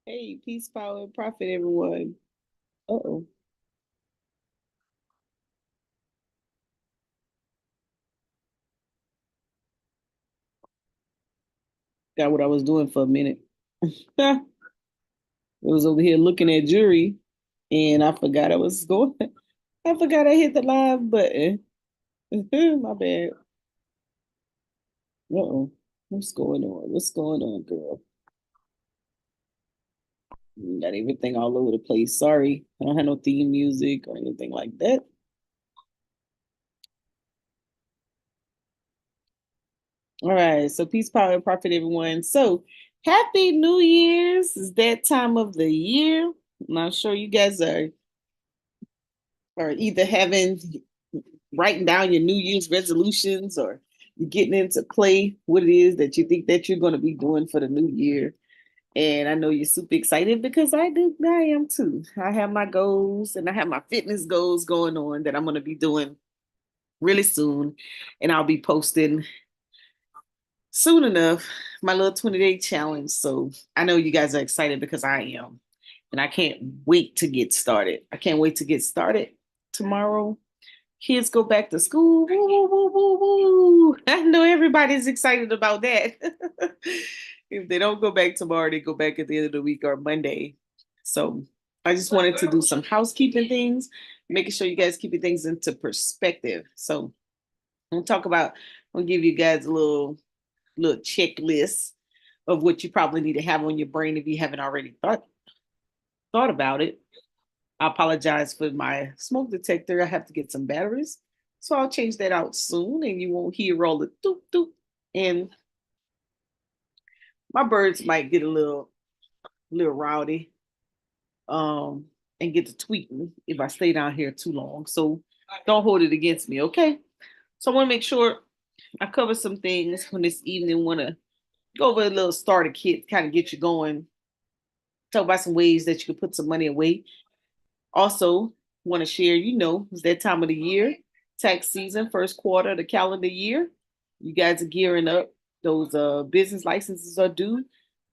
Hey, peace, power, and profit, everyone. Uh-oh. Got what I was doing for a minute. I was over here looking at jewelry and I forgot I was going. I forgot I hit the live button. My bad. Uh-oh. What's going on? What's going on, girl? Got everything all over the place. Sorry. I don't have no theme music or anything like that. All right. So peace, power, and profit, everyone. So happy New Year's. It's that time of the year. I'm sure you guys are either having writing down your New Year's resolutions or you're getting into play what it is that you think that you're going to be doing for the new year. And I know you're super excited because I am too. I have my goals and I have my fitness goals going on that I'm going to be doing really soon. And I'll be posting soon enough my little 20-day challenge. So I know you guys are excited because I am. And I can't wait to get started. I can't wait to get started tomorrow. Kids go back to school. Woo, woo, woo, woo, woo. I know everybody's excited about that. If they don't go back tomorrow, they go back at the end of the week or Monday. So I just wanted to do some housekeeping things, making sure you guys keeping things into perspective. So I'll give you guys a little checklist of what you probably need to have on your brain if you haven't already thought about it. I apologize for my smoke detector. I have to get some batteries. So I'll change that out soon and you won't hear all the doop doop. And my birds might get a little rowdy and get to tweeting if I stay down here too long. So don't hold it against me, okay? So I want to make sure I cover some things on this evening. Want to go over a little starter kit, kind of get you going. Talk about some ways that you can put some money away. Also, want to share, it's that time of the year, tax season, first quarter of the calendar year. You guys are gearing up. Those business licenses are due.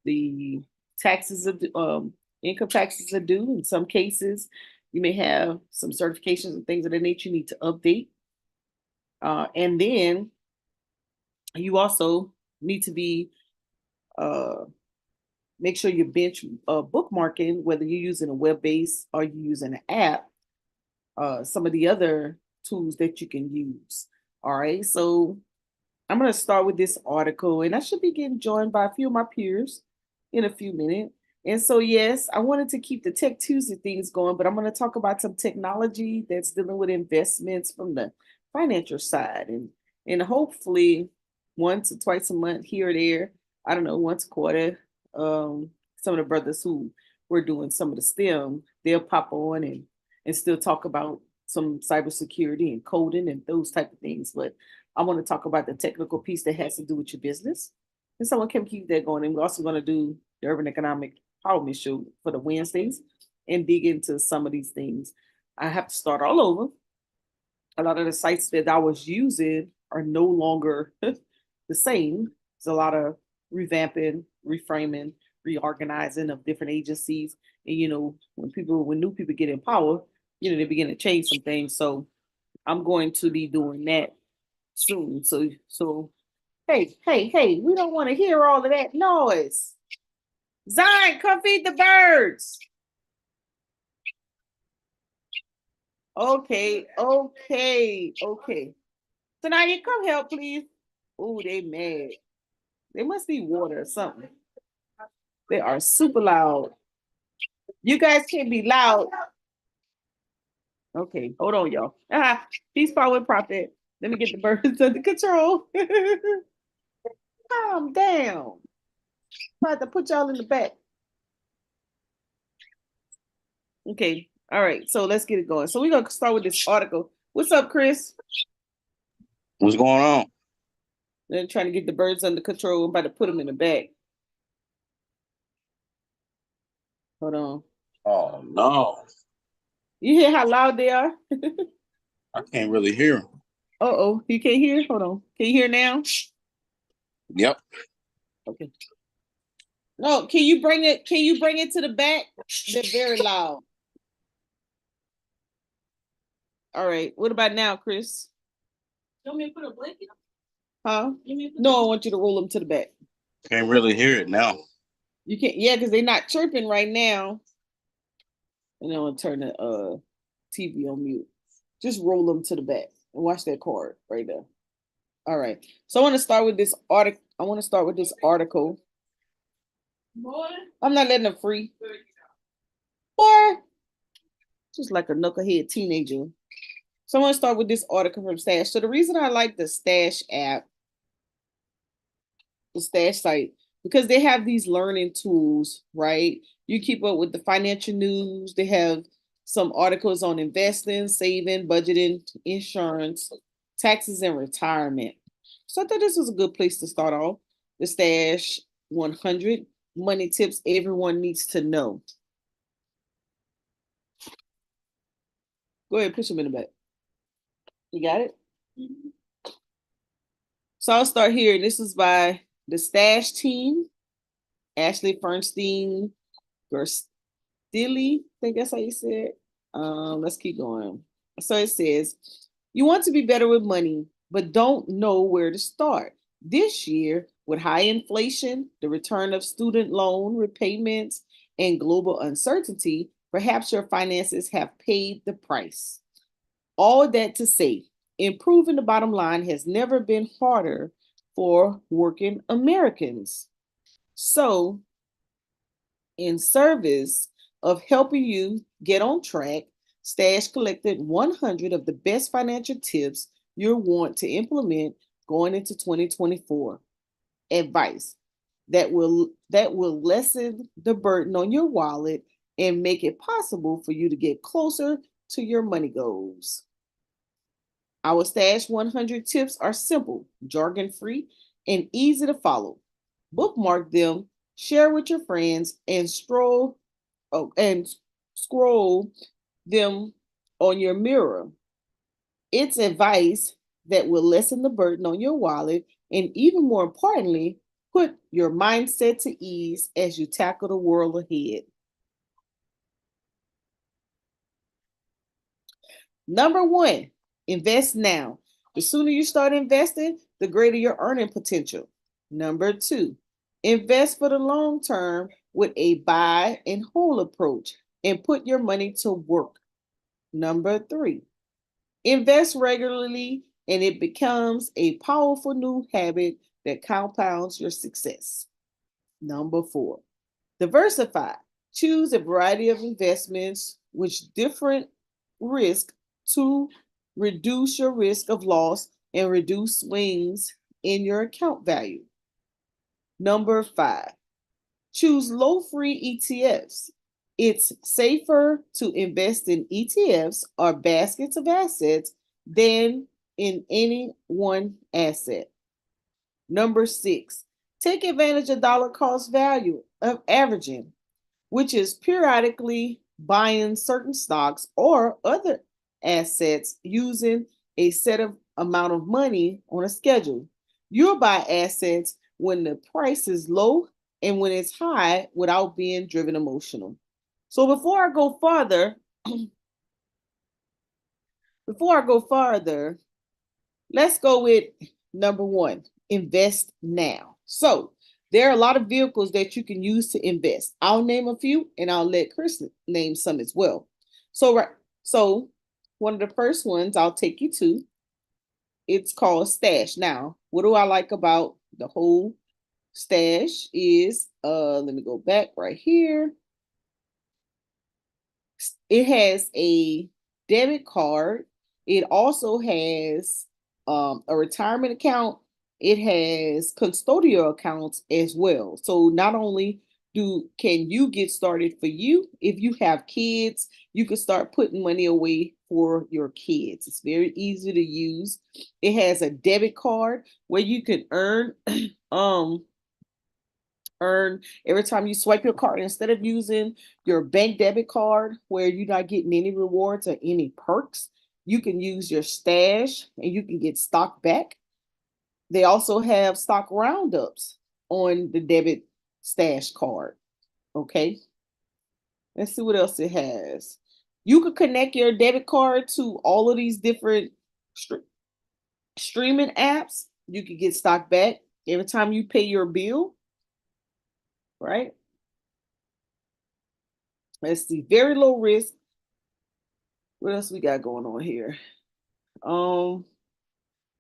The taxes are income taxes are due. In some cases, you may have some certifications and things of that nature you need to update. And then you also need to be uh, make sure you bench bookmarking, whether you're using a web base or you're using an app, some of the other tools that you can use. All right, so I'm going to start with this article, and I should be getting joined by a few of my peers in a few minutes. And so, yes, I wanted to keep the Tech Tuesday things going, but I'm going to talk about some technology that's dealing with investments from the financial side, and hopefully once or twice a month here or there, I don't know, once a quarter. Some of the brothers who were doing some of the STEM, they'll pop on and still talk about some cybersecurity and coding and those type of things. But I want to talk about the technical piece that has to do with your business. And someone can keep that going. And we're also going to do the Urban Economic Empowerment Show for the Wednesdays and dig into some of these things. I have to start all over. A lot of the sites that I was using are no longer the same. There's a lot of revamping, reframing, reorganizing of different agencies. And when new people get in power, they begin to change some things. So I'm going to be doing that soon. So hey, hey, hey, we don't want to hear all of that noise. Zion, come feed the birds. Okay, okay, okay. So now you come help, please. Oh, they mad. They must need water or something. They are super loud. You guys can't be loud. Okay, hold on, y'all. Peace, power, and profit. Let me get the birds under control. Calm down. I have to put y'all in the back. Okay. All right. So let's get it going. So we're gonna start with this article. What's up, Chris? What's going on? They're trying to get the birds under control. I'm about to put them in the bag. Hold on. Oh no, You hear how loud they are? I can't really hear him. Oh, you can't hear? Hold on. Can you hear now? Yep. Okay. No, can you bring it? Can you bring it to the back? They're very loud. All right. What about now, Chris? You want me to put a blanket? Huh? No, I want you to roll them to the back. Can't really hear it now. You can't, yeah, because they're not chirping right now. And I'm gonna turn the TV on mute. Just roll them to the back and watch that card right there. All right. So I want to start with this article. Boy. I'm not letting them free. Boy. Just like a knucklehead teenager. So I want to start with this article from Stash. So the reason I like the Stash app, the Stash site, because they have these learning tools, right? You keep up with the financial news. They have some articles on investing, saving, budgeting, insurance, taxes, and retirement. So I thought this was a good place to start off. The Stash 100 money tips everyone needs to know. Go ahead, push them in the back. You got it? Mm-hmm. So I'll start here. This is by the Stash team, Ashley Fernstein, Gerstilly, I think that's how you say it. Let's keep going. So it says, you want to be better with money, but don't know where to start. This year, with high inflation, the return of student loan repayments, and global uncertainty, perhaps your finances have paid the price. All that to say, improving the bottom line has never been harder for working Americans. So, in service of helping you get on track, Stash collected 100 of the best financial tips you'll want to implement going into 2024. Advice that will lessen the burden on your wallet and make it possible for you to get closer to your money goals. Our Stash 100 tips are simple, jargon free, and easy to follow. Bookmark them, share with your friends, and scroll them on your mirror. It's advice that will lessen the burden on your wallet and, even more importantly, put your mindset to ease as you tackle the world ahead. Number one, invest now. The sooner you start investing, the greater your earning potential. Number two, invest for the long term with a buy and hold approach and put your money to work. Number three, invest regularly and it becomes a powerful new habit that compounds your success. Number four, diversify. Choose a variety of investments with different risk to reduce your risk of loss and reduce swings in your account value. Number five, choose low free ETFs. It's safer to invest in ETFs or baskets of assets than in any one asset. Number six, take advantage of dollar cost value of averaging, which is periodically buying certain stocks or other assets using a set of amount of money on a schedule. You'll buy assets when the price is low and when it's high without being driven emotional. So before I go farther, let's go with number one, invest now. So there are a lot of vehicles that you can use to invest. I'll name a few and I'll let Chris name some as well. So one of the first ones I'll take you to, it's called Stash. Now, what do I like about the whole Stash is, let me go back right here. It has a debit card. It also has a retirement account. It has custodial accounts as well. So not only can you get started for you, if you have kids, you can start putting money away for your kids. It's very easy to use. It has a debit card where you can um earn every time you swipe your card. Instead of using your bank debit card where you're not getting any rewards or any perks, you can use your Stash and you can get stock back. They also have stock roundups on the debit stash card. Okay. Let's see what else it has. You could connect your debit card to all of these different streaming apps. You could get stock back every time you pay your bill, right? Let's see. Very low risk. What else we got going on here? All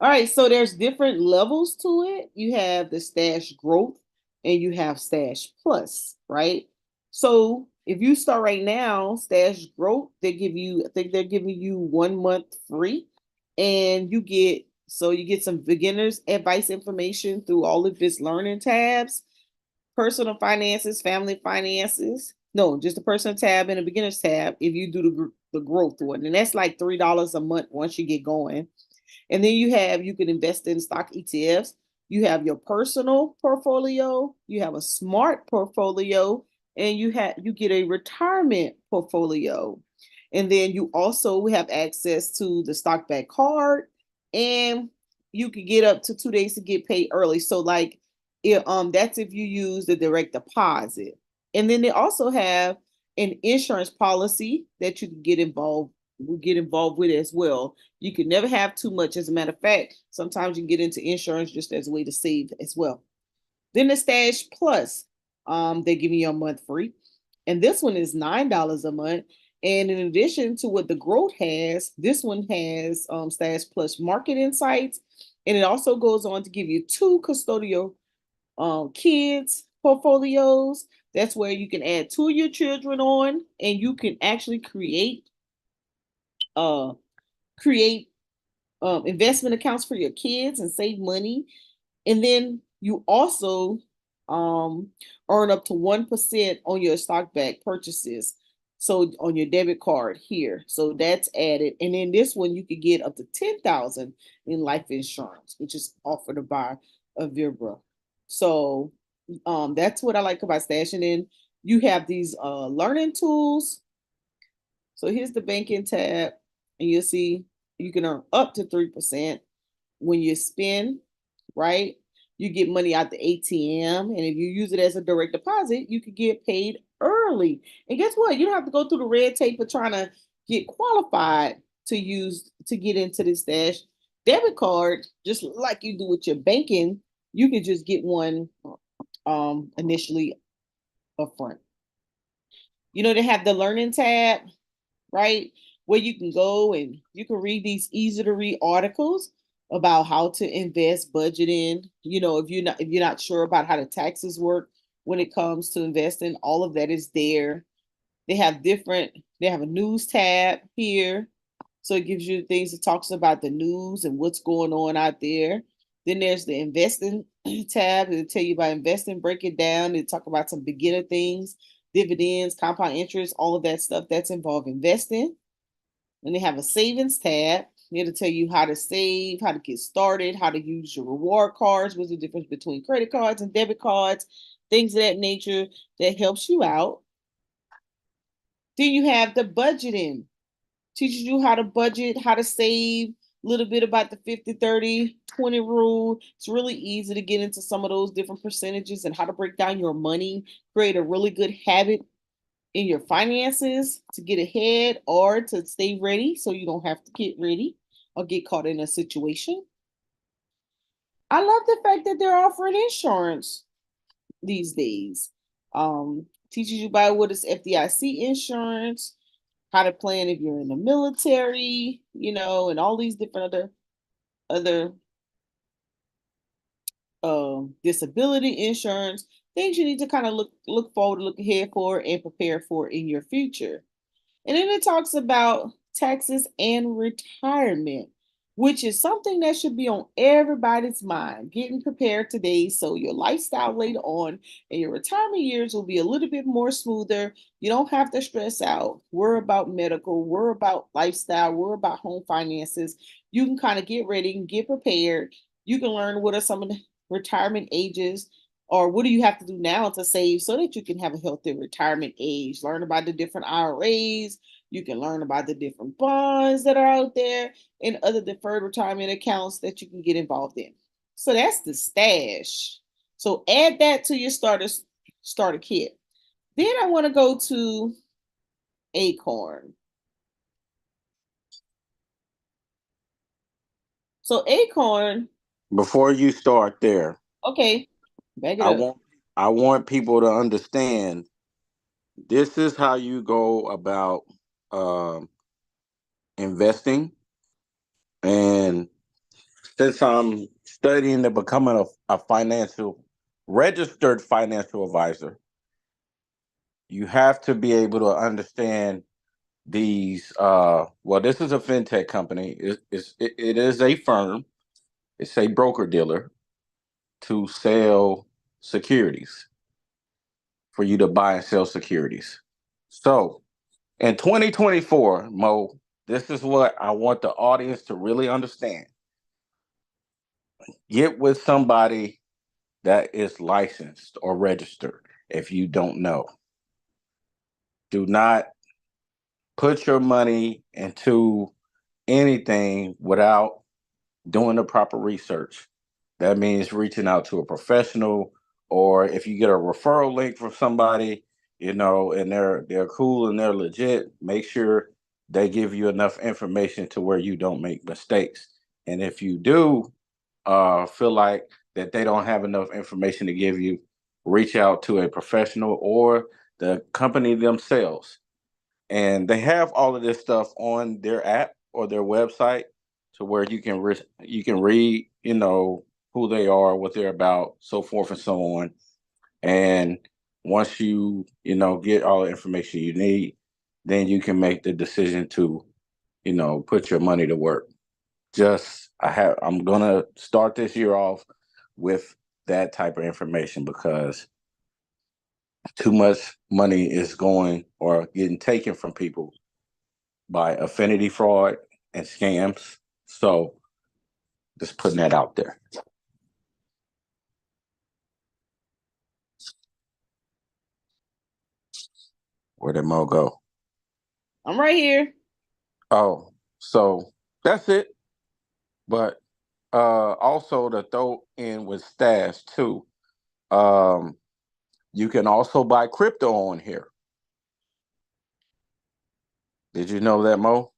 right, so there's different levels to it. You have the stash growth and you have stash plus, right? So if you start right now, stash growth, they give you, I think they're giving you 1 month free, and you get some beginners advice information through all of this learning tabs, personal finances, family finances. No, just the personal tab and the beginners tab if you do the growth one. And that's like $3 a month once you get going. And then you can invest in stock ETFs. You have your personal portfolio, you have a smart portfolio, and you get a retirement portfolio. And then you also have access to the stock back card, and you can get up to 2 days to get paid early. So like that's if you use the direct deposit. And then they also have an insurance policy that you can get involved with as well. You can never have too much. As a matter of fact, sometimes you can get into insurance just as a way to save as well. Then the Stash Plus, they give you a month free. And this one is $9 a month. And in addition to what the growth has, this one has Stash Plus market insights. And it also goes on to give you 2 custodial kids portfolios. That's where you can add 2 of your children on, and you can actually uh create investment accounts for your kids and save money. And then you also um, earn up to 1% on your stock back purchases. So on your debit card here. So that's added. And then this one you could get up to 10,000 in life insurance, which is offered by Avibra. So that's what I like about stashing in. You have these learning tools. So here's the banking tab, and you'll see you can earn up to 3% when you spend, right? You get money out the ATM, and if you use it as a direct deposit, you could get paid early. And guess what? You don't have to go through the red tape of trying to get qualified to get into this stash debit card, just like you do with your banking. You can just get one initially upfront. They have the learning tab, right? Where you can go and you can read these easy to read articles about how to invest, budgeting. If you're not sure about how the taxes work when it comes to investing, all of that is there. They have a news tab here. So it gives you things that talks about the news and what's going on out there. Then there's the investing tab. It'll tell you about investing, break it down. It'll talk about some beginner things, dividends, compound interest, all of that stuff that's involved investing. And they have a savings tab. It'll tell you how to save, how to get started, how to use your reward cards, what's the difference between credit cards and debit cards, things of that nature that helps you out. Then you have the budgeting, teaches you how to budget, how to save, a little bit about the 50-30-20 rule. It's really easy to get into some of those different percentages and how to break down your money, create a really good habit in your finances to get ahead or to stay ready so you don't have to get ready or get caught in a situation. I love the fact that they're offering insurance these days. Teaches you about what is FDIC insurance, how to plan if you're in the military, and all these different other disability insurance, things you need to kind of look forward, look ahead for, and prepare for in your future. And then it talks about taxes and retirement, which is something that should be on everybody's mind. Getting prepared today so your lifestyle later on and your retirement years will be a little bit more smoother. You don't have to stress out, worry about medical, worry about lifestyle, worry about home finances. You can kind of get ready and get prepared. You can learn what are some of the retirement ages, or what do you have to do now to save so that you can have a healthy retirement age. Learn about the different IRAs. You can learn about the different bonds that are out there and other deferred retirement accounts that you can get involved in. So that's the stash. So add that to your starters starter kit. Then I want to go to Acorn. So Acorn, Before you start there, okay, back it I up. want I want people to understand this is how you go about um, investing. And since I'm studying to becoming a financial registered financial advisor, you have to be able to understand these. Well, this is a fintech company. It is a firm. It's a broker dealer to sell securities for you to buy and sell securities. So in 2024, Mo, this is what I want the audience to really understand. Get with somebody that is licensed or registered if you don't know. Do not put your money into anything without doing the proper research. That means reaching out to a professional, or if you get a referral link from somebody, and they're cool and they're legit, make sure they give you enough information to where you don't make mistakes. And if you do feel like that they don't have enough information to give you, reach out to a professional or the company themselves. And they have all of this stuff on their app or their website to where you can read, who they are, what they're about, so forth and so on. And once get all the information you need, then you can make the decision to, put your money to work. I'm gonna start this year off with that type of information because too much money is going or getting taken from people by affinity fraud and scams. So just putting that out there. Where did Mo go? I'm right here. Oh, so that's it. But also to throw in with Stash too. Um, you can also buy crypto on here. Did you know that, Mo?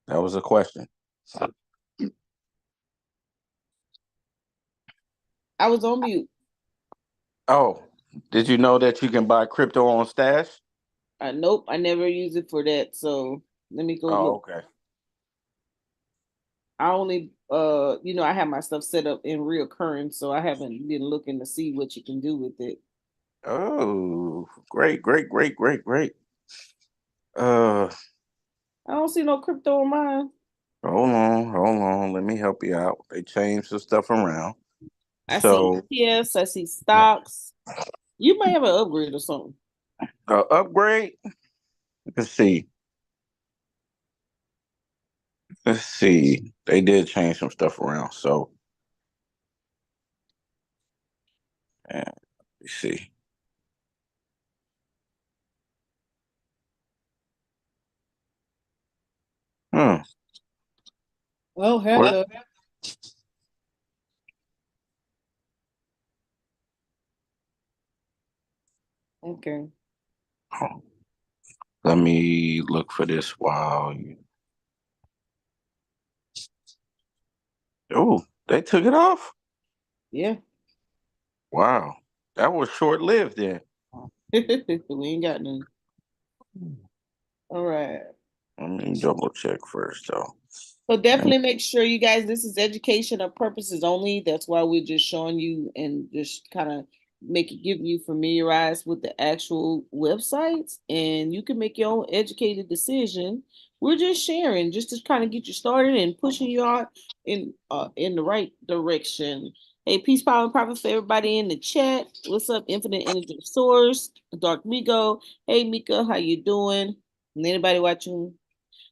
That was a question. I was on mute. Oh, did you know that you can buy crypto on Stash? Nope, I never use it for that. So let me go Oh, look. okay. I only, I have my stuff set up in reoccurring, so I haven't been looking to see what you can do with it. Oh, great, great, great, great, great. Uh, I don't see no crypto on mine. hold on. Let me help you out. They changed some stuff around. I see So, ETFs, I see stocks. You might have an upgrade or something. upgrade. Let's see. Let's see. They did change some stuff around. So, let's see. Hmm. Well, heck, What? okay. Let me look for this while you. Oh, they took it off. Yeah. Wow, that was short lived. Then We ain't got none. All right. let me double check first, though. So And, definitely make sure you guys, this is educational purposes only. That's why we're just showing you and just kind of getting you familiarized with the actual websites, and you can make your own educated decision. We're just sharing, just to kind of get you started and pushing you out in the right direction. Hey, peace, power, and profit for everybody in the chat. What's up, Infinite Energy Source, Dark Migo? Hey, Mika, how you doing? And anybody watching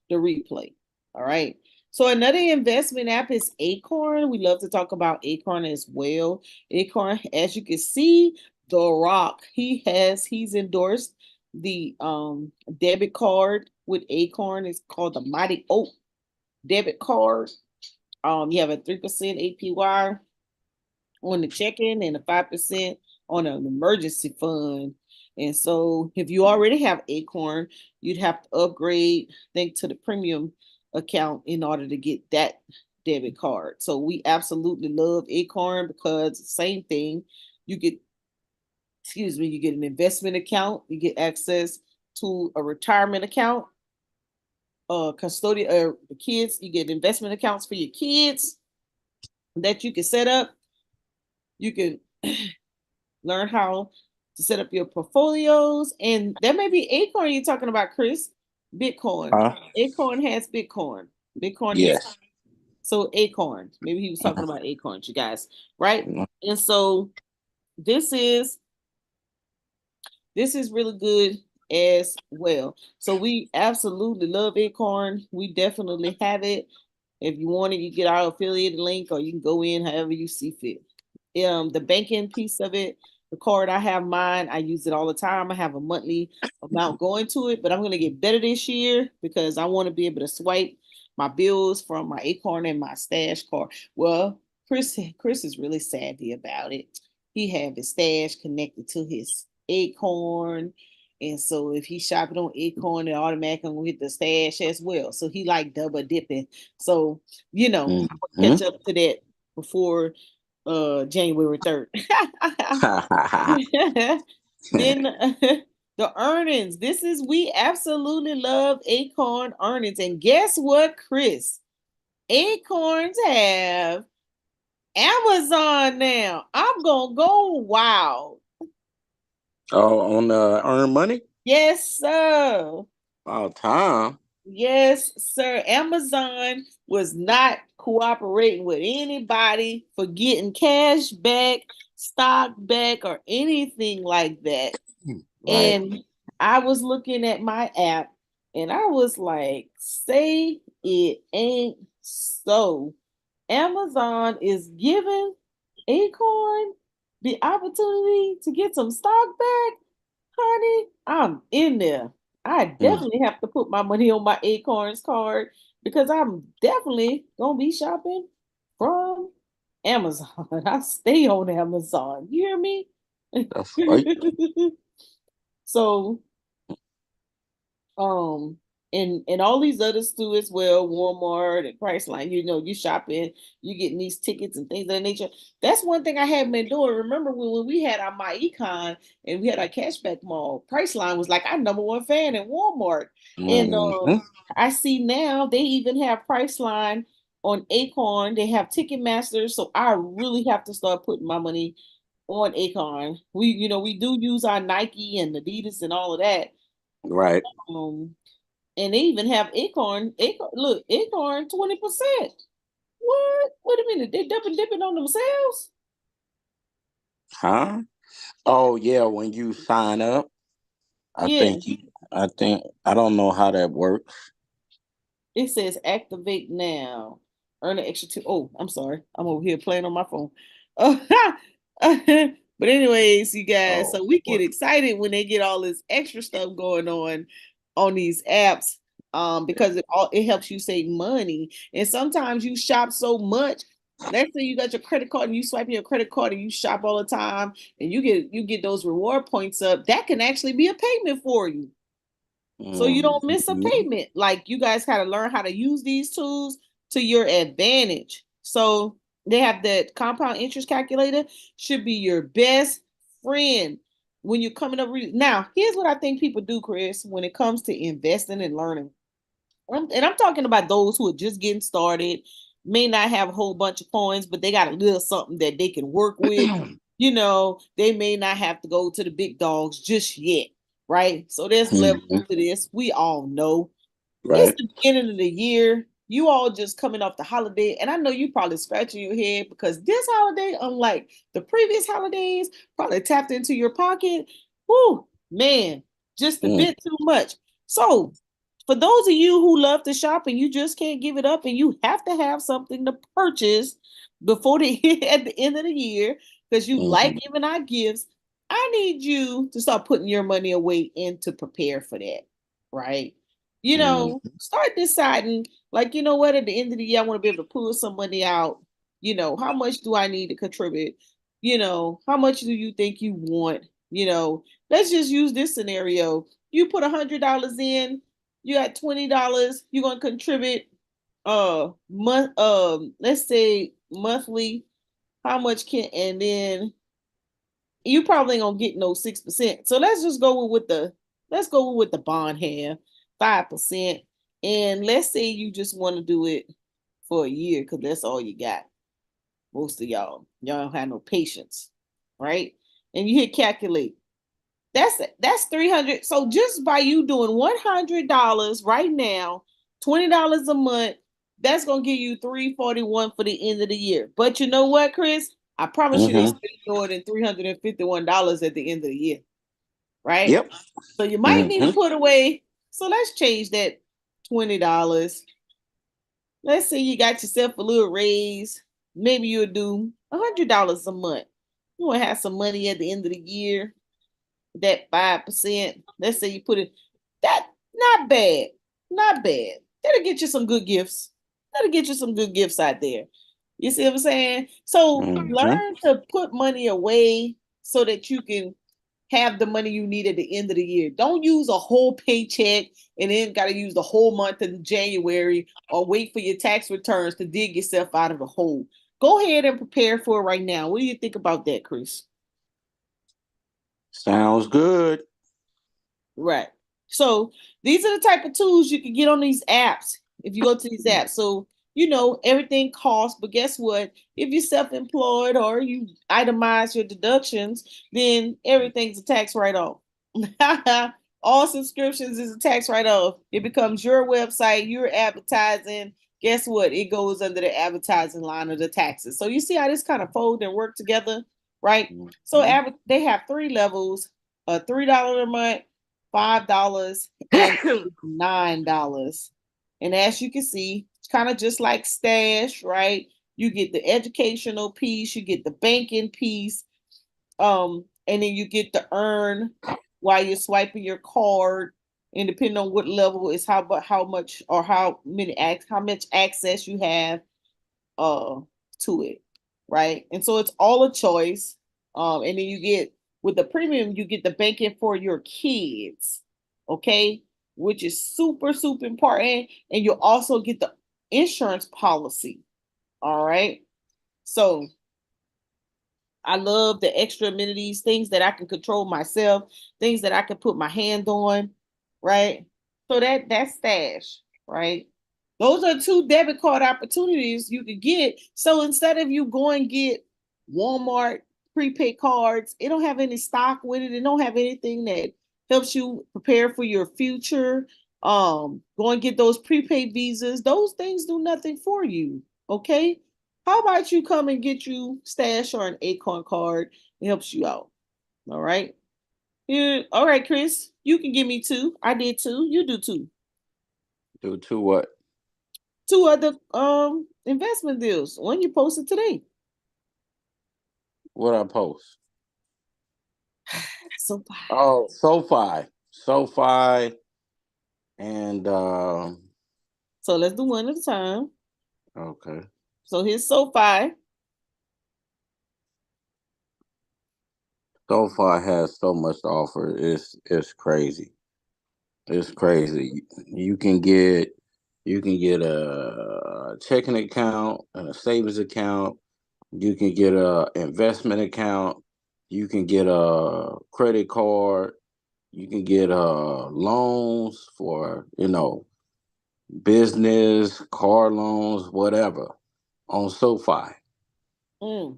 the replay? All right. So another investment app is Acorn. We love to talk about Acorn as well. Acorn, as you can see, The Rock, he's endorsed the debit card with Acorn. It's called the Mighty Oak debit card. You have a 3% APY. on the checking and a 5% on an emergency fund. And so if you already have Acorn, you'd have to upgrade, think to the premium account in order to get that debit card. So we absolutely love Acorn because same thing, you get, excuse me, you get an investment account, you get access to a retirement account, custodian, the kids, you get investment accounts for your kids that you can set up. You can learn how to set up your portfolios. And that may be Acorn you're talking about, Chris. Bitcoin. Huh? Acorn has Bitcoin. Bitcoin has, Yes. so Acorn. Maybe he was talking Mhm. about Acorns, you guys, right? And so this is this is really good as well. So we absolutely love Acorn. We definitely have it. If you want it, you get our affiliated link, or you can go in however you see fit. The banking piece of it, the card, I have mine. I use it all the time. I have a monthly amount going to it, but I'm gonna get better this year because I want to be able to swipe my bills from my Acorn and my Stash card. Well, Chris is really savvy about it. He have his Stash connected to his Acorn. And so if he's shopping on Acorn, it automatically gonna hit the Stash as well. So he like double dipping. So, Mhm. catch up to that before January 3rd. Then the earnings. This is, we absolutely love Acorn earnings. And guess what, Chris? Acorns have Amazon now. I'm gonna go wow. Oh, on earn money Yes, sir. all time. Yes, sir. Amazon was not cooperating with anybody for getting cash back, stock back, or anything like that. Right. And I was looking at my app and I was like, say it ain't so. Amazon is giving Acorn the opportunity to get some stock back. Honey, I'm in there. I Mm. definitely have to put my money on my Acorns card because I'm definitely gonna be shopping from Amazon. I stay on Amazon. You hear me? That's right. So um, and all these others too as well, Walmart and Priceline. You shopping, you getting these tickets and things of that nature. That's one thing I haven't been doing. Remember when we had our My Econ and we had our cashback mall, Priceline was like our number one fan in Walmart. And Mhm. I see now they even have Priceline on Acorn. They have Ticketmaster. So I really have to start putting my money on Acorn. We do use our Nike and Adidas and all of that. Right. Um, and they even have Acorn. Look, Acorn 20%. What? Wait a minute. They dipping on themselves? Huh? Oh yeah, when you sign up, I Yeah. think you, I think I don't know how that works. It says activate now. Earn an extra two. Oh, I'm sorry. I'm over here playing on my phone. But anyways, you guys, Oh, so we get what? excited when they get all this extra stuff going on these apps. Because it helps you save money. And sometimes you shop so much. Let's say you got your credit card and you swipe your credit card and you shop all the time and you get those reward points up. That can actually be a payment for you. So you don't miss a Mhm. payment. Like you guys gotta learn how to use these tools to your advantage. So they have that compound interest calculator, should be your best friend when you're coming up. Now, here's what I think people do, Chris, when it comes to investing and learning. And I'm talking about those who are just getting started, may not have a whole bunch of coins, but they got a little something that they can work with. They may not have to go to the big dogs just yet, right? So there's levels Mhm. to this. We all know it's Right. the beginning of the year. You all just coming off the holiday, and I know you probably scratching your head because this holiday, unlike the previous holidays, probably tapped into your pocket. Whoo, man, just a Mm. bit too much. So, for those of you who love to shop and you just can't give it up, and you have to have something to purchase before the at the end of the year because you like Mhm. giving out gifts, I need you to start putting your money away and to prepare for that, right? Mhm. Start deciding, like, you know what, at the end of the year, I want to be able to pull some money out How much do I need to contribute? How much do you think you want? Let's just use this scenario. You put $100 in, you got $20, you're gonna contribute let's say monthly, how much can, and then you probably ain't gonna get no 6%. So let's go with the bond hand, 5%. And let's say you just want to do it for a year because that's all you got. Most of y'all don't have no patience, right? And you hit calculate. That's 300. So just by you doing $100 right now, $20 a month, that's gonna give you 341 for the end of the year. But you know what, Chris? I promise you, they Mm-hmm. spend more than $351 at the end of the year, right? Yep. So you might need to Mm-hmm. put away. So let's change that $20. Let's say you got yourself a little raise. Maybe you'll do $100 a month. You want to have some money at the end of the year. That 5%. Let's say you put it. That not bad. Not bad. That'll get you some good gifts. That'll get you some good gifts out there. You see what I'm saying? So Mm-hmm. learn to put money away so that you can have the money you need at the end of the year. Don't use a whole paycheck and then got to use the whole month in January or wait for your tax returns to dig yourself out of the hole. Go ahead and prepare for it right now. What do you think about that, Chris? Sounds good. Right. So these are the type of tools you can get on these apps if you go to these apps. So, everything costs, but guess what? If you're self employed or you itemize your deductions, then everything's a tax write off. All subscriptions is a tax write off. It becomes your website, you're advertising. Guess what? It goes under the advertising line of the taxes. So you see how this kind of fold and work together, right? So Mm-hmm. they have three levels: $3 a month, $5, and $9. And as you can see, it's kind of just like Stash, right? You get the educational piece, you get the banking piece, and then you get to earn while you're swiping your card. And depending on what level is how much or how much access you have uh to it, right? And so it's all a choice. And then you get with the premium, you get the banking for your kids, okay, which is super super important, and you also get the insurance policy. All right, so I love the extra amenities, things that I can control myself, things that I can put my hand on, right? So that's Stash, right? Those are two debit card opportunities you could get. So instead of you going get Walmart prepaid cards, it don't have any stock with it. It don't have anything that helps you prepare for your future. Go and get those prepaid visas. Those things do nothing for you. Okay. How about you come and get you Stash or an Acorn card? It helps you out. All right. Yeah. All right, Chris. You can give me two. I did two. You do two. Do to what? Two other investment deals. One you posted today. What I post? So Oh, SoFi, and let's do one at a time. okay. So here's SoFi. SoFi has so much to offer. It's crazy. It's crazy. You can get a checking account and a savings account. You can get a investment account. You can get a credit card. You can get loans for business, car loans, whatever on SoFi. Mm. You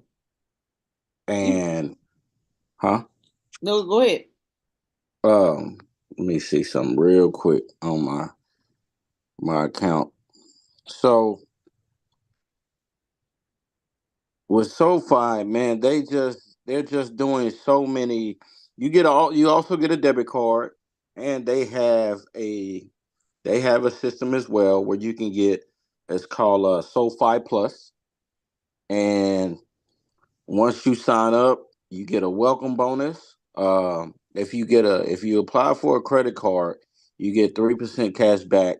And huh? no, go ahead. Let me see something real quick on my account. So with SoFi, man, they're just doing so many. You also get a debit card, and they have a system as well where you can get, it's called SoFi Plus, and once you sign up, you get a welcome bonus. If you apply for a credit card, you get 3% cash back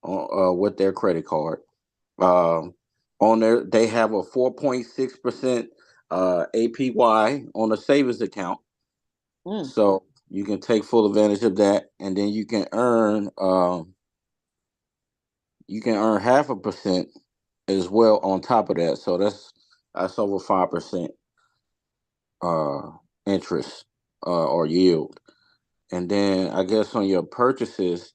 on with their credit card. Um, on there. They have a 4.6% APY on a savings account. Mm. So you can take full advantage of that, and then you can earn 0.5% as well on top of that. So that's over 5% uh interest or yield. And then I guess on your purchases,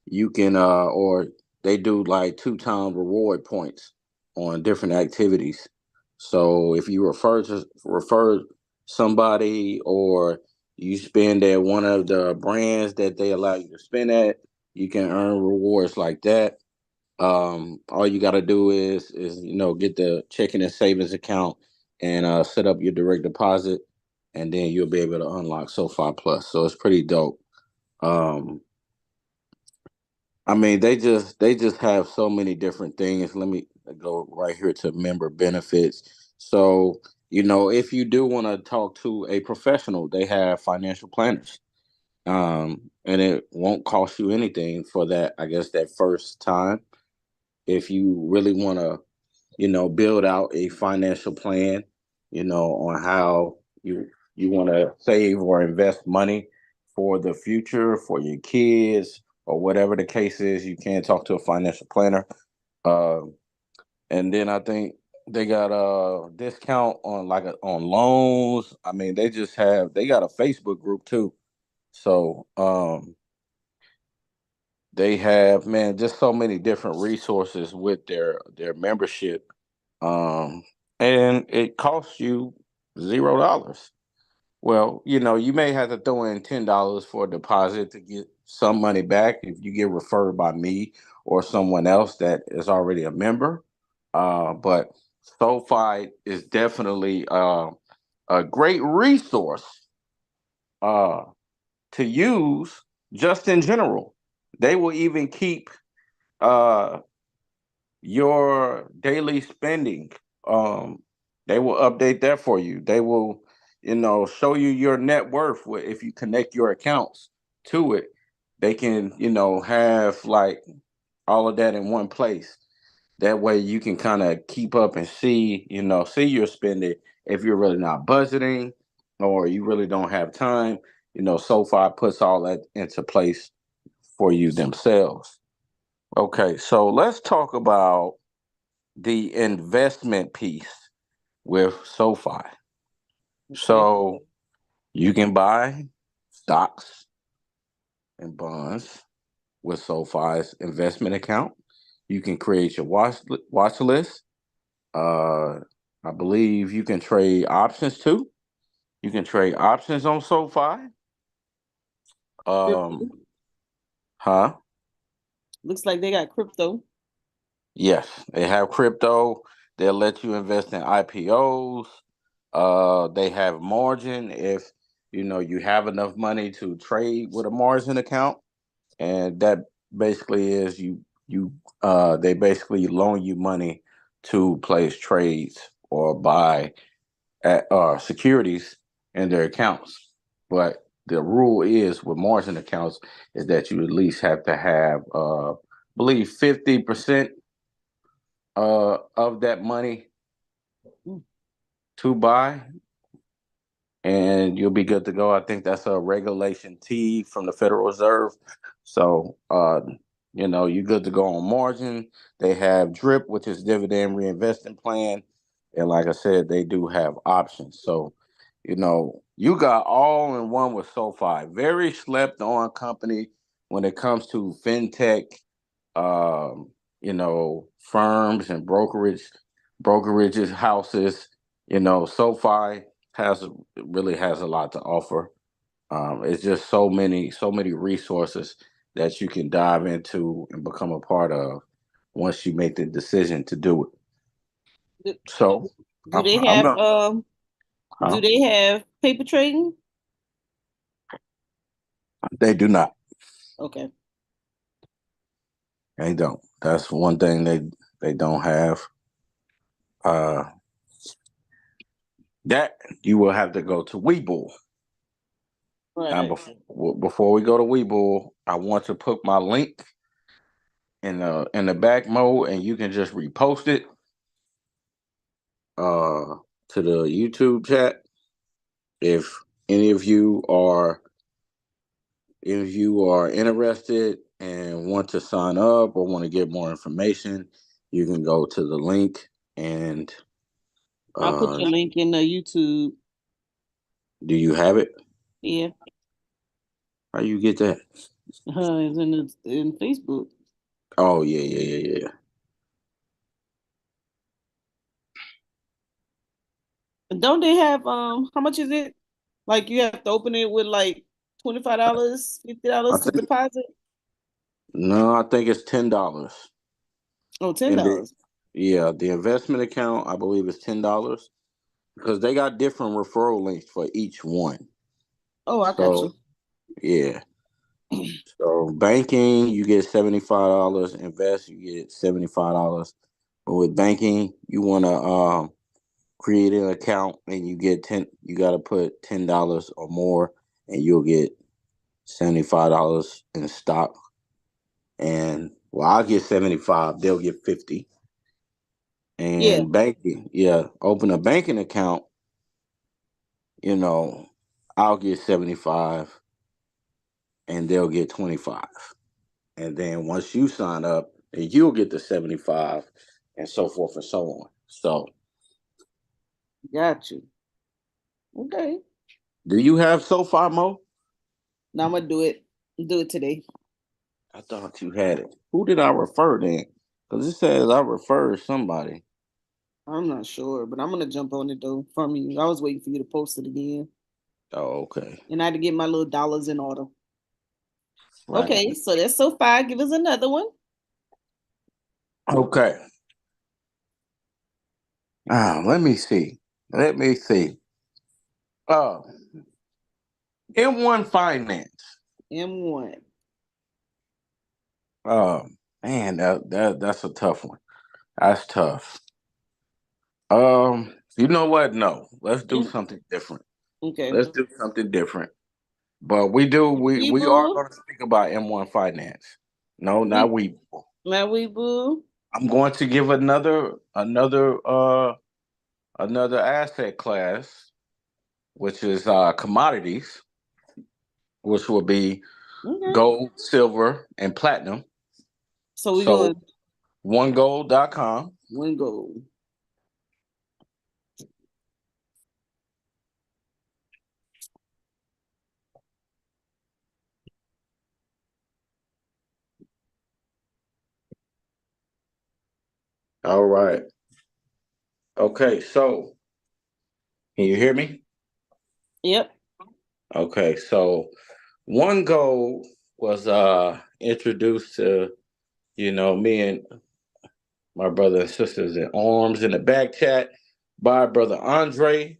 you can or they do like 2 times reward points on different activities. So if you refer somebody, or you spend at one of the brands that they allow you to spend at, you can earn rewards like that. All you got to do is get the checking and savings account and set up your direct deposit, and then you'll be able to unlock SoFi Plus. So it's pretty dope. Um, I mean, they just have so many different things. Let me go right here to member benefits. So, if you do want to talk to a professional, they have financial planners. And it won't cost you anything for that, I guess, that first time. If you really want to, build out a financial plan, on how you want to save or invest money for the future, for your kids, or whatever the case is, you can talk to a financial planner. Uh, and then I think they got a discount on on loans. I mean, they got a Facebook group too. So they have, man, just so many different resources with their membership, um, and it costs you $0. Well, you may have to throw in $10 for a deposit to get some money back if you get referred by me or someone else that is already a member. But SoFi is definitely a great resource uh, to use just in general. They will even keep uh, your daily spending. Um, they will update that for you. They will, show you your net worth if you connect your accounts to it. They can, have like all of that in one place. That way you can kind of keep up and see your spending. If you're really not budgeting or you really don't have time, SoFi puts all that into place for you themselves. Okay, so let's talk about the investment piece with SoFi. Okay. So you can buy stocks and bonds with SoFi's investment account. You can create your watch list. Uh, I believe you can trade options too. You can trade options on SoFi. Um, Crypto. huh? Looks like they got crypto. Yes, they have crypto. They'll let you invest in IPOs. They have margin if you have enough money to trade with a margin account, and that basically is they basically loan you money to place trades or buy securities in their accounts. But the rule is with margin accounts is that you at least have to have, I believe, 50% of that money Mm. to buy, and you'll be good to go. I think that's a regulation T from the Federal Reserve. So, you're good to go on margin. They have DRIP, which is dividend reinvestment plan, and like I said, they do have options. So, you got all in one with SoFi. Very slept on company when it comes to fintech, firms and brokerages, houses. SoFi has really has a lot to offer. It's just so many resources that you can dive into and become a part of once you make the decision to do it. Do, So do I'm, they I'm have not. do Huh? they have paper trading? They do not. Okay. They don't. That's one thing they don't have. Uh, that you will have to go to Webull. Now, Right. before we go to Webull, I want to put my link in the back mode, and you can just repost it. to the YouTube chat. If any of you are interested and want to sign up or want to get more information, you can go to the link and I'll put your link in the YouTube. do you have it? Yeah, How you get that? it's in Facebook. Oh yeah. Don't they have how much is it? Like you have to open it with like $25, I $50 to think deposit? no, I think it's $10. Oh, ten And dollars. the investment account I believe is $10 because they got different referral links for each one. Oh, I got So you. yeah. So banking, you get $75. Invest, you get $75. But with banking, you want to create an account and you get 10. You got to put $10 or more, and you'll get $75 in stock. And well, I'll get 75. They'll get 50. Yeah, And banking, yeah, open a banking account. You know, I'll get 75, and they'll get 25. And then once you sign up, then you'll get the 75 and so forth and so on. So, got you. Okay. do you have SoFi Mo? Now I'm gonna do it. Do it today. I thought you had it. Who did I refer then? Because it says I referred somebody. I'm not sure, but I'm gonna jump on it though from you. I was waiting for you to post it again. Oh, okay. And I had to get my little dollars in order. Right. Okay, so that's so far. Give us another one. Okay. Let me see. Let me see. Uh, M1 Finance. M1. Uh, man, that's a tough one. That's tough. You know what? No, let's do Mm, something different. okay. Let's do something different. But we are Weeble. going to speak about M1 Finance. No, not We we. my Weeble. I'm going to give another asset class, which is commodities, which will be Okay. gold, silver, and platinum. So we're So going onegold.com. one goal. All right. Okay, so can you hear me? Yep. Okay, so One Gold was introduced to, me and my brother and sisters in arms in the back chat by brother Andre.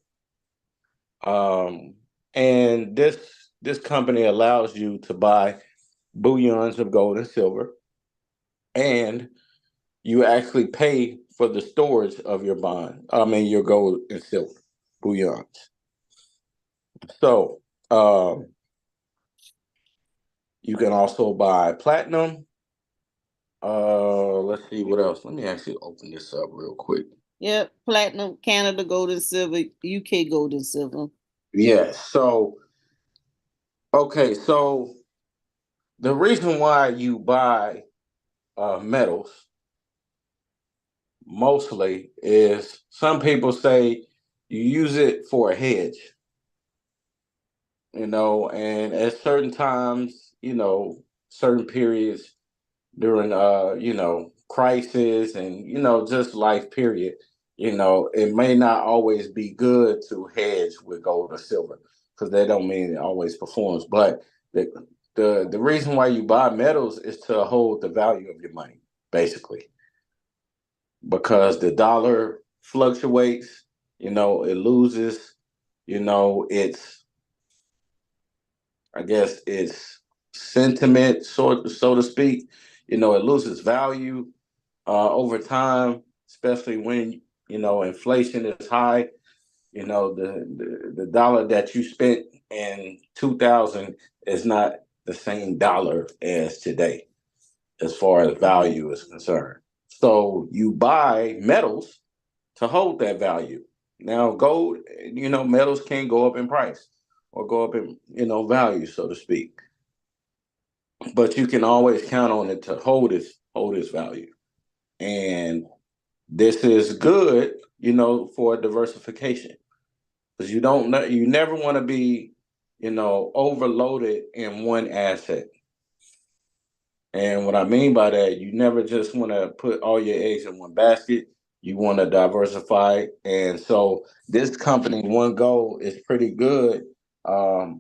Um, and this company allows you to buy bullions of gold and silver, and you actually pay for the storage of your bond. I mean your gold and silver bullions. So you can also buy platinum. Let's see what else. Let me actually open this up real quick. Yep. Platinum, Canada gold and silver, UK gold and silver. Yes. So okay. So the reason why you buy metals mostly is some people say you use it for a hedge, and at certain times, certain periods during crisis and just life period, it may not always be good to hedge with gold or silver because they don't mean it always performs. But the the reason why you buy metals is to hold the value of your money, basically, because the dollar fluctuates, it loses, its I guess its sentiment, so to speak. It loses value over time, especially when inflation is high. The dollar that you spent in 2000 is not the same dollar as today, as far as Mhm. value is concerned. So you buy metals to hold that value. Now, gold, metals can go up in price or go up in, value, so to speak. But you can always count on it to hold its value. And this is good, for diversification. Because you never want to be, overloaded in one asset. And what I mean by that, you never just want to put all your eggs in one basket. You want to diversify. And so this company, One Goal, is pretty good. Or,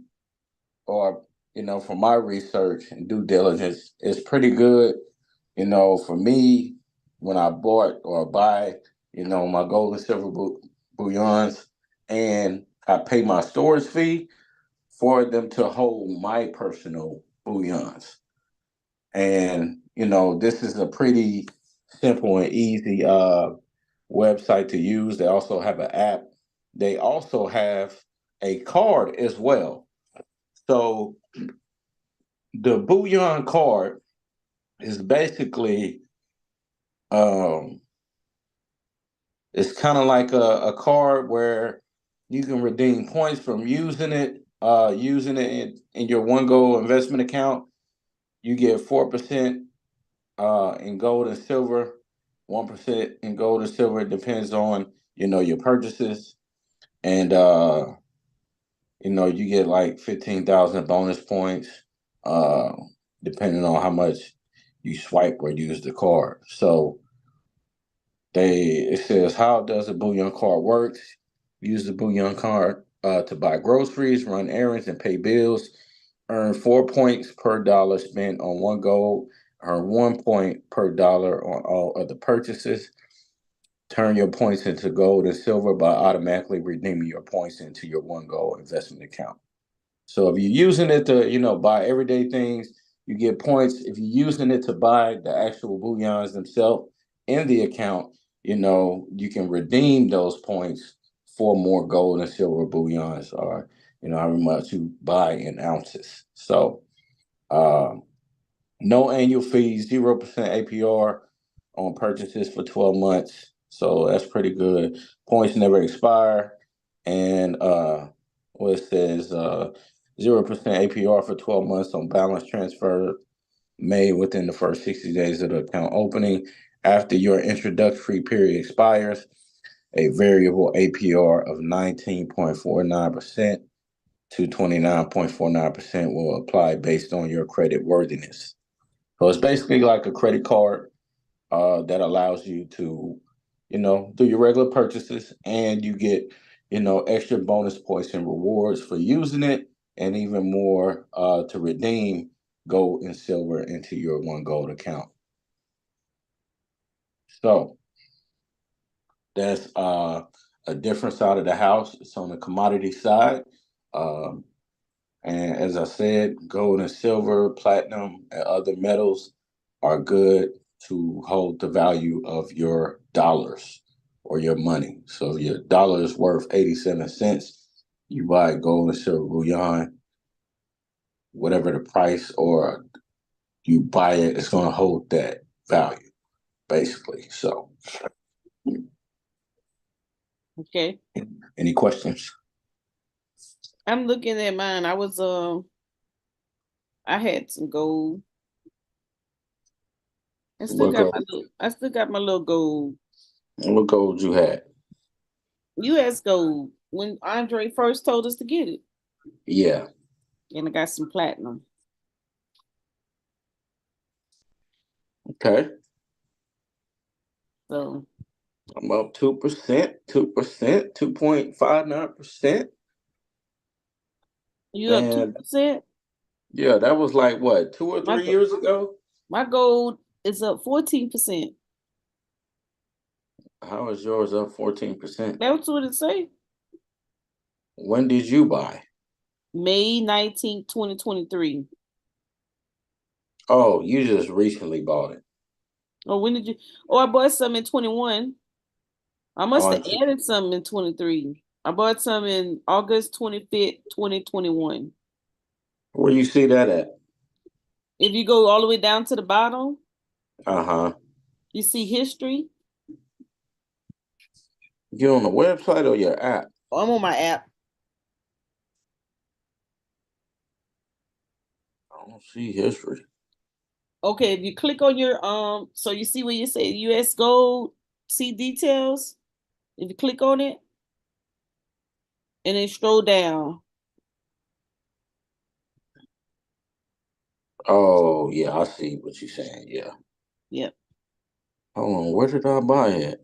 from my research and due diligence, it's pretty good. For me, when I bought or buy, my gold and silver bullions, and I pay my storage fee for them to hold my personal bullions. And, this is a pretty simple and easy website to use. They also have an app. They also have a card as well. So the bullion card is basically it's kind of like a card where you can redeem points from using it in your One Goal investment account. You get 4% in gold and silver, 1% in gold and silver. It depends on, your purchases. And, you get like 15,000 bonus points, uh, depending on how much you swipe or use the card. So it says, how does a bullion card work? Use the bullion card to buy groceries, run errands, and pay bills. Earn 4 points per dollar spent on one goal. Earn 1 point per dollar on all other purchases. Turn your points into gold and silver by automatically redeeming your points into your One Goal investment account. So if you're using it to, buy everyday things, you get points. If you're using it to buy the actual bullions themselves in the account, you can redeem those points for more gold and silver bullions, or, however much you buy in ounces. So no annual fees, 0% APR on purchases for 12 months. So that's pretty good. Points never expire. And what it says, 0% APR for 12 months on balance transfer made within the first 60 days of the account opening. After your introductory period expires, a variable APR of 19.49% to 29.49% will apply based on your credit worthiness. So it's basically like a credit card that allows you to, do your regular purchases, and you get, extra bonus points and rewards for using it, and even more to redeem gold and silver into your One Gold account. So that's a different side of the house. It's on the commodity side. Um, And as I said, gold and silver, platinum, and other metals are good to hold the value of your dollars or your money. So if your dollar is worth 87 cents, you buy gold and silver bullion, whatever the price, or you buy it, it's going to hold that value, basically. So, Okay. any questions? I'm looking at mine. I had some gold. What gold? I still got my little gold. What gold you had? US gold when Andre first told us to get it. Yeah. And I got some platinum. Okay. So I'm up 2%, 2.59%. you up And 2%? yeah, that was like what, 2 or 3 years ago? My gold is up 14%. How is yours up 14%? That's what it say. When did you buy? May 19th, 2023. Oh, you just recently bought it. Or when did you? Oh, I bought some in 21. I must have On added some in 23. I bought some in August 25th, 2021. where you see that at? If you go all the way down to the bottom, Uh-huh. you see history. You on the website or your app? I'm on my app. I don't see history. Okay, if you click on your so you see where you say US gold, see details. If you click on it and then scroll down. Oh yeah, I see what you're saying. Yeah. Yep. Hold on, where did I buy it?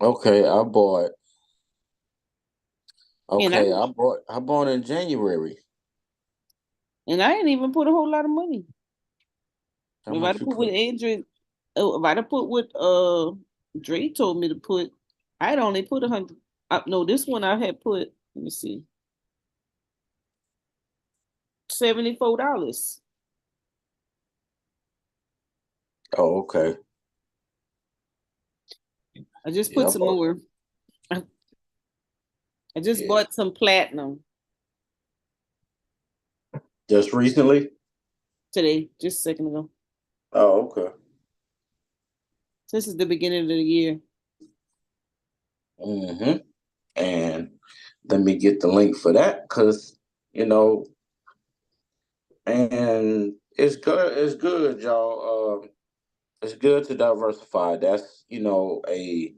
Okay, I bought. And I Okay, I bought in January. didn't even put a whole lot of money. How If I'd much have you put what put? Andrew, if I'd have put what Dre told me to put, I'd only put 100. No, this one I had put. Let me see, $74. Oh, okay. I just Yeah, put I some bought. more. I just Yeah, bought some platinum just recently. today, just a second ago. Oh, okay. This is the beginning of the year. Mm-hmm. And let me get the link for that, because you know, and it's good. It's good, y'all. It's good to diversify. That's a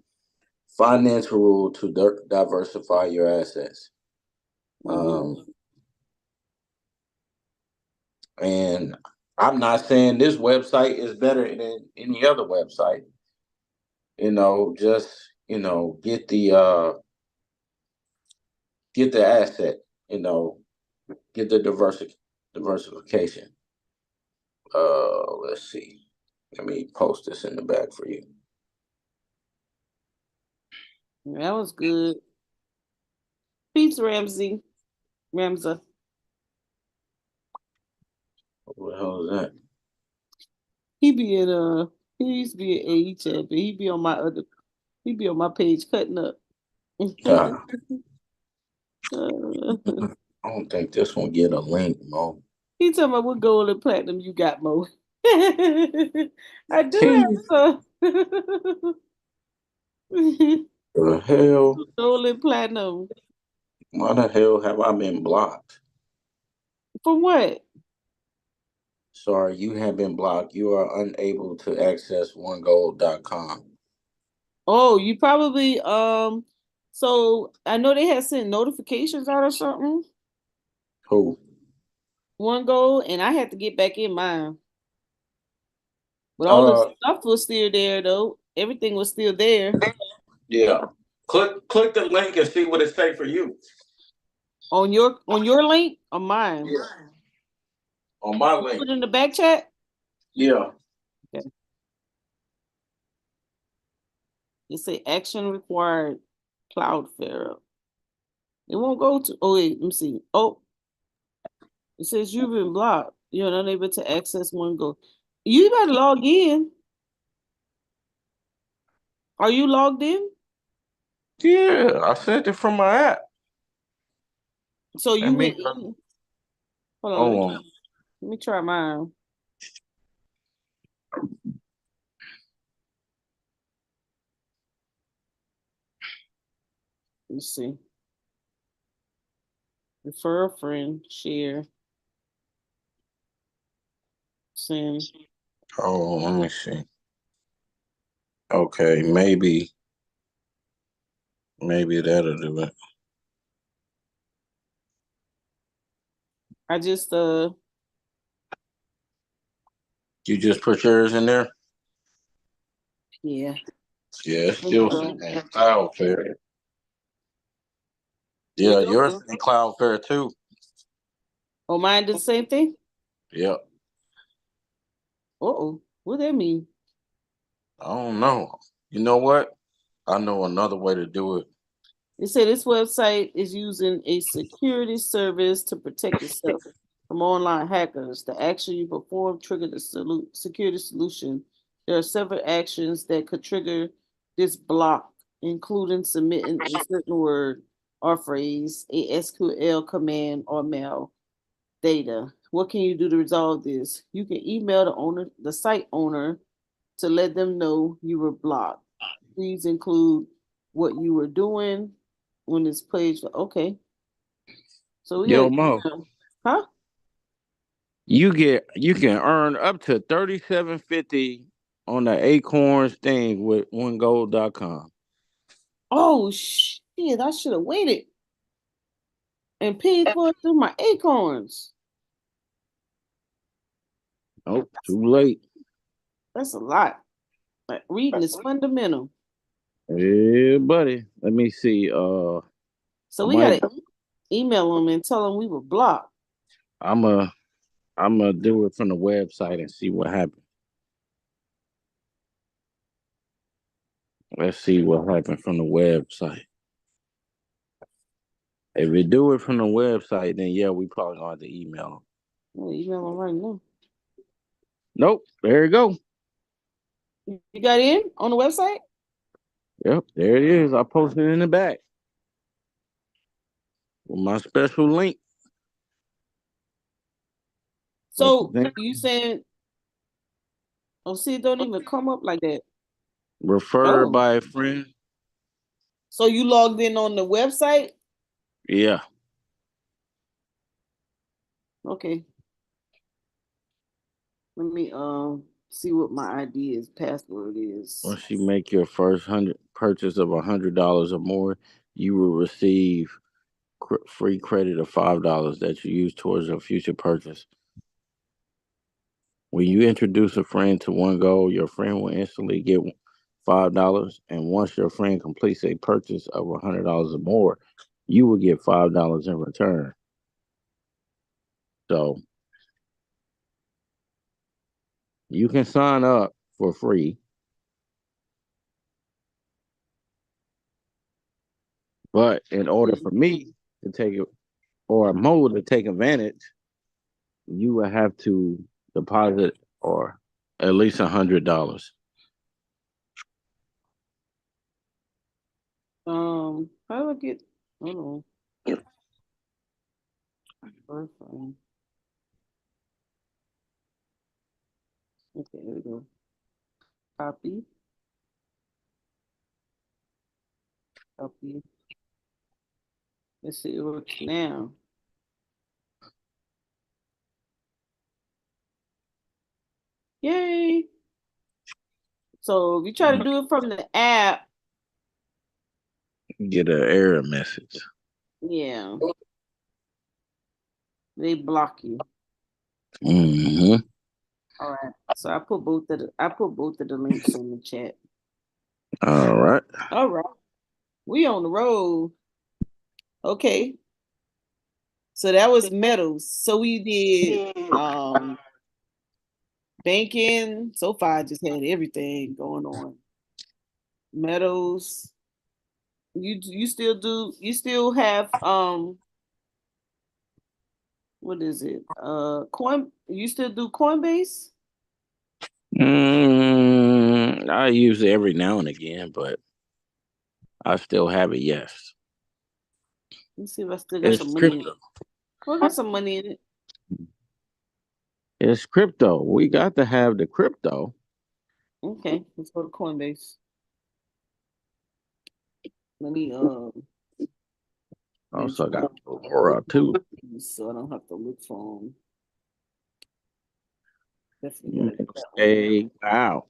financial rule to diversify your assets. Mm-hmm. Um, and I'm not saying this website is better than any other website. Just get the asset. You know, get the diversification. Let's see. Let me post this in the back for you. That was good. Peeps Ramsey, Ramza. What the hell is that? He be in he used to be at AE chat, but he be on my page cutting up. Ah, I don't think this one get a link, Mo. He talking about what gold and platinum you got, Mo. I do Jeez, have some. the hell? Gold and platinum. Why the hell have I been blocked? For what? Sorry, you have been blocked. You are unable to access onegold.com. Oh, you probably so I know they had sent notifications out or something. Who? One gold, and I had to get back in mine. But all the Uh, stuff was still there though. Everything was still there. yeah. Click the link and see what it say for you. On your link or mine? Yeah. On my Put link. it in the back chat. Yeah. Okay. It say action required Cloudflare. It won't go to wait, let me see. Oh, it says you've been blocked. You're unable to access one go. You better log in. Are you logged in? Yeah, I sent it from my app. So Let you me went in. Hold on, hold on. let me try mine. Let's see. Refer a friend, share, send. Oh, let me see. Okay, maybe that'll do it. I just You just put yours in there? yeah. Yeah, I it's think still so. sitting in Cloudflare. There you Yeah, yours go. in Cloudflare too. Oh, mine did the same thing? Yep. Uh-oh. What that mean? I don't know. You know what? I know another way to do it. It said this website is using a security service to protect itself from online hackers. The action you perform triggered the security solution. There are several actions that could trigger this block, including submitting a certain word or phrase, a SQL command, or mail data. What can you do to resolve this? You can email the site owner, to let them know you were blocked. Please include what you were doing when this page. Okay. So we got Yo, an Mo, email. Huh? you can earn up to 37.50 on the Acorns thing with onegold.com. Oh shit! I should have waited and paid for it through my acorns. Oh, too late. That's a lot. Like, reading is fundamental. Yeah, buddy. Let me see. So I we might. got to email them and tell them we were blocked. I'm a. I'm gonna do it from the website and see what happens. Let's see what happened from the website. If we do it from the website, then yeah, we probably gonna have to email them. Well, email them right now. Nope. There you go. You got in on the website? Yep. There it is. I posted it in the back with my special link. That's the So thing. you saying, oh, see, it don't even come up like that. Referred Oh, by a friend. so you logged in on the website? Yeah. Okay. Let me see what my ID is, password is. Once you make your first hundred purchase of $100 or more, you will receive free credit of $5 that you use towards your future purchase. When you introduce a friend to one goal, your friend will instantly get $5. And once your friend completes a purchase of $100 or more, you will get $5 in return. So you can sign up for free, but in order for me to take it or Mo to take advantage, you will have to deposit or at least $100. How do I get? Hold on. Okay, there we go. Copy, copy. Let's see, it works now. Yay! So if you try to do it from the app, Get an error message. yeah, they block you. Hmm. All right. So I put both of the links in the chat. All right. All right. We on the road. Okay. So that was metals. So we did banking. So far I just had everything going on. Metals. You still have what is it? Coin you still do Coinbase? I use it every now and again, but I still have it. Yes, Let me see if I still got some it's money in crypto. it. Oh, I got some money in it. It's crypto. We got to have the crypto. Okay, let's go to Coinbase. Let me Also, I benchmark got Aurora too. so I don't have to look for them. Definitely gotta get that one. Hey, wow.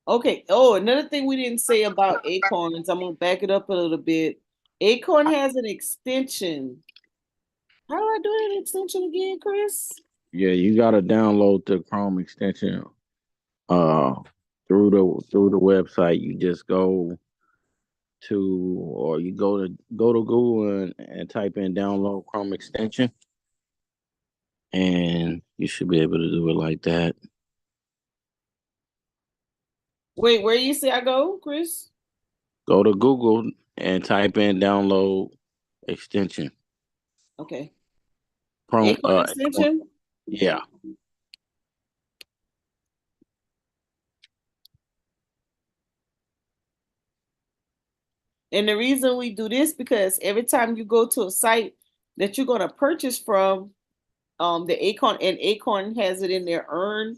Okay. Oh, another thing we didn't say about Acorns, I'm gonna back it up a little bit. Acorn has an extension. How do I do an extension again, Chris? Yeah, you got to download the Chrome extension uh through the website. You just go to Google and type in download Chrome extension, and you should be able to do it like that. Wait, where you say I go, Chris? Go to Google and type in download extension. Okay. Chrome Acorn extension. yeah. And the reason we do this because every time you go to a site that you're gonna purchase from, the Acorn and Acorn has it in their earn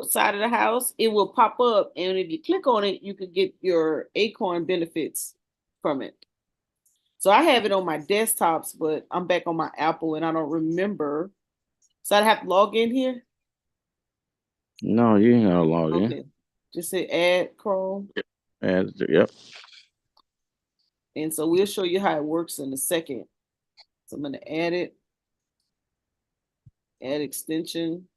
side of the house, it will pop up, and if you click on it, you could get your Acorn benefits from it. So I have it on my desktops, but I'm back on my Apple, and I don't remember. So I'd have to log in here. No, you ain't gotta log in. Okay, just say add Chrome, Yep. and so we'll show you how it works in a second. So I'm gonna add it, add extension.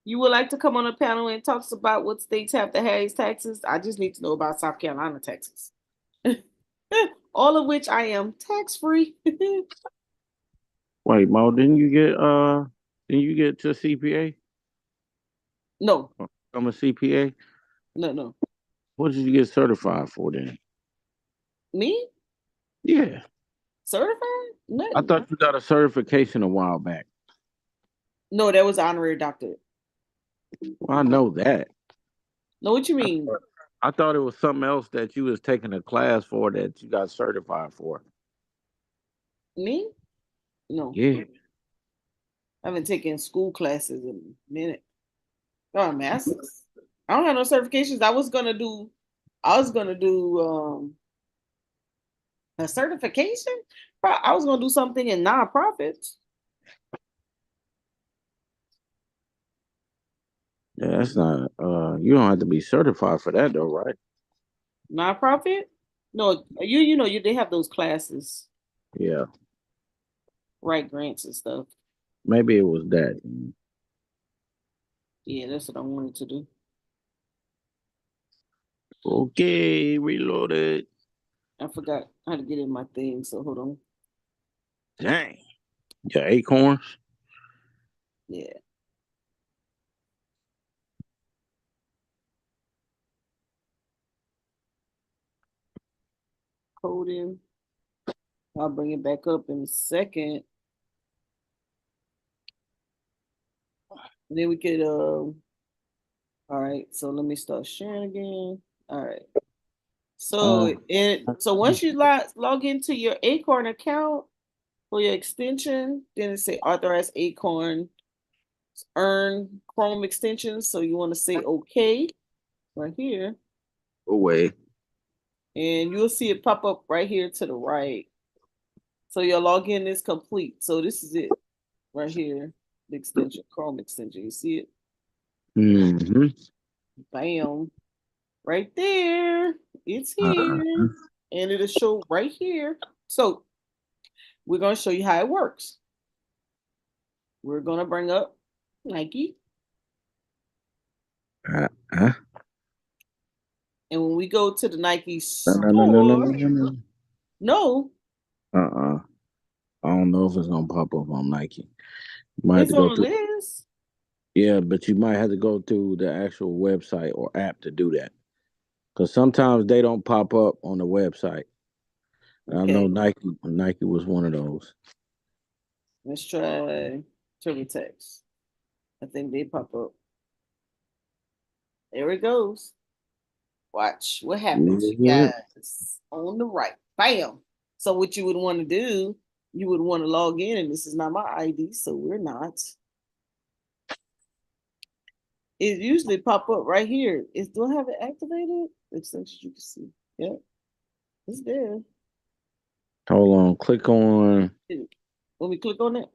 You would like to come on a panel and talk about what states have the highest taxes? I just need to know about South Carolina taxes. All of which I am tax free. Wait, Mo, didn't you get to CPA? No, I'm a CPA. no. What did you get certified for then? Me? Yeah. Certified? I Nothing. thought you got a certification a while back. No, that was honorary doctorate. Well, I know that. No, what you mean? I thought it was something else that you was taking a class for that you got certified for. Me? No. Yeah. I haven't taken school classes in a minute. Oh, masters. I don't have no certifications. I was gonna do a certification. I was gonna do something in nonprofits. Yeah, that's not you don't have to be certified for that though, right? Nonprofit? No, you they have those classes, Yeah. write grants and stuff. Maybe it was that. Yeah, that's what I wanted to do. Okay, reloaded. I forgot how to get in my thing, so hold on. Dang. Yeah, acorns. Yeah, coding. I'll bring it back up in a second. And then we could all right, so let me start sharing again. All right. So Um, so once you log into your Acorn account for your extension, then it say authorize Acorn earn Chrome extensions. So you want to say okay right here, away. and you'll see it pop up right here to the right. So your login is complete. So this is it right here, the extension, Chrome extension. You see it? Mm-hmm. Bam. Right there. It's Uh, here. And it'll show right here. So we're going to show you how it works. We're going to bring up Nike. uh, uh, And when we go to the Nike no, no, no, no, no, store, no, no. no, Uh-uh. I don't know if it's gonna pop up on Nike. You might have it's to go on the through. list. Yeah, but you might have to go through the actual website or app to do that. Because sometimes they don't pop up on the website. I know Okay, Nike was one of those. let's try TurboTax. I think they pop up. There it goes. Watch what happens, you Yeah. guys. On the right. Bam. So what you would want to do, you would want to log in, and this is not my ID, so we're not. It usually pop up right here. Do I have it activated? Extensions you can see. Yep, it's there. Hold on. Click on. When we click on it,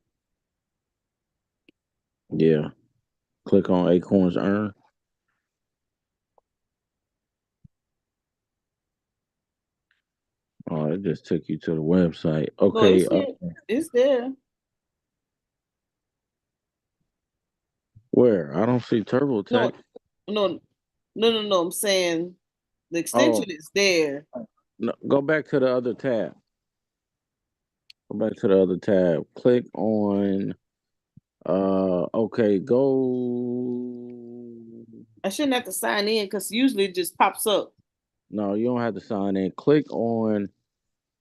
Yeah. Click on Acorns Earn. Oh, it just took you to the website. no, Okay. it's it. It's there. Where? I don't see No, TurboTax. no. I'm saying the extension Oh, is there. no, go back to the other tab. Go back to the other tab. Click on. Okay. Go. I shouldn't have to sign in because usually it just pops up. No, you don't have to sign in. Click on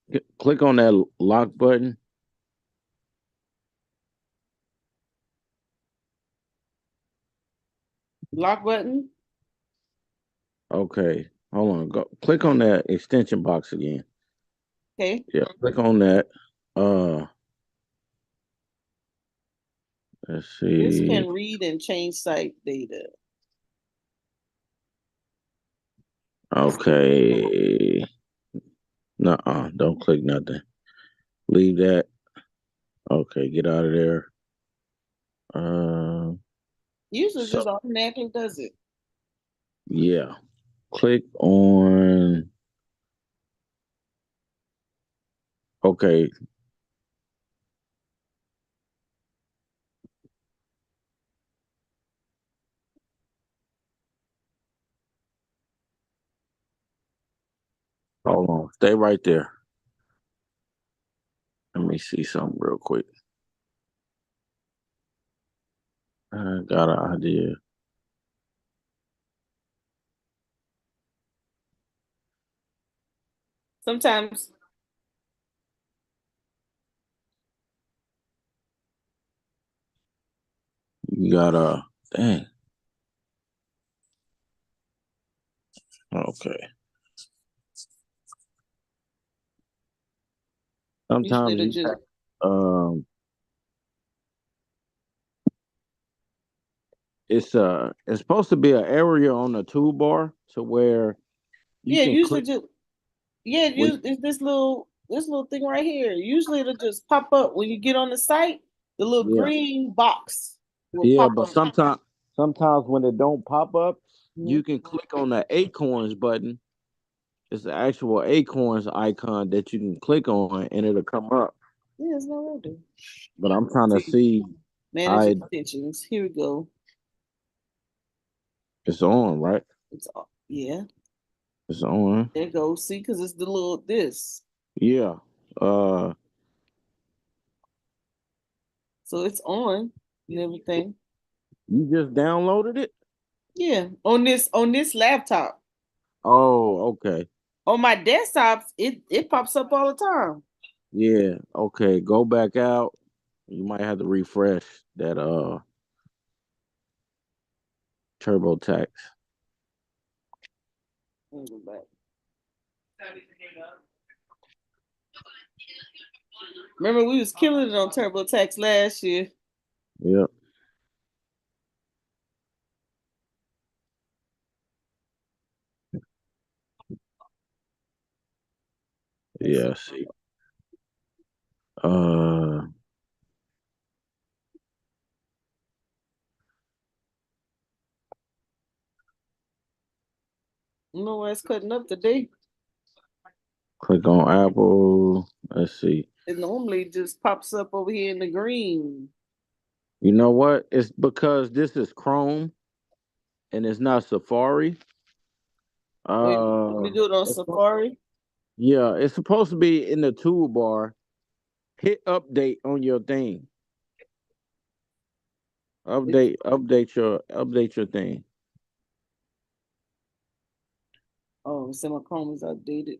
that lock button. Lock button. Okay, hold on. Go click on that extension box again. Okay. Yeah, click on that. Uh, let's This see. can read and change site data. Okay. Nuh-uh. Don't click nothing. Leave that. Okay, get out of there. Uh, Usually so just automatically does it. yeah. Click on. Okay. Hold on. Stay right there. Let me see something real quick. I got an idea. Sometimes You got a dang. Okay. usually Sometimes it'll you just um it's supposed to be an area on the toolbar to where you yeah, can usually click just yeah, when it's this little thing right here. Usually it'll just pop up when you get on the site, the little yeah. green box will Yeah, pop but up. sometimes when it don't pop up, you Mhm. can click on the acorns button. It's the actual acorns icon that you can click on and it'll come up. Yeah, it's no order. But I'm trying to See, see manage I extensions. Here we go. it's on, right? Yeah, It's on. there it goes. See, because it's the little this. Yeah. Uh So it's on and everything. you just downloaded it? Yeah, on this laptop. Oh, okay. On my desktops, it pops up all the time. Yeah. Okay. Go back out. You might have to refresh that TurboTax. Let me go back. Remember, we was killing it on TurboTax last year. Yep. Let's see. Yeah, see. Uh You know where it's cutting up today? click on Apple. Let's see. It normally just pops up over here in the green. You know what? It's because this is Chrome and it's not Safari. Wait, let Uh, me do it on it's, Safari. yeah, it's supposed to be in the toolbar. Hit update on your thing. It's, Update your thing. oh, so my Chrome is outdated.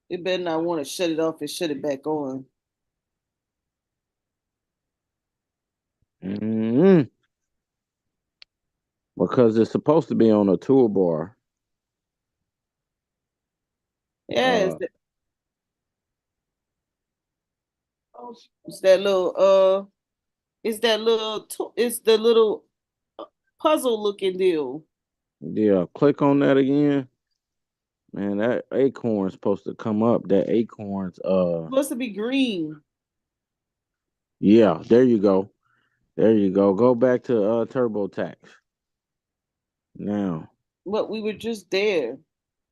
It better not want to shut it off and shut it back on. hmm Because it's supposed to be on a toolbar. Yeah, Uh, it's that little it's the little puzzle looking deal. yeah, click on that again. Man, that acorn's supposed to come up. That acorn's It's supposed to be green, yeah, there you go. There you go. Go back to TurboTax. Now. but we were just there.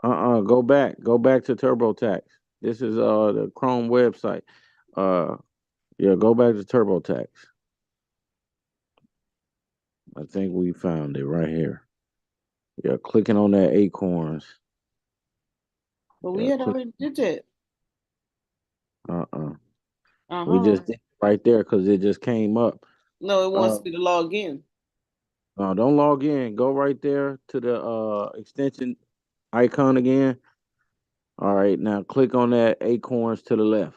Go back. Go back to TurboTax. This is the Chrome website. Uh yeah, go back to TurboTax. I think we found it right here. Yeah, clicking on that acorns. But we Yeah, had click already did that. uh-uh. We Uh-huh. just did it right there because it just came up. No, it Uh wants me to log in. no, don't log in. Go right there to the extension icon again. All right, now click on that acorns to the left.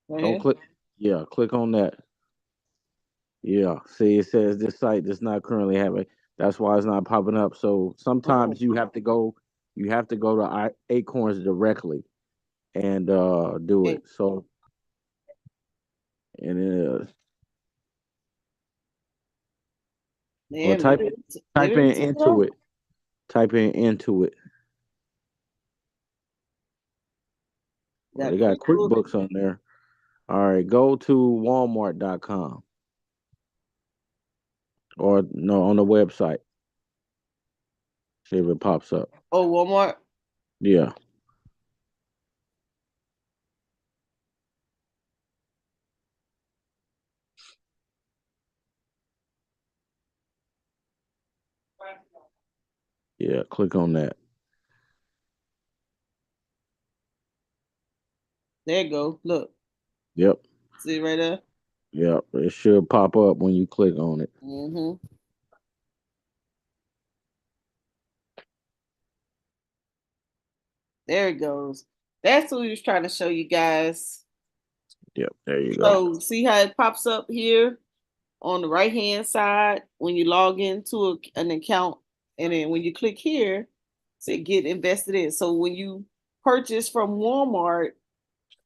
Right Don't here. click. Yeah, click on that. Yeah. See, it says this site does not currently have it. That's why it's not popping up. So Oh, sometimes you have to go to Acorns directly and do okay. it. So and well, Yeah, maybe type maybe in it's took it off. into it. Type in into it. Well, Got they got QuickBooks. QuickBooks on there. All right, go to Walmart.com or no on the website. See if it pops up. Oh, Walmart. Yeah, yeah. Click on that. There you go. Look, Yep, see right there. yep. It should pop up when you click on it. Mm-hmm. There it goes. That's what we was trying to show you guys. Yep, there you go. So see how it pops up here on the right hand side when you log into an account, and then when you click here, say get invested in. So when you purchase from Walmart,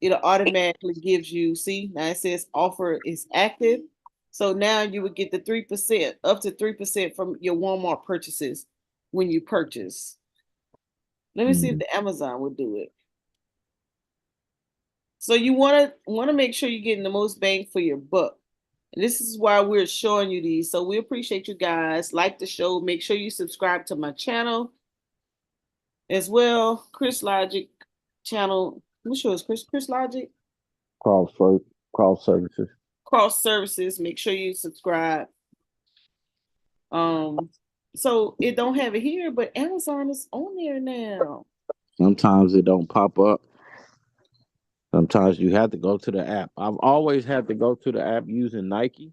it automatically gives you, see, now it says offer is active. So now you would get the 3%, up to 3% from your Walmart purchases when you purchase. Let me see if Mm. the Amazon would do it. So you want to make sure you're getting the most bang for your buck. And this is why we're showing you these. So we appreciate you guys. Like the show. Make sure you subscribe to my channel as well. Chris Logic channel. I'm sure it's Chris Logic. Cross cross services. Cross services. Make sure you subscribe. Um, so it don't have it here, but Amazon is on there now. Sometimes it don't pop up. Sometimes you have to go to the app. I've always had to go to the app using Nike.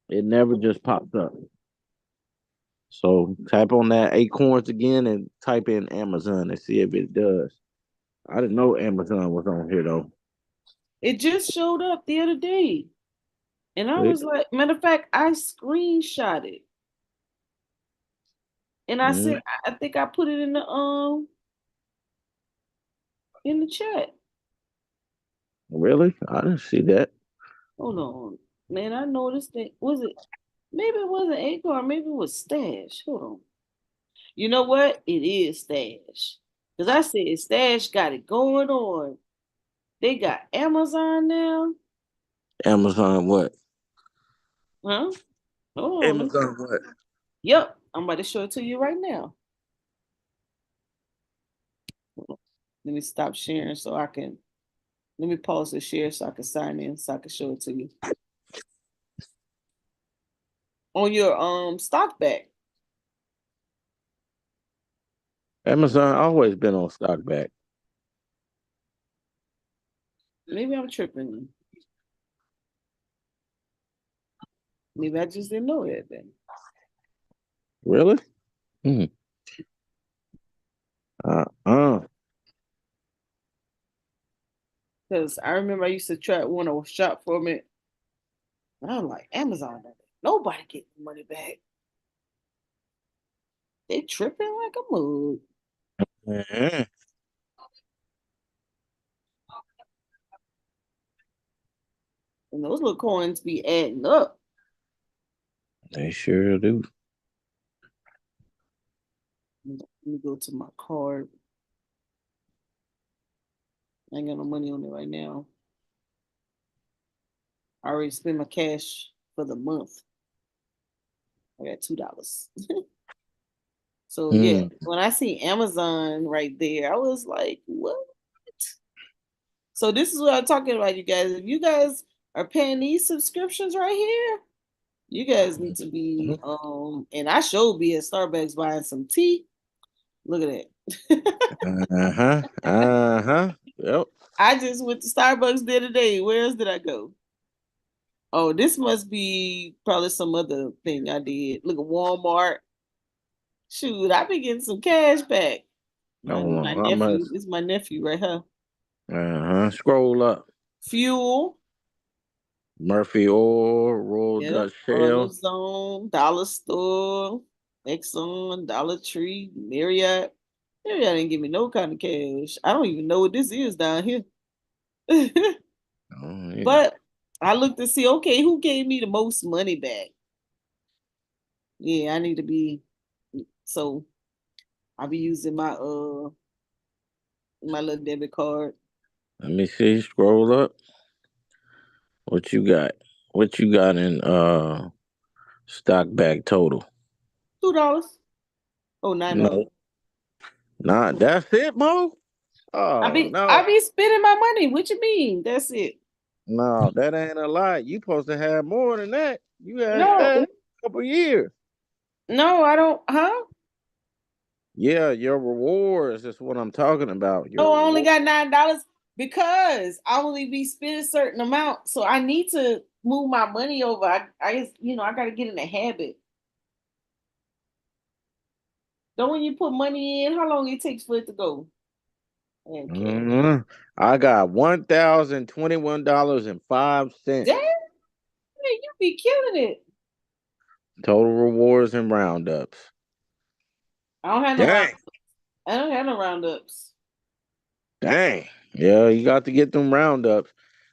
It never just pops up. So type on that Acorns again and type in Amazon and see if it does. I didn't know Amazon was on here though. It just showed up the other day. And I See? was like, matter of fact, I screenshot it. And I said, Mm, I think I put it in the chat. really? I didn't see that. Hold on. Man, I noticed that. Was it, maybe it wasn't Acorn, maybe it was Stash. Hold on. You know what? It is Stash. Because I said Stash got it going on. They got Amazon now. Amazon what? Huh? Hold on. Amazon what? Yep. I'm about to show it to you right now. Let me stop sharing so I can, let me pause the share so I can sign in so I can show it to you. On your stock back. Amazon always been on stock back. Maybe I'm tripping. Maybe I just didn't know that then. Really? Hmm. Uh. Because I remember I used to try want to shop for me. And I'm like, Amazon, nobody get the money back. They tripping like a mug. Mhm. And those little coins be adding up. They sure do. Let me go to my card. I ain't got no money on it right now. I already spent my cash for the month. I got $2. So yeah, Mm. when I see Amazon right there, I was like, what? So this is what I'm talking about, you guys. If you guys are paying these subscriptions right here, you guys need to be and I should be at Starbucks buying some tea. Look at that. Uh-huh. Uh-huh. Yep. I just went to Starbucks the other day. Where else did I go? Oh, this must be probably some other thing I did. Look at Walmart. Shoot, I be getting some cash back. Hold My on. How much? nephew, this is my nephew right here. Uh-huh. Scroll up. Fuel. Murphy Oil, Royal Yep. Dutch Shell. AutoZone, Dollar Store, Exxon, Dollar Tree, Marriott. Marriott didn't give me no kind of cash. I don't even know what this is down here. Oh, yeah. But I looked to see, okay, who gave me the most money back? Yeah, I need to be so I'll be using my little debit card. Let me see. Scroll up. What you got? What you got in stock back total? $2. Oh, $9. No, not that's it, Mo. I Oh be I no, be spending my money. What you mean? That's it. no, that ain't a lot. You supposed to have more than that. You had No, said a couple years. no, I don't, huh? Yeah, your rewards is what I'm talking about. Your No, I only reward. got $9 because I only be spending a certain amount. So I need to move my money over. I just, I gotta get in the habit. Don't when you put money in, how long it takes for it to go? Okay. I got $1,021.05 Damn, you be killing it. total rewards and roundups. I don't have no round. Dang, I don't have no roundups. dang. Yeah, you got to get them roundups.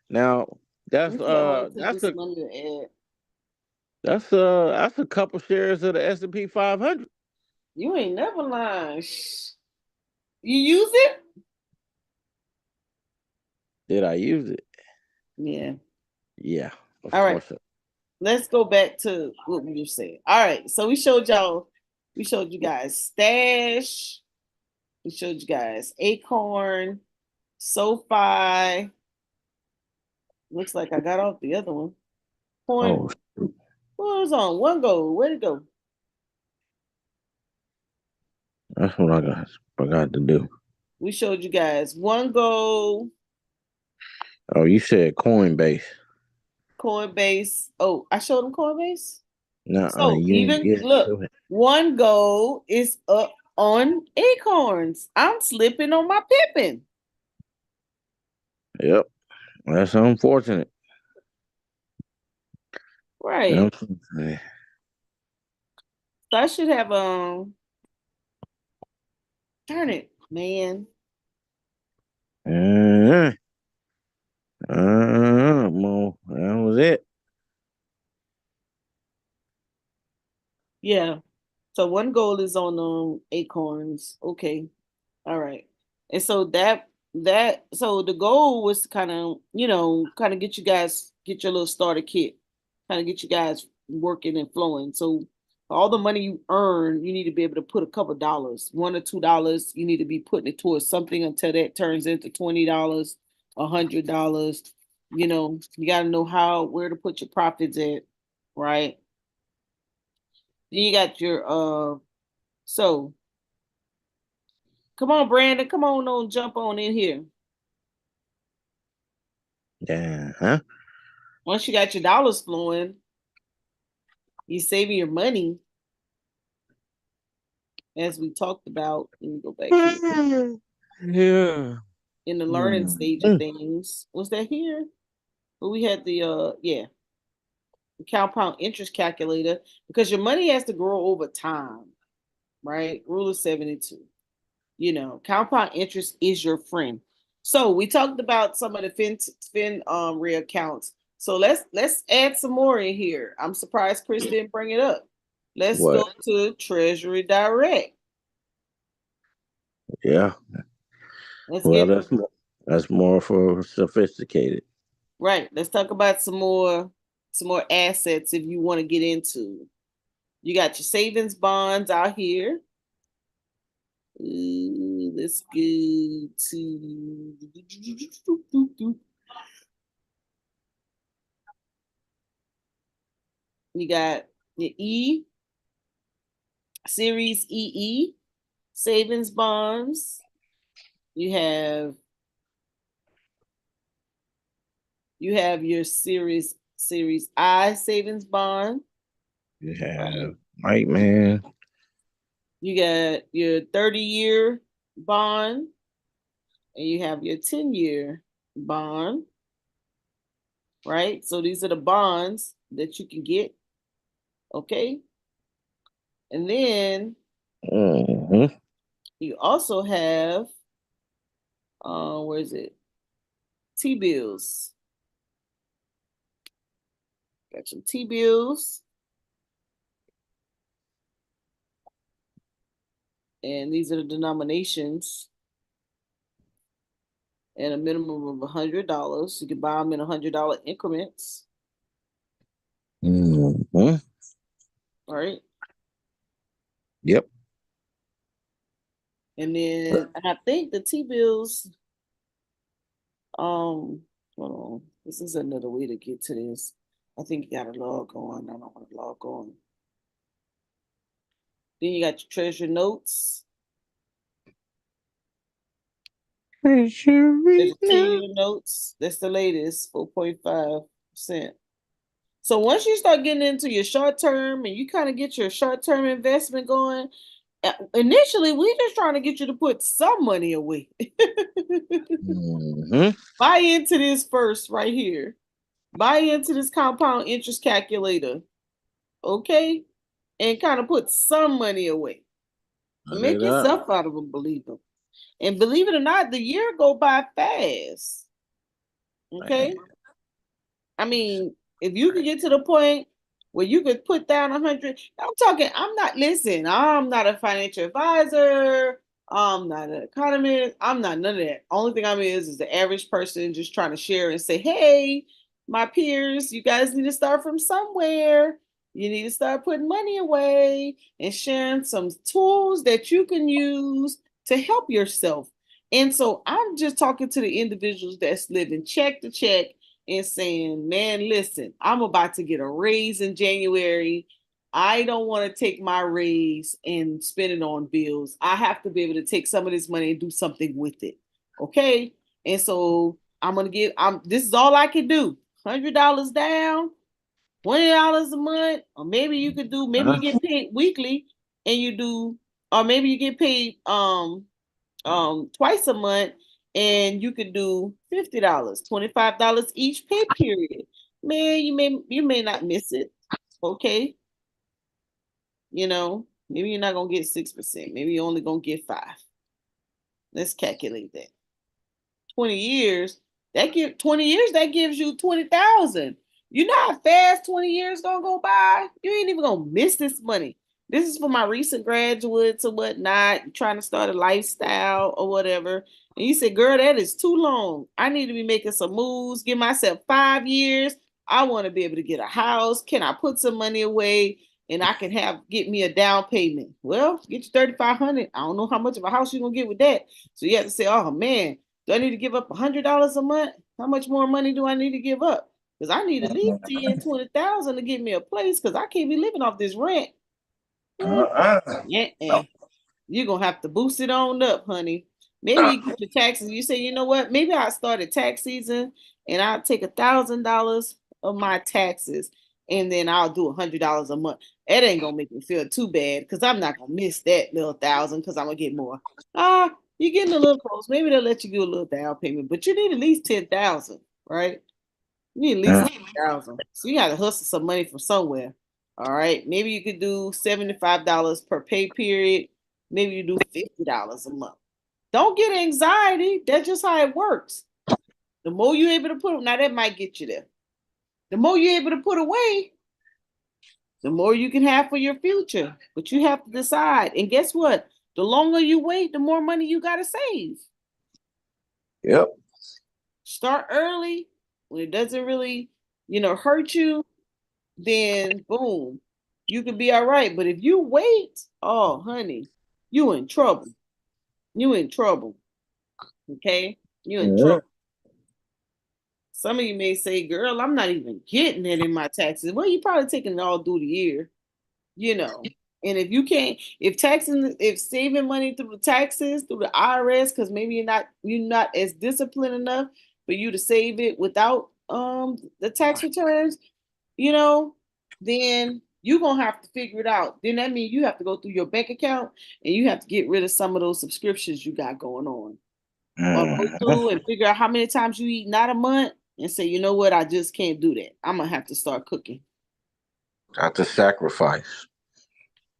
Now Let me see how long it take that's this a money to add. that's a couple shares of the S&P 500. You ain't never lying. Shh. You use it? Did I use it? Yeah. Yeah, of All right. course. Let's go back to what we just said. All right. So we showed you guys Stash. We showed you guys Acorn, SoFi. Looks like I got off the other one. Point. Oh, What was on? One go. Where'd it go? that's what I got forgot to do. We showed you guys One Go, Oh, you said Coinbase. Coinbase. Oh, I showed them Coinbase. No, So you ain't even get look, to it. One Go is up on Acorns. I'm slipping on my Pippin. Yep, that's unfortunate. Right. Unfortunate. So I should have darn it, man. Uh, Mo, that was it. Yeah. So One Goal is on Acorns. Okay. All right. And so so the goal was to kind of, kind of get your little starter kit, kind of get you guys working and flowing. So all the money you earn, you need to be able to put a couple dollars, $1 or $2. You need to be putting it towards something until that turns into $20, $100. You got to know where to put your profits at, right? Then you got your so come on, Brandon, come on, jump on in here. Yeah, huh? Once you got your dollars flowing, you saving your money, as we talked about. Let me go back here Yeah. in the learning stage of Mm. things. Was that here? But we had the compound interest calculator because your money has to grow over time, right? Rule of 72. Compound interest is your friend. So we talked about some of the fin re accounts. So let's add some more in here. I'm surprised Chris didn't bring it up. Let's What? go to Treasury Direct. Yeah. Let's Well, get that's more for sophisticated. right. Let's talk about some more assets if you want to get into. You got your savings bonds out here. Let's go to you got your Series EE savings bonds. You have your Series I savings bond, You right? have Mike, man. You got your 30-year bond, and you have your 10-year bond. right? So these are the bonds that you can get, okay? And then Mm-hmm. you also have, where is it? T-bills. Got some T-bills. And these are the denominations. And a minimum of $100. You can buy them in $100 increments. Mm-hmm. All right. Yep. And then I think the T-bills, hold on. This is another way to get to this. I think you got to log on. I don't want to log on. Then you got your treasure notes. There's Treasury a now. 10-year notes. That's the latest, 4.5%. So once you start getting into your short term and you kind of get your short term investment going, initially we just trying to get you to put some money away. Mm-hmm. Buy into this first right here. Buy into this compound interest calculator, okay? And kind of put some money away. And Put make it up. yourself out of a believer. And believe it or not, the year go by fast. Okay. Man. I mean, if you could get to the point where you could put down 100, I'm talking, I'm not, listen, I'm not a financial advisor. I'm not an economist. I'm not none of that. Only thing I'm is the average person just trying to share and say, hey, my peers, you guys need to start from somewhere. You need to start putting money away and sharing some tools that you can use to help yourself. And so I'm just talking to the individuals that's living check to check and saying, man, listen, I'm about to get a raise in January. I don't want to take my raise and spend it on bills. I have to be able to take some of this money and do something with it. Okay. And so I'm gonna give this is all I can do. $100 down, $20 a month, or maybe you could do, maybe you Huh? get paid weekly and you do, or maybe you get paid twice a month and you could do $50, $25 each pay period. Man, you may not miss it. Okay. Maybe you're not gonna get 6%. Maybe you're only gonna get 5. Let's calculate that. 20 years, 20 years, that gives you 20,000. You know how fast 20 years gonna go by? You ain't even gonna miss this money. This is for my recent graduates or whatnot, trying to start a lifestyle or whatever. And you said, girl, that is too long. I need to be making some moves, give myself 5 years. I want to be able to get a house. Can I put some money away and I can get me a down payment? Well, get you 3,500. I don't know how much of a house you're gonna get with that. So you have to say, oh man, do I need to give up $100 a month? How much more money do I need to give up? Because I need at least 10, 20,000 to get me a place because I can't be living off this rent. Uh-uh. Yeah, you're gonna have to boost it on up, honey. Maybe you get your taxes. You say, you know what? Maybe I started tax season and I'll take $1,000 of my taxes and then I'll do $100 a month. That ain't gonna make me feel too bad because I'm not gonna miss that little thousand because I'm gonna get more. You're getting a little close. Maybe they'll let you do a little down payment, but you need at least 10,000, right? You need at least 10,000. So you got to hustle some money from somewhere. All right. Maybe you could do $75 per pay period. Maybe you do $50 a month. Don't get anxiety. That's just how it works. The more you're able to put, now that might get you there. The more you're able to put away, the more you can have for your future. But you have to decide. And guess what? The longer you wait, the more money you got to save. Yep. Start early when it doesn't really, hurt you, then boom, you could be all right. But if you wait, oh honey, you in trouble. You in trouble. Okay? You in trouble. Yep. Some of you may say, girl, I'm not even getting it in my taxes. Well, you probably taking it all through the year, you know. And if you can't, if saving money through the taxes, through the IRS, because maybe you're not as disciplined enough for you to save it without the tax returns, you know, then you're gonna have to figure it out. Then that means you have to go through your bank account and you have to get rid of some of those subscriptions you got going on. Or go Mm-hmm. through and figure out how many times you eat not a month and say, you know what, I just can't do that. I'm gonna have to start cooking. Got to sacrifice.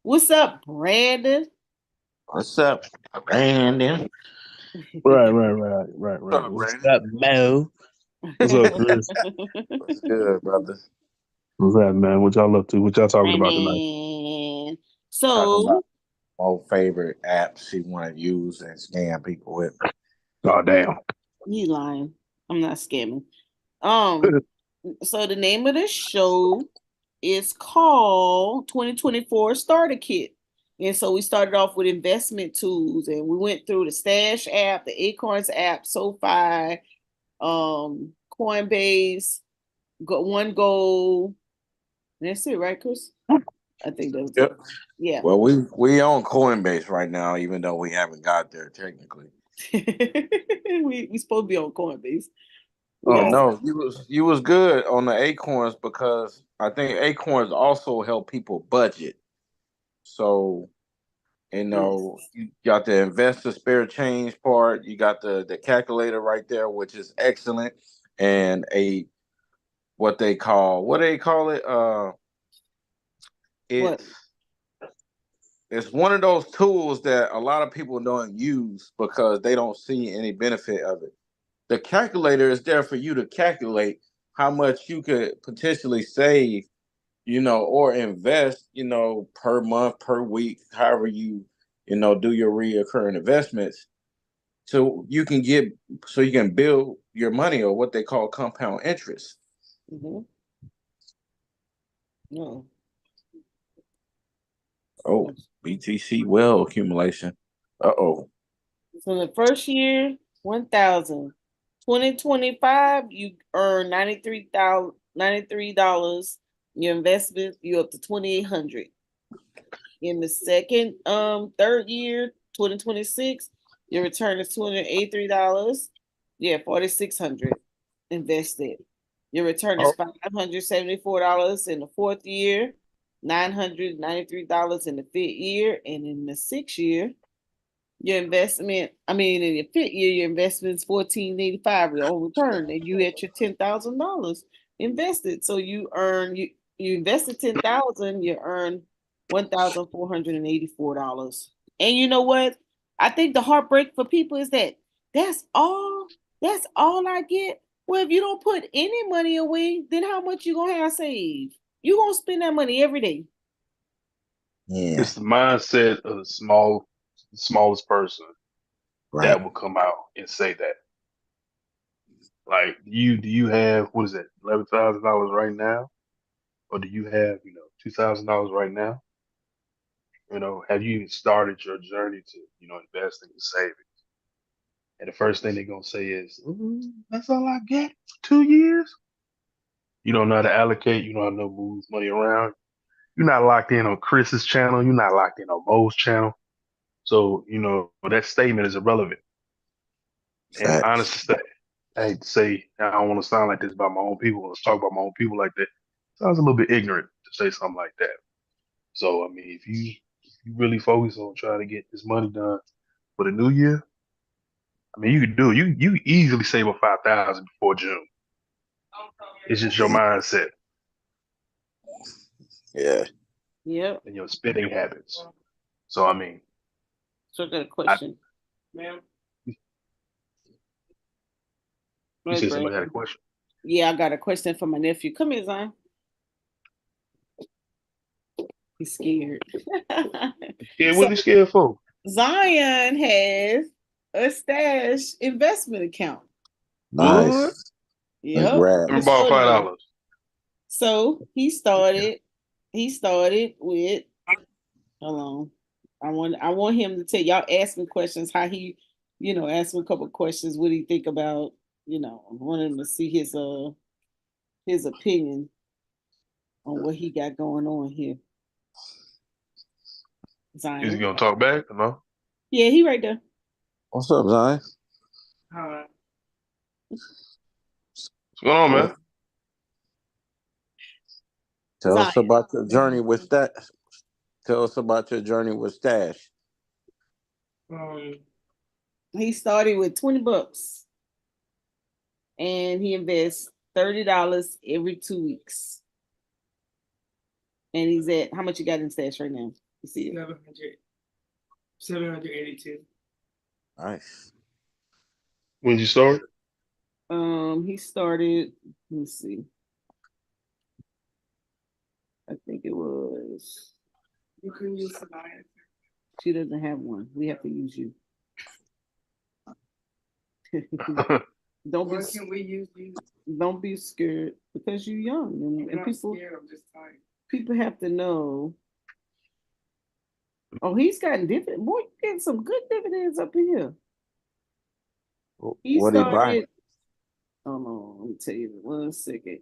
What's up, Brandon? What's up, Brandon? What's Right. up, What's Brandon? up, Mo? What's up, Chris? What's good, brother? What's that, man? What y'all up to? What y'all talking about tonight? Brandon. Talking So about my favorite apps she want to use and scam people with. Oh, damn. you lying. I'm not scamming. Um, so the name of the show is called 2024 Starter Kit. And so we started off with investment tools and we went through the Stash app, the Acorns app, SoFi, Coinbase, One Goal. That's it, right, Chris? I think that was it. Yep. Yeah. Well, we on Coinbase right now, even though we haven't got there technically. we supposed to be on Coinbase. We But got Oh, no, you was good on the Acorns because I think Acorns also help people budget. So yes. you got the investor spare change part. You got the calculator right there, which is excellent, and a what they call it. What? It's it's one of those tools that a lot of people don't use because they don't see any benefit of it. The calculator is there for you to calculate how much you could potentially save, or invest, per month, per week, however do your reoccurring investments. So you can build your money or what they call compound interest. Mm-hmm. No. Oh, BTC well accumulation. Uh-oh. So the first year, 1,000. 2025, you earn $93. Your investment, you up to 2,800. In the second, third year, 2026, your return is $283. Yeah, 4,600 invested. Your return is Oh, $574 in the fourth year, $993 in the fifth year, and in the sixth year, your investment, I mean, in your fifth year, your investment is 1485 on return, and you had your $10,000 invested. So you invested 10,000, you earn $1,484. And you know what? I think the heartbreak for people is that that's all. That's all I get. Well, if you don't put any money away, then how much you gonna have saved? You gonna spend that money every day. yeah, it's the mindset of the smallest person right. that will come out and say that. Like, do you have what is it, $11,000 right now, or do you have $2,000 right now? Have you even started your journey to investing and saving? And the first thing they're gonna say is, "Ooh, that's all I get for 2 years." You don't know how to allocate. You don't know how to move money around. You're not locked in on Chris's channel. You're not locked in on Mo's channel. So, that statement is irrelevant. And honest Facts. to say, I hate to say, I don't want to sound like this about my own people. Let's talk about my own people like that. Sounds a little bit ignorant to say something like that. So, I mean, if you really focus on trying to get this money done for the new year, I mean, you could do it. You easily save up 5,000 before June. It's just your mindset Yeah. Yep. and your spending habits. So, I mean, So I got a I question. Ma'am. you Right, said somebody had a Brandon. question. Yeah, I got a question for my nephew. Come here, Zion. He's scared. Yeah, So what are you scared for? Zion has a stash investment account. What? Nice. Yep. Let me Let me Congrats. borrow show you. $5. So he started with, hold on. I want him to tell y'all, ask me questions, how he, ask him a couple of questions, what do you think about, I want him to see his opinion on what he got going on here. Is he Zion. gonna talk back or no? Yeah, he right there. What's up, Zion? Hi. What's going on, man? Well, tell us Zion. about your journey with Stash. Tell us about your journey with Stash. Um, he started with $20. and he invests $30 every 2 weeks. And he's at how much you got in stash right now? You see it? 782. Nice. When you start? He started. Let's see. I think it was. You can use the buy. She doesn't have one. We have to use you. Don't be. What can we use you? Don't be scared because you're young I'm and not people. scared, I'm just tired. People have to know. Oh, he's gotten dividends. Boy, you getting some good dividends up in here. He What he buy? started. Oh no, let me tell you 1 second.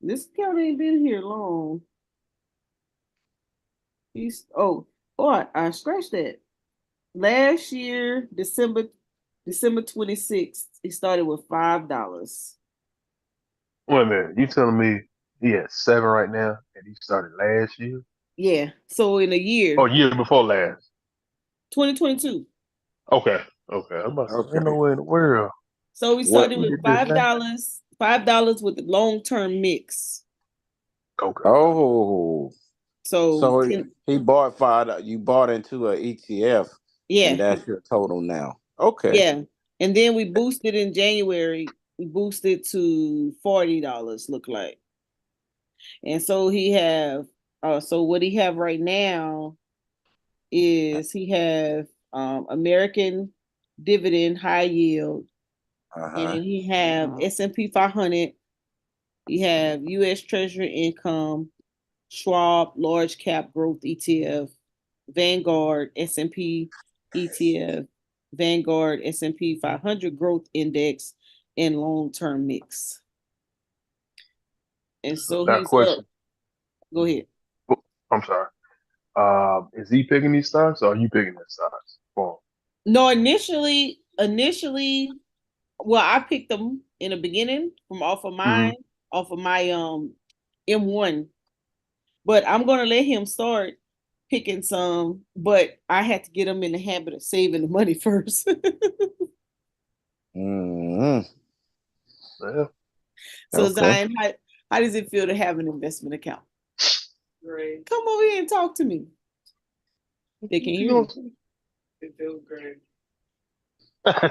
This account ain't been here long. He's I scratched that. Last year, December 26th, he started with $5. Wait a minute. You telling me he at 7 right now, and he started last year? Yeah. So in a year, Oh, year before last. 2022. Okay. Okay. I'm about to say, ain't no Okay. way in the world. So we What? started He with did this now. $5 with the long-term mix. Okay. Oh, So so he bought five. You bought into an ETF, and yeah, that's your total now. Okay. yeah. And then we boosted in January. We boosted to $40, look like. And so so what he have right now is he have American dividend high yield, and Uh-huh. he have S&P 500. He have U.S. Treasury income, Schwab large cap growth ETF, Vanguard S&P ETF, Vanguard S&P 500 growth index, and long term mix. And so Now, he's up. question. Go ahead. Oh, I'm sorry. Is he picking these stocks, or are you picking the stocks for him? No, initially, well, I picked them in the beginning from Mm-hmm. off of my M1, but I'm gonna let him start picking some, but I had to get him in the habit of saving the money first. Hmm. Yeah. So Okay. Zion, how does it feel to have an investment account? Great. Come over here and talk to me. They can What hear you you. gonna It feels great. say?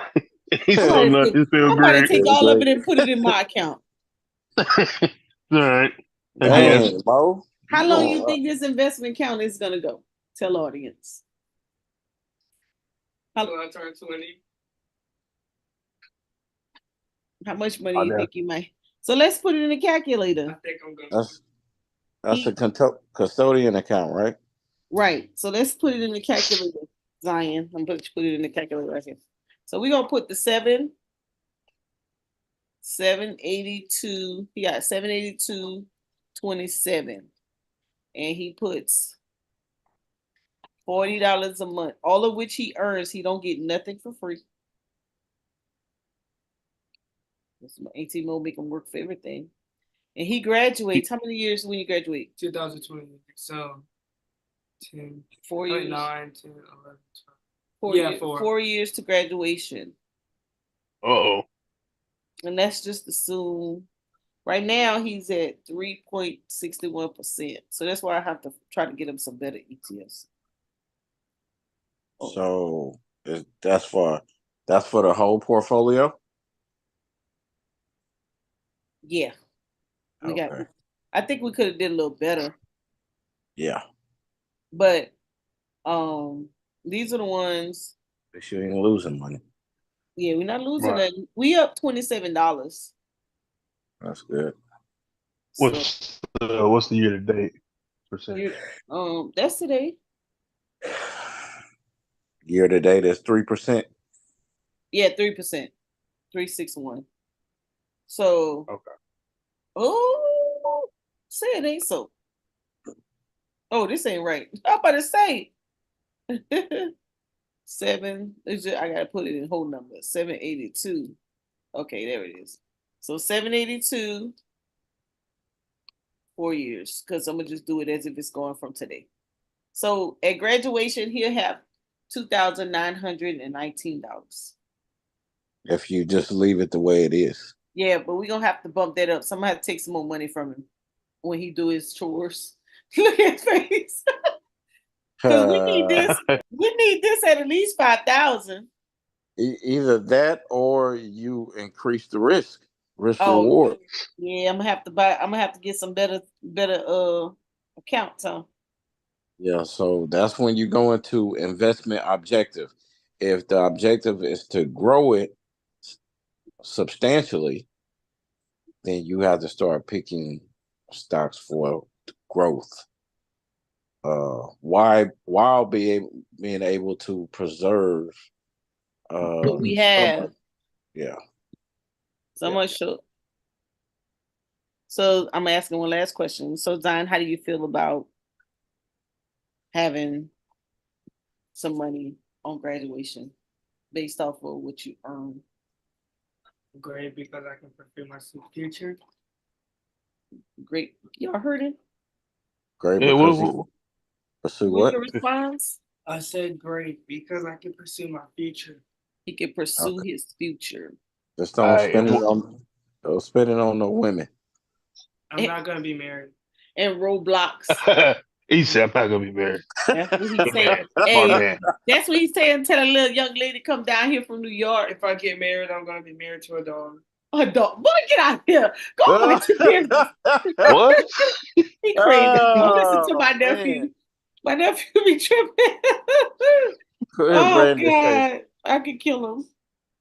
He's I'm so about to nuts. take, He feel I'm about to great. take Very all of great. it and put it in my account. All right. I guess. Dang, Mo. How You long you going up? think this investment account is gonna go? Tell the audience. So I turned 20. How much money I you know. think you might? So let's put it in the I calculator. think I'm gonna. That's a He custodian account, right? right. So let's put it in the calculator, Zion. I'm gonna put it in the calculator right here. So we're gonna put the 782. He got 782.27, and he puts $40 a month, all of which he earns. He don't get nothing for free. This 18 mil make him work for everything. And he graduates. How many years when you graduate? 2020. So 10, 4 years. 9, 10, 11, 12. 4 years, four. 4 years to graduation. Uh-oh. And that's just assume right now he's at 3.61%. So that's why I have to try to get him some better ETFs. Oh, So that's for the whole portfolio. yeah. We got Okay. I think we could have did a little better. Yeah. But these are the ones. But you ain't losing money. Yeah, we're not losing Right. nothing. We up $27. That's good. So What's the year to date percentage? that's today. Year to date is 3%. Yeah, 3%. 361. So Okay. say it ain't so. Oh, this ain't right. I'm about to say 7. I gotta put it in whole number. 782. Okay, there it is. So 782, 4 years. Because I'm gonna just do it as if it's going from today. So at graduation, he'll have $2,919. if you just leave it the way it is. Yeah, but we're gonna have to bump that up. Somebody have to take some more money from him when he do his chores. Look at his face. Because we need this. We need this at least 5,000. Either that or you increase the risk Oh, reward. yeah. I'm gonna have to buy. I'm gonna have to get some better accounts. Huh? Yeah, so that's when you go into investment objective. If the objective is to grow it substantially, then you have to start picking stocks for growth. While being able to preserve What we have. yeah. So much. So I'm asking one last question. So Zion, how do you feel about having some money on graduation based off of what you earn? Great, because I can pursue my future. Great. Y'all heard it? Great Yeah, because you pursue What's what? your response? I said great because I can pursue my future. He can pursue Okay. his future. Just All right, don't spend it on no women. I'm not gonna be married. And Roblox. he said, "I'm not gonna be married." That's what he Good said. man, smart Hey, man. that's what he's saying. Tell a little young lady come down here from New York. If I get married, I'm gonna be married to a dog. A dog. Boy, get out here. Go on with your business. What? He crazy. Don't listen to Oh, my nephew. man. My nephew be tripping. What did Oh Brandon say? God, I could kill him.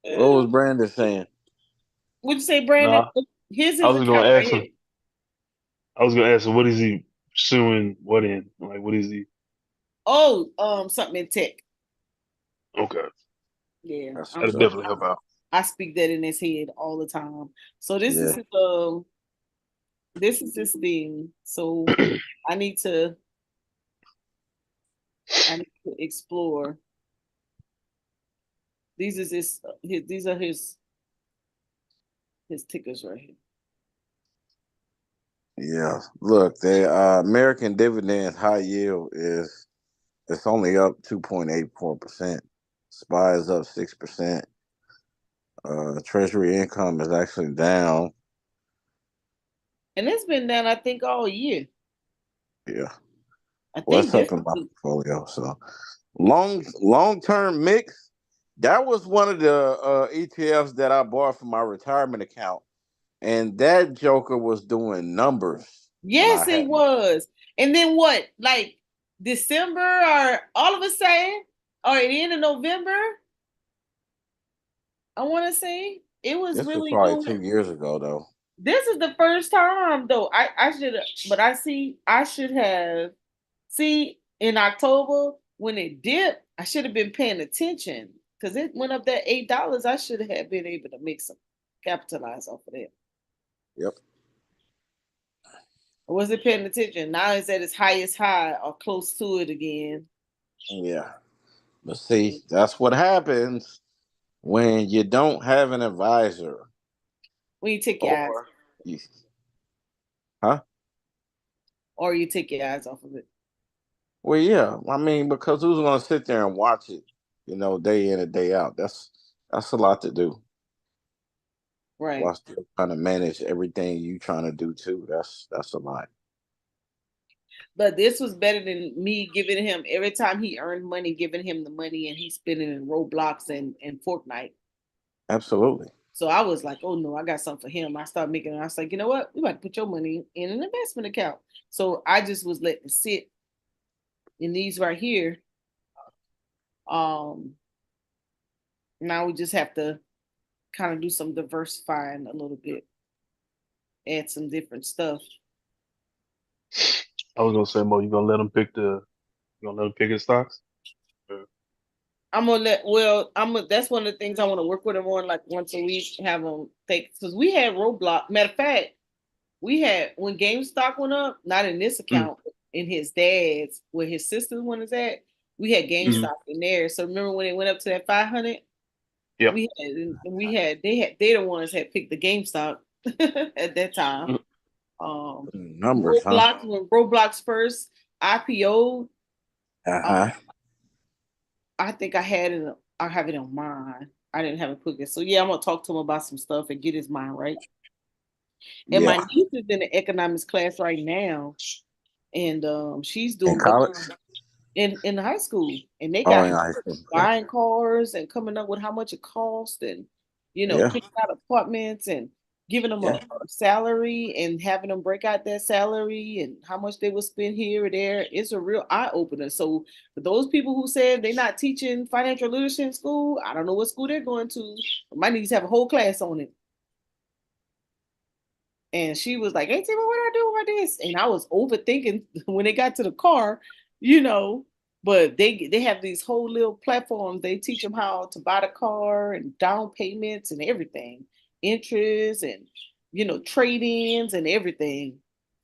What was Brandon saying? What'd you say, Brandon? Nah, Here's I his was gonna account right ask here. him. I was gonna ask him, what is he pursuing? What in? Like, what is he? Oh, something in tech. Okay, Yeah, That's that'll what's up. definitely help out. I speak that in his head all the time. So this is Yeah. this is his thing. So I need to explore. These is these are his tickers right here. Yeah. Look, the American dividend high yield it's only up 2.84%. SPY is up 6%. Treasury income is actually down. And it's been down, I think, all year. Yeah. I What's think up in my portfolio? So long term mix. That was one of the ETFs that I bought for my retirement account, and that joker was doing numbers when I yes, it had. was. And then what? Like December or all of a sudden, or at the end of November, I want to say it was This was really probably doing. 2 years ago, though. This is the first time though. I should have, but I should have in October when it dipped. I should have been paying attention because it went up that $8. I should have been able to make some capitalize off of that. Yep. I wasn't paying attention. Now it's at its highest high or close to it again. Yeah. But see, that's what happens when you don't have an advisor. When you take your eyes, Or you, huh? or you take your eyes off of it. Well, yeah. I mean, because who's gonna sit there and watch it, day in and day out? That's a lot to do. Right. While still trying to manage everything you trying to do too. That's a lot. But this was better than me giving him every time he earned money, giving him the money and he's spending in Roblox and Fortnite. Absolutely. So I was like, oh no, I got something for him. I started making it. I was like, you know what? We about to put your money in an investment account. So I just was letting it sit in these right here. Now we just have to kind of do some diversifying a little bit, add some different stuff. I was gonna say, Mo, you gonna let him pick his stocks? That's one of the things I want to work with him on, like once a week, have him take, because we had Roblox. Matter of fact, we had when GameStop went up, not in this account, in his dad's, where his sister's one is at, we had GameStop in there. So remember when it went up to that 500? Yeah. They the ones had picked the GameStop at that time. Numbers, Roblox, huh? when Roblox first IPO, Uh-huh. I think I have it on mine. I didn't have a Quickbooks. So yeah, I'm gonna talk to him about some stuff and get his mind right. And my Yeah. niece is in the economics class right now, and she's In doing college? in high school, and they Oh, got in her high school. Okay. buying cars and coming up with how much it costs, and Yeah. picking out apartments and giving them Yeah. a salary and having them break out their salary and how much they would spend here or there. It's a real eye opener. So for those people who said they're not teaching financial literacy in school, I don't know what school they're going to. My niece have a whole class on it. And she was like, "Hey, Tima, what do I do about this?" And I was overthinking when they got to the car, you know. But they have these whole little platforms. They teach them how to buy the car and down payments and everything, interest and trade-ins and everything.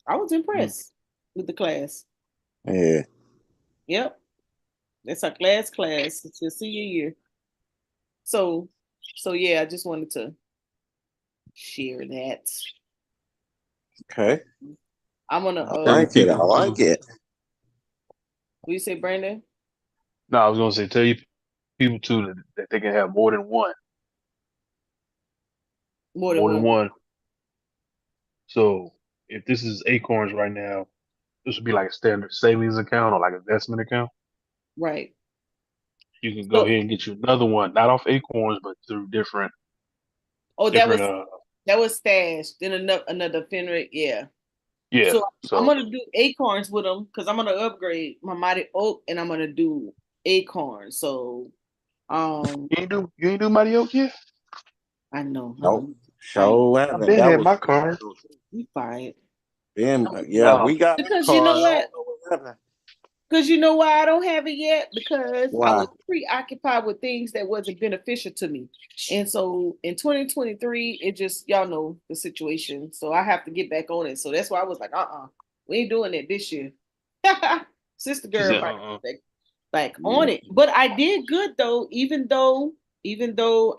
I was Mm. impressed with the class. Yeah. Yep, that's our class. It's your senior year. So, so yeah, I just wanted to share that. Okay. I'm gonna I Tell your like it. I people like too. it. what you say, Brandon? No, I was gonna say tell your people too that they can have more than one. More than More than one, one. So if this is Acorns right now, this would be like a standard savings account or like investment account. right? You can go So, ahead and get you another one, not off Acorns, but through different oh, different that was stashed. Then another Fenric, yeah. yeah. So I'm So gonna do acorns with them because I'm gonna upgrade my mighty oak and I'm gonna do acorns. So you ain't do Mighty Oak yet? I know, huh? Nope. I Show I've haven't. been That had was my car. you fired. been yeah, No. we got our Because you know card. I what? don't know what happened. Because you know why I don't have it yet? Because I Why? was preoccupied with things that wasn't beneficial to me. And so in 2023, it just, y'all know the situation. So I have to get back on it. So that's why I was like, we ain't doing it this year. Sister She girl said, about uh-uh. to get back Yeah. on it. But I did good though, even though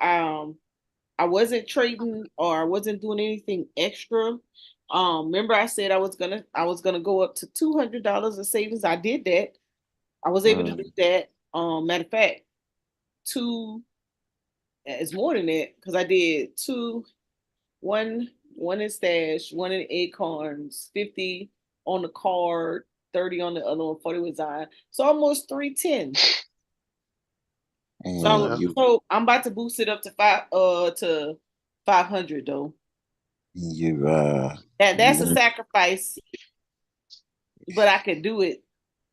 I wasn't trading or I wasn't doing anything extra. Remember I said I was gonna go up to $200 of savings. I did that. I was able to do Mm. that. Matter of fact, two it's more than that because I did two, one in stash, one in acorns, 50 on the card, 30 on the other one, 40 was I. So almost 310. And So Yeah. I'm about to boost it up to 500 though. you you That's a gonna sacrifice, but I could do it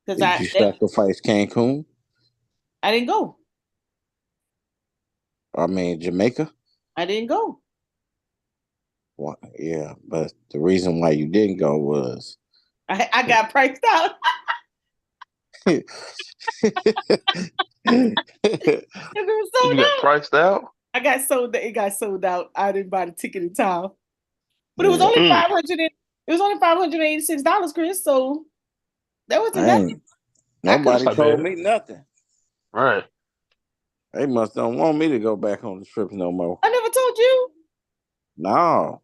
because did you sacrifice Cancun? I didn't go. I mean Jamaica? I didn't go. Well, yeah, but the reason why you didn't go was I got priced out. It was You sold got out. priced out? I got sold. It got sold out. I didn't buy the ticket in time, but it was yeah, only Mm. 500. It was only $586, Chris. So that wasn't I nothing. ain't I could. That's nobody not told bad. me nothing. Right. They must don't want me to go back on the trip no more. I never told you. No,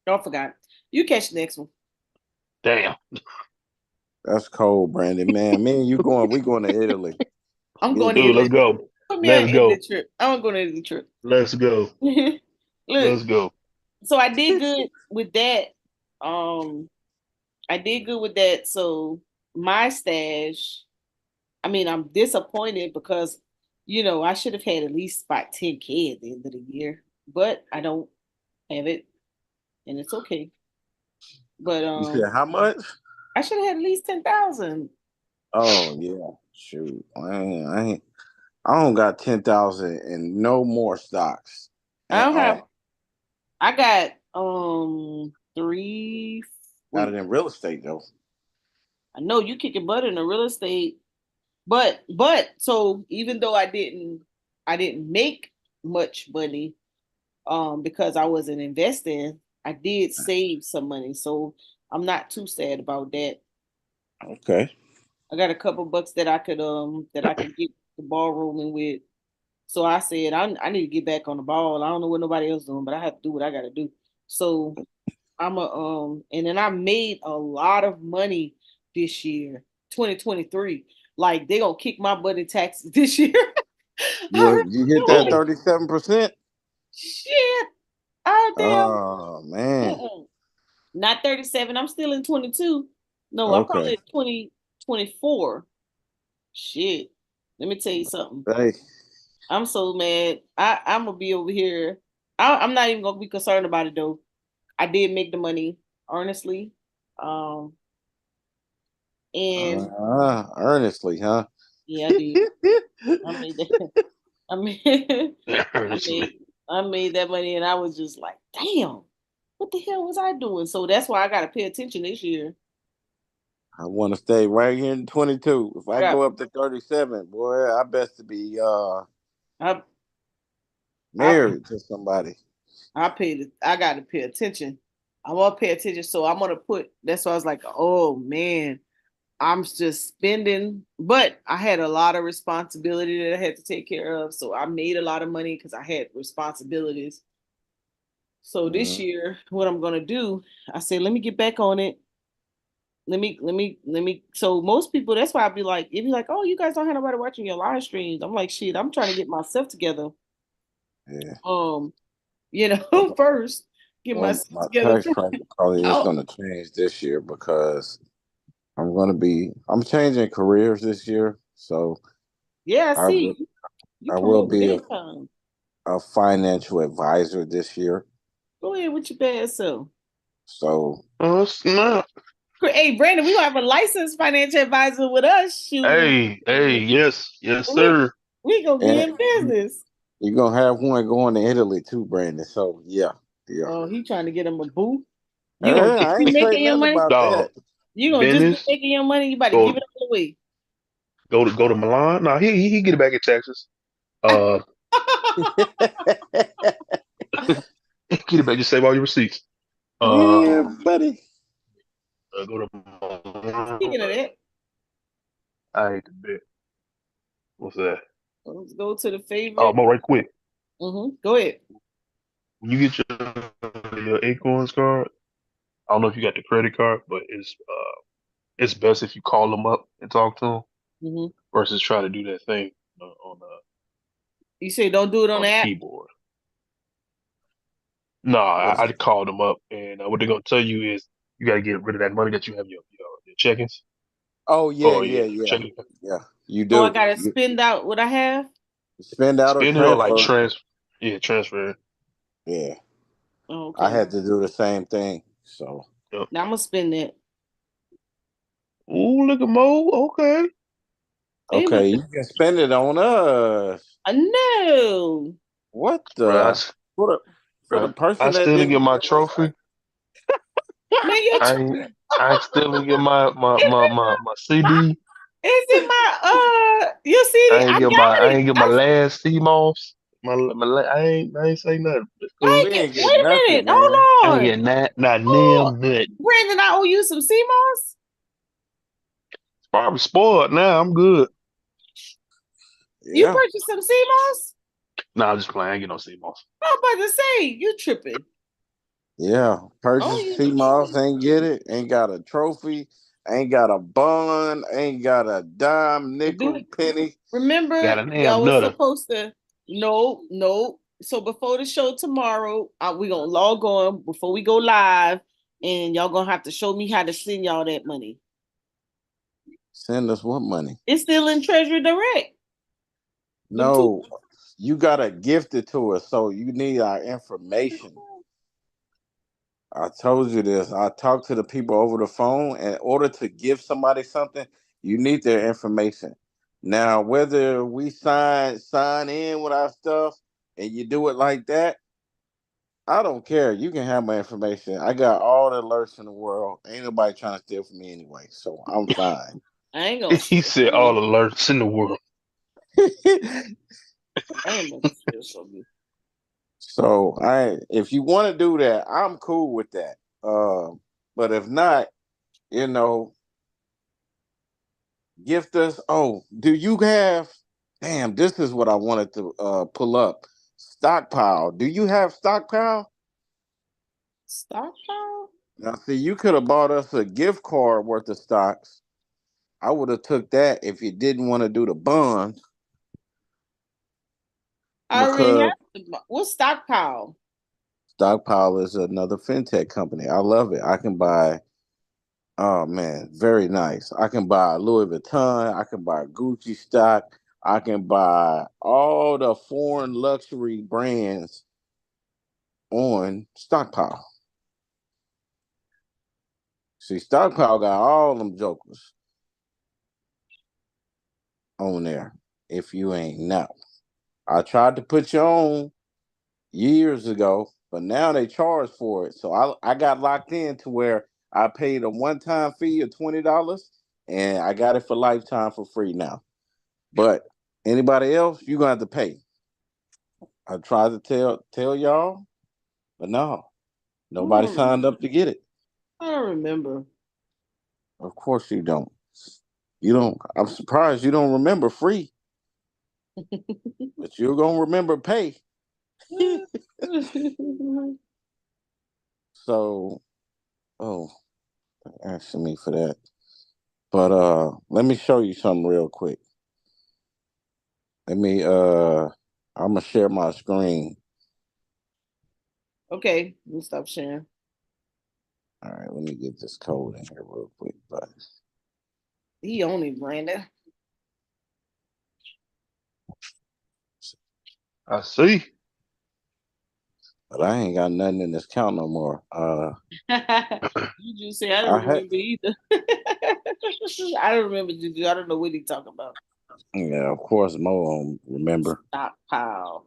Don't forgot. You catch the next one. Damn. that's cold, Brandon. Man, me and you going, we going to Italy. I'm Me going and to Dude, let's Italy. go. Put me on Let's Italy go. trip. I'm going to Italy trip. Let's go. Look, Let's go. so I did good with that. Um, I did good with that. So my stash. I mean, I'm disappointed because I should have had at least about 10K at the end of the year, but I don't have it, and it's okay. But you said how much? I should have had at least 10,000. Oh yeah, shoot. I don't got 10,000 and no more stocks I at don't have. all. I got three. Got it Wait, in real estate though. I know you kicking butt in the real estate, but so even though I didn't make much money, because I wasn't investing, I did save some money, so I'm not too sad about that. Okay. I got a couple bucks that I could get the ball rolling with. So I said I need to get back on the ball. I don't know what nobody else doing, but I have to do what I got to do. So and then I made a lot of money this year, 2023. Like they gonna kick my butt in taxes this year. You hit that Oh, 37%? Shit. Oh damn. Oh man. Mm-mm. Not 37. I'm still in 22. No, I'm Okay. probably at 2024. Shit. Let me tell you something. Hey, I'm so mad. I'm gonna be over here. I'm not even gonna be concerned about it though. I did make the money, honestly. Um, and earnestly, huh? yeah, I did. I made that. I made. I made. earnestly. I made that money, and I was just like, "Damn, what the hell was I doing?" So that's why I got to pay attention this year. I want to stay right here in 22. If I I got. go up to 37, boy, I best to be I. I. married to somebody. I paid. I got to pay attention. I want to pay attention, so I'm gonna put. That's why I was like, "Oh man." I'm just spending, but I had a lot of responsibility that I had to take care of. So I made a lot of money because I had responsibilities. So this Mm, year, what I'm gonna do, I said, let me get back on it. Let me. So most people, that's why I'd be like, if you're like, oh, you guys don't have nobody watching your live streams. I'm like, shit, I'm trying to get myself together. yeah. Um, Well, first get well, myself my together. tax bracket probably is Oh, going to change this year because I'm changing careers this year. So yeah, I I, see will- you. You I will promoting be big time. a financial advisor this year. Go ahead with your bad self. So, Oh snap! Hey, Brandon, we gonna have a licensed financial advisor with us. Shoot, Hey, yes, we sir. we gonna be and in business. you're going to have one going to Italy too, Brandon. So, yeah, yeah. Oh, he trying to get him a boo. You gonna just I be ain't say making your nothing money. about Dog, that. You gonna just be business. making your money. You about to give Go it all away. go to Milan. No, he get it back in Texas. Uh, get it back. Just save all your receipts. Yeah, Um, buddy. go to Milan. Speaking of that, I hate the bit. What's that? let's go to the Oh, favorite. more right quick. Go ahead. When you get your Acorns card, I don't know if you got the credit card, but it's best if you call them up and talk to them hmm versus try to do that thing You say don't do it on on the the app. keyboard. No, What's I called them up, and what they're gonna tell you is you gotta get rid of that money that you have your check-ins. Oh yeah, Oh yeah, yeah, yeah, checking. yeah. You So I do. gotta You spend out what I have. spend out or Spend it or like transfer. transfer. Yeah, Oh, I okay. had to do the same thing. So Yep. Now I'm gonna spend that. Ooh, look at Mo. Okay. Hey, but okay, you can spend it on us. no, What Bro, the for the I person that still didn't get didn't my get no trophy. man, your I ain't I still didn't get my CD. is it my you see I I got it. ain't get my last CMOS. I ain't say nothing. It's I cool. ain't we get. ain't Wait get a nothing, minute. man. I ain't Hold on. get not Oh, damn nothing. Brandon, I owe you some CMOS. It's probably spoiled now. I'm good. You Yeah, purchased some CMOS. Nah, I'm just playing. I ain't get no CMOS. I'm about to say you tripping. yeah. Oh, Purchase you Sea Moss, tripping. ain't get it. Ain't got a trophy. Ain't got a bond. Ain't got a dime, Do nickel, it. penny. Remember, Got a y'all damn was nutter. supposed to. No, no. So before the show tomorrow, we gonna log on before we go live, and y'all gonna have to show me how to send y'all that money. Send us what money? It's still in Treasury Direct. Them two. No, you gotta gift it to us, so you need our information. I told you this. I talked to the people over the phone. In order to give somebody something, you need their information. Now, whether we sign in with our stuff and you do it like that, I don't care. You can have my information. I got all the alerts in the world. Ain't nobody trying to steal from me anyway, so I'm fine. I ain't gonna He steal said from all you. alerts in the world. I ain't gonna steal from you. So if you want to do that, I'm cool with that. But if not, you know, gift us. Oh, do you have? Damn, this is what I wanted to pull up. Stockpile. Do you have stockpile? Stockpile? Now, see, you could have bought us a gift card worth of stocks. I would have took that if you didn't want to do the bond. I already because have what's stockpile? Stockpile is another fintech company. I love it. I can buy, oh man, very nice. I can buy Louis Vuitton. I can buy Gucci stock. I can buy all the foreign luxury brands on Stockpile. See, Stockpile got all them jokers on there. If you ain't know, I tried to put you on years ago, but now they charge for it. So I got locked in to where I paid a one time fee of $20 and I got it for lifetime for free now. But anybody else, you're gonna have to pay. I tried to tell y'all, but no, I nobody don't, signed up to get it. I don't remember. Of course you don't. You don't. I'm surprised you don't remember free, but you're gonna remember pay. So, oh, asking me for that. But let me show you something real quick. Let me I'm gonna share my screen. Okay, we'll stop sharing. All right, let me get this code in here real quick. He only Brandon. I see. But I ain't got nothing in this count no more. You just say I don't I had remember either. I don't remember Juju. I don't know what he talking about. yeah, of course Mo don't remember. Stockpile.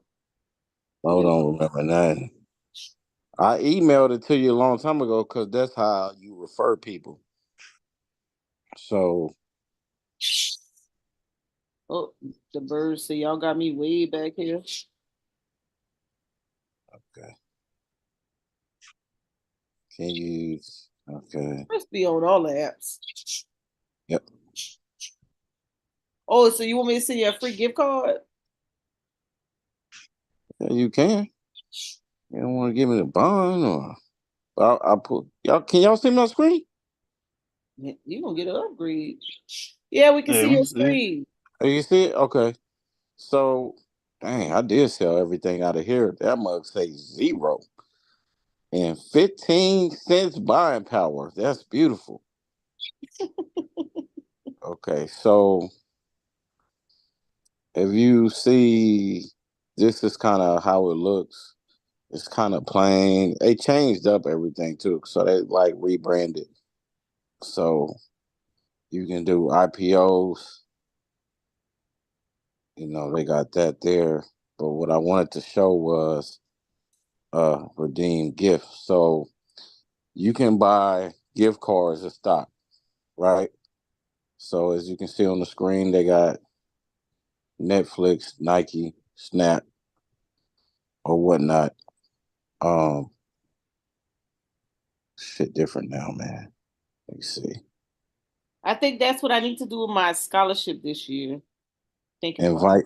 Mo don't remember nothing. I emailed it to you a long time ago because that's how you refer people. So Oh, the birds say y'all got me way back here. okay. Can you okay. Must be on all the apps. Yep. Oh, so you want me to send you a free gift card? Yeah, you can. You don't want to give me the bond or I'll put y'all. Can y'all see my screen? You gonna get an upgrade? Yeah, we can Yeah, see we your can see. screen. Oh, you see it? Okay. So, dang, I did sell everything out of here. That mug say 0 and 15 cents buying power. That's beautiful. Okay, so if you see, this is kind of how it looks. It's kind of plain. They changed up everything too, so they like rebranded. So you can do IPOs. You know, they got that there. But what I wanted to show was redeem gifts. So you can buy gift cards of stock, right? So as you can see on the screen, they got Netflix, Nike, Snap, or whatnot. Um, shit different now, man. Let me see. I think that's what I need to do with my scholarship this year. Thinking about Invite,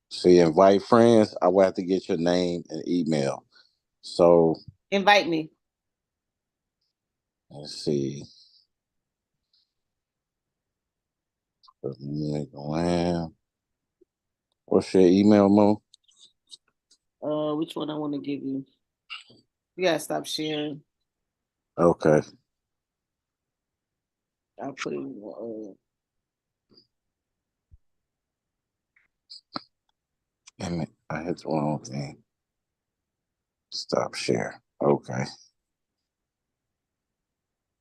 see, invite friends. I will have to get your name and email. So invite me. let's see. What's your email, Mo? Which one I want to give you? You gotta stop sharing. Okay. I'll put it in. Damn it. I hit the wrong thing. Stop share. Okay.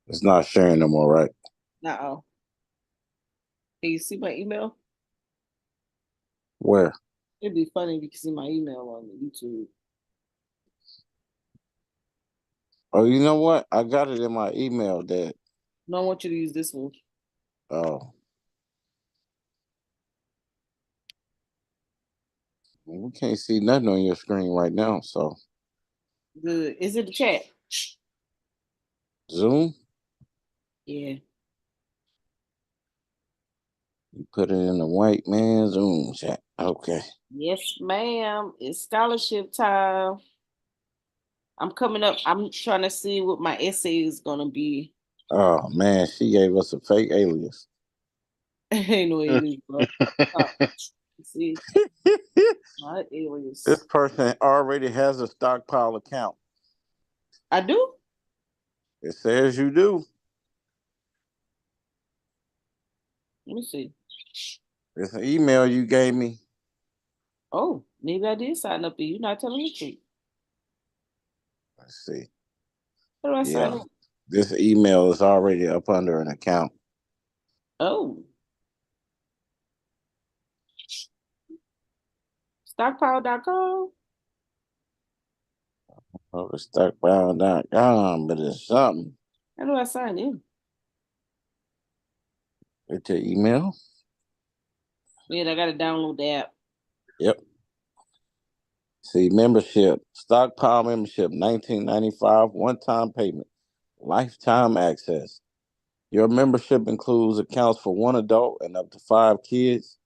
It's not sharing no more, right? No. Can you see my email? Where? It'd be funny if you can see my email on YouTube. Oh, you know what? I got it in my email that No, I want you to use this one. oh we can't see nothing on your screen right now. So Good. Is it the chat? Zoom, Yeah. you put it in the white man Zoom chat. Okay. Yes, ma'am. It's scholarship time. I'm coming up. I'm trying to see what my essay is gonna be. Oh man, she gave us a fake alias. Ain't no aliens, bro. Oh, see, My alias. This person already has a stockpile account. I do? It says you do. Let me see. It's an email you gave me. Oh, maybe I did sign up, and you're not telling me the truth. Let's see. How do I sign Yeah. up? This email is already up under an account. Oh. Stockpile.com? Oh, it's stockpile.com, but it's something. How do I sign in? It's your email. Man, I gotta download the app. Yep. See, membership, stockpile membership, 1995, one-time payment, lifetime access. Your membership includes accounts for one adult and up to 5 kids,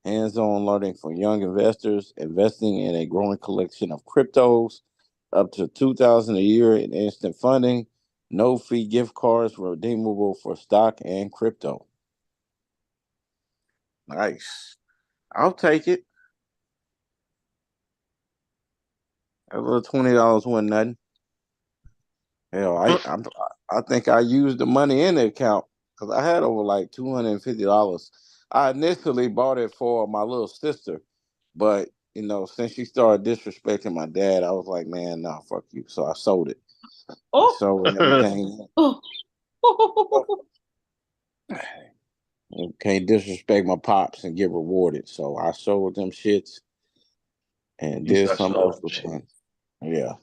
hands-on learning for young investors, investing in a growing collection of cryptos, up to $2,000 a year in instant funding, no fee gift cards redeemable for stock and crypto. Nice. I'll take it. A little $20 wasn't nothing. Hell, I think I used the money in the account because I had over like $250. I initially bought it for my little sister, but since she started disrespecting my dad, I was like, man, nah, fuck you. So I sold it. I Oh, sold everything. oh. You can't disrespect my pops and get rewarded. So I sold them shits and You did said I something sold else them with shit. them. Yeah.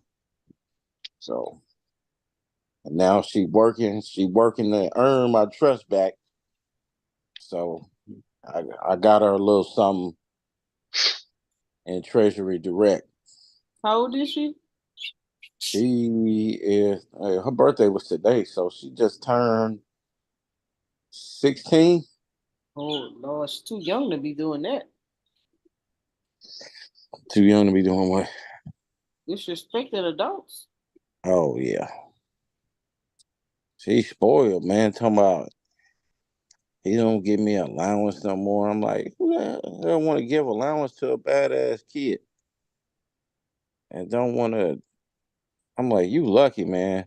So and now she working to earn my trust back. So I got her a little something in Treasury Direct. How old is she? She is her birthday was today, so she just turned 16. Oh Lord, she's too young to be doing that. Too young to be doing what? Disrespecting adults. Oh yeah, she's spoiled, man. Talking about he don't give me allowance no more. I'm like, who the hell want to give allowance to a badass kid and don't want to? I'm like, you lucky, man.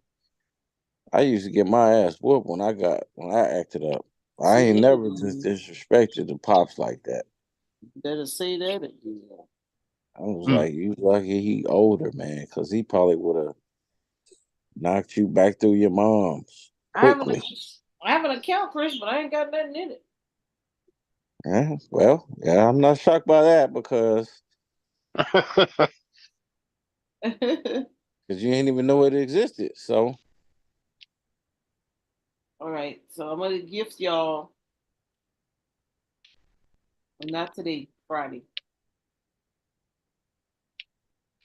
I used to get my ass whooped when I acted up. I See ain't that never just again. disrespected the pops like that. Better say that again. I was Mm. like, you lucky he older, man, because he probably would have knocked you back through your mom's I have an quickly. I have an account, Chris, but I ain't got nothing in it. Yeah, well, yeah, I'm not shocked by that because you ain't even know it existed. So All right, so I'm gonna gift y'all. Not today, Friday.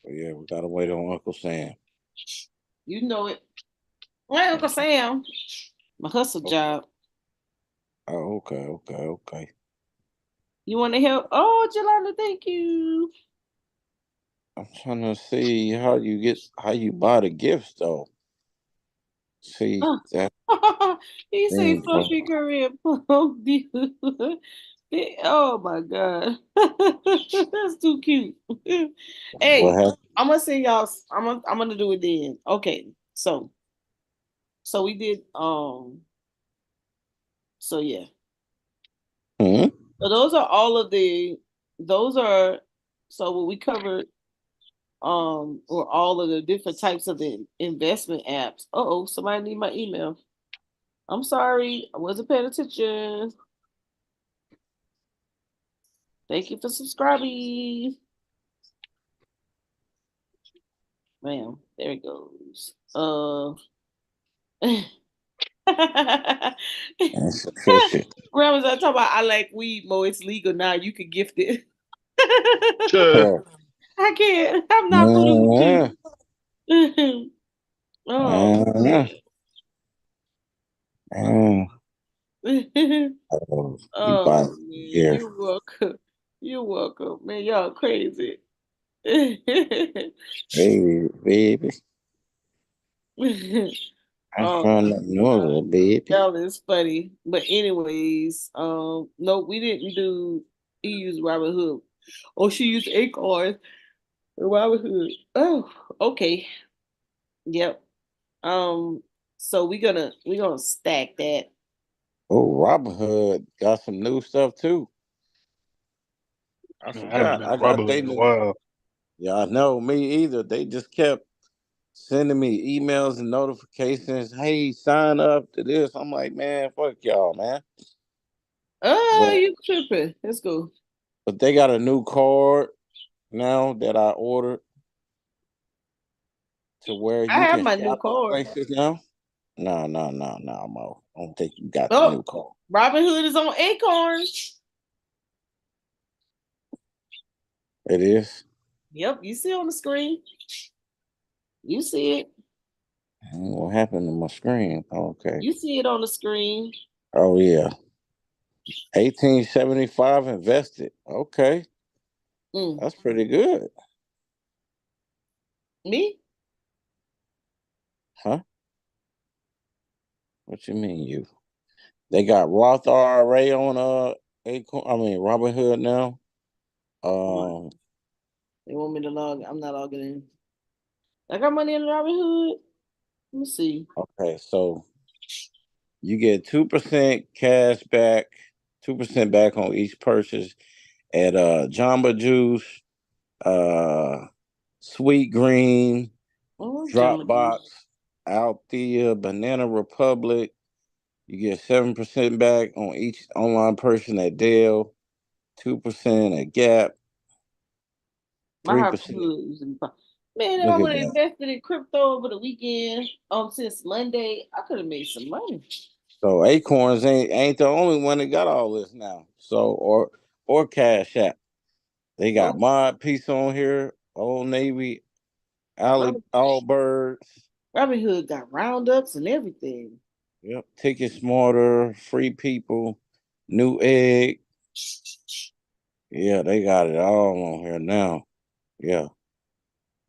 yeah, we gotta wait on Uncle Sam. You know it. Hey, Uncle Sam. My hustle Oh, job. okay. You want to help? Oh, Jelana, thank you. I'm trying to see how you buy the gifts though. See that He say thing from fluffy Korean plum dude. Oh my god, that's too cute. what Hey, happened? I'm gonna send y'all. I'm gonna do it then. Okay, so we did. So yeah. Hmm? So those are all of the. Those are. So what we covered. Or all of the different types of investment apps. Oh, somebody need my email. I'm sorry, I wasn't paying attention. Thank you for subscribing. Ma'am, there it goes. Insufficient. Grandma's I talk about I like weed more. It's legal now. You can gift it. Huh. I can't. I'm not polluting. Uh, Oh uh, man. uh, oh, you buy Oh man, here, you're welcome. You're welcome, man. Y'all crazy. baby. I'm Oh from my the north, baby. that is funny. But anyways, no, we didn't do he used Robin Hood. Oh, she used Acorn. Robinhood. Oh, okay. Yep. So we're gonna stack that. Oh, Robinhood got some new stuff too. I I haven't forgot. been I on got Robinhood they in a new. while. Yeah, I know. Me either. They just kept sending me emails and notifications. Hey, sign up to this. I'm like, man, fuck y'all, man. Oh, But you tripping. Let's go. but they got a new card now that I ordered to where I you have can my new shop at card. places now. No, no, no, no, Mo. I don't think you got the Oh, new card. Robinhood is on Acorns. It is. Yep, you see on the screen. You see it. What happened to my screen? Okay. You see it on the screen. Oh yeah. 1875 invested. Okay. Mm. That's pretty good. Me? Huh? What you mean you? They got Roth IRA on Acorn, I mean Robinhood now. What? Um They want me to log. I'm not logging in. I got money in Robinhood. Let me see. okay, so you get 2% cash back, 2% back on each purchase at Jamba Juice, uh Sweet Green, Oh, Jamba Dropbox, Juice. Althea, Banana Republic. You get 7% back on each online person at Dell, 2% at Gap, My 3%. Robinhood is in. Man, if I Look would at have that. invested in crypto over the weekend, since Monday, I could have made some money. So Acorns ain't the only one that got all this now. So or Cash App. They got Oh, Mod Piece on here, Old Navy, Robin, Allbirds. Robinhood got roundups and everything. Yep. Ticket Smarter, Free People, New Egg. Yeah, they got it all on here now. Yeah,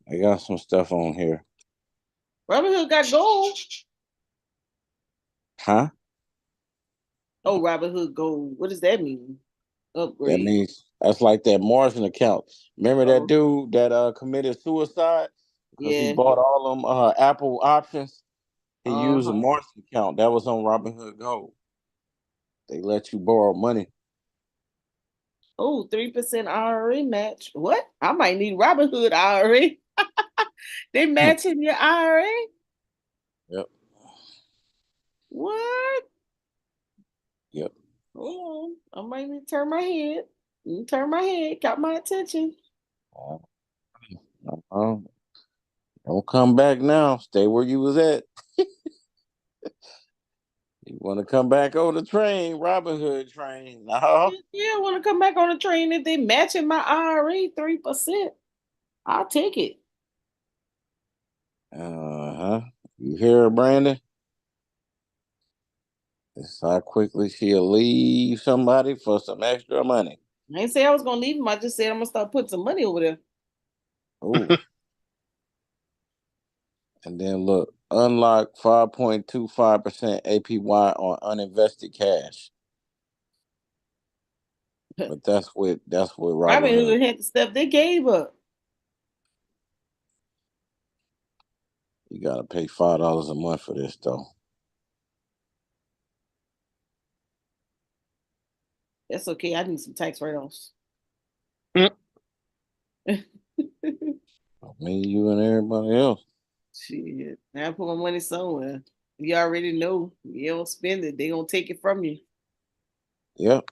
they got some stuff on here. Robinhood got gold. Huh? Oh, Robinhood gold. What does that mean? That Upgrade. means that's like that Martian account. Remember that Oh, dude that committed suicide because he yeah. bought all them Apple options? He used a Uh-huh. Martian account that was on Robinhood Gold. They let you borrow money. Oh, 3% IRA match. What? I might need Robinhood IRA. They matching your IRA? Yep, What? yep. Hold on. I might need to turn my head. Turn my head. Got my attention. Uh, uh, don't come back now. Stay where you was at. You want to come back on the train, Robinhood train? No. Yeah, I want to come back on the train if they matching my IRA 3%. I'll take it. Uh-huh. You hear her, Brandon? It's how quickly she'll leave somebody for some extra money. I didn't say I was gonna leave them. I just said I'm gonna start putting some money over there. Ooh. And then look, unlock 5.25% APY on uninvested cash. But that's with Robinhood. Robinhood had the stuff they gave up. You gotta pay $5 a month for this though. That's okay. I need some tax write-offs. Me, you, and everybody else. Shit. Now I put my money somewhere. You already know. You don't spend it, they gonna take it from you. Yep.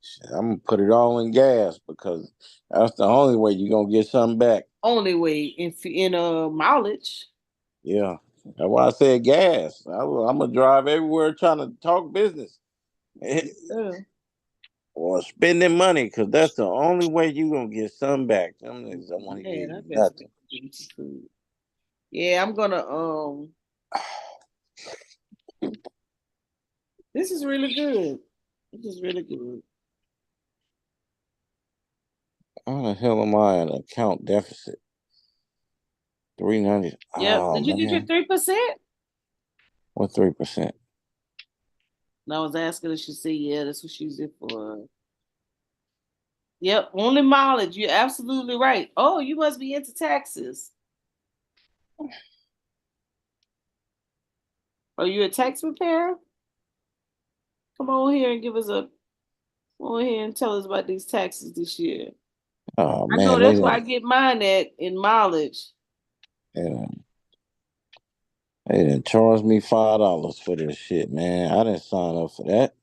Shit, I'm gonna put it all in gas because that's the only way you're gonna get something back. Only way in mileage. Yeah. That's why I said gas. I'm gonna drive everywhere trying to talk business. Yeah. Or spending money because that's the only way you gonna get something back. Them niggas don't want to give Man, I you bet some nothing. people give me some food. Yeah, I'm gonna this is really good. This is really good. How the hell am I in account deficit? 390. Yep. Oh Did you get your man, 3%? what 3%? And I was asking her, she said, yeah, that's what she used it for. Yep, only mileage. You're absolutely right. Oh, you must be into taxes. Are you a tax preparer? Come on here and give us a. Come on here and tell us about these taxes this year. Oh I know man, that's where I get mine at in mileage. yeah, they didn't charge me $5 for this shit, man. I didn't sign up for that.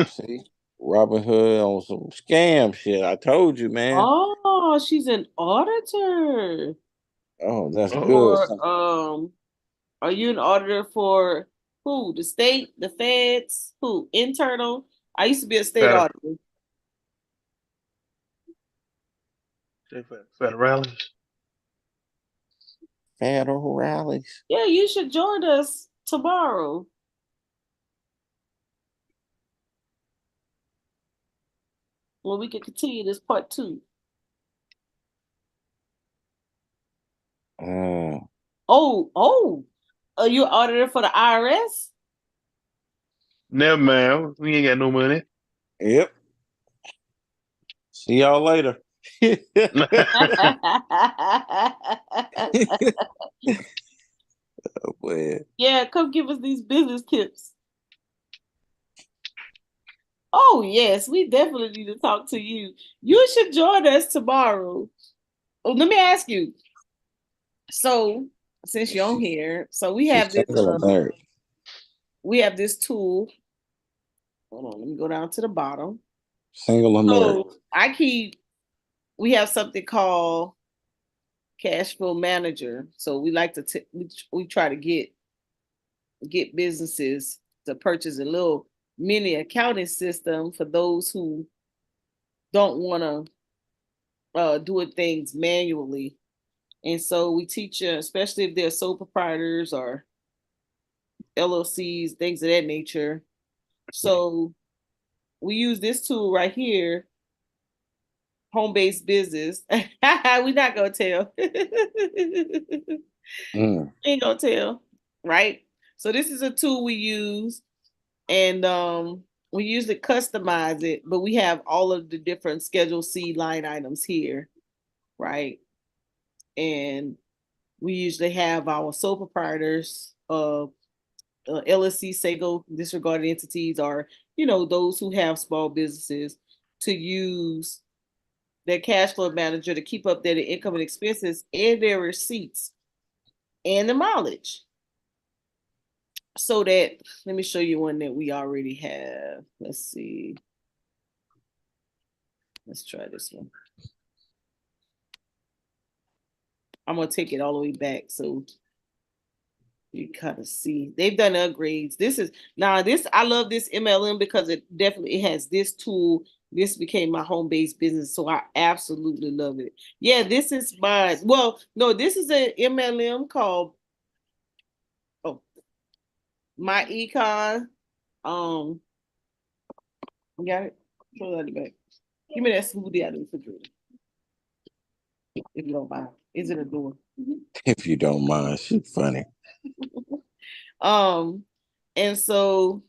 See, Robin Hood on some scam shit. I told you, man. Oh, she's an auditor. Oh, that's Oh, good. Or are you an auditor for who? The state, the feds, who? Internal. I used to be a state federal, auditor. federales. Federal rallies. Yeah, you should join us tomorrow. When we can continue this part two. Mm, Oh, are you an auditor for the IRS? Never man, we ain't got no money. yep. See y'all later. Well, Yeah, come give us these business tips. Oh, yes, we definitely need to talk to you. You should join us tomorrow. Oh, let me ask you. So, since you're on she, here, so she's single or married. we have this tool. Hold on, let me go down to the bottom. Single or married. So, we have something called Cashflow Manager. So, we like to we try to get businesses to purchase a little mini accounting system for those who don't want to doing things manually. And so we teach you, especially if they're sole proprietors or LLCs, things of that nature. So we use this tool right here, home-based business. We're not gonna tell. Mm. Ain't gonna tell, right? So this is a tool we use, and we usually customize it, but we have all of the different Schedule C line items here, right? And we usually have our sole proprietors, LLC, single disregarded entities, or those who have small businesses to use their cash flow manager to keep up their income and expenses and their receipts and the mileage. So that let me show you one that we already have. Let's see. Let's try this one. I'm gonna take it all the way back so you kind of see they've done upgrades. This is now this I love this MLM because it definitely has this tool. This became my home-based business, so I absolutely love it. Yeah, this is mine. Well, no, this is an MLM called oh my econ. Um, you got it. Throw that back. Give me that smoothie out of the refrigerator, if you don't mind. Is it a door? If you don't mind, she's funny. Um, and so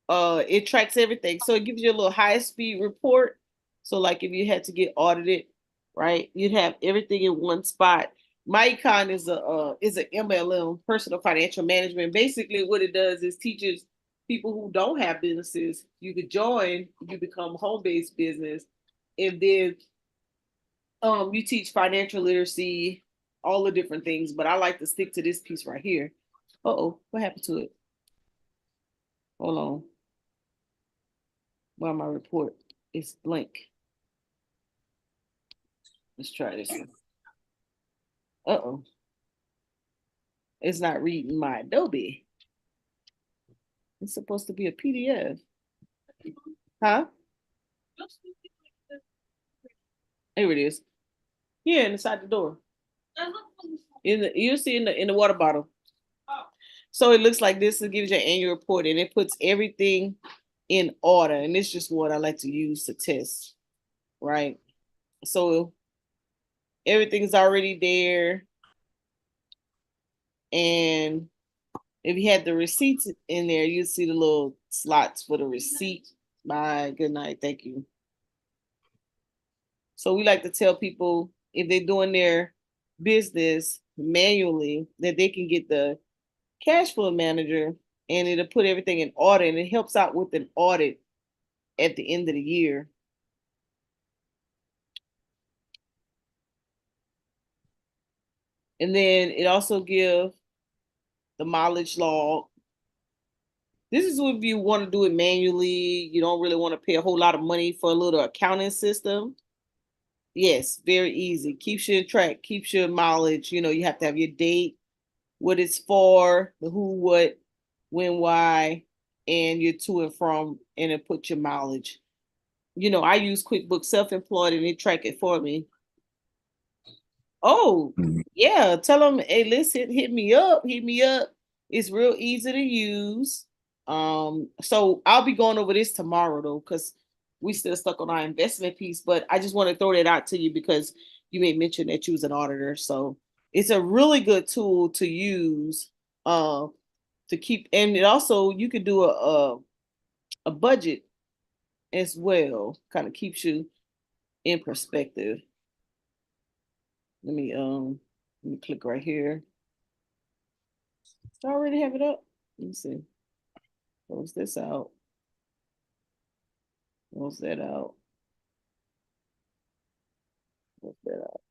it tracks everything. So it gives you a little high speed report. So like if you had to get audited, right, you'd have everything in one spot. MyEcon is an MLM, personal financial management. Basically, what it does is teaches people who don't have businesses. You could join, you become home based business, and then you teach financial literacy, all the different things. But I like to stick to this piece right here. Oh, what happened to it? Hold on. Well, my report is blank. Let's try this one. Uh-oh. It's not reading my Adobe. It's supposed to be a PDF. Huh? Here it is. Here inside the door. You'll see in the water bottle. So it looks like this. It gives you an annual report and it puts everything in order. And it's just what I like to use to test. Right. So everything's already there. And if you had the receipts in there, you'd see the little slots for the receipt. Bye. Good night. Thank you. So we like to tell people if they're doing their business manually that they can get the cash flow manager and it'll put everything in audit and it helps out with an audit at the end of the year. And then it also gives the mileage log. This is if you want to do it manually, you don't really want to pay a whole lot of money for a little accounting system. Yes, very easy. Keeps you in track, keeps your mileage. You know, you have to have your date, what it's for, the who, what, when, why, and your to and from, and it put your mileage. You know, I use QuickBooks Self-Employed and it track it for me. Oh, yeah. Tell them, hey, listen, hit me up. Hit me up. It's real easy to use. So I'll be going over this tomorrow though, because we still stuck on our investment piece, but I just want to throw that out to you because you made mention that you was an auditor. So it's a really good tool to use to keep, and it also you could do a budget as well. Kind of keeps you in perspective. Let me click right here. I already have it up. Let me see. Close this out. Close that out. Close that out.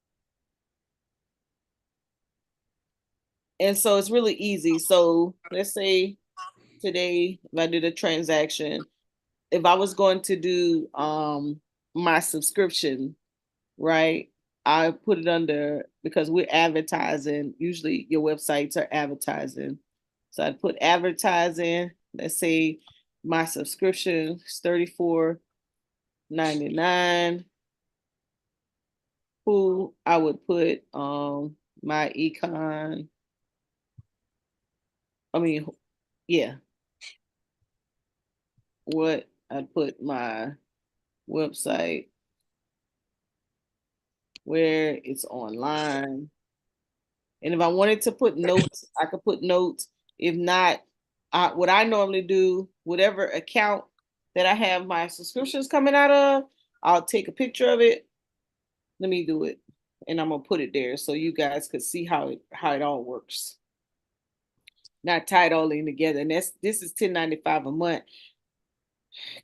And so it's really easy. So let's say today if I did a transaction, if I was going to do my subscription, right? I put it under because we're advertising. Usually your websites are advertising. So I'd put advertising. Let's say my subscription is $34.99. Who I would put my econ. I mean, yeah. What I'd put my website where it's online. And if I wanted to put notes, I could put notes. If not, what I normally do, whatever account that I have my subscriptions coming out of, I'll take a picture of it. Let me do it. And I'm gonna put it there so you guys could see how it all works. Not tie it all in together. And this is $10.95 a month.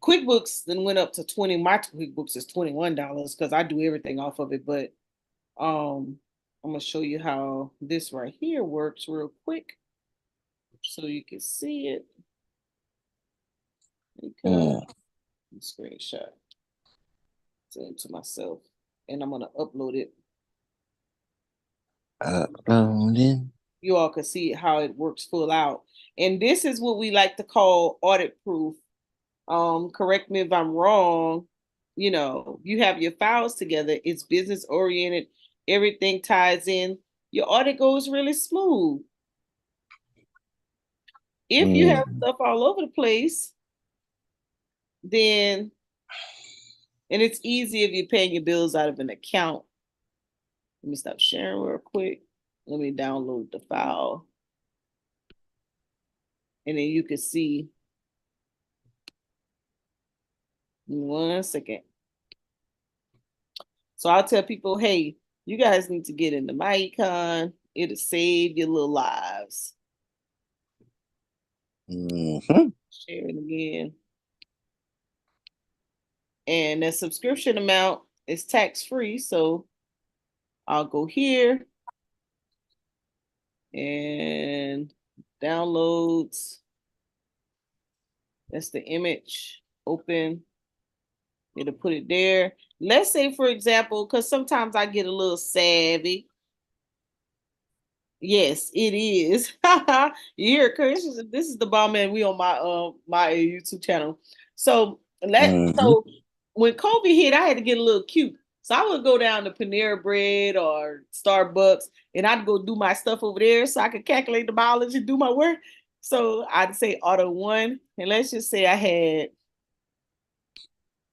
QuickBooks then went up to 20. My QuickBooks is $21 because I do everything off of it. But I'm gonna show you how this right here works real quick so you can see it. Because screenshot. Send it to myself. And I'm gonna upload it. Uploading. You all can see how it works full out. And this is what we like to call audit proof. Correct me if I'm wrong. You know, you have your files together, it's business oriented, everything ties in, your audit goes really smooth. If you have stuff all over the place, then, and it's easy if you're paying your bills out of an account. Let me stop sharing real quick. Let me download the file. And then you can see. 1 second. So I'll tell people, hey, you guys need to get into my econ. It'll save your little lives. Share it again. And the subscription amount is tax-free. So I'll go here and downloads. That's the image. Open. It'll put it there. Let's say, for example, because sometimes I get a little savvy. Yes, it is. You hear, Chris? This is the bomb man. We on my YouTube channel. So so when COVID hit, I had to get a little cute. So I would go down to Panera Bread or Starbucks, and I'd go do my stuff over there so I could calculate the mileage and do my work. So I'd say auto one, and let's just say I had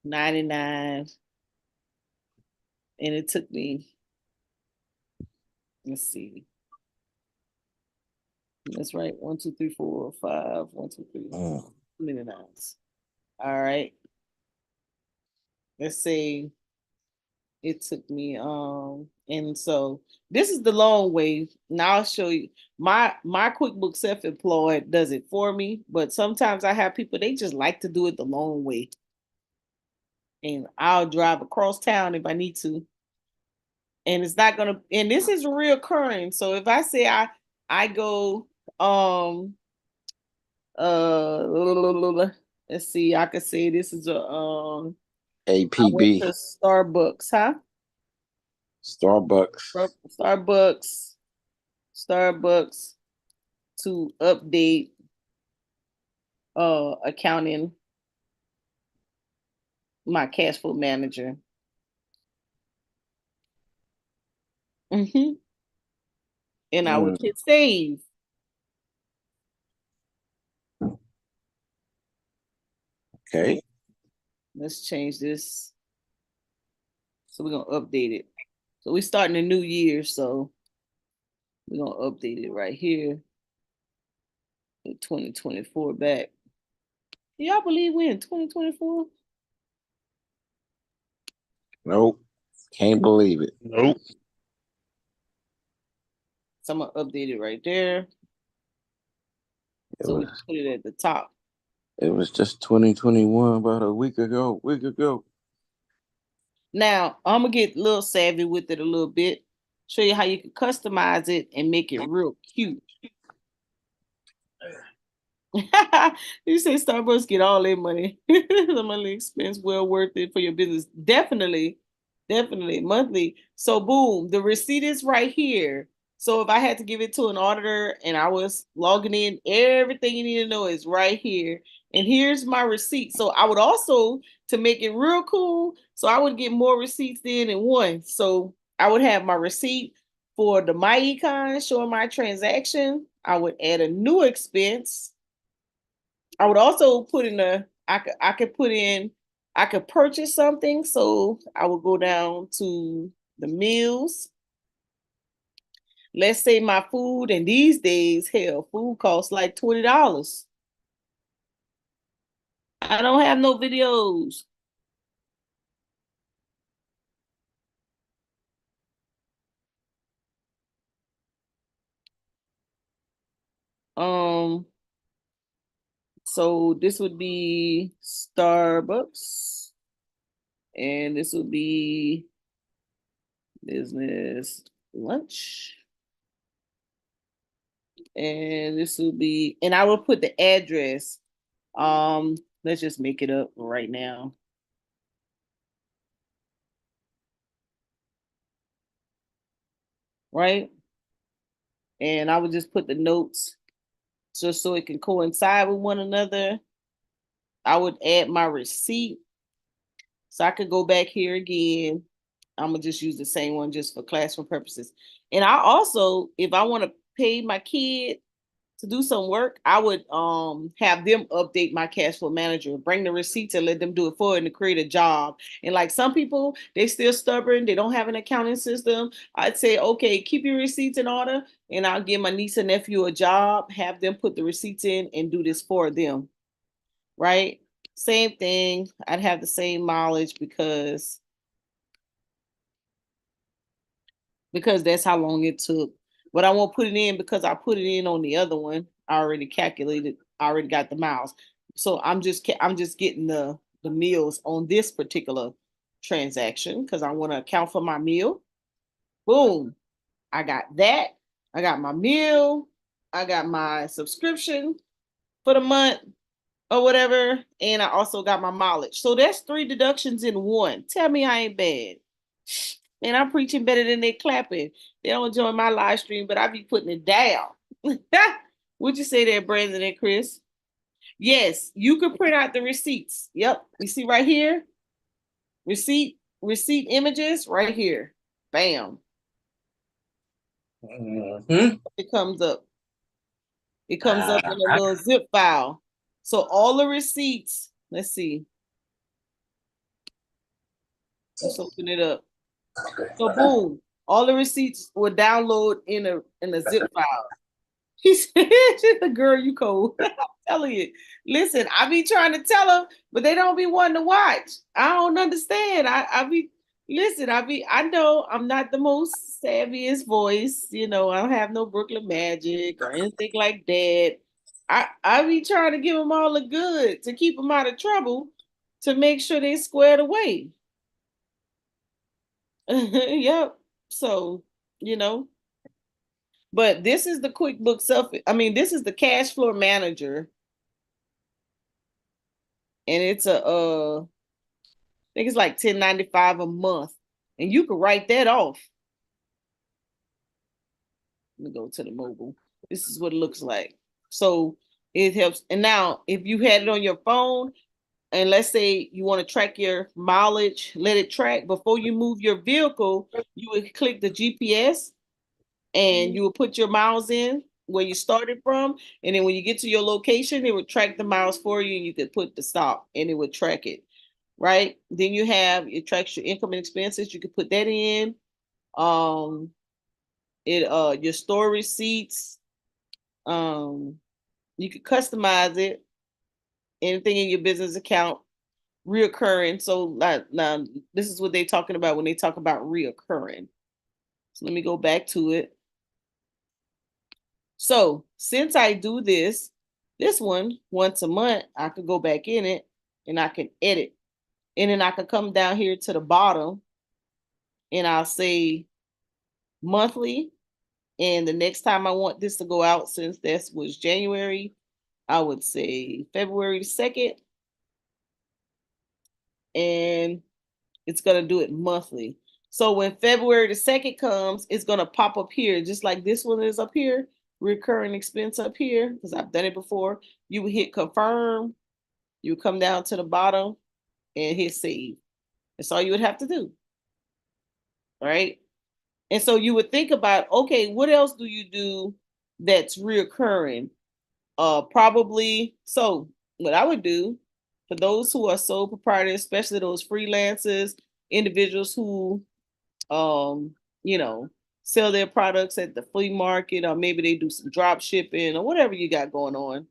99, and it took me. Let's see. That's right. 1, 2, 3, 4, 5. 1, 2, 3. How many nines? All right. Let's say It took me and so this is the long way. Now I'll show you my QuickBooks self-employed does it for me, but sometimes I have people they just like to do it the long way. And I'll drive across town if I need to. And it's not gonna and this is reoccurring. So if I say I go let's see, I could say this is a I went APB, to Starbucks, huh? Starbucks. Starbucks to update accounting my cash flow manager. And I would hit save. Okay. Let's change this. So we're gonna update it. So we're starting a new year, so we're gonna update it right here. 2024 back. Do y'all believe we're in 2024? Nope. Can't believe it. Nope. So I'm gonna update it right there. So we put it at the top. It was just 2021 about a week ago. Now I'm gonna get a little savvy with it a little bit. Show you how you can customize it and make it real cute. You say Starbucks get all their money. The monthly expense well worth it for your business. Definitely monthly. So boom, the receipt is right here. So if I had to give it to an auditor and I was logging in, everything you need to know is right here. And here's my receipt. So I would also, to make it real cool, so I would get more receipts than in one. So I would have my receipt for the my econ showing my transaction. I would add a new expense. I would also put in I could purchase something. So I would go down to the meals. Let's say my food, and these days, hell, food costs like $20. I don't have no videos. So this would be Starbucks, and this would be business lunch. And this will be, and I will put the address. Let's just make it up right now. Right? And I would just put the notes just so it can coincide with one another. I would add my receipt. So I could go back here again. I'm gonna just use the same one just for classroom purposes. And I also, if I want to pay my kid to do some work, I would have them update my cash flow manager, bring the receipts and let them do it for it and to create a job. And like some people, they still stubborn, they don't have an accounting system. I'd say, okay, keep your receipts in order, and I'll give my niece and nephew a job, have them put the receipts in and do this for them. Right? Same thing. I'd have the same mileage because that's how long it took. But I won't put it in because I put it in on the other one. I already calculated. I already got the miles. So I'm just getting the meals on this particular transaction because I want to account for my meal. Boom. I got that. I got my meal. I got my subscription for the month or whatever. And I also got my mileage. So that's 3 deductions in one. Tell me I ain't bad. And I'm preaching better than they clapping. They don't join my live stream, but I be putting it down. Would you say that, Brandon and Chris? Yes, you can print out the receipts. Yep. You see right here? Receipt images right here. Bam. It comes up. It comes up in a little zip file. So all the receipts, let's see. Let's open it up. So boom, all the receipts will download in a zip file. She said, she's the girl you cold. I'm telling you. Listen, I be trying to tell them, but they don't be wanting to watch. I don't understand. I be Listen, I know I'm not the most savviest voice, I don't have no Brooklyn magic or anything like that. I be trying to give them all the good to keep them out of trouble, to make sure they squared away. Yep. So, you know, but this is the QuickBooks self. I mean, this is the cash flow manager, and it's I think it's like $10.95 a month, and you can write that off. Let me go to the mobile. This is what it looks like. So it helps. And now, if you had it on your phone, and let's say you want to track your mileage, let it track before you move your vehicle, you would click the GPS and you would put your miles in where you started from. And then when you get to your location, it would track the miles for you, and you could put the stop and it would track it. Right. Then it tracks your income and expenses. You could put that in. Um, your store receipts. You could customize it. Anything in your business account, reoccurring. So now this is what they're talking about when they talk about reoccurring. So let me go back to it. So since I do this one once a month, I could go back in it and I can edit. And then I could come down here to the bottom and I'll say monthly. And the next time I want this to go out, since this was January, I would say February 2nd. And it's going to do it monthly. So when February the 2nd comes, it's going to pop up here, just like this one is up here, recurring expense up here, because I've done it before. You would hit confirm, you would come down to the bottom and hit save. That's all you would have to do. All right. And so you would think about, okay, what else do you do that's reoccurring? Probably, so what I would do for those who are sole proprietors, especially those freelancers, individuals who you know, sell their products at the flea market, or maybe they do some drop shipping or whatever you got going on,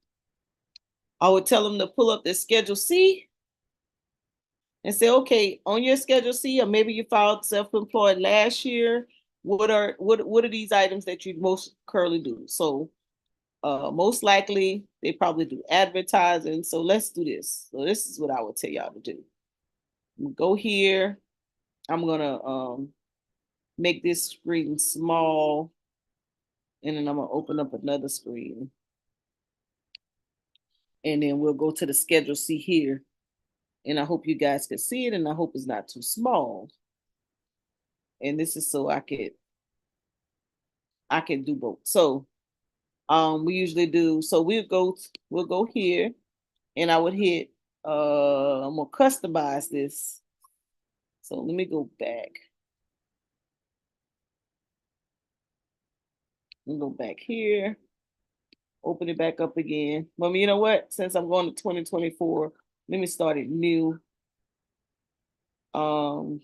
I would tell them to pull up their Schedule C and say, okay, on your Schedule C, or maybe you filed self-employed last year, what are these items that you most currently do? So most likely they probably do advertising. So let's do this. So this is what I would tell y'all to do. Go here. I'm gonna make this screen small, and then I'm gonna open up another screen, and then we'll go to the Schedule C here. And I hope you guys can see it, and I hope it's not too small. And this is so I can do both. So we usually do, so we'll go here, and I would hit I'm gonna customize this. So let me go back. Let me go back here, open it back up again. Well, you know what? Since I'm going to 2024, let me start it new. I'll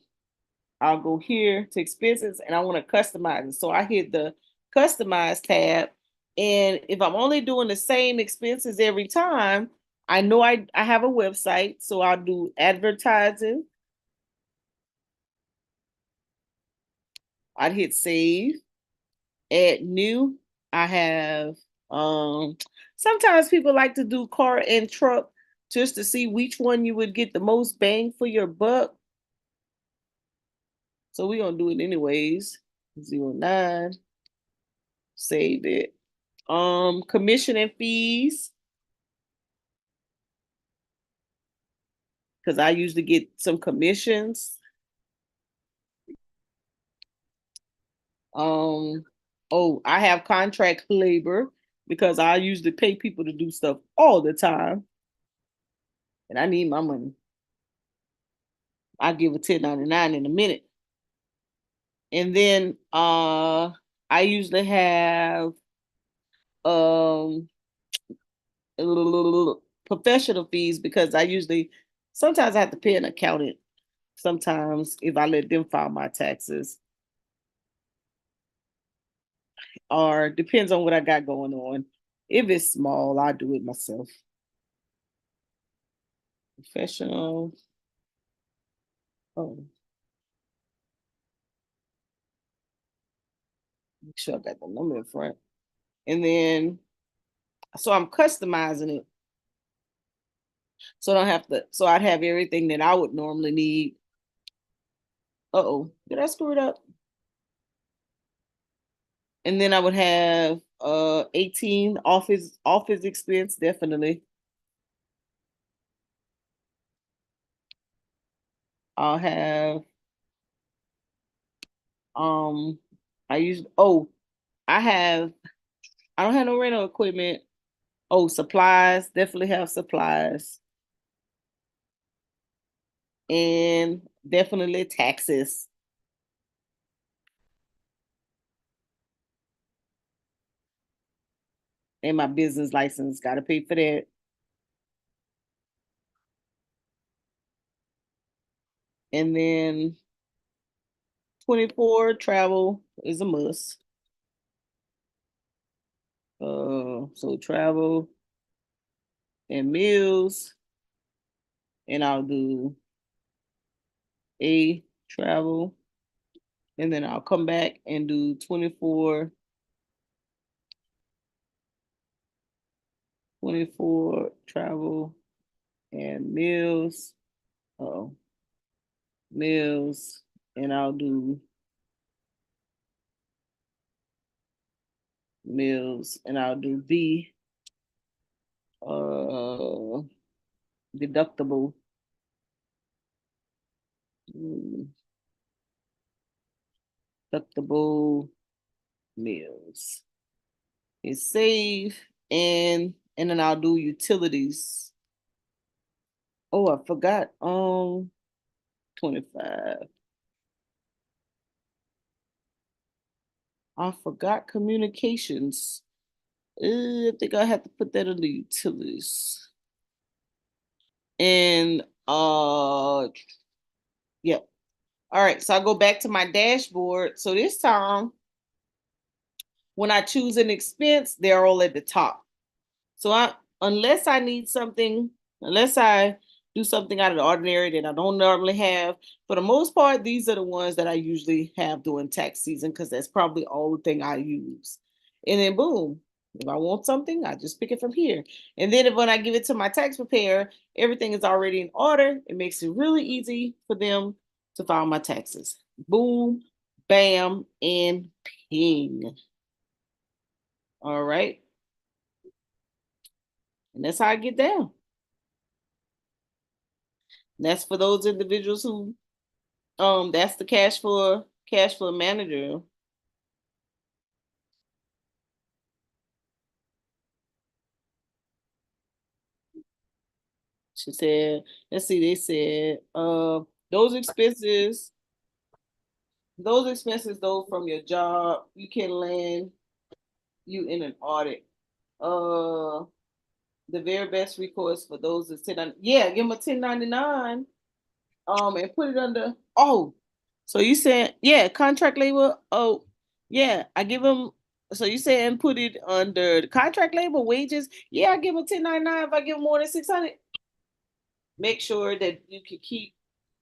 go here to expenses and I want to customize it. So I hit the customize tab. And if I'm only doing the same expenses every time, I know I have a website. So I'll do advertising. I'd hit save, add new. I have sometimes people like to do car and truck just to see which one you would get the most bang for your buck. So we're gonna do it anyways. 09. Save it. Commission and fees, because I usually get some commissions. Oh, I have contract labor because I usually pay people to do stuff all the time, and I need my money. I'll give a 1099 in a minute. And then I usually have um professional fees, because sometimes I have to pay an accountant. Sometimes if I let them file my taxes, or depends on what I got going on. If it's small, I do it myself. Professional. Oh, Make sure I got the number in front. And then, so I'm customizing it. So I don't have to, so I'd have everything that I would normally need. Uh-oh, did I screw it up? And then I would have 18 office expense, definitely. I'll have I use I don't have no rental equipment. Oh, supplies, definitely have supplies. And definitely taxes. And my business license, gotta pay for that. And then 24 travel is a must. So travel and meals, and I'll do a travel, and then I'll come back and do 24 travel and meals. Oh, meals, and I'll do meals, and I'll do the deductible. Deductible meals. It's save, and then I'll do utilities. Oh, I forgot. 25. I forgot communications. I think I have to put that in the utilities. And yep. All right, so I go back to my dashboard. So this time, when I choose an expense, they're all at the top. So unless I need something, unless I do something out of the ordinary that I don't normally have, for the most part, these are the ones that I usually have during tax season because that's probably all the thing I use. And then boom, if I want something, I just pick it from here. And then when I give it to my tax preparer, everything is already in order. It makes it really easy for them to file my taxes. Boom, bam, and ping. All right. And that's how I get down. And that's for those individuals who that's the cash flow manager. She said, let's see, they said those expenses though from your job, you can land you in an audit. The very best recourse for those is 1099. Yeah, give them a 1099 and put it under. Oh, so you said, yeah, contract labor. Oh, yeah, I give them. So you said and put it under the contract labor wages. Yeah, I give them 1099 if I give them more than 600. Make sure that you can keep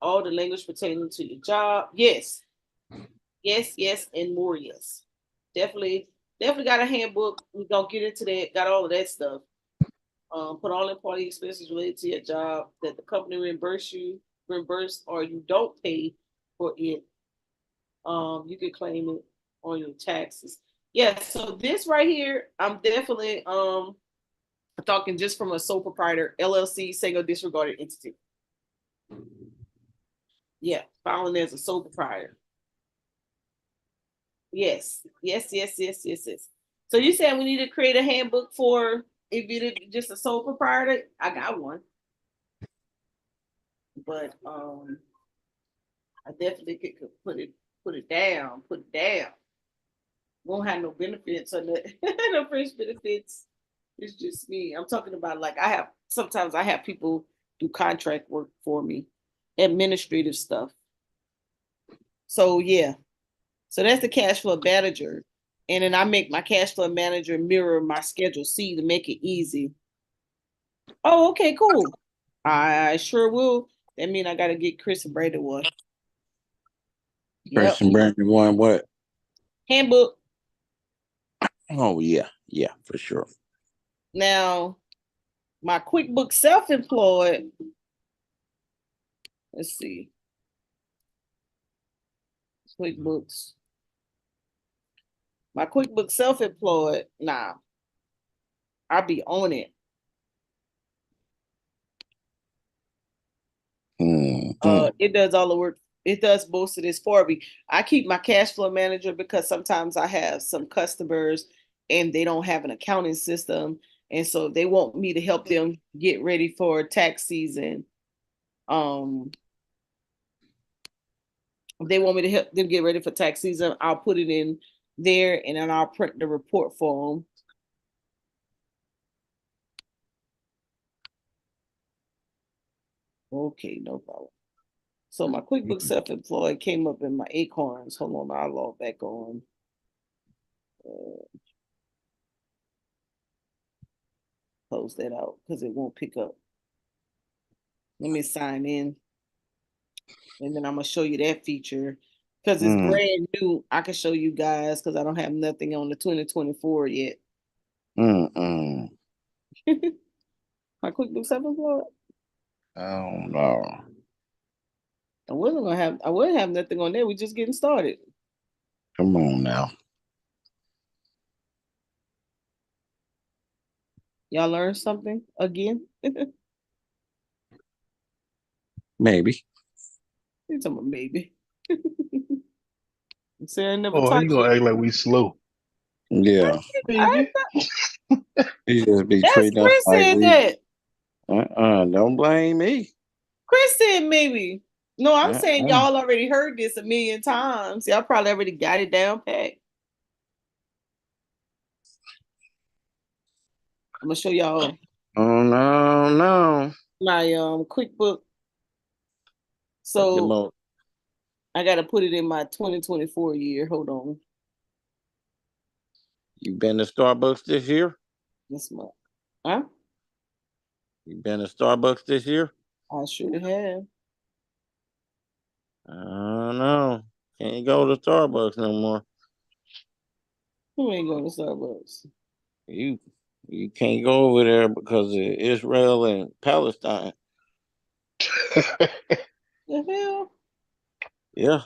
all the language pertaining to your job. Yes, yes, and more. Yes, definitely got a handbook. We don't get into that. Got all of that stuff. Put all employee expenses related to your job that the company reimburse, or you don't pay for it. You can claim it on your taxes. Yeah, so this right here, I'm definitely talking just from a sole proprietor, LLC, single disregarded entity. Yeah, filing as a sole proprietor. Yes. So you said we need to create a handbook for if you're just a sole proprietor? I got one. But I definitely could put it down. Won't have no benefits or no fringe benefits. It's just me. I'm talking about like sometimes I have people do contract work for me, administrative stuff. So yeah. So that's the cash flow manager. And then I make my cash flow manager mirror my schedule C to make it easy. Oh, okay, cool. I sure will. That means I gotta get Chris and Brandon one. Yep. Chris and Brandon one what? Handbook. Oh yeah, for sure. Now, my QuickBooks self-employed, let's see. QuickBooks. My QuickBooks self-employed, nah, I be on it. It does all the work. It does most of this for me. I keep my cash flow manager because sometimes I have some customers and they don't have an accounting system. And so they want me to help them get ready for tax season. If they want me to help them get ready for tax season, I'll put it in there and then I'll print the report for them. Okay, no problem. So my QuickBooks self-employed came up in my Acorns. Hold on, I'll log back on. Close that out because it won't pick up. Let me sign in. And then I'm gonna show you that feature because it's brand new. I can show you guys because I don't have nothing on the 2024 yet. My QuickBooks self-employed. Oh no. I wouldn't have nothing on there. We're just getting started. Come on now. Y'all learned something again? Maybe. You're talking about maybe. Sarah never Oh, taught he gonna you. act like we slow. Yeah. Maybe. He just be That's treating us Chris like said we that. don't blame me. Chris said maybe. No, I'm saying Uh-uh. y'all already heard this a million times. Y'all probably already got it down pat. I'm gonna show y'all Oh no. my QuickBook. So I gotta put it in my 2024 year. Hold on. You been to Starbucks this year? This month. Huh? You been to Starbucks this year? I sure have. I don't know. Can't go to Starbucks no more. Who ain't going to Starbucks? You can't go over there because of Israel and Palestine. The hell? Yeah.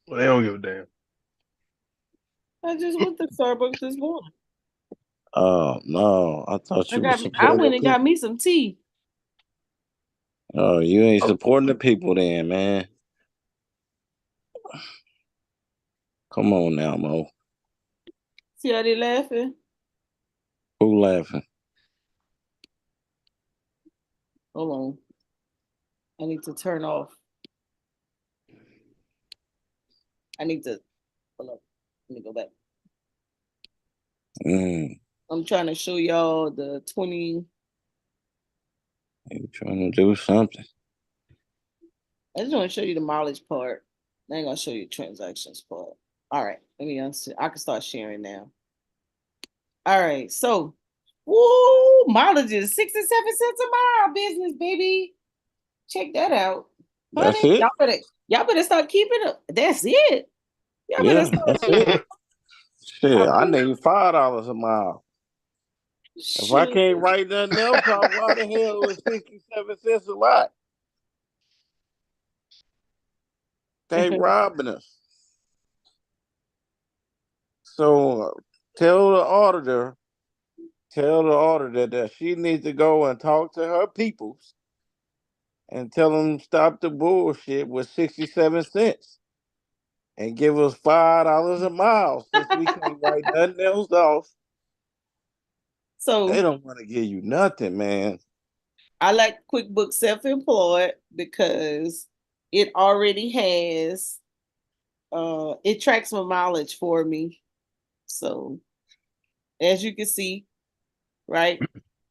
Well, they don't give a damn. I just went to Starbucks this morning. Oh no. I thought you were I supporting went the and got people. me some tea. Oh, you ain't supporting the people then, man. Come on now, Mo. See how they laughing? Who laughing? Hold on. I need to turn off. Hold on. Let me go back. I'm trying to show y'all the 20. You trying to do something. I just want to show you the mileage part. I ain't gonna show you transactions part. All right, let me I can start sharing now. All right, so mileage is 67 cents a mile business, baby. Check that out. That's Honey, it? y'all better start keeping up. That's it. Y'all better Yeah, that's it. start. Shit, I need $5 a mile. If I Shoot. can't write nothing else off, why the hell is 67 cents a lot? They robbing us. So tell the auditor that she needs to go and talk to her peoples and tell them stop the bullshit with 67 cents and give us $5 a mile since we can't write nothing else off. So They don't want to give you nothing, man. I like QuickBooks Self-Employed because it already has it tracks my mileage for me. So as you can see, right?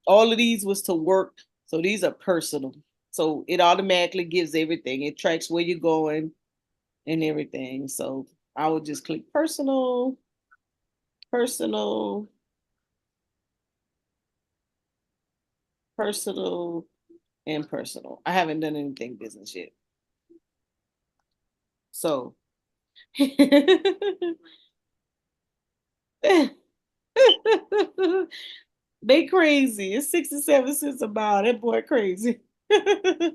All of these was to work. So these are personal. So it automatically gives everything. It tracks where you're going and everything. So I would just click personal, personal, personal, and personal. I haven't done anything business yet. So They crazy. It's 67 cents a mile. That boy crazy. I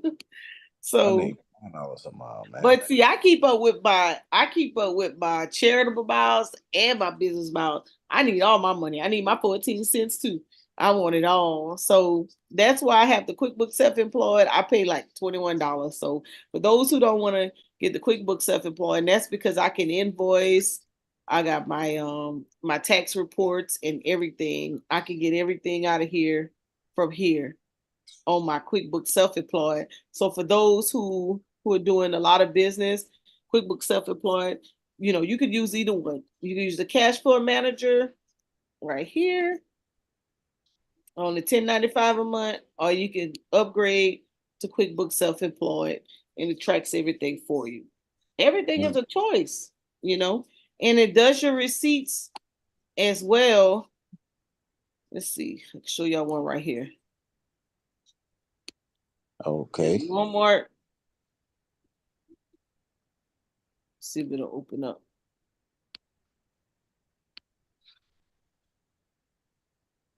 So, need $1 a mile, man. but see, I keep up with my charitable miles and my business miles. I need all my money. I need my 14 cents too. I want it all. So that's why I have the QuickBooks self-employed. I pay like $21. So for those who don't want to get the QuickBooks self-employed, and that's because I can invoice. I got my tax reports and everything. I can get everything out of here from here on my QuickBooks self-employed. So for those who are doing a lot of business, QuickBooks self-employed, you could use either one. You can use the Cashflow manager right here on the 1095 a month, or you can upgrade to QuickBooks self-employed and it tracks everything for you. Everything is a choice, and it does your receipts as well. Let's see, I can show y'all one right here. Okay. Walmart. See if it'll open up.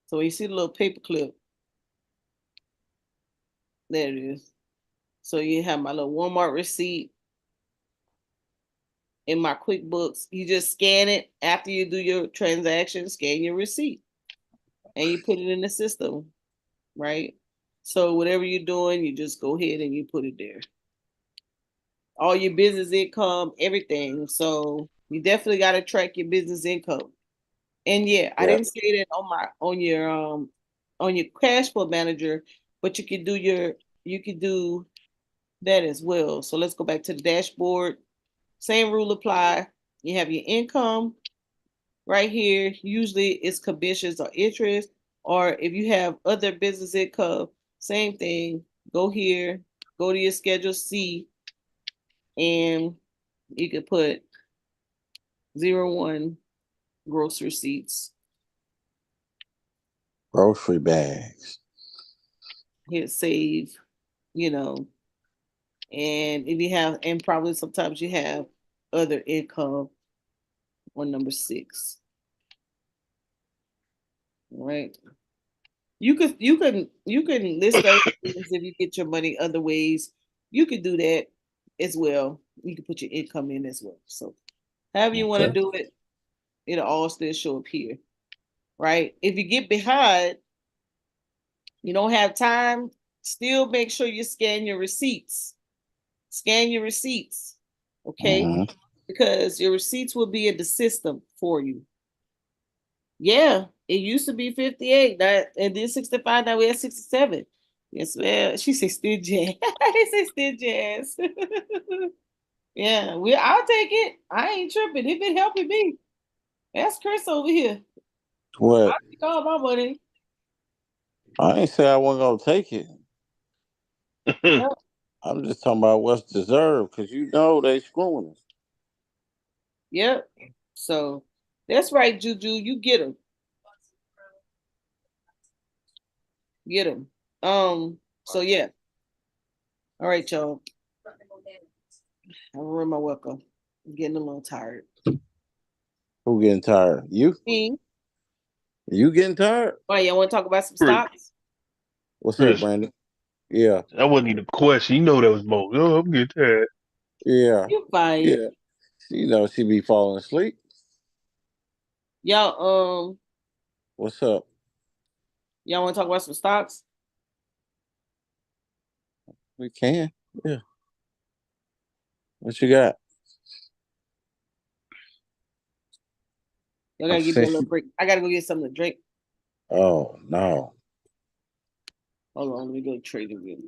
So you see the little paper clip. There it is. So you have my little Walmart receipt in my QuickBooks. You just scan it after you do your transaction, scan your receipt, and you put it in the system, right? So whatever you're doing, you just go ahead and you put it there. All your business income, everything. So you definitely got to track your business income. And yeah, I didn't say that on your cash flow manager, but you can do that as well. So let's go back to the dashboard. Same rule apply. You have your income right here. Usually it's commissions or interest, or if you have other business income, same thing. Go here, go to your Schedule C, and you can put 01 gross receipts. Grocery bags. Hit save, and if you have, and probably sometimes you have other income on number 6. Right. You can list other things if you get your money other ways. You could do that as well. You can put your income in as well. So however you want to do it, it'll all still show up here. Right. If you get behind, you don't have time, still make sure you scan your receipts. Scan your receipts. Okay. Because your receipts will be in the system for you. Yeah, it used to be 58, and then 65, now we're at 67. Yes, well, she said still jazz. They say still jazz. Yeah, I'll take it. I ain't tripping. It been helping me. That's Chris over here. What? I take all my money. I ain't say I wasn't gonna take it. Yep. I'm just talking about what's deserved, because they screwing us. Yep. So that's right, Juju. You get them. Get them. So yeah. All right, y'all. I ruined my welcome. I'm getting a little tired. Who getting tired? You? Me? You getting tired? Why, y'all want to talk about some Chris, stocks? What's up, Chris, Brandon? Yeah. that wasn't even a question. You know that was Mo. Oh, I'm getting tired. Yeah. You fine. Yeah. She be falling asleep. Y'all, What's up? y'all want to talk about some stocks? We can. Yeah. What you got? Y'all gotta give me a little break. I gotta go get something to drink. Oh, no. Hold on, let me go trade it with.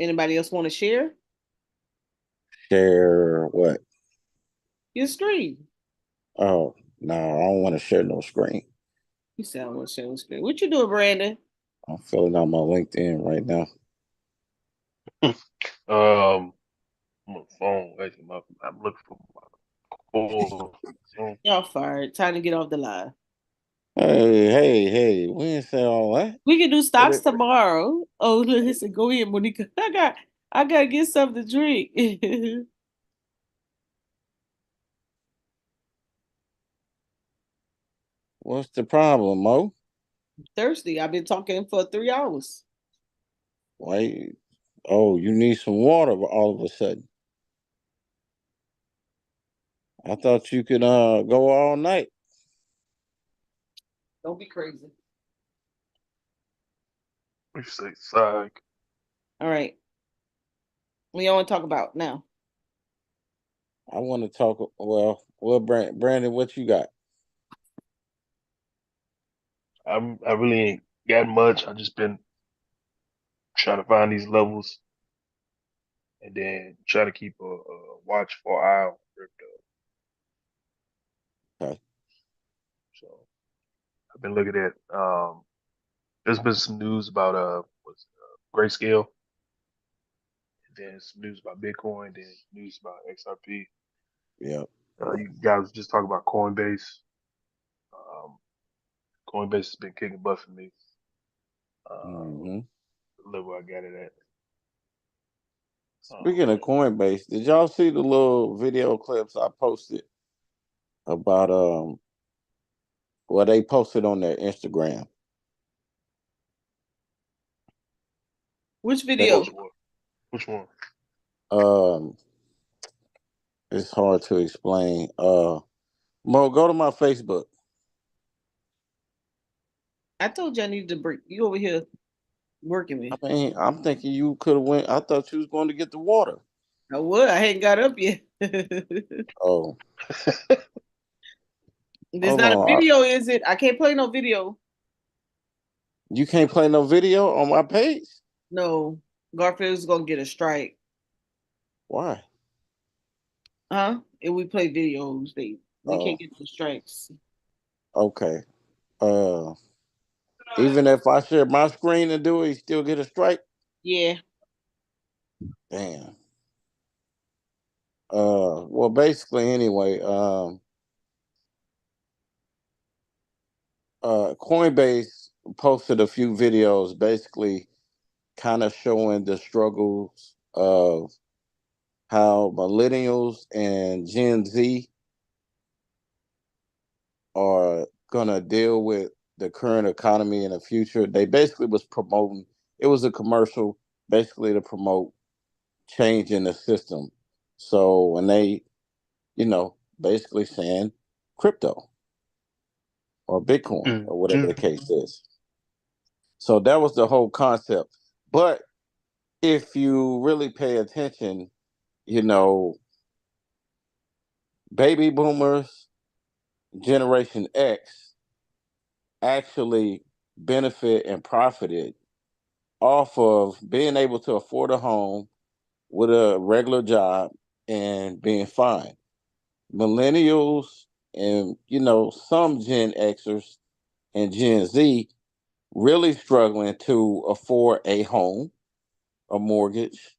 Anybody else want to share Share what? your screen? Oh, no, I don't want to share no screen. You said I want to share your screen. What you doing, Brandon? I'm filling out my LinkedIn right now. My phone. Actually, I'm looking for my phone. Y'all fired. Time to get off the line. Hey, we didn't say all that. We can do stocks tomorrow. Oh, listen, go ahead, Monica. I gotta get something to drink. What's the problem, Mo? Thirsty. I've been talking for 3 hours. Why? Oh, you need some water all of a sudden. I thought you could go all night. Don't be crazy. What you say, psych? All right. What y'all want to talk about now? I want to talk. Well, Brandon, what you got? I really ain't got much. I just been trying to find these levels and then try to keep a watchful eye on crypto. Okay. So I've been looking at there's been some news about what's Grayscale, and then some news about Bitcoin, then news about XRP. Yeah. You guys just talk about Coinbase. Um, Coinbase has been kicking butt for me. Hmm. The level I got it at. Speaking of Coinbase, did y'all see the little video clips I posted about what they posted on their Instagram? Which They video? Which one? um it's hard to explain. Mo, go to my Facebook. I told you I needed to break. You over here working I me. mean, I'm thinking you could have went. I thought you was going to get the water. I would. I hadn't got up yet. Oh, There's hold not a on. video, is it? I can't play no video. You can't play no video on my page. No. Garfield's gonna get a strike. Why? Huh? If we play videos, we Oh, can't get the strikes. okay. Uh, Even if I share my screen and do it, you still get a strike. Yeah. Damn. Well, basically, anyway. Coinbase posted a few videos, basically, kind of showing the struggles of how millennials and Gen Z are gonna deal with the current economy in the future. They basically was promoting. It was a commercial, basically to promote change in the system. So when they, basically saying crypto or Bitcoin or whatever the case is. So that was the whole concept. But if you really pay attention, you know, baby boomers, Generation X actually benefit and profited off of being able to afford a home with a regular job and being fine. Millennials and some Gen Xers and Gen Z really struggling to afford a home, a mortgage,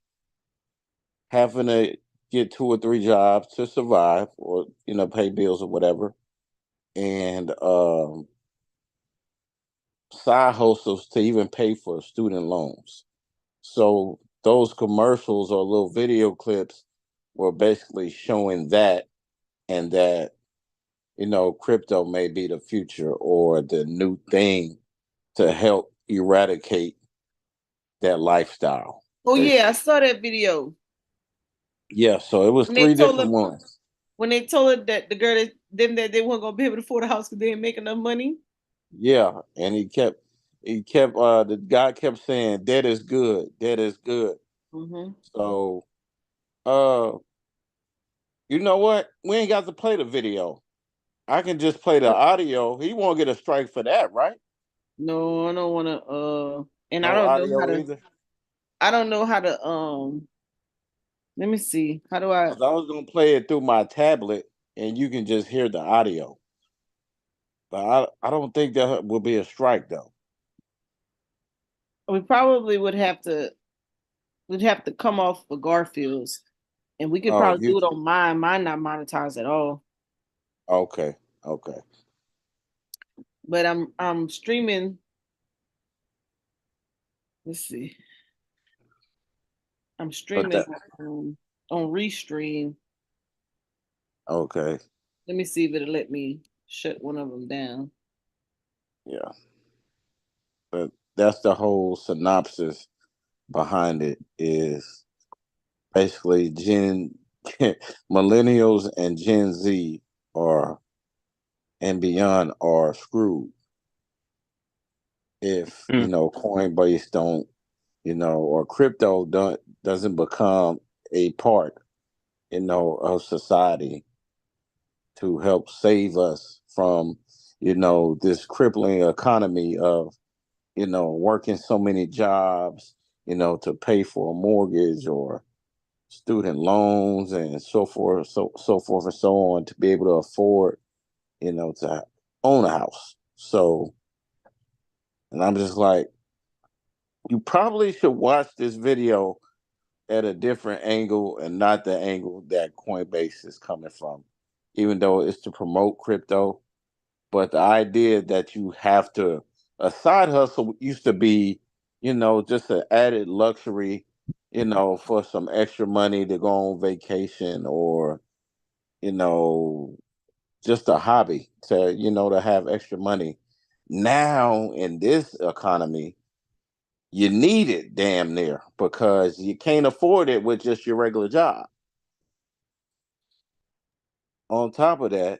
having to get 2 or 3 jobs to survive or pay bills or whatever, and side hustles to even pay for student loans. So those commercials or little video clips were basically showing that, and that crypto may be the future or the new thing to help eradicate that lifestyle. Oh yeah, I Basically. saw that video. Yeah, so it was When they three told different her ones. when they told her that the girl that they weren't gonna be able to afford a house because they didn't make enough money. Yeah, and he kept the guy kept saying debt is good, debt is good. Mm-hmm. So uh you know what? We ain't got to play the video. I can just play the audio. He won't get a strike for that, right? No, I don't wanna and No audio either. I don't know how to let me see. How do I 'Cause I was gonna play it through my tablet and you can just hear the audio. But I don't think that will be a strike though. we probably would have to we'd have to come off for Garfield's and we could Oh, probably do it YouTube. on mine. Mine not monetized at all. Okay. Okay. But I'm streaming. Let's see. I'm But streaming that on Restream. okay. Let me see if it'll let me shut one of them down. Yeah, but that's the whole synopsis behind it. Is basically Gen millennials and Gen Z are and beyond are screwed if Mm. Coinbase don't or crypto doesn't become a part of society to help save us from this crippling economy of working so many jobs to pay for a mortgage or student loans and so forth, so forth and so on, to be able to afford to own a house. So, and I'm just like, you probably should watch this video at a different angle and not the angle that Coinbase is coming from, even though it's to promote crypto. But the idea that you have to, a side hustle used to be, just an added luxury, for some extra money to go on vacation, or, you know, just a hobby to, to have extra money. Now in this economy, you need it damn near because you can't afford it with just your regular job. On top of that,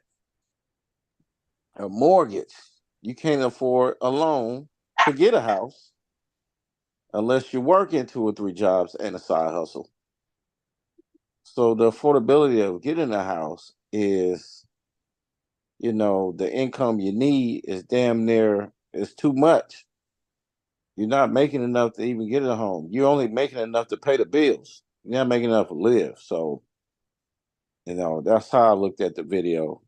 a mortgage. You can't afford a loan to get a house unless you're working 2 or 3 jobs and a side hustle. So the affordability of getting a house is, the income you need is damn near is too much. You're not making enough to even get a home. You're only making enough to pay the bills. You're not making enough to live. So, that's how I looked at the video.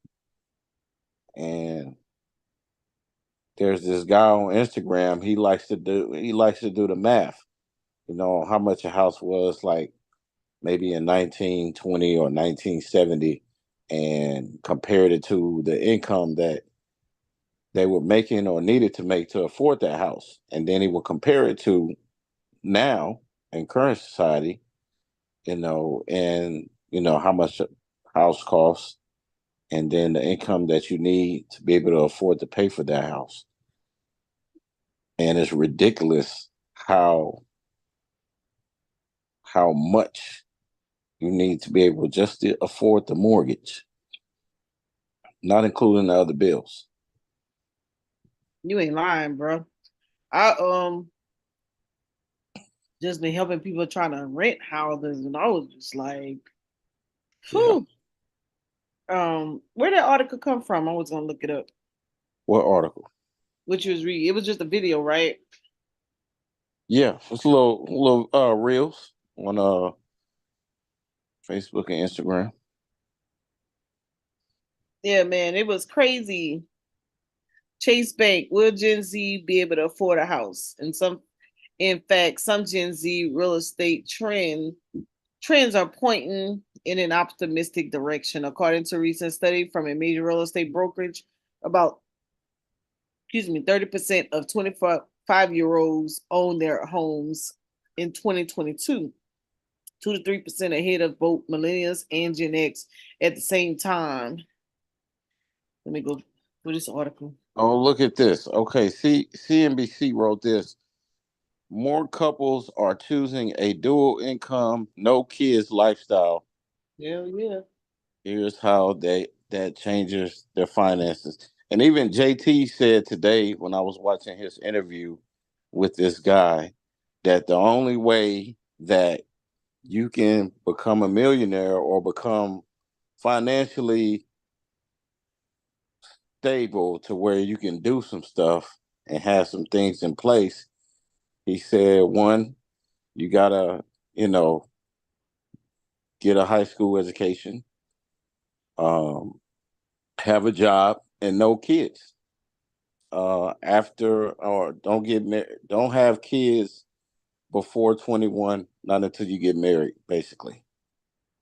And there's this guy on Instagram. He likes to do the math. How much a house was like maybe in 1920 or 1970, and compared it to the income that they were making or needed to make to afford that house. And then he will compare it to now in current society, and how much a house costs, and then the income that you need to be able to afford to pay for that house. And it's ridiculous how much you need to be able just to afford the mortgage, not including the other bills. You ain't lying, bro. I just been helping people trying to rent houses, and I was just like, Yeah. whew. Where did that article come from? I was gonna look it up. What article? Which was read. It was just a video, right? Yeah, it's a little reels on Facebook and Instagram. Yeah, man, it was crazy. Chase Bank, will Gen Z be able to afford a house? In fact, some Gen Z real estate trends are pointing in an optimistic direction, according to a recent study from a major real estate brokerage. About 30% of 25-year-olds own their homes in 2022, 2 to 3% ahead of both millennials and Gen X at the same time. Let me go through this article. Oh, look at this. Okay, CNBC wrote this. More couples are choosing a dual income, no kids lifestyle. Hell yeah. Here's how that changes their finances. And even JT said today when I was watching his interview with this guy that the only way that you can become a millionaire or become financially stable to where you can do some stuff and have some things in place. He said, one, you gotta, you know, get a high school education, um, have a job, and no kids. After or don't get married, don't have kids before 21, not until you get married, basically.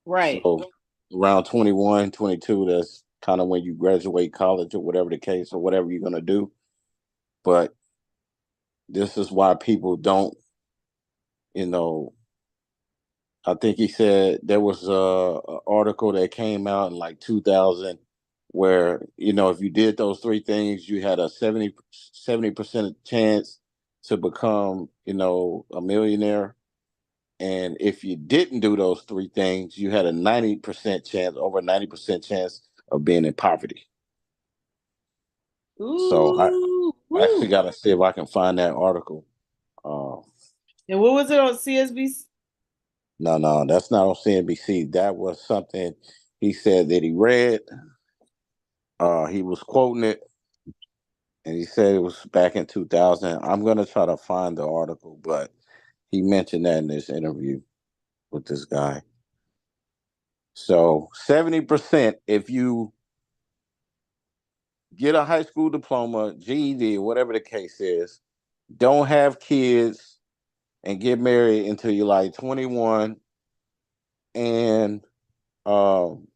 Right. So around 21, 22, that's kind of when you graduate college or whatever the case or whatever you're gonna do. But this is why people don't, you know, I think he said there was a article that came out in like 2000. where, if you did those three things, you had a 70% chance to become, a millionaire. And if you didn't do those three things, you had a 90% chance, over 90% chance of being in poverty. So Ooh, I actually woo. got to see if I can find that article. Uh, And what was it on CSBC? no, that's not on CNBC. That was something he said that he read. He was quoting it, and he said it was back in 2000. I'm gonna try to find the article, but he mentioned that in this interview with this guy. So 70%, if you get a high school diploma, GED, whatever the case is, don't have kids, and get married until you're like 21, and um,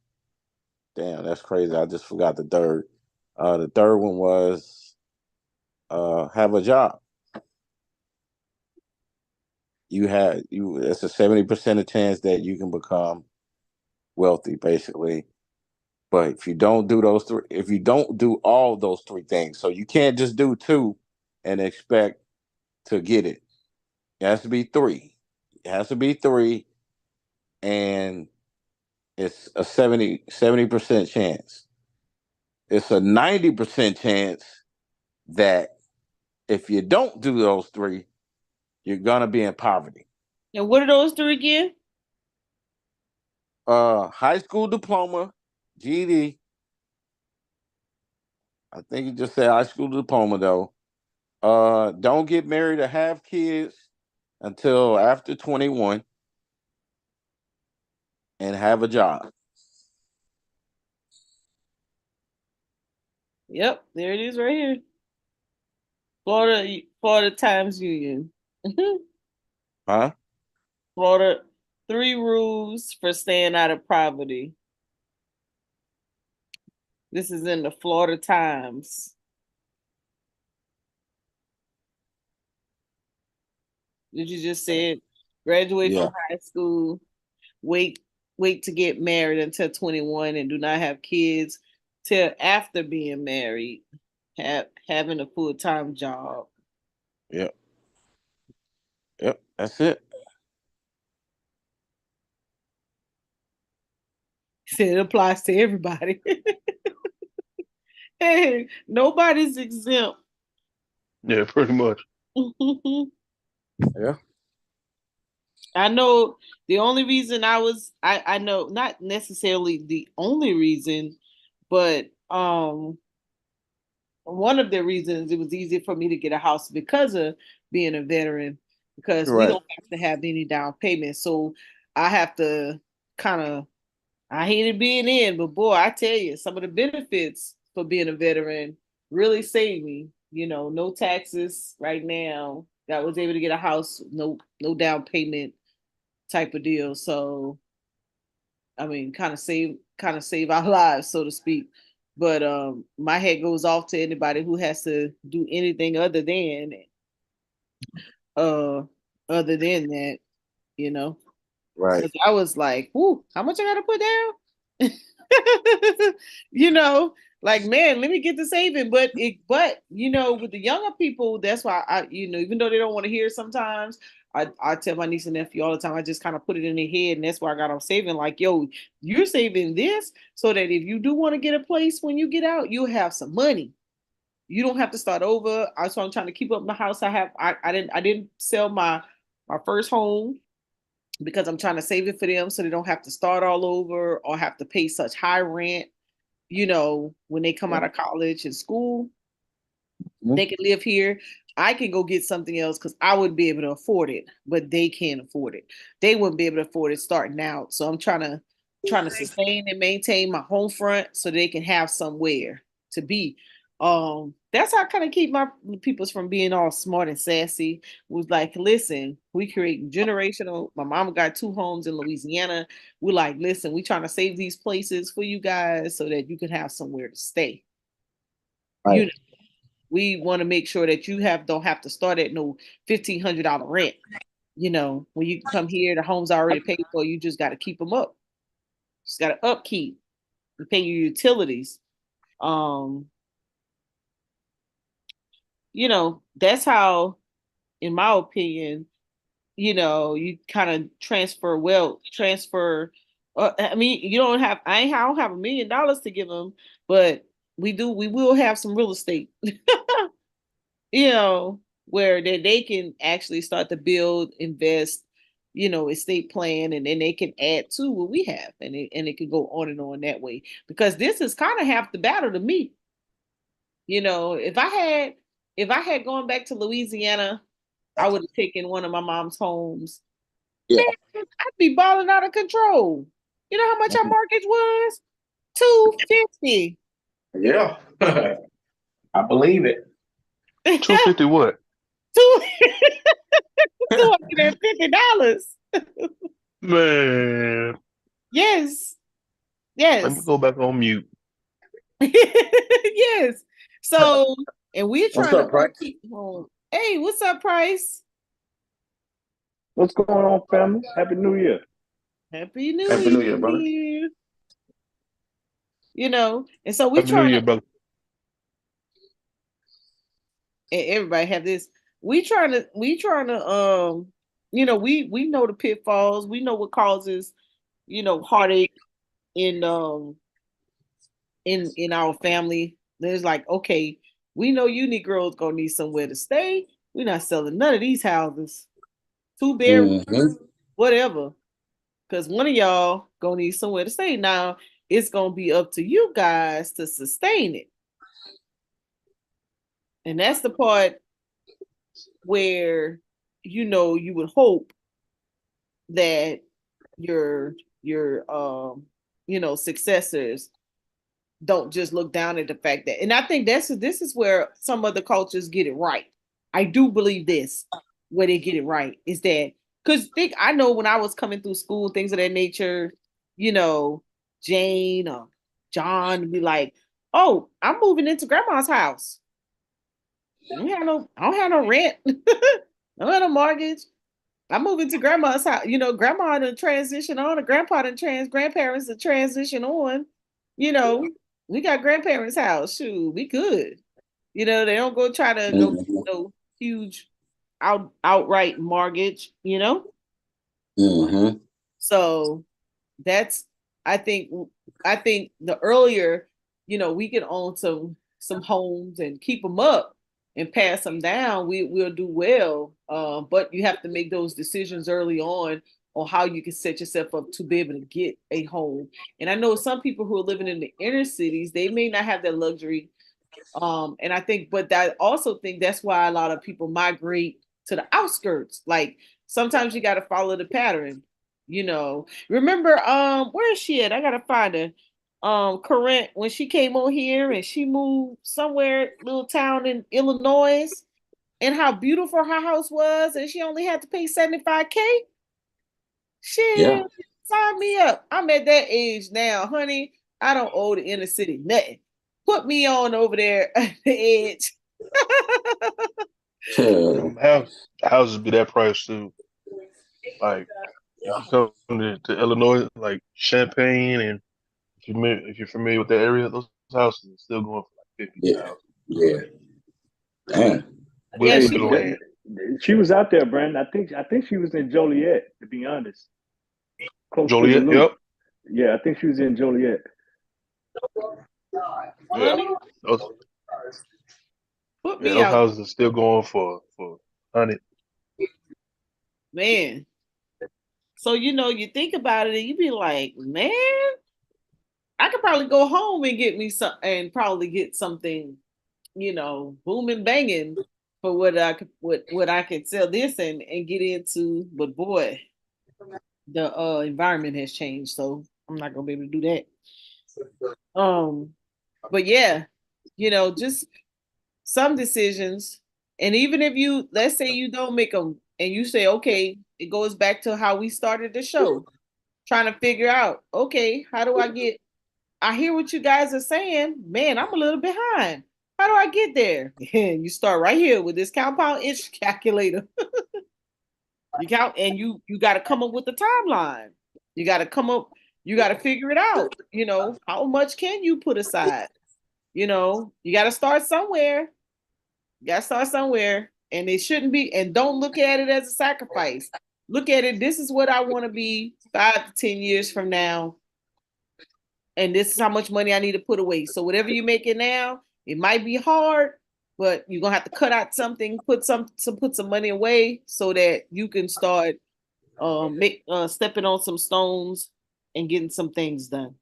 damn, that's crazy. I just forgot the third. The third one was have a job. It's a 70% chance that you can become wealthy, basically. But if you don't do those three, if you don't do all those three things, so you can't just do two and expect to get it. It has to be three. It has to be three, and it's a 70% chance. It's a 90% chance that if you don't do those three, you're gonna be in poverty. And what are those three again? High school diploma, GED. I think you just said high school diploma though. Don't get married or have kids until after 21, and have a job. Yep, there it is right here. Florida Times Union. Huh? Florida, 3 rules for staying out of poverty. This is in the Florida Times. Did you just say it? Graduate Yeah. from high school, wait wait to get married until 21, and do not have kids till after being married, having a full-time job. Yep. Yep. That's it. Said it applies to everybody. Hey, nobody's exempt. Yeah, pretty much. Yeah. I know the only reason I know not necessarily the only reason, but one of the reasons it was easy for me to get a house because of being a veteran, because we Right. don't have to have any down payment. So I have to kind of, I hated being in, but boy, I tell you, some of the benefits for being a veteran really saved me. No taxes right now. I was able to get a house, no down payment type of deal. So I mean, kind of save our lives, so to speak. But my head goes off to anybody who has to do anything uh other than that, you know. Right. Because I was like, "Whoo, how much I gotta put down?" you know, like man, let me get the saving. But with the younger people, that's why even though they don't want to hear it sometimes, I tell my niece and nephew all the time. I just kind of put it in their head, and that's why I got them saving. Like, yo, you're saving this so that if you do want to get a place when you get out, you'll have some money. You don't have to start over. So I'm trying to keep up the house I have. I didn't sell my first home because I'm trying to save it for them so they don't have to start all over or have to pay such high rent, when they come Yeah. out of college and school. Mhm. They can live here. I can go get something else because I wouldn't be able to afford it, but they can't afford it. They wouldn't be able to afford it starting out. So I'm trying to sustain and maintain my home front so they can have somewhere to be. That's how I kind of keep my peoples from being all smart and sassy. Was like, listen, we create generational. My mama got 2 homes in Louisiana. We're like, listen, we trying to save these places for you guys so that you can have somewhere to stay. You Right. know, we want to make sure that you don't have to start at no $1,500 rent. When you come here, the home's already paid for. You just got to keep them up. Just got to upkeep and pay your utilities. Um, that's how, in my opinion, you kind of transfer wealth, transfer. I mean, I don't have $1 million to give them, but we will have some real estate, where they can actually start to build, invest, estate plan, and then they can add to what we have, and it can go on that way. Because this is kind of half the battle to me. If I had gone back to Louisiana, I would have taken one of my mom's homes. Yeah. Man, I'd be balling out of control. You know how much our mortgage was? 250. Yeah. I believe it. 250 what? $250. Man, Yes. let me Yes. go back on mute. Yes. So, and we're What's trying up, to Price? keep home. Hey, what's up, Price? What's going on, family? Happy New Year. Happy New Happy New Year, brother. Year. And so we're Happy New trying Year, to, brother. and everybody have this. We trying to we know the pitfalls. We know what causes, heartache in in our family. There's like, okay, we know you Negroes gonna need somewhere to stay. We're not selling none of these houses. 2 bedroom, whatever. Because one of y'all gonna need somewhere to stay. Now it's gonna be up to you guys to sustain it. And that's the part where you would hope that your successors don't just look down at the fact that, and I think this is where some other cultures get it right. I do believe this, where they get it right is that, because I know when I was coming through school, things of that nature, you know, Jane or John would be like, "Oh, I'm moving into grandma's house. I don't have no rent. I don't have no mortgage. I'm moving to grandma's house. Grandma to transition on, and grandparents to transition on. You know, we got grandparents' house. Shoot, we good. They don't go try to go huge outright mortgage. So that's I think I think the earlier, we can own some homes and keep them up and pass them down, we'll do well. But you have to make those decisions early on how you can set yourself up to be able to get a home. And I know some people who are living in the inner cities, they may not have that luxury. And I think, but I also think that's why a lot of people migrate to the outskirts. Like sometimes you got to follow the pattern. Remember, where is she at? I gotta find her. Corinne, when she came on here and she moved somewhere, little town in Illinois, and how beautiful her house was, and she only had to pay 75K. Yeah. Shit, sign me up. I'm at that age now, honey. I don't owe the inner city nothing. Put me on over there at the edge. Houses be that price too. Like if you come to Illinois, like Champaign, and if you're familiar with that area, those houses are still going for like 50,000 Yeah. Damn. Yeah, with Hey, she the was. land. she was out there, Brandon. I think she was in Joliet, to be honest, close to Joliet, Duluth. yep. Yeah, I think she was in Joliet. Yeah. Honey, Those put yeah, me those out, houses are still going for 100. man. So you think about it and you be like, man, I could probably go home and get me some, and probably get something, booming banging for what I could sell this and get into. But boy, the environment has changed, so I'm not gonna be able to do that. But yeah, just some decisions, and even if you, let's say you don't make them, and you say, okay, it goes back to how we started the show, trying to figure out, okay, how do I get? I hear what you guys are saying. Man, I'm a little behind. How do I get there? And you start right here with this compound interest calculator. You count, and you got to come up with the timeline. You got to come up. You got to figure it out. How much can you put aside? You know, you got to start somewhere. You got to start somewhere. And it shouldn't be, and don't look at it as a sacrifice. Look at it, this is what I want to be 5 to 10 years from now. And this is how much money I need to put away. So whatever you make it now, it might be hard, but you're gonna have to cut out something, put some money away so that you can start stepping on some stones and getting some things done.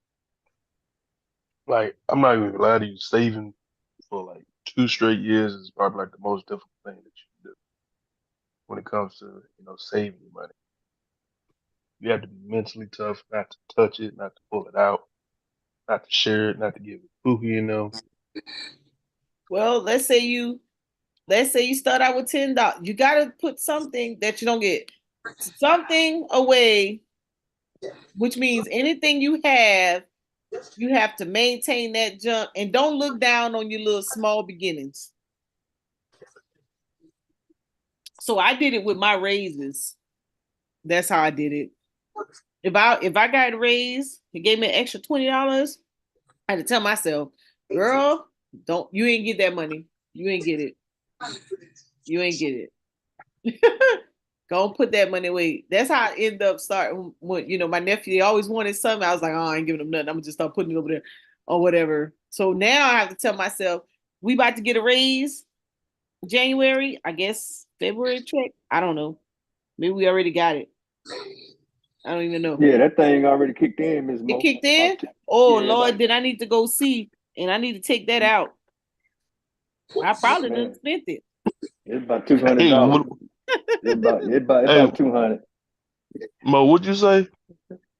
Like, I'm not even gonna lie to you, saving for like 2 straight years is probably like the most difficult thing that you can do when it comes to, saving your money. You have to be mentally tough not to touch it, not to pull it out, not to share it, not to give it pookie. Well, let's say you start out with $10. You gotta put something that you don't get something away, which means anything you have to maintain that junk and don't look down on your little small beginnings. So I did it with my raises. That's how I did it. If I got a raise, it gave me an extra $20. I had to tell myself, girl, you ain't get that money. You ain't get it. You ain't get it. Go put that money away. That's how I end up starting. When my nephew, they always wanted something. I was like, oh, I ain't giving them nothing. I'm gonna just start putting it over there or whatever. So now I have to tell myself, we about to get a raise January, I guess February check. I don't know. Maybe we already got it. I don't even know. Yeah, that thing already kicked in, Ms. Mo. It kicked in? Oh, yeah, Lord, then I need to go see, and I need to take that out. I probably done spent it. It's about $200. It's about 200. Mo, what'd you say?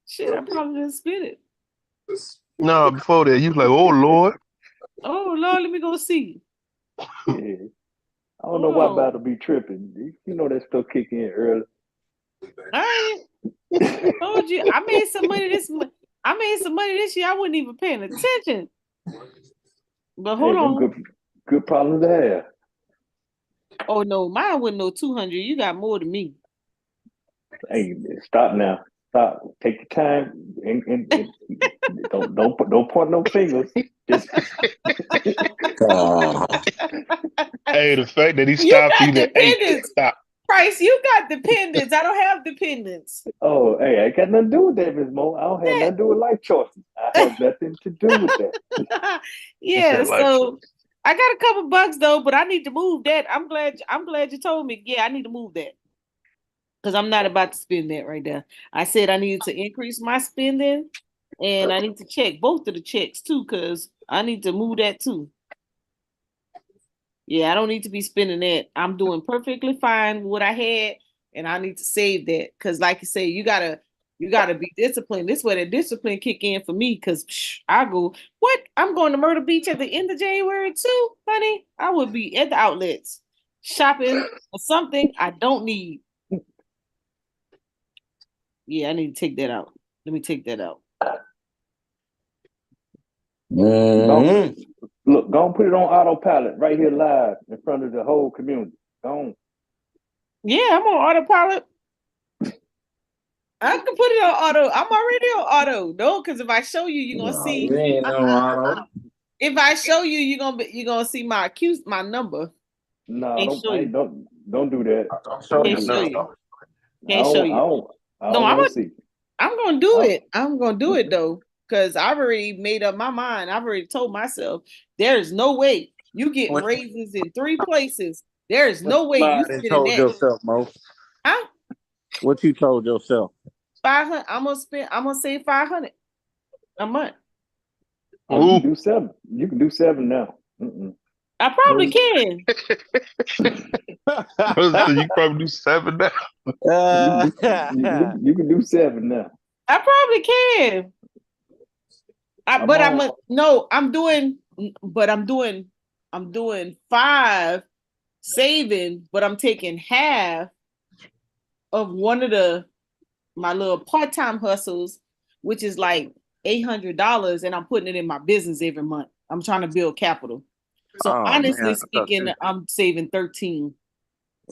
Shit, I probably done spent it. No, before that, you was like, oh Lord. Oh Lord, let me go see. Yeah. I don't know why about to be tripping. You know that stuff kick in early. I told you I made some money this year. I wasn't even paying attention. But hold on. Good problems to have. Oh no, mine wasn't no 200. You got more than me. Hey, stop now. Stop. Take your time and don't point no fingers. Just Hey, the fact that he stopped you there, stop. Price, you got dependents. I don't have dependents. Oh, hey, I got nothing to do with that, Ms. Mo. I don't have nothing to do with life choices. I have nothing to do with that. Yeah, so I got a couple bucks though, but I need to move that. I'm glad you told me. Yeah, I need to move that. Because I'm not about to spend that right now. I said I needed to increase my spending and I need to check both of the checks too, because I need to move that too. Yeah, I don't need to be spending that. I'm doing perfectly fine with what I had, and I need to save that. Because like you say, you gotta be disciplined. This way the discipline kick in for me, because I go, what? I'm going to Myrtle Beach at the end of January too, honey. I would be at the outlets shopping for something I don't need. Yeah, I need to take that out. Let me take that out. Look, go and put it on autopilot right here live in front of the whole community. Go on. Yeah, I'm on autopilot. I can put it on auto. I'm already on auto. No, because if I show you, you're gonna see. You ain't on auto. If I show you, you're gonna see my number. No, don't do that. Don't show Can't show you. Can't show you. No, I'm gonna do it. I'm gonna do it though, because I've already made up my mind. I've already told myself there is no way you get raises in 3 places. There is no way you spending that. Yourself, Mo. Huh? What you told yourself? 500. I'm gonna save 500 a month. Oh, you can do 7. You can do 7 now. I probably can. So you probably do 7 now. You can do 7 now. I probably can. I'm doing 5 saving, but I'm taking half of one of my little part-time hustles, which is like $800, and I'm putting it in my business every month. I'm trying to build capital. So honestly speaking, I'm saving 13.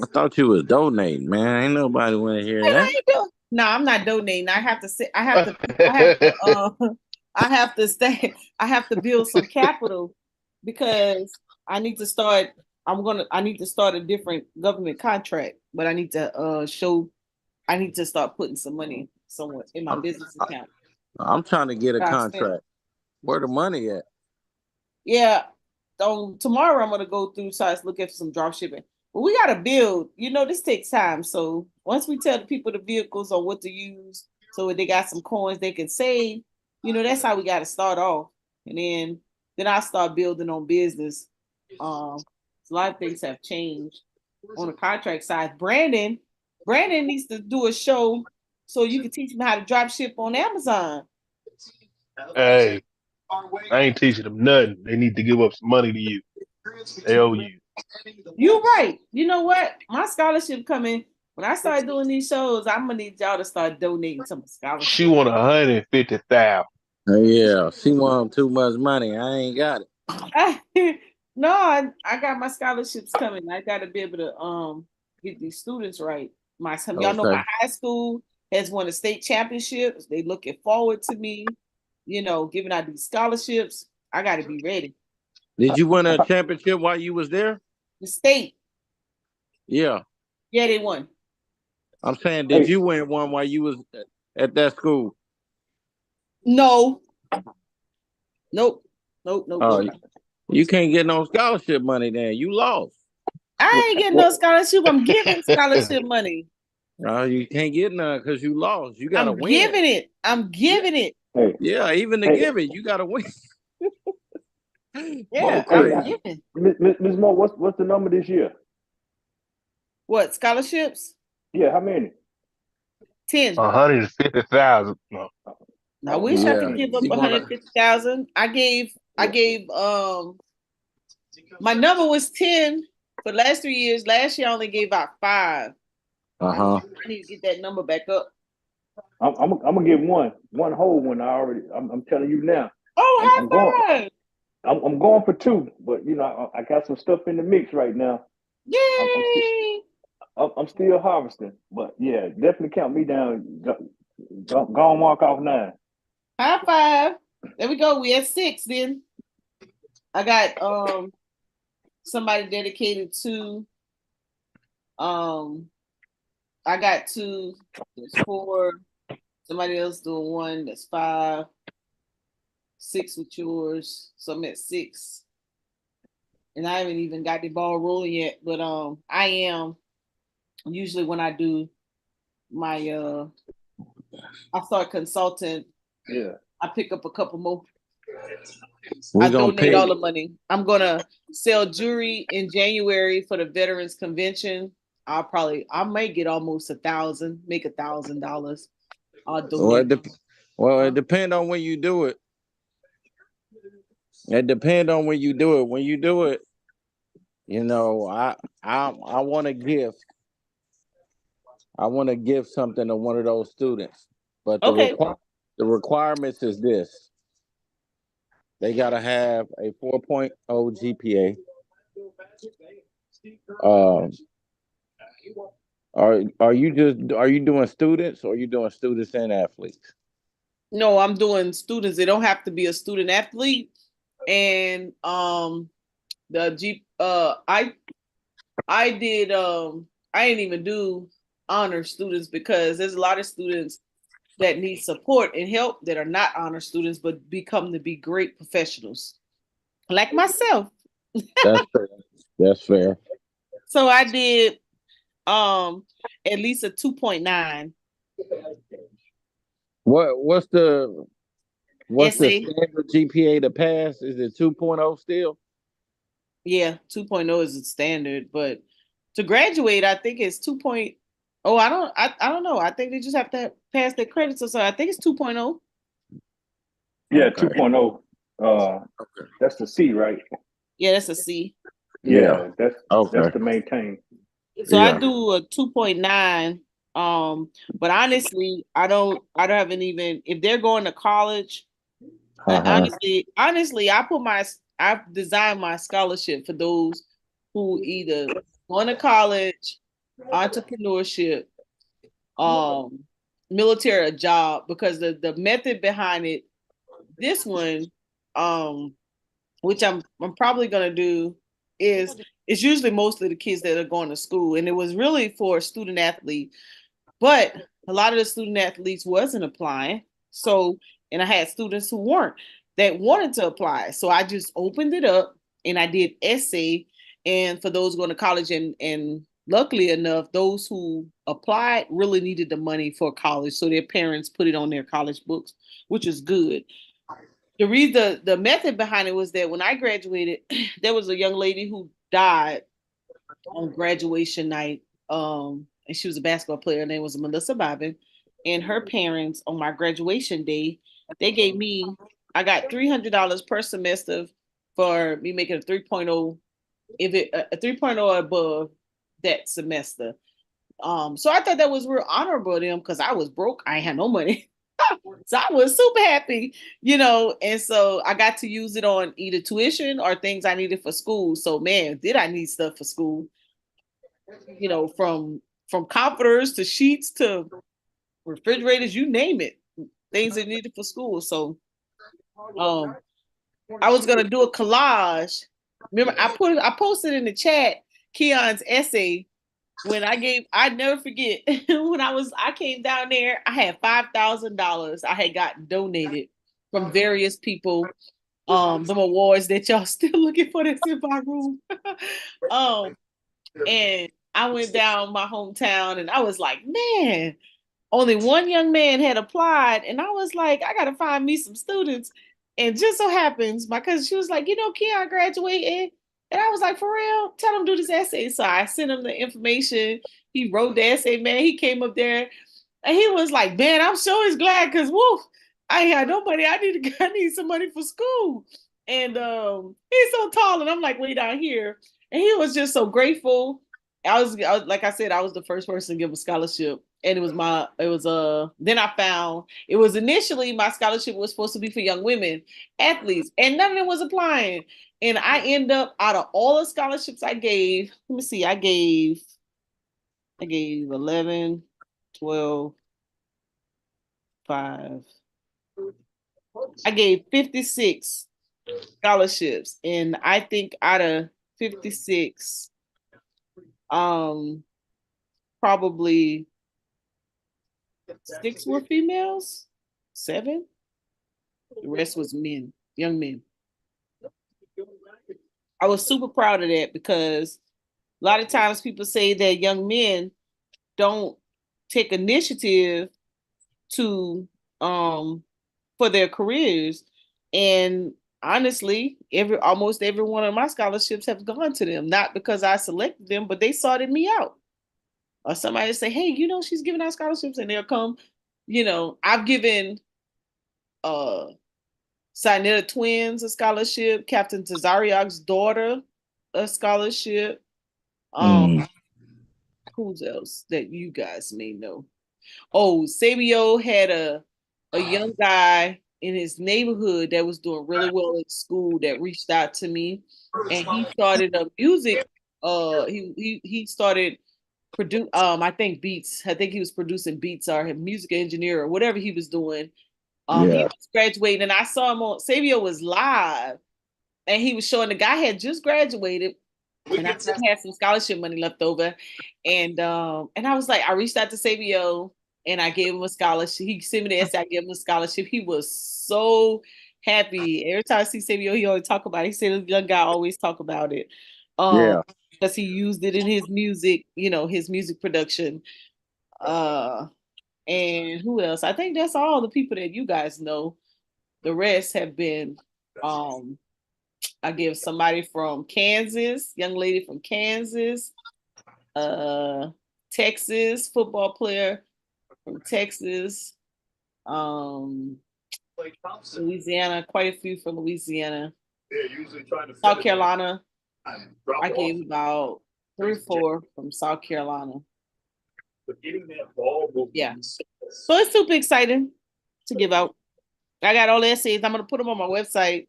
I thought you was donating, man. Ain't nobody want to hear that. No, I'm not donating. I have to build some capital because I need to start. I need to start a different government contract, but I need to show. I need to start putting some money somewhere in my I'm, business I- account. I'm trying to get a I spent. contract. Where the money at? Yeah. So tomorrow I'm gonna go through sites, look at some drop shipping. But we gotta build. This takes time. So once we tell the people the vehicles or what to use, so they got some coins they can save, that's how we gotta start off. And then I start building on business. A lot of things have changed on the contract side. Brandon needs to do a show so you can teach him how to drop ship on Amazon. Hey, I ain't teaching them nothing. They need to give up some money to you. They owe you. You're right. You know what? My scholarship coming. When I start doing these shows, I'm gonna need y'all to start donating to my She scholarship. want 150,000. Yeah, she want too much money. I ain't got it. No, I got my scholarships coming. I gotta be able to get these students right. Y'all know my Okay. high school has won a state championships. They looking forward to me, giving out these scholarships. I gotta be ready. Did you win a championship while you was there? The state, Yeah. yeah, they won. I'm saying, did Hey, you win one while you was at that school? No, nope, nope, nope, Oh, nope. you can't get no scholarship money then. You lost. I ain't getting no what? scholarship. I'm giving scholarship money. No, you can't get none because you lost. You gotta I'm win. giving it. I'm Yeah. giving it. Hey, Yeah, even to hey, give it, you gotta win. Mo Yeah, hey, I'm crazy. giving. Ms. Moore, what's the number this year? What, scholarships? Yeah, how many? 10. 150,000. No. I Oh wish I no, could Yeah. give up She wanna 150,000. I yeah. gave my number was 10 for the last 3 years. Last year I only gave out 5. uh-huh. I need to get that number back up. I'm gonna get one whole one. I'm telling you now. I'm going Oh, high five. I'm going for two, but I got some stuff in the mix right now. I'm I'm still Yay. I'm still harvesting, but yeah, definitely count me down. Go and walk off 9. High five. There we go. We at 6 then. I got somebody dedicated to I got 2, there's 4, somebody else doing 1, that's 5, 6 with yours. So I'm at 6. And I haven't even got the ball rolling yet. But I am usually when I do my I start consulting, Yeah. I pick up a couple more. We I gonna donate pick. all the money. I'm gonna sell jewelry in January for the Veterans Convention. I may get almost 1,000, make $1,000. I'll Well, donate. it depends on when you do it. It depends on when you do it. When you do it, I want to give. I want to give something to one of those students, but Okay. the requirements is this: they gotta have a 4.0 GPA. Um, are you doing students or are you doing students and athletes? No, I'm doing students. They don't have to be a student athlete. And the G I did I didn't even do honor students because there's a lot of students that need support and help that are not honor students but become to be great professionals like myself. That's fair. That's fair. So I did at least a 2.9 What's the essay. standard GPA to pass? Is it 2.0 still? Yeah, 2.0 is the standard, but to graduate I think it's 2.0. I don't know. I think they just have to pass their credits or so. I think it's 2.0. Yeah, Okay. 2.0. That's the C, right? Yeah, that's a C. Yeah. Yeah, that's Okay. the maintain. So I Yeah. do a 2.9. But honestly, I don't haven't even if they're going to college, Uh-huh. I've designed my scholarship for those who either going to college, entrepreneurship, um, military, a job, because the method behind it, this one, um, which I'm probably gonna do, is it's usually mostly the kids that are going to school, and it was really for student athlete, but a lot of the student athletes wasn't applying. So, and I had students who weren't that wanted to apply. So I just opened it up and I did essay. And for those going to college, and luckily enough, those who applied really needed the money for college. So their parents put it on their college books, which is good. The method behind it was that when I graduated, there was a young lady who died on graduation night. And she was a basketball player. Her name was Melissa Bobbin. And her parents on my graduation day, they gave me, I got $300 per semester for me making a 3.0, if it a 3.0 or above that semester. So I thought that was real honorable of them because I was broke. I had no money. So I was super happy, and so I got to use it on either tuition or things I needed for school. So man, did I need stuff for school, from comforters to sheets to refrigerators, you name it, things that needed for school. So um I was gonna do a collage. Remember, I posted in the chat Keon's essay when I never forget when I came down there, I had $5,000 I had gotten donated from various people. Them awards that y'all still looking for that's in my room. um, and I went down my hometown and I was like, man, only one young man had applied, and I was like, I gotta find me some students. And just so happens, my cousin, she was like, Keon graduated. And I was like, for real? Tell him to do this essay. So I sent him the information. He wrote the essay, man. He came up there and he was like, man, I'm sure he's glad because woof, I ain't had no money. I need some money for school. And he's so tall, and I'm like way down here. And he was just so grateful. I was like I said, I was the first person to give a scholarship. And then I found it was initially my scholarship was supposed to be for young women athletes, and none of them was applying. And I end up out of all the scholarships I gave, let me see, I gave 11, 12, 5. I gave 56 scholarships. And I think out of 56, um, probably 6 were females, 7. The rest was men, young men. I was super proud of that because a lot of times people say that young men don't take initiative to for their careers. And honestly, almost every one of my scholarships have gone to them, not because I selected them, but they sorted me out. Or somebody say, hey, she's giving out scholarships, and they'll come. I've given Sinetta Twins a scholarship, Captain Tazariak's daughter a scholarship. Who's else that you guys may know? Oh, Sabio had a young guy in his neighborhood that was doing really well at school that reached out to me, and he started a music. He started produce. I think beats. I think he was producing beats or a music engineer or whatever he was doing. He was graduating, and I saw him on Sabio was live, and he was showing the guy had just graduated, and I still had some scholarship money left over, and I was like, I reached out to Sabio and I gave him a scholarship. He sent me the essay, I gave him a scholarship. He was so happy. Every time I see Sabio, he always talk about it. He said the young guy always talk about it. Yeah. Because he used it in his music, his music production. And who else? I think that's all the people that you guys know. The rest have been I give somebody from Kansas, young lady from Kansas, Texas, football player from Texas, Louisiana, quite a few from Louisiana. South Carolina, I gave about 3 or 4 from South Carolina. Yeah. So it's super exciting to give out. I got all the essays. I'm going to put them on my website.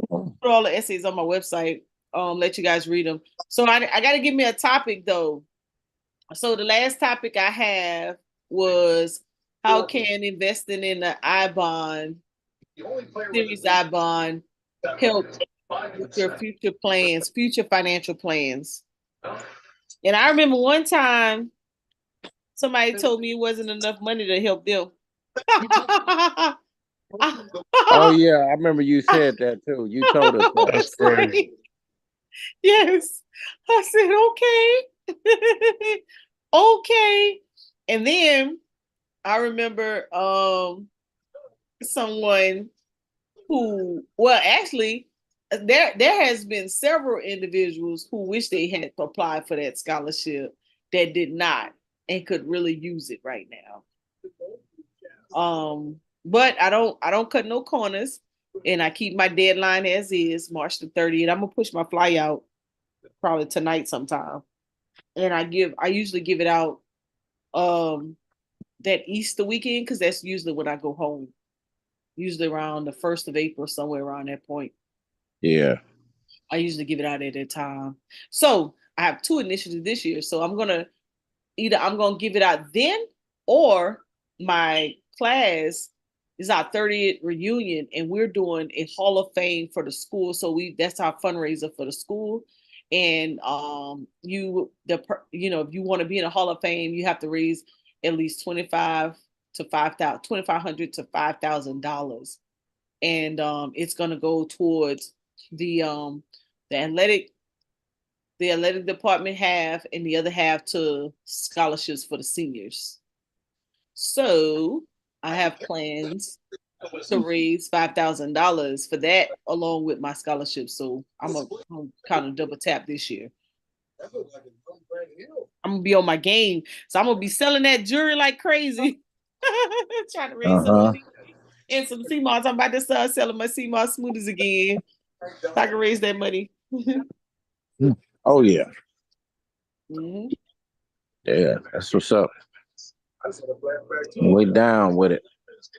Put all the essays on my website. Let you guys read them. So I got to give me a topic though. So the last topic I have was how can investing in the I bond, series I bond help with your future plans, future financial plans. And I remember one time somebody told me it wasn't enough money to help them. Oh yeah, I remember you said that too. You told us that. That's crazy. Yes. I said, okay. Okay. And then I remember someone who, well, actually, there has been several individuals who wish they had applied for that scholarship that did not and could really use it right now. But I don't cut no corners, and I keep my deadline as is, March the 30th. I'm gonna push my fly out probably tonight sometime. And I usually give it out that Easter weekend, because that's usually when I go home. Usually around the 1st of April, somewhere around that point. Yeah. I usually give it out at that time. So I have 2 initiatives this year. So I'm gonna give it out then, or my class is our 30th reunion, and we're doing a Hall of Fame for the school. So that's our fundraiser for the school. And if you want to be in a Hall of Fame, you have to raise at least $2,500 to $5,000, and it's going to go towards the athletic department half, and the other half to scholarships for the seniors. So I have plans to raise $5,000 for that, along with my scholarship. So I'm gonna kind of double tap this year. I'm gonna be on my game, so I'm gonna be selling that jewelry like crazy, trying to raise some money. And some sea moss. I'm about to start selling my sea moss smoothies again, so I can raise that money. Oh yeah. Mm-hmm. Yeah, that's what's up. Way down with it.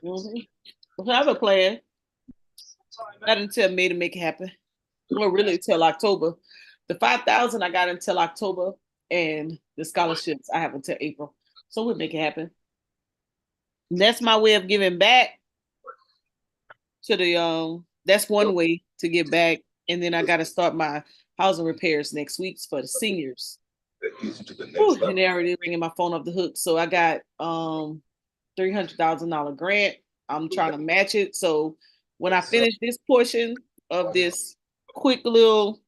Mm-hmm. I have a plan. Not until May to make it happen. Well, really until October. The 5,000 I got until October, and the scholarships I have until April. So we'll make it happen. And that's my way of giving back to the That's one way to give back. And then I got to start my housing repairs next week for the seniors. And they're already ringing my phone off the hook. So I got $300,000 grant. I'm trying to match it. So when I finish this portion of this quick little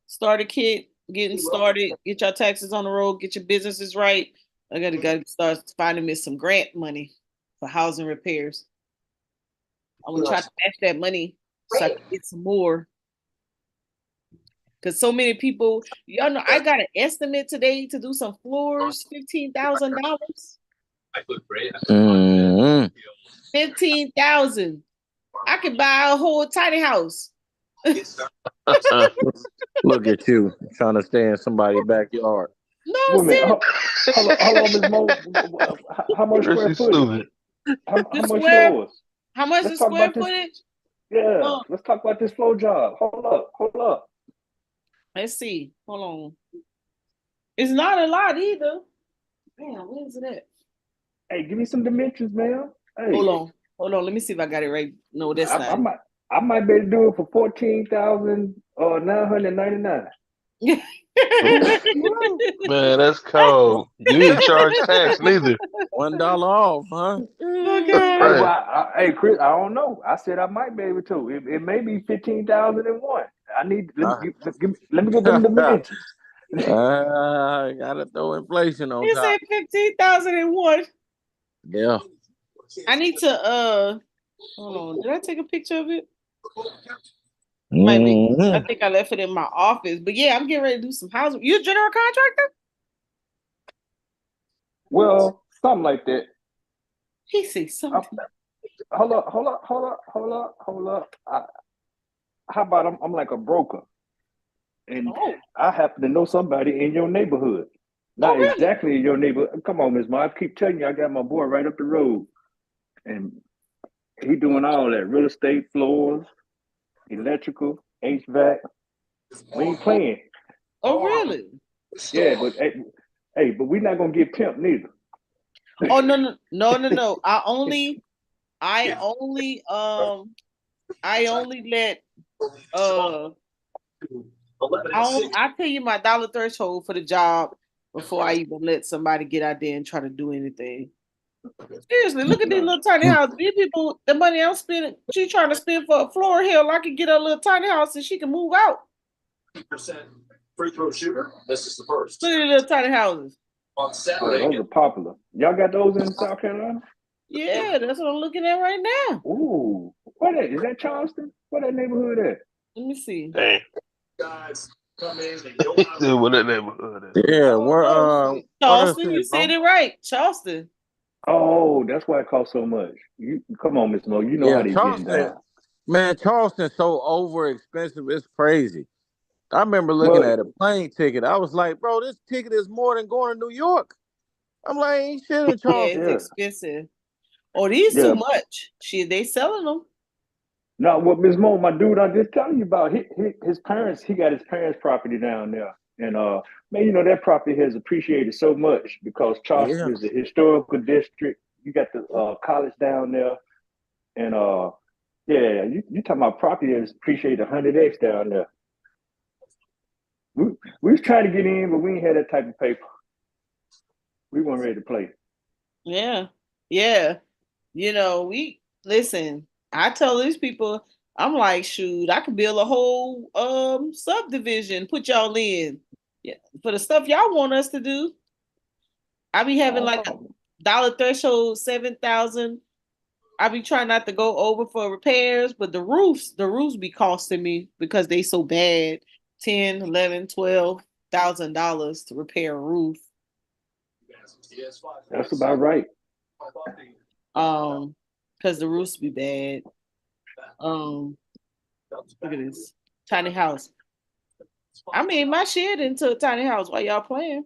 starter kit, getting started, get your taxes on the road, get your businesses right, I gotta start finding me some grant money for housing repairs. I'm gonna try to match that money so I can get some more. Because so many people, y'all know, I got an estimate today to do some floors, $15,000. Mm-hmm. 15,000. I could buy a whole tiny house. Look at you trying to stay in somebody's backyard. No, seriously. How long is how much square footage? How much yours? How much Let's is talk square about this. footage? Yeah, let's talk about this flow job. Hold up. Let's see. Hold on. It's not a lot either. Man, where is it at? Hey, give me some dimensions, man. Hey. Hold on. Let me see if I got it right. No, that's not. I might be able to do it for 14,999. Man, that's cold. You didn't charge tax neither. $1 off, huh? Oh, Right. Hey, Chris, I don't know. I said I might be able to. It may be 15,001. Let me get them dimensions. I gotta throw inflation on You top. said 15,001. Yeah. I need to hold on. Did I take a picture of it? Mm-hmm. I think I left it in my office. But yeah, I'm getting ready to do some housing. You a general contractor? Well, something like that. He says something. Hold up. How about I'm like a broker, and I happen to know somebody in your neighborhood. Not really? exactly in your neighborhood. Come on, Ms. Ma. I keep telling you, I got my boy right up the road, and he doing all that: real estate, floors, electrical, HVAC. We ain't playing. Oh, really? Yeah, but hey, but we're not gonna get pimped neither. Oh, no. I only I only let I tell you my dollar threshold for the job before I even let somebody get out there and try to do anything. Seriously, look at these little tiny houses. These people, the money I'm spending, she trying to spend for a floor hill. I can get her a little tiny house and she can move out. Free throw shooter. This is the first. Look at these little tiny houses. On Saturday. Those are popular. Y'all got those in South Carolina? Yeah, that's what I'm looking at right now. Ooh, what is that? Charleston? What that neighborhood at? Let me see. Dang. Guys come in. What that neighborhood is. Yeah, where Charleston, you said it right. Charleston. Oh, that's why it costs so much. You come on, Miss Mo. You know how they getting down. Man, Charleston's so over expensive. It's crazy. I remember looking at a plane ticket. I was like, bro, this ticket is more than going to New York. I'm like, ain't shit in Charleston. Yeah, it's expensive. Oh, these too much. Shit, they selling them. No, what Miss Mo, my dude, I'm just telling you about his parents. He got his parents' property down there, and man, you know that property has appreciated so much because Charleston is a historical district. You got the college down there, and yeah, you talking about property that's appreciated 100x down there. We was trying to get in, but we ain't had that type of paper. We weren't ready to play. Yeah. You know, we listen. I tell these people, I'm like, shoot, I could build a whole subdivision, put y'all in. Yeah, for the stuff y'all want us to do. I be having like a dollar threshold, 7,000. I be trying not to go over for repairs, but the roofs be costing me because they so bad. $10,000, $11,000, $12,000 to repair a roof. That's about right. Because the roofs be bad. Look at this tiny house. I made my shed into a tiny house while y'all playing.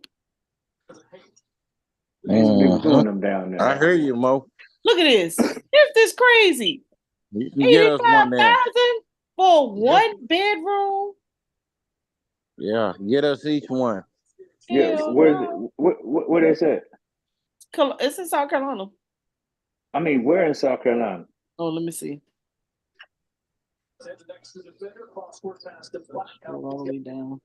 They doing them down there. I hear you, Mo. Look at this. This is crazy. You can get us one there. $85,000 for one bedroom. Yeah, get us each one. Yeah, where's it? Where is it? It's in South Carolina. I mean, where in South Carolina? Oh, let me see. All the way down.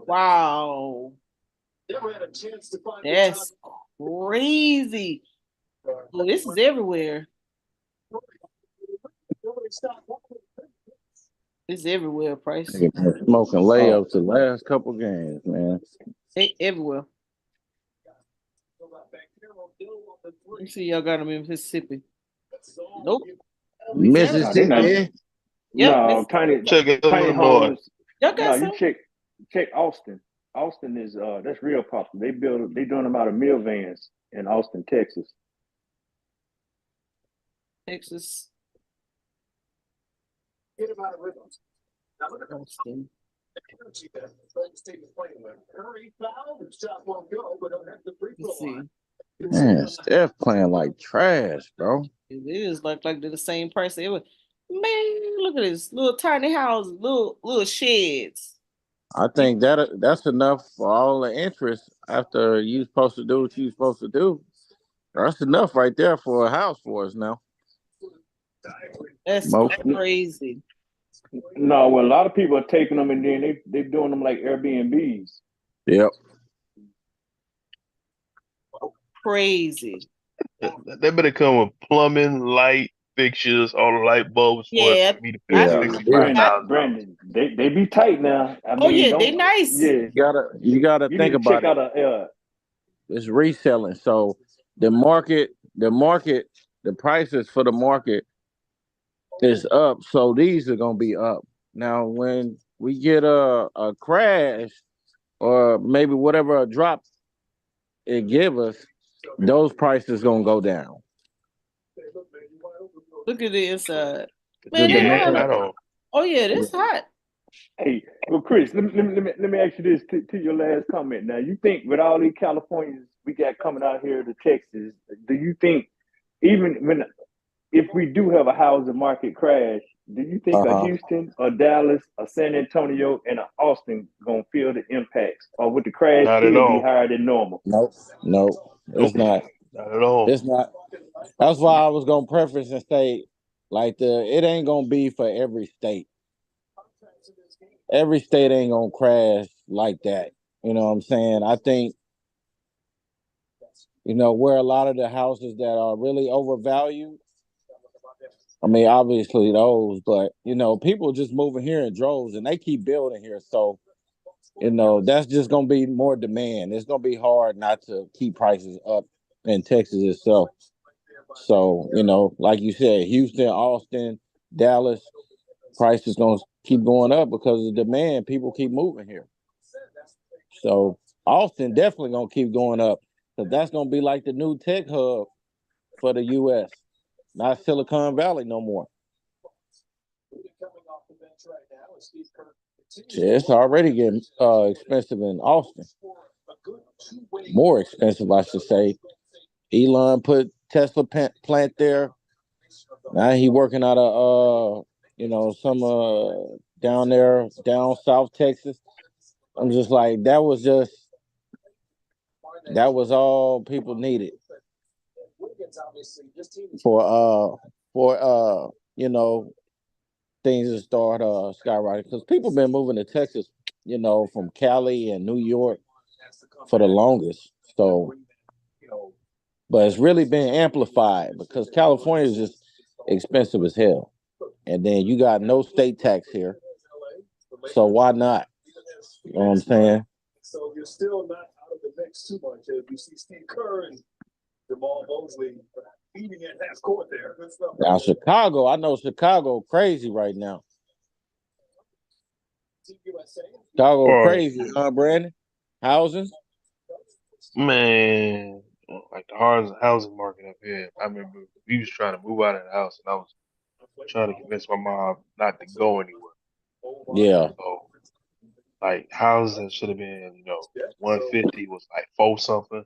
Wow. That's crazy. Oh, this is everywhere. It's everywhere, Price. Smoking layups the last couple games, man. Everywhere. You see, y'all got them in Mississippi. Nope. Mississippi. No, tiny homes. Y'all got some? You check Austin. Austin is that's real popular. They doing them out of mill vans in Austin, Texas. Texas. Austin. Let's see. Man, Steph playing like trash, bro. It is like they're the same price. They were, man, look at this little tiny houses, little sheds. I think that's enough for all the interest after you supposed to do what you supposed to do. That's enough right there for a house for us now. That's crazy. No, well, a lot of people are taking them and then they're doing them like Airbnbs. Yep. Crazy. They better come with plumbing, light fixtures, all the light bulbs. Yeah, for me to pay Brandon, they be tight now. I mean, they nice. Yeah, you gotta think about it. It's reselling, so the prices for the market is up, so these are gonna be up. Now, when we get a crash or maybe whatever a drop it give us, those prices gonna go down. Look at the inside. Man, oh yeah, this hot. Hey, well, Chris, let me ask you this to your last comment. Now, you think with all these Californians we got coming out here to Texas, do you think even if we do have a housing market crash, do you think a Houston, a Dallas, a San Antonio, and a Austin gonna feel the impacts, or would the crash still be higher than normal? Nope, it's not. Not at all. It's not. That's why I was gonna preface and say, like it ain't gonna be for every state. Every state ain't gonna crash like that. You know what I'm saying? I think, where a lot of the houses that are really overvalued. I mean, obviously those, but people just moving here in droves and they keep building here. So, that's just gonna be more demand. It's gonna be hard not to keep prices up in Texas itself. So, like you said, Houston, Austin, Dallas, prices gonna keep going up because of demand. People keep moving here. So Austin definitely gonna keep going up because that's gonna be like the new tech hub for the US. Not Silicon Valley no more. Yeah, it's already getting expensive in Austin. More expensive, I should say. Elon put Tesla plant there. Now he working out of some down South Texas. I'm just like that was all people needed for things to start skyrocketing because people been moving to Texas, from Cali and New York for the longest. So, but it's really been amplified because California is just expensive as hell, and then you got no state tax here, so why not? You know what I'm saying? So you're still not out of the mix too much. You see Steve Kerr and Jamal Mosley beating at half court there. Good stuff. Now Chicago, I know Chicago crazy right now. Chicago Bro, crazy, huh, Brandon? Housing? man, like the hardest housing market up here. I remember we was trying to move out of the house, and I was trying to convince my mom not to go anywhere. Yeah. So, like, housing should have been, 150 was like four something.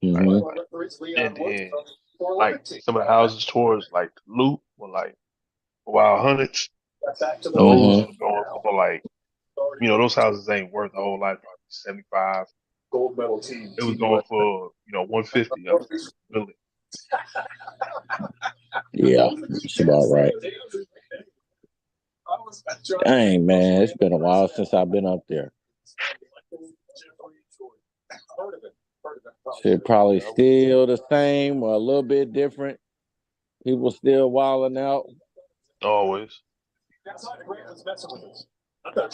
Mm-hmm. And then, like, some of the houses towards, like, the Loop were like wild hundreds. Those Mm-hmm. were going for, like, those houses ain't worth a whole lot, probably 75. Gold medal team. It was going for, 150 up there. Really. Yeah, that's about right. Dang, man, it's been a while since I've been up there. Shit probably still the same or a little bit different. People still wilding out. Always.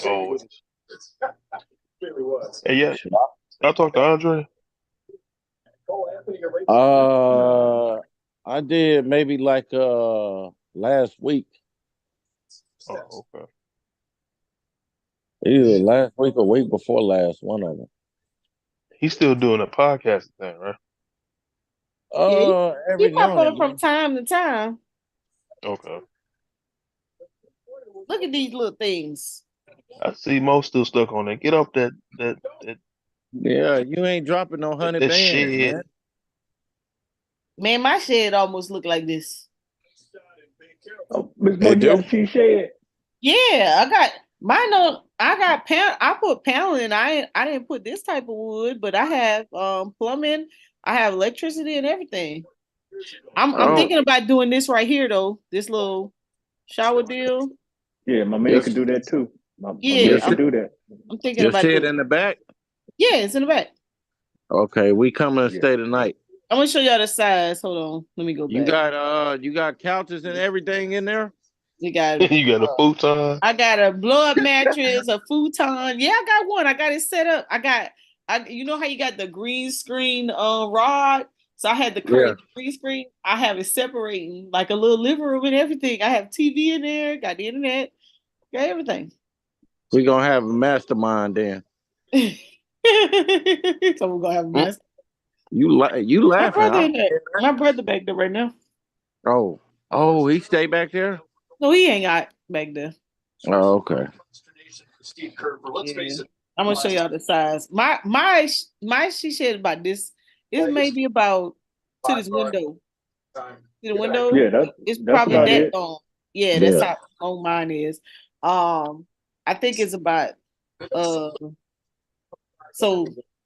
Always. Hey, yeah, I talked to Andre. I did maybe like last week. Oh, okay. Either last week or week before last, one of them. He's still doing a podcast thing, right? Yeah, he Every pop now and on from again. time to time. Okay. Look at these little things. I see Mo still stuck on that. Get off that Yeah, you ain't dropping no 100 bands, shit. man. Man, my shed almost look like this. Oh, Miss Mo, They you got do? a she shed? Yeah, I got mine on. I got pound. I put paneling. I didn't put this type of wood, but I have plumbing. I have electricity and everything. I'm Oh, thinking about doing this right here though. This little shower deal. Yeah, my man yes, can do that too. My man Yeah, can do that. I'm thinking your about shed doing. in the back? Yeah, it's in the back. Okay, we coming to Yeah. stay tonight. I'm gonna show y'all the size. Hold on, let me go You back. got couches and everything in there? You got. You got a futon. I got a blow up mattress, a futon. Yeah, I got one. I got it set up. You know how you got the green screen rod? So I had the Yeah. curtain green screen. I have it separating like a little living room and everything. I have TV in there, got the internet, got everything. We gonna have a mastermind then. So we're gonna have a mess. You My laughing? brother in there. My brother back there right now. Oh, he stay back there? No, he ain't got back there. Oh, okay. Yeah. I'm gonna show y'all the size. My she said about this. It's maybe about to this window. To the window. Yeah, It's that's probably about that it. long. Yeah, that's Yeah. how long mine is. I think it's about so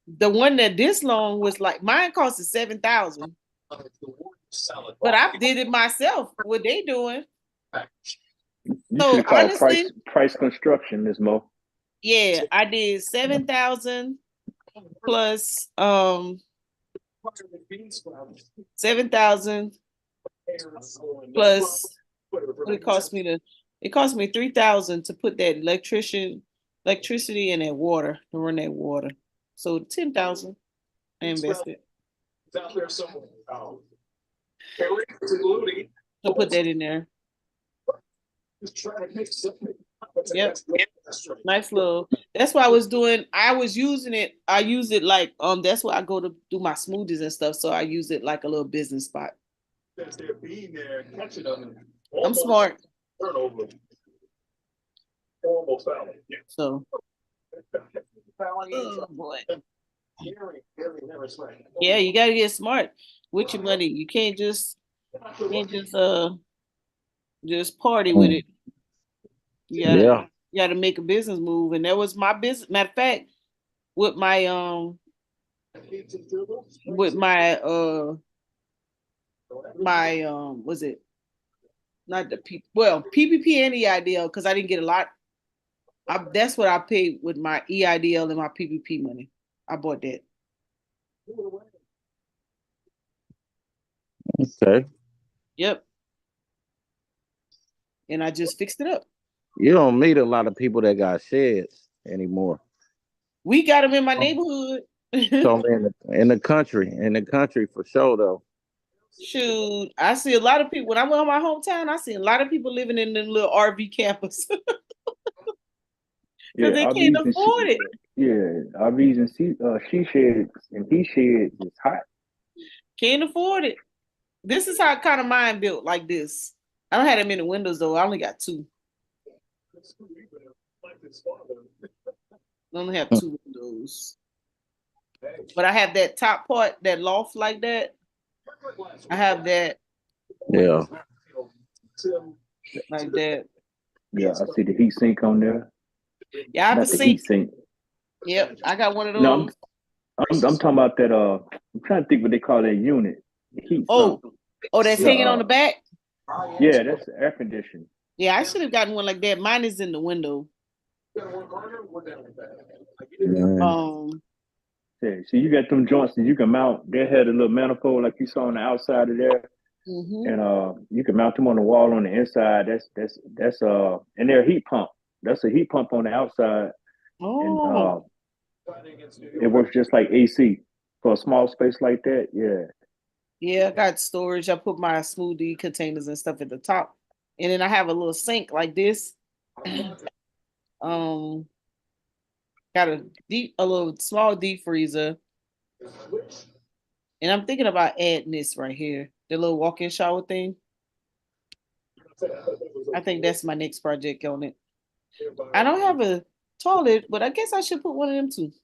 The one that this long was like mine costed 7,000. But I did it myself. What they doing? You should So have called honestly, price construction, Ms. Mo. yeah, I did 7,000 plus 7,000 plus what it cost me 3,000 to put that electricity and that water to run that water. So 10,000 I invested to put that in there. Yep. Nice little. That's what I was doing. I was using it. I use it like that's where I go to do my smoothies and stuff. So I use it like a little business spot. I'm smart. So oh boy. Yeah, you gotta get smart with your money. You can't just just party with it. You gotta make a business move. And that was my business. Matter of fact, with my was it not the PPP and EIDL, because I didn't get a lot. That's what I paid with my EIDL and my PPP money. I bought that. Okay. Yep. And I just fixed it up. You don't meet a lot of people that got sheds anymore. We got them in my neighborhood. So in the country for sure though. Shoot, I see a lot of people when I went to my hometown. I see a lot of people living in them little RV campers because they can't afford it. Yeah, RVs and she sheds and he sheds is hot. Can't afford it. This is how kind of mine built like this. I don't have that many windows though. I only got 2. I only have 2 windows. But I have that top part, that loft like that. I have that. Yeah. Like that. Yeah, I see the heat sink on there. Yeah, I have a sink. Heat sink. Yep, I got one of those. No, I'm talking about that. I'm trying to think what they call that unit. The heat sunk. That's hanging on the back. Yeah, that's air conditioning. Yeah, I should have gotten one like that. Mine is in the window. Yeah, so you got them joints that you can mount. They had a little manifold like you saw on the outside of there, and you can mount them on the wall on the inside. That's and they're a heat pump. That's a heat pump on the outside. And it works just like AC for a small space like that. Yeah. Yeah, I got storage. I put my smoothie containers and stuff at the top, and then I have a little sink like this. Got a little small deep freezer, and I'm thinking about adding this right here, the little walk-in shower thing. I think that's my next project on it. I don't have a toilet, but I guess I should put one of them too.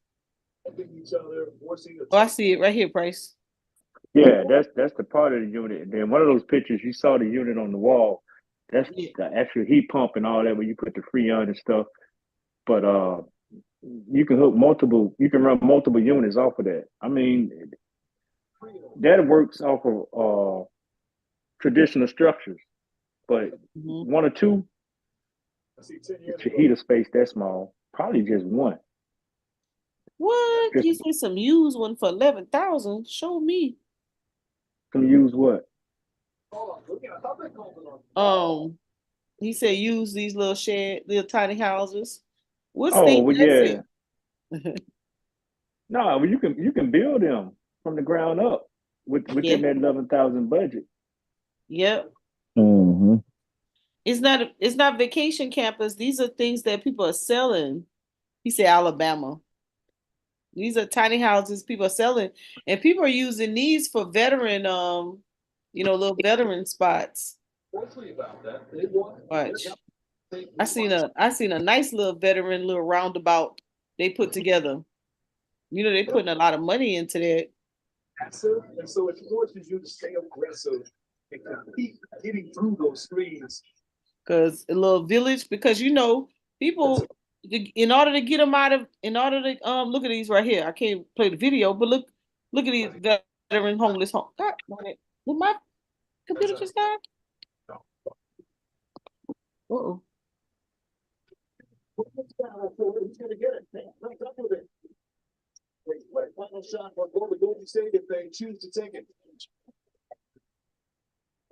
Oh, I see it right here, Price. Yeah, that's the part of the unit. And then one of those pictures you saw the unit on the wall. That's the actual heat pump and all that where you put the Freon and stuff. But you can run multiple units off of that. I mean, that works off of traditional structures. But 1 or 2, it's your heater space that small. Probably just 1. What? You see some used one for 11,000? Show me. Some used what? He said use these little tiny houses. What state it? No, well, you can build them from the ground up within that 11,000 budget. Yep. Mm-hmm. It's not vacation campers. These are things that people are selling. He said Alabama. These are tiny houses people are selling, and people are using these for veteran, little veteran spots. Watch. I seen a nice little veteran little roundabout they put together. They're putting a lot of money into that. And so it forces you to stay aggressive and keep getting through those screens. Because a little village, because people in order to get them out of, in order to look at these right here. I can't play the video, but look at these veteran homeless home. God, did my computer just die? Uh-oh. He's gonna get it. Right up with it. Wait, final shot. What would Golden State if they choose to take it?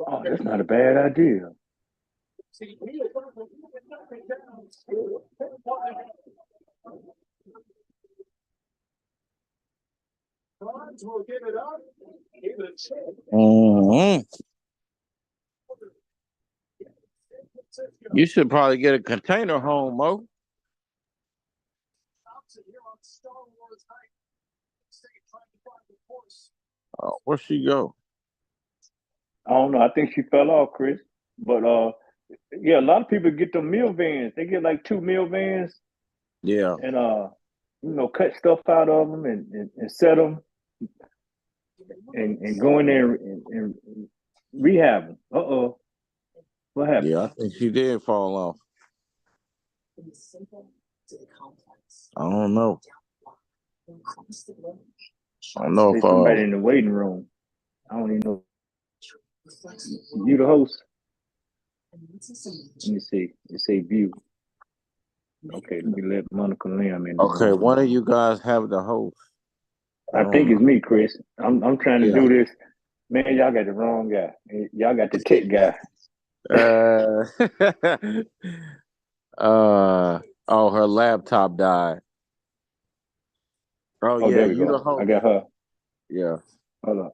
Oh, that's not a bad idea. Cards will give it up. Give it a chance. You should probably get a container home, Mo. Oh, where'd she go? I don't know. I think she fell off, Chris. But yeah, a lot of people get them meal vans. They get like 2 meal vans Yeah. and cut stuff out of them and set them and go in there and rehab them. Uh-oh. What happened? Yeah, I think she did fall off. I don't know. I don't know There's if somebody in the waiting room. I don't even know. You the host? Let me see. It say view. Okay, let me let Monica Lamb in. okay, one of you guys have the host. I think it's me, Chris. I'm trying to do this. Man, y'all got the wrong guy. Y'all got the tech guy. Oh, her laptop died. Oh yeah, there we you go. the host. I got her. Yeah. Hold on.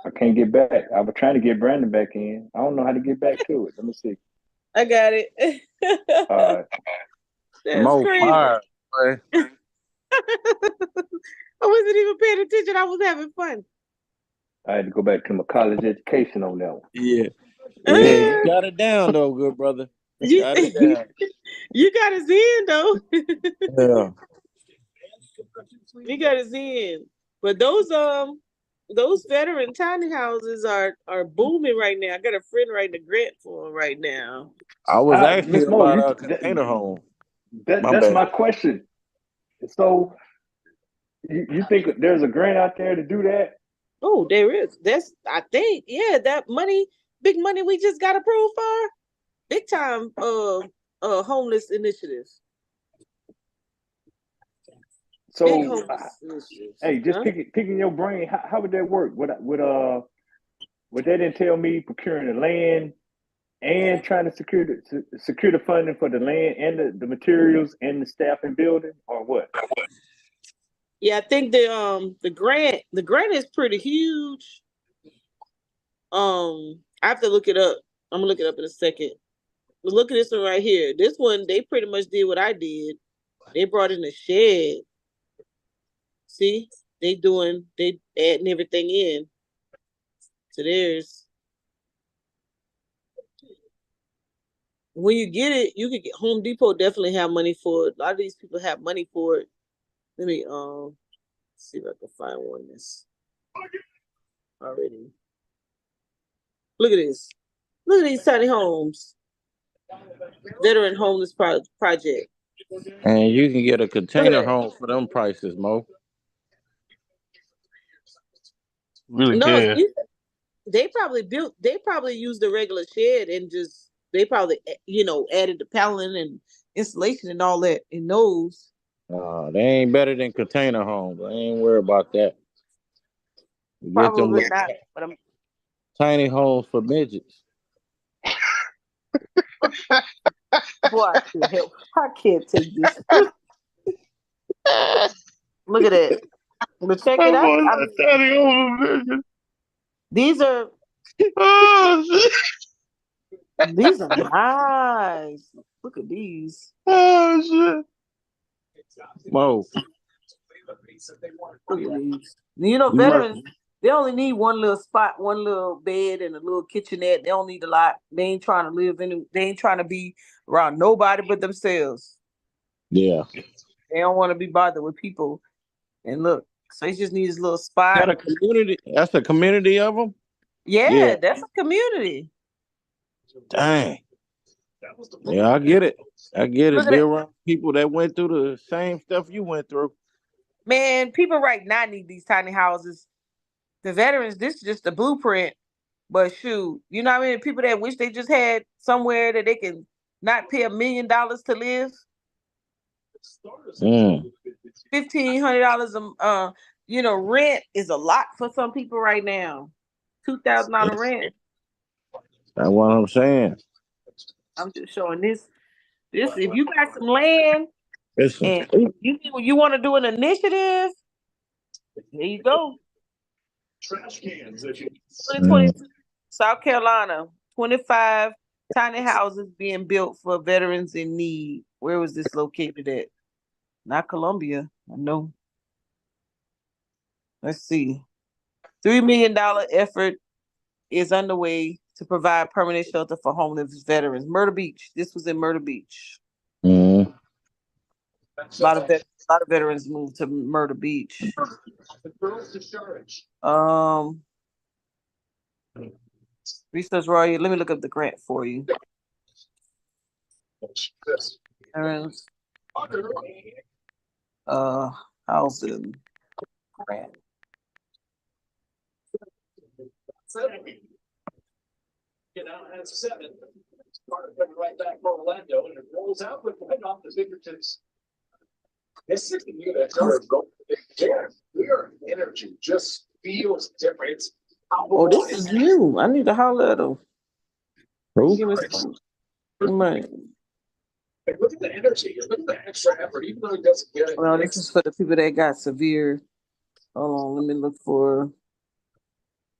I can't get back. I was trying to get Brandon back in. I don't know how to get back to it. Let me see. I got it. All right. That's Mo crazy. fire. I wasn't even paying attention. I was having fun. I had to go back to my college education on that one. Yeah. Yeah, you got it down though, good brother. You got it down. You got us in though. Yeah. You got us in. But those veteran tiny houses are booming right now. I got a friend writing a grant for them right now. I was asking Miss Mo, about a container home. That's my question. So you think there's a grant out there to do that? Oh, there is. That's, I think, yeah, that money, big money we just got approved for. Big time homeless initiatives. So Big homeless initiatives. hey, just picking your brain, how would that work? Would that entail me procuring the land and trying to secure the funding for the land and the materials and the staff and building, or what? Yeah, I think the grant is pretty huge. I have to look it up. I'm gonna look it up in a second. But look at this one right here. This one, they pretty much did what I did. They brought in a shed. See, they adding everything in. So there's, when you get it, you could get, Home Depot definitely have money for it. A lot of these people have money for it. Let me see if I can find one that's already. Look at this. Look at these tiny homes. Veteran homeless project. And you can get a container home for them prices, Mo. Really No, can. they probably used the regular shed and just, they probably, added the paneling and insulation and all that in those. They ain't better than container homes. I ain't worried about that. You get them Probably not, but I'm tiny homes for midgets. boy, I can't take this. Look at that. But check it out. These are these are nice. Look at these. Oh shit. Mo. Look at these. Veterans, they only need one little spot, one little bed, and a little kitchenette. They don't need a lot. They ain't trying to be around nobody but themselves. Yeah. They don't want to be bothered with people. And look, so they just need his little spot. That a community? That's a community of them? Yeah, that's a community. Dang. Yeah, I get it. I get Look it. at Be that. around people that went through the same stuff you went through. Man, people right now need these tiny houses. The veterans, this is just a blueprint. But shoot, you know what I mean? People that wish they just had somewhere that they can not pay $1 million to live. $1,500 rent is a lot for some people right now. $2,000 rent. That's what I'm saying. I'm just showing this. This if you got some land Listen, and you want to do an initiative, there you go. 2022, South Carolina, 25 tiny houses being built for veterans in need. Where was this located at? Not Columbia. I know. Let's see. $3 million effort is underway to provide permanent shelter for homeless veterans. Myrtle Beach. This was in Myrtle Beach. mm, A lot of veterans moved to Myrtle Beach. Research Royal. Let me look up the grant for you. Veterans, housing grant. At 7. Coming right back for Orlando, and it rolls out with right off the fingertips. This is the unit. Clear energy just feels different. Oh, this is new. I need to holler at them. Give me some money. Look at the energy. Look at the extra effort, even though it doesn't get it. Well, this is for the people that got severe. Hold on, let me look for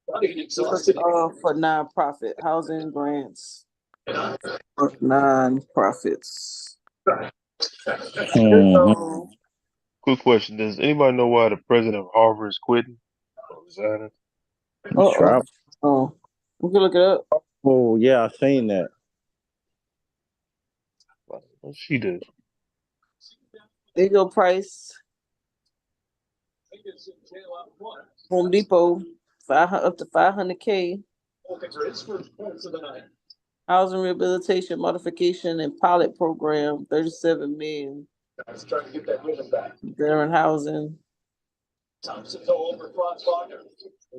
for nonprofit housing grants for nonprofits. mhm. Quick question: does anybody know why the president of Harvard is quitting or resigning? Oh, we can look it up. Oh yeah, I seen that. What she did? There you go, price. Home Depot, up to 500K. Housing rehabilitation modification and pilot program, 37 million. Trying to get that rhythm back. Veteran housing. Thompson go over Franz Wagner.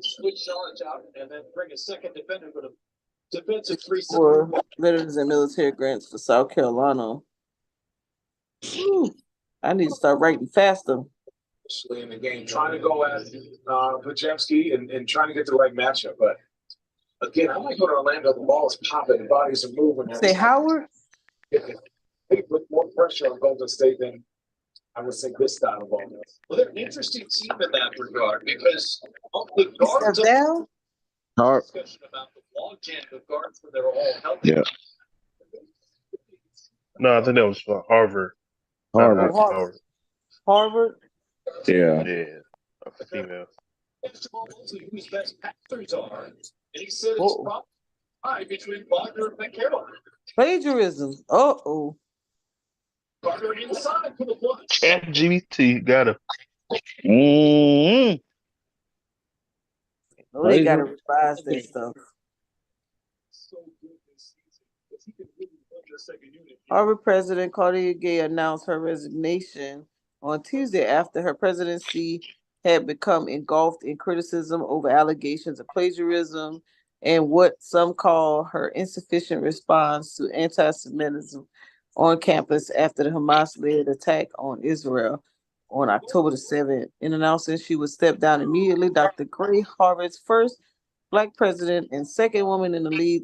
Switch charge out and then bring a second defender with a defensive 3 For veterans and military grants for South Carolina. Whew. I need to start writing faster. in the game, trying to go at Pajemski and trying to get the right matchup. But again, I might go to Orlando. The ball is popping, the bodies are moving. Say Howard. They put more pressure on Golden State than I would say this style of ball does. Well, they're an interesting team in that regard because the guards down. Discussion about the long jam of guards when they're all healthy. Yeah. No, I think that was for Harvard. Harvard. Harvard. Yeah. Yeah, a female. Whose best passers are, and he said it's probably between Wagner and McCarroll. Plagiarism. Uh-oh. Wagner inside for the plunge. ChatGPT got a. Mm-hmm. Oh, they gotta revise that stuff. Harvard President Claudia Gay announced her resignation on Tuesday after her presidency had become engulfed in criticism over allegations of plagiarism and what some call her insufficient response to anti-Semitism on campus after the Hamas-led attack on Israel on October the 7th. In announcing she would step down immediately, Dr. Gray, Harvard's first Black president and second woman in the lead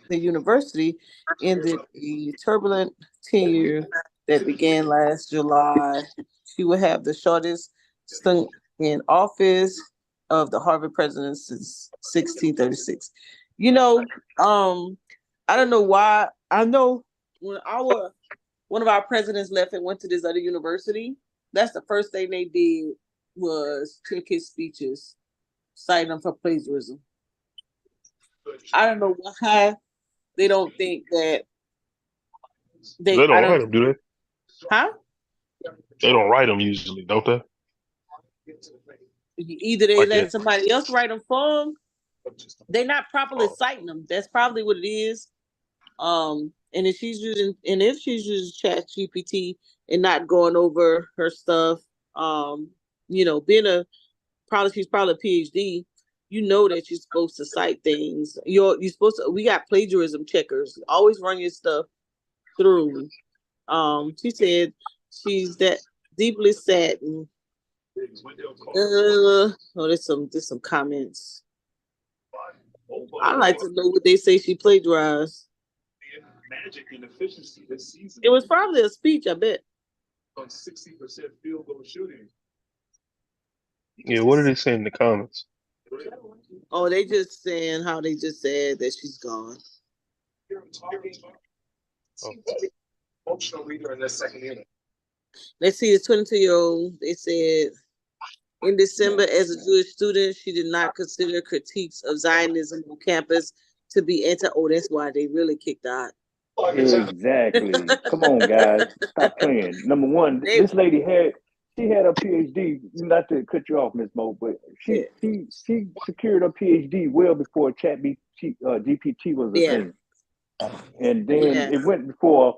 the university, ended a turbulent tenure that began last July. She will have the shortest stint in office of the Harvard president since 1636. You know, I don't know why. I know when one of our presidents left and went to this other university, that's the first thing they did was took his speeches, citing them for plagiarism. I don't know why they don't think that They don't write them, do they? Huh? They don't write them usually, don't they? Either they let somebody else write them for them. They're not properly citing them. That's probably what it is. And if she's using Chat GPT and not going over her stuff, being she's probably a PhD, that you're supposed to cite things. You're supposed to. We got plagiarism checkers. Always run your stuff through. She said she's that deeply saddened. There's some comments. I'd like to know what they say she plagiarized. Magic and efficiency this season. It was probably a speech, I bet. On 60% field goal shooting. Yeah, what did it say in the comments? Oh, they just saying how they just said that she's gone. Functional leader in this second unit. Let's see, it's 22-year-old. They said in December, as a Jewish student, she did not consider critiques of Zionism on campus to be anti. Oh, that's why they really kicked out. Exactly. Come on, guys. Stop playing. Number one, this lady had a PhD. Not to cut you off, Ms. Mo, but she secured a PhD well before GPT was a thing. And then it went before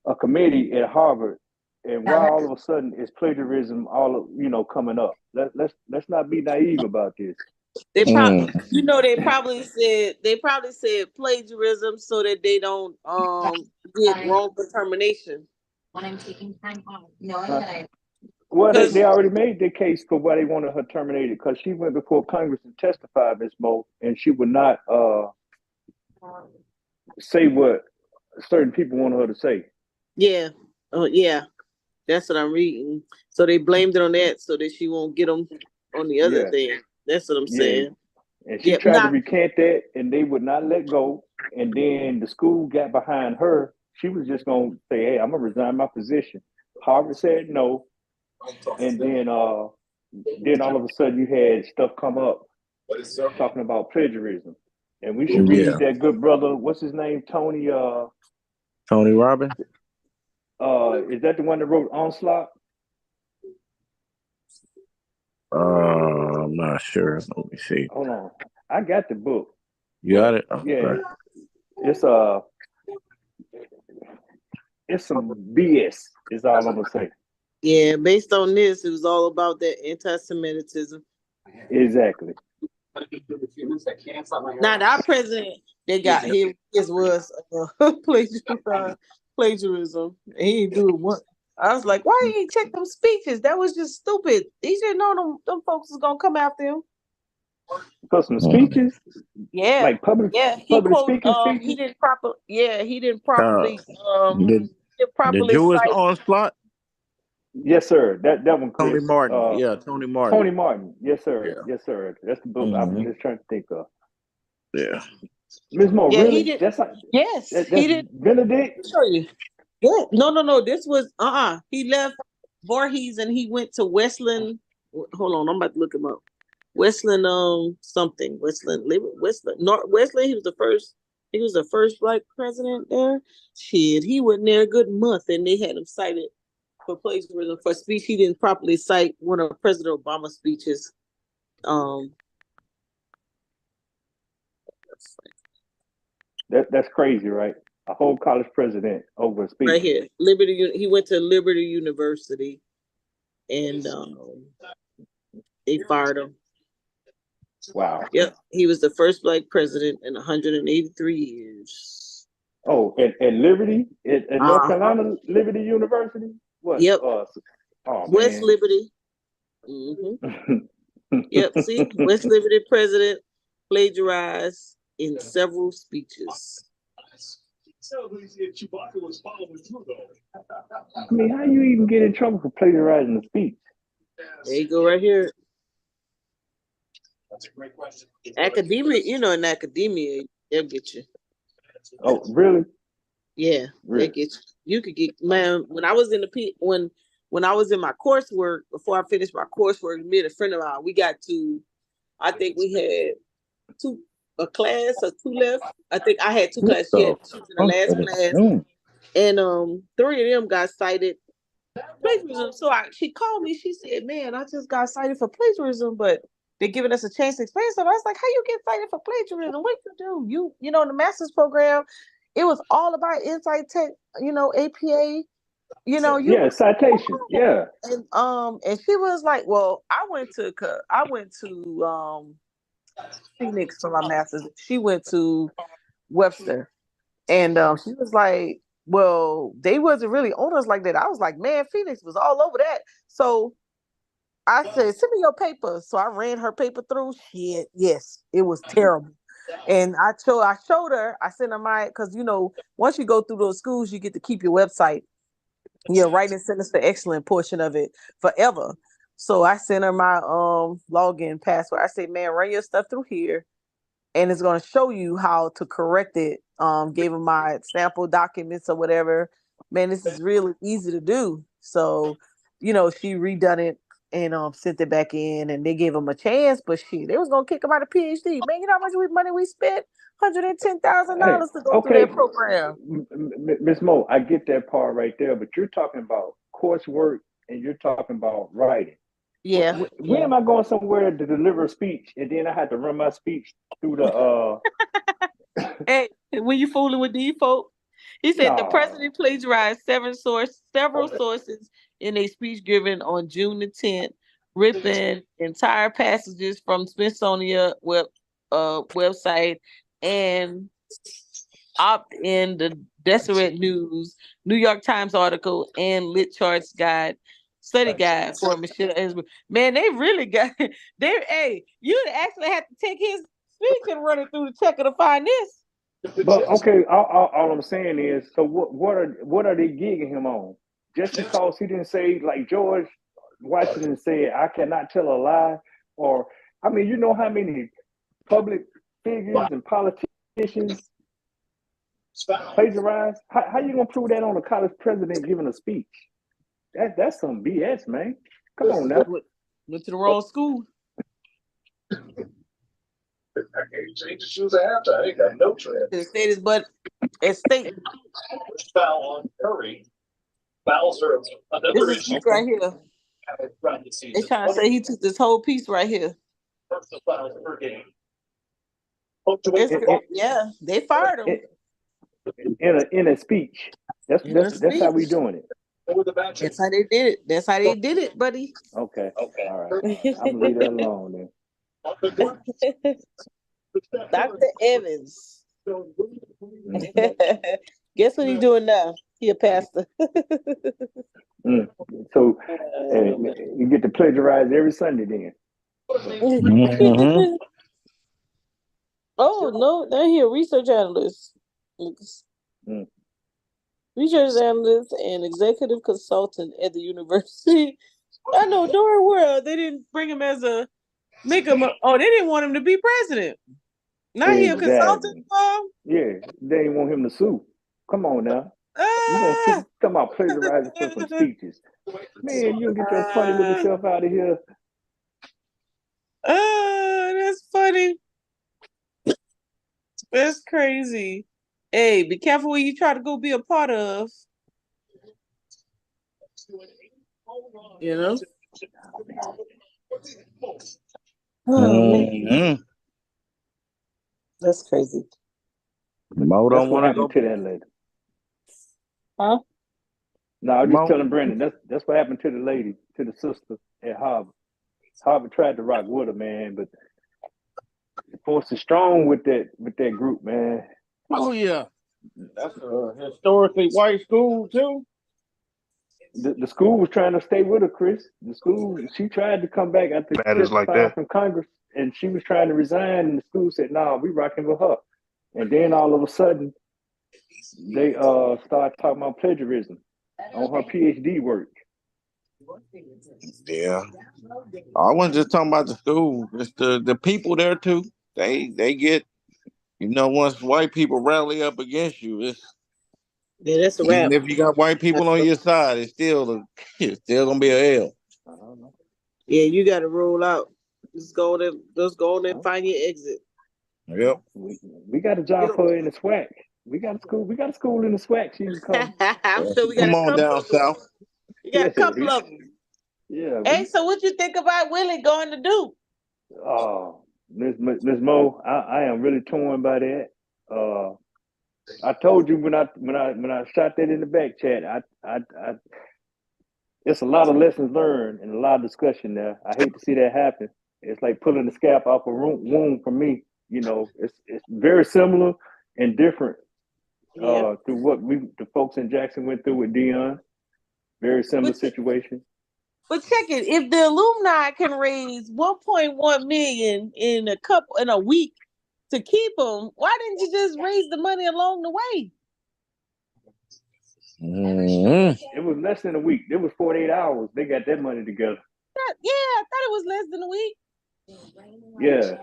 a committee at Harvard. And why all of a sudden is plagiarism coming up? Let's not be naive about this. They probably, they probably said plagiarism so that they don't get wrong determination. When I'm taking time off, knowing that I. Well, they already made the case for why they wanted her terminated because she went before Congress and testified, Ms. Mo, and she would not say what certain people wanted her to say. Yeah, yeah, that's what I'm reading. So they blamed it on that so that she won't get them on the other thing. That's what I'm saying. And she tried to recant that, and they would not let go. And then the school got behind her. She was just going to say, hey, I'm going to resign my position. Harvard said no. And then all of a sudden you had stuff come up talking about plagiarism. And we should read that good brother, what's his name? Tony Robbins? Is that the one that wrote Onslaught? I'm not sure. Let me see. Hold on. I got the book. You got it? Okay. Yeah. It's some BS, is all I'm gonna say. Yeah, based on this, it was all about that anti-Semitism. Exactly. Now, our president, they got his was plagiarism. And he didn't do it once. I was like, why you ain't check them speeches? That was just stupid. He didn't know them folks was gonna come after him. For some speeches? Yeah. Like public speaking speeches? He didn't properly the Jewish onslaught? Yes, sir. That one, Chris. Tony Martin. Tony Martin. Tony Martin. Yes, sir. Yeah. Yes, sir. That's the book I was just trying to think of. Yeah. Ms. Moore, really? He did. That's like, he did. Benedict? I'll show you. Yeah. No. This was he left Voorhees and he went to Westland. Hold on, I'm about to look him up. Westland something. Westland. He was the first black president there. Shit, he went there a good month and they had him cited for plagiarism for a speech he didn't properly cite, one of President Obama's speeches. That's crazy, right? A whole college president over a speech. Right here, Liberty. He went to Liberty University, and they fired him. Wow. Yep, he was the first black president in 183 years. Oh, at Liberty, at North Carolina Liberty University. What? Yep. man. West Liberty. Mm-hmm. Yep. See, West Liberty president plagiarized in several speeches. I mean, how you even get in trouble for plagiarizing a speech? There you go, right here. That's a great question. Academia, in academia, they'll get you. Oh, really? Yeah, really? They get you. You could get, man. When I was in when I was in my coursework, before I finished my coursework, me and a friend of mine, we got to, I think we had a class or two left. I think I had two classes. She was in the last class, and 3 of them got cited plagiarism. So she called me. She said, "Man, I just got cited for plagiarism, but they're giving us a chance to explain stuff." I was like, "How you get cited for plagiarism? What you do? You know, in the master's program, it was all about Insight Tech, APA, Yeah, citation. Yeah. and she was like, well, I went to Phoenix for my master's. She went to Webster. And she was like, well, they wasn't really on us like that. I was like, man, Phoenix was all over that. So I said, send me your paper. So I ran her paper through. Shit, yes, it was terrible. And I showed her, I sent her because once you go through those schools, you get to keep your website, your writing centers for excellent portion of it forever. So I sent her my login password. I said, man, run your stuff through here and it's going to show you how to correct it. Gave them my sample documents or whatever. Man, this is really easy to do. So, she redone it and sent it back in, and they gave them a chance. But they was gonna kick them out of PhD. Man, you know how much money we spent? Hey, $110,000 to go through okay, that program. Miss Mo, I get that part right there, but you're talking about coursework and you're talking about writing. Yeah, When am I going somewhere to deliver a speech and then I had to run my speech through the Hey, when you fooling with these folk, he said the no. president plagiarized several sources in a speech given on June the 10th, ripping entire passages from Smithsonian website and opt in the Deseret News, New York Times article, and Lit Charts study guide for Michelle Esbert. Man, they really got you actually have to take his speech and run it through the checker to find this. But okay, all I'm saying is, so what are they gigging him on? Just because he didn't say, like George Washington said, I cannot tell a lie, or I mean, you know how many public figures and politicians plagiarize? How you gonna prove that on a college president giving a speech? That's some BS, man. Come on now. Went to the wrong school. I can't change the shoes at halftime. They got no trend. The state is but at state. Foul on Curry. Fouls are another This is issue. piece right here. They trying to say he took this whole piece right here. Personal fouls per game. Yeah, they fired him. In a speech. That's how we doing it. That's how they did it. That's how they did it, buddy. Okay. All right. I'm gonna leave that alone then. Dr. Evans. Guess what he's doing now? He a pastor. So you get to plagiarize every Sunday then. Mm-hmm. Oh no, they're here. Research analyst. Research analyst and executive consultant at the university. I know, Dora World. They didn't bring him as they didn't want him to be president. Not he a consultant. Yeah, they didn't want him to sue. Come on now. You gonna talking about plagiarizing for some speeches. Man, you can get your funny looking self out of here. That's funny. That's crazy. Hey, be careful what you try to go be a part of. You know? Mm-hmm. That's crazy. Mo don't want to go to that lady. Huh? No, I was just telling Brandon, that's what happened to the lady, to the sister at Harvard. Harvard tried to rock with her, man, but the force is strong with that group, man. Oh yeah. That's a historically white school too. The school was trying to stay with her, Chris. The school, she tried to come back after Matters like that. from Congress, and she was trying to resign, and the school said, "No, we rocking with her." And then all of a sudden, they started talking about plagiarism on her PhD work. Yeah. I wasn't just talking about the school. It's the people there too. They get, once white people rally up against you, that's a even wrap. if you got white people on your side, it's still gonna be a L. Yeah, you got to roll out. Just go and find your exit. Yep. We got a job for her in the SWAC. We got a school in the SWAC. She can come. I'm sure we got Come on down south. We got a couple of them. Yeah. Hey, so what you think about Willie going to do? Oh, Miss Mo, I am really torn by that. I told you when I shot that in the back chat, I it's a lot of lessons learned and a lot of discussion there. I hate to see that happen. It's like pulling the scalp off a wound for me. You know, it's very similar and different Yeah. through what the folks in Jackson went through with Dion. Very similar But situation. but check it. If the alumni can raise 1.1 million in a week to keep them, why didn't you just raise the money along the way? It was less than a week. It was 48 hours. They got that money together. Yeah, I thought it was less than a week. Yeah,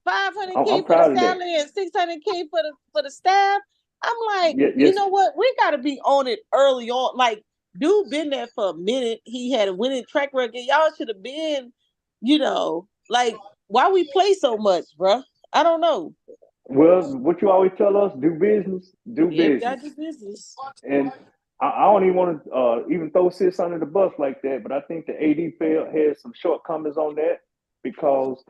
500K I'm for the proud of that. salary and 600K for the staff. I'm like, you Yes, know what? We got to be on it early on. Like, dude, been there for a minute. He had a winning track record. Y'all should have been, like, why we play so much, bro? I don't know. well, what you always tell us, do business, do Yeah, we business. got to do business. And I don't even want to even throw Sis under the bus like that, but I think the AD had some shortcomings on that because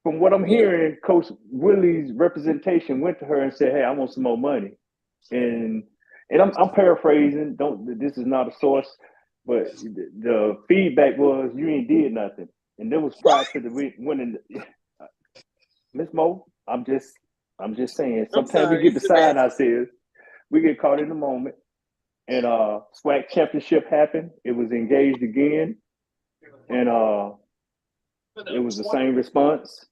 from what I'm hearing, Coach Willie's representation went to her and said, "Hey, I want some more money," and I'm paraphrasing. Don't This is not a source, but the feedback was you ain't did nothing, and that was prior to the winning. Miss Mo, I'm just saying. I'm Sometimes we sorry. get beside ourselves. We get caught in the moment. And SWAC championship happened. It was engaged again. And it was the same response.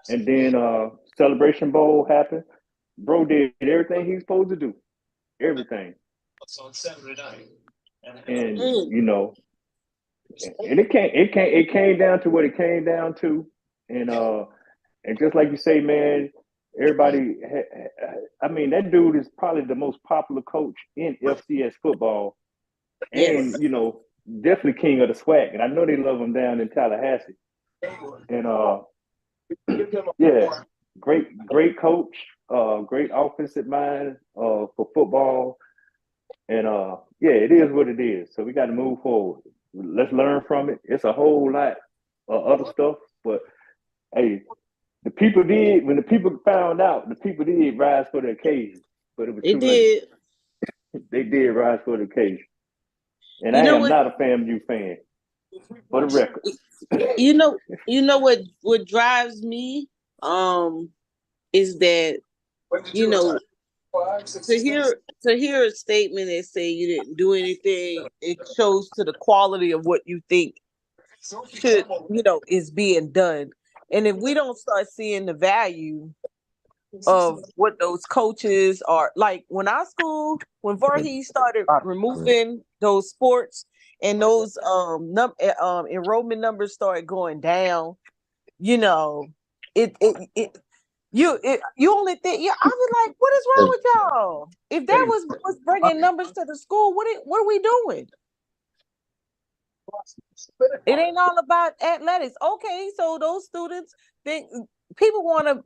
And then Celebration Bowl happened. Bro did everything he was supposed to do. Everything. And you know, and it came down to what it came down to. And just like you say, man, everybody. I mean, that dude is probably the most popular coach in FCS football, Yes. and definitely king of the SWAC. And I know they love him down in Tallahassee. And yeah, great coach, great offensive mind for football. And yeah, it is what it is. So we got to move forward. Let's learn from it. It's a whole lot of other stuff, but hey, when the people found out, the people did rise for the occasion, but it was It too late. did. They did rise for the occasion. And You I know am what? not a FAMU fan, for the record. You know what drives me is that you know to hear a statement that say you didn't do anything, it shows to the quality of what you think should is being done. And if we don't start seeing the value of what those coaches are like, when Voorhees started removing those sports and those enrollment numbers started going down, you know, you only think, yeah, I was like, what is wrong with y'all? If that was bringing numbers to the school, what are we doing? It ain't all about athletics. Okay, so those students think people want.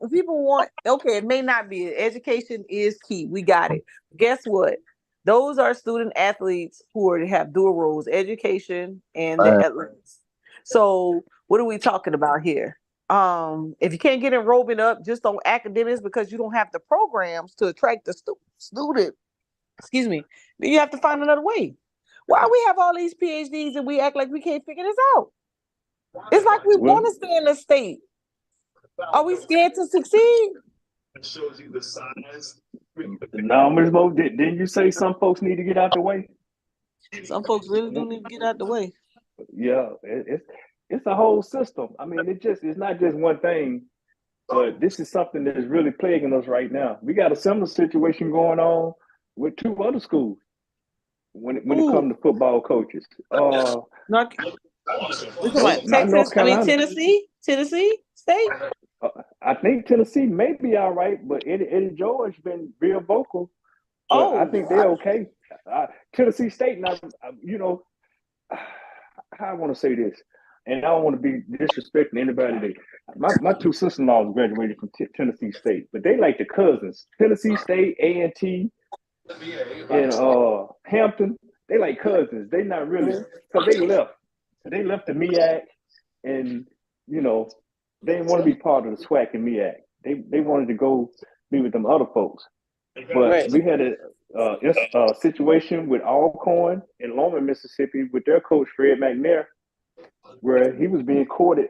Okay, it may not be. Education is key. We got it. Guess what? Those are student athletes who have dual roles: education and the athletics. So what are we talking about here? If you can't get enrollment up just on academics because you don't have the programs to attract the student, excuse me, then you have to find another way. Why we have all these PhDs and we act like we can't figure this out? It's like we Well, want to stay in the state. Are we scared to succeed? no, Ms. Mo, didn't you say some folks need to get out the way? Some folks really do need to get out the way. Yeah, it's a whole system. I mean, it's not just one thing, but this is something that is really plaguing us right now. We got a similar situation going on with two other schools when it comes Ooh, to football coaches. not, we talking No, about not North Texas. I mean Carolina. Tennessee State. I think Tennessee may be all right, but Eddie George been real vocal. But I Oh, think they're okay. Tennessee State, now how I want to say this, and I don't want to be disrespecting anybody. My two sister-in-laws graduated from Tennessee State, but they like the cousins. Tennessee State, A&T, and Hampton. They like cousins. They not really because they left. They left the MEAC, and you know they didn't want to be part of the SWAC and MEAC. They wanted to go be with them other folks. But Right. we had a situation with Alcorn in Loma, Mississippi, with their coach Fred McNair, where he was being courted,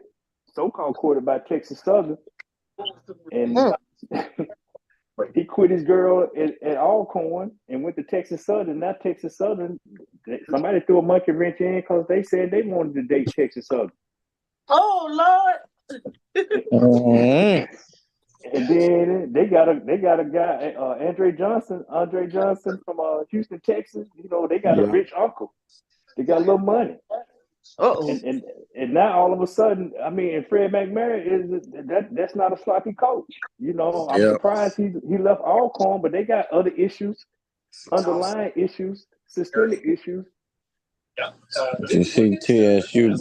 so-called courted by Texas Southern, and he quit his girl at Alcorn and went to Texas Southern. Now Texas Southern, somebody threw a monkey wrench in because they said they wanted to date Texas Southern. Oh Lord. Mhm. And then they got a guy, Andre Johnson from Houston, Texas. You know, they got a Yeah. rich uncle. They got a little money. Uh-oh. And now all of a sudden, I mean, and Fred McMurray that's not a sloppy coach. You know, I'm Yep. surprised he left Alcorn, but they got other issues, underlying issues, systemic issues. You see, TSU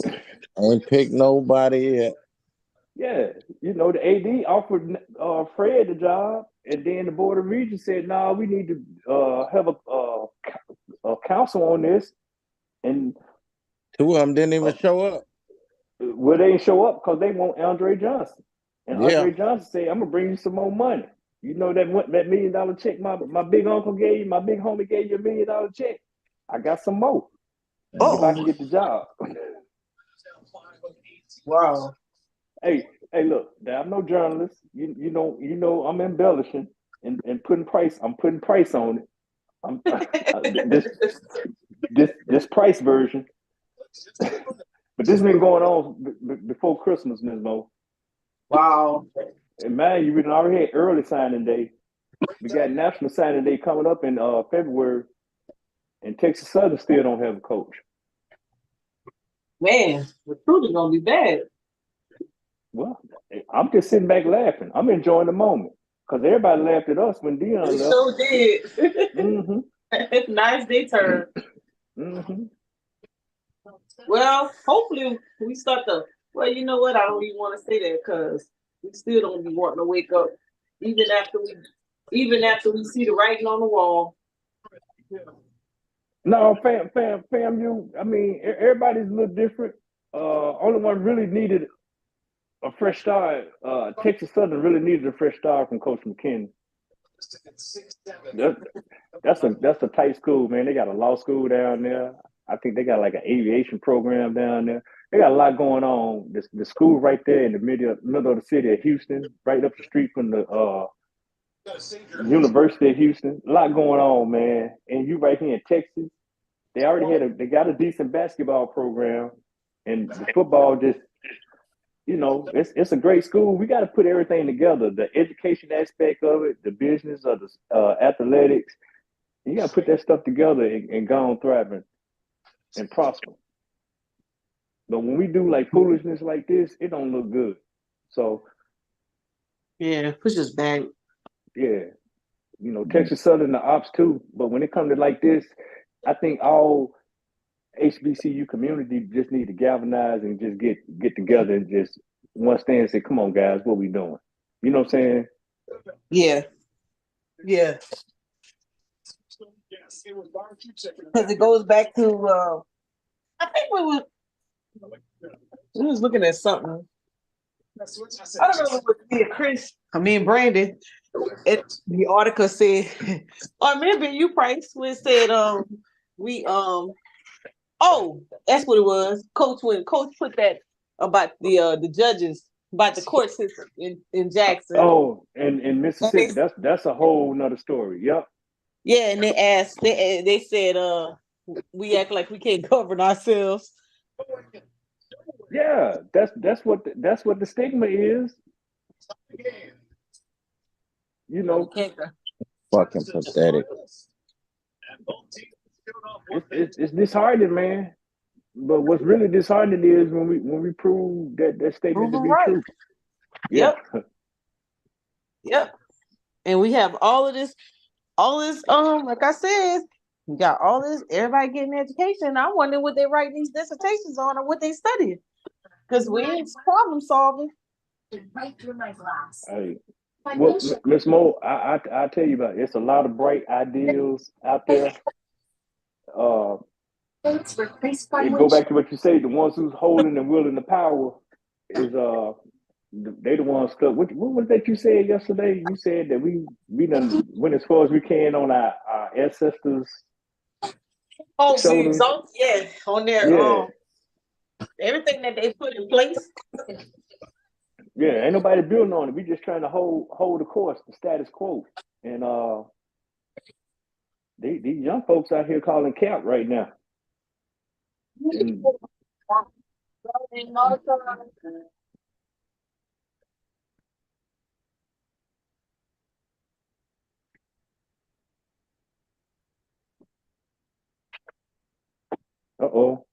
ain't picked nobody yet. Yeah, you know, the AD offered Fred the job, and then the Board of Regents said, "No, we need to have a council on this." And Two of them didn't even show up. well, they didn't show up because they want Andre Johnson, and Yeah. Andre Johnson said, "I'm gonna bring you some more money." You know that $1 million check my big uncle gave you, my big homie gave you $1 million check. I got some more if I can get the job. Wow. Hey, look, I'm no journalist. You know, I'm embellishing and putting price. I'm putting price on it. I'm this price version. But this has been going on before Christmas, Ms. Mo. Wow. And man, you already had early signing day. We got National Signing Day coming up in February, and Texas Southern still don't have a coach. Man, recruiting gonna be bad. Well, I'm just sitting back laughing. I'm enjoying the moment because everybody laughed at us when Dion They left. so did. Mm-hmm. Nice day turn. Mm-hmm. Well, hopefully we start to. Well, you know what? I don't even want to say that because we still don't be wanting to wake up, even after we see the writing on the wall. No, fam, you. I mean, everybody's a little different. Only one really needed a fresh start. Texas Southern really needed a fresh start from Coach McKinney. That's a tight school, man. They got a law school down there. I think they got like an aviation program down there. They got a lot going on. The school right there in the middle of the city of Houston, right up the street from the University of Houston. A lot going on, man. And you right here in Texas. They got a decent basketball program, and the football just, you know, it's a great school. We got to put everything together: the education aspect of it, the business of the athletics. You got to put that stuff together and go on thriving and prosper. But when we do like foolishness like this, it don't look good. So Yeah, push us back. yeah, you know, Texas Southern the ops too. But when it comes to like this, I think all HBCU community just need to galvanize and just get together and just one stand and say, "Come on, guys, what we doing?" You know what I'm saying? Yeah. Yeah. Because it goes back to I think we was looking at something. I don't know if it was me and Chris. I mean Brandon. The article said, or maybe you Price when it said we oh, that's what it was. When Coach put that about the judges, about the court system in Jackson. Oh, and in Mississippi, that's a whole nother story. Yep. Yeah, and they said we act like we can't govern ourselves. Yeah, that's what the stigma is. You know, Fucking pathetic. it's disheartening, man. But what's really disheartening is when we prove that statement to be true. Yeah. Yep. And we have all this, like I said, we got all this, everybody getting education. I wonder what they write these dissertations on or what they studying. Because we ain't problem solving. Right through my glass. Hey, well, Miss Mo, I tell you about it. It's a lot of bright ideals out there. It go back to what you say. The ones who's holding and wielding the power is they the ones stuck. What was that you said yesterday? You said that we done went as far as we can on our ancestors' Oh, the shoulders. results, yeah, on their Yeah, everything that they put in place. yeah. Ain't nobody building on it. We just trying to hold the course, the status quo. And these young folks out here calling cap right now. And uh-oh.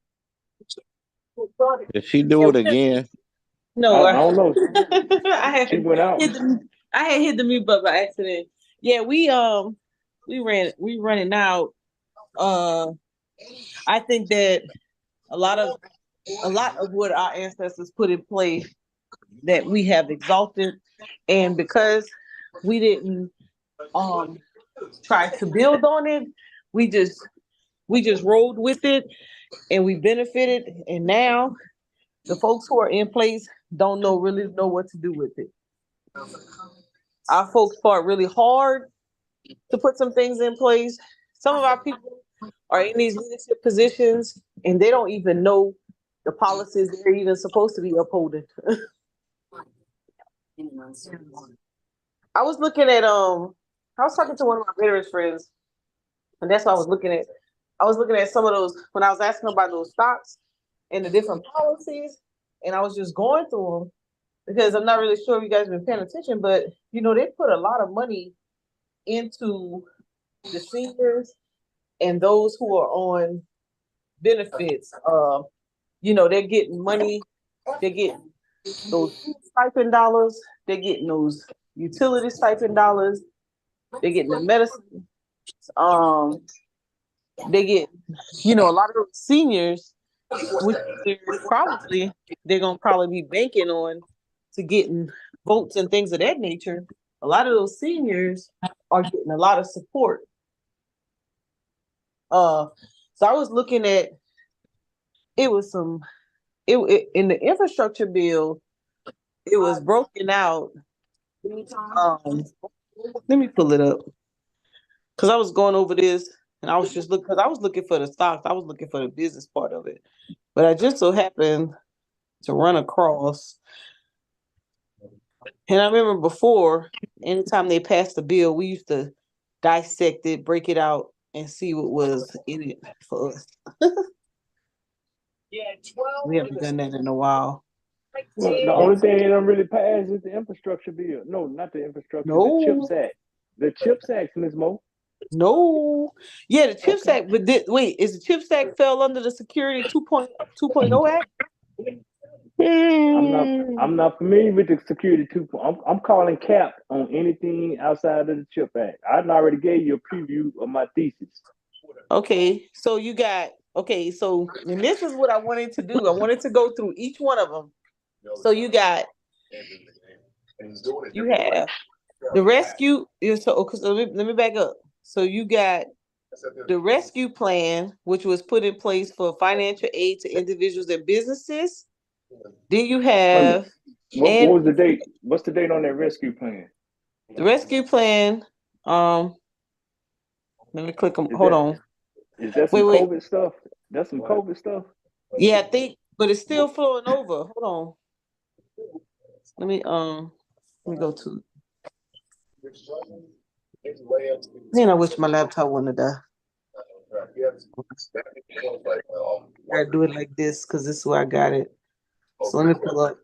Did she do it again? No, I don't know. I had She went out. I had hit the mute button by accident. Yeah, we running out. I think that a lot of what our ancestors put in place that we have exalted, and because we didn't try to build on it, we just rolled with it and we benefited, and now the folks who are in place don't really know what to do with it. Our folks fought really hard to put some things in place. Some of our people are in these leadership positions and they don't even know the policies they're even supposed to be upholding. I was looking at I was talking to one of my veterans friends, and that's what I was looking at. I was looking at some of those when I was asking about those stocks and the different policies, and I was just going through them because I'm not really sure if you guys have been paying attention, but you know, they put a lot of money into the seniors and those who are on benefits. You know, they're getting money, they're getting those stipend dollars, they're getting those utility stipend dollars, they're getting the medicine. They get, you know, a lot of those seniors, which they're gonna probably be banking on to getting votes and things of that nature. A lot of those seniors are getting a lot of support. So I was looking at it was some in the infrastructure bill, it was broken out. Let me pull it up because I was going over this and I was just looking because I was looking for the stocks, I was looking for the business part of it, but I just so happened to run across. And I remember before, anytime they passed the bill, we used to dissect it, break it out, and see what was in it for us. We haven't done that in a while. Well, the only thing that don't really pass is the infrastructure bill. No, not the infrastructure, the CHIPS No, Act. The CHIPS Act, Ms. Mo. no. Yeah, the CHIPS Act, but wait, is the CHIPS Act fell under the Security 2.0 Act? I'm not familiar with the Security 2. I'm calling cap on anything outside of the CHIPS Act. I already gave you a preview of my thesis. Okay, so you got so and this is what I wanted to do. I wanted to go through each one of them. So you have the rescue. So let me back up. So you got the rescue plan, which was put in place for financial aid to individuals and businesses. Then you have what was the date? What's the date on that rescue plan? the rescue plan. Let me click them. Hold on. Is that some COVID stuff? That's some COVID stuff. Yeah, I think, but it's still flowing over. Hold on. Let me go to. Man, I wish my laptop wouldn't have died. I gotta do it like this because this is where I got it. So let me pull up.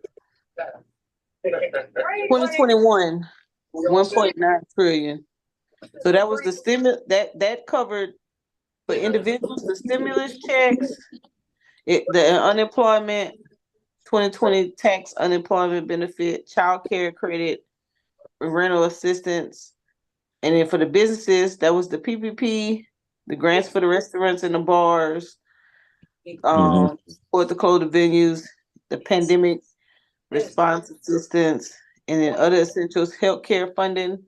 2021, 1.9 trillion. So that was the stimulus that covered for individuals, the stimulus checks, the unemployment, 2020 tax unemployment benefit, child care credit, rental assistance. And then for the businesses, that was the PPP, the grants for the restaurants and the bars, for the close the venues, the pandemic response assistance, and then other essentials, healthcare funding.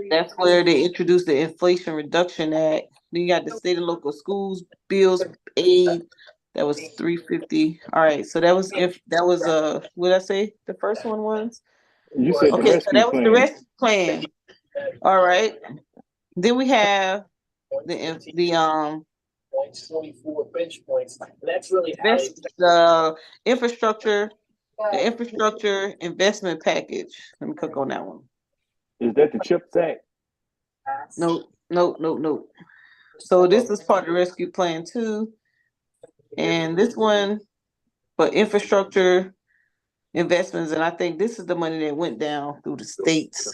That's where they introduced the Inflation Reduction Act. Then you got the state and local schools, bills, aid, That was 350. All right, so that was what did I say? The first one was You said the okay. So rescue that was the plan. rescue plan. All right. Then we have the 24 bench points. That's really how invest, the infrastructure investment package. Let me click on that one. Is that the CHIPS Act? No. So this is part of the rescue plan too, and this one for infrastructure investments, and I think this is the money that went down through the states.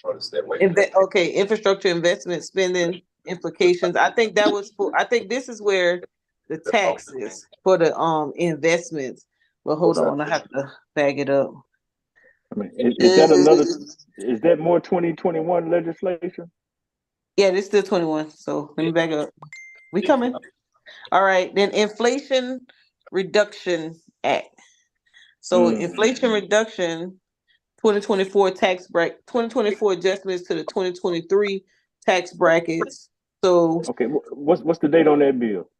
Okay, infrastructure investment spending implications. I think that was for. I think this is where the taxes for the investments. Well, hold on, I have to bag it up. I mean, is that another? Is that more 2021 legislation? Yeah, it's still 21. So let me back up. We coming. All right, then Inflation Reduction Act. So Inflation Reduction 2024 tax bracket, 2024 adjustments to the 2023 tax brackets. So Okay, what's the date on that bill?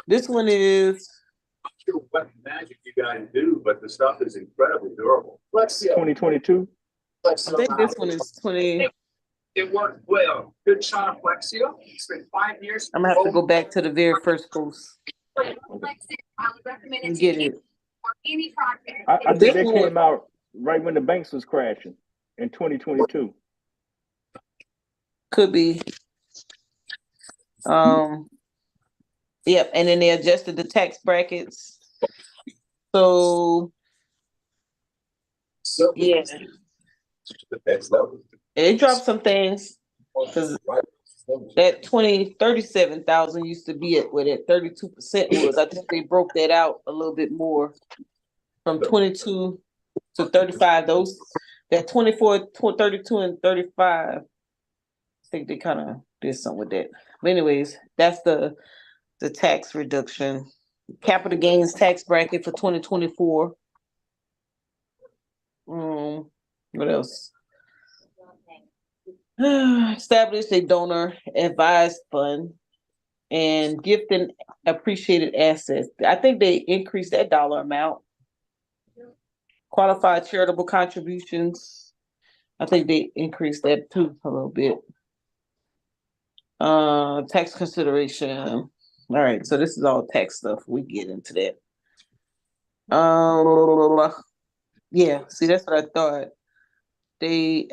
this one is what magic you guys do, but the stuff is incredibly durable. Let's see. 2022. I think this one is 20. It worked well. Good shot, Flexio. It's been 5 years. I'm gonna have to go back to the very first post I would recommend and it get to it. for any project. I This think that one came out right when the banks was crashing in 2022. could be. Yep, and then they adjusted the tax brackets. So yeah, it dropped some things because that 37,000 used to be at where that 32% was. I think they broke that out a little bit more from 22 to 35. Those that 24, 32, and 35. I think they kind of did something with that. But anyways, that's the tax reduction. Capital gains tax bracket for 2024. What else? Establish a donor advised fund and gift and appreciated assets. I think they increased that dollar amount. Qualified charitable contributions. I think they increased that too a little bit. Tax consideration. All right, so this is all tax stuff. We get into that. Yeah, see, that's what I thought. They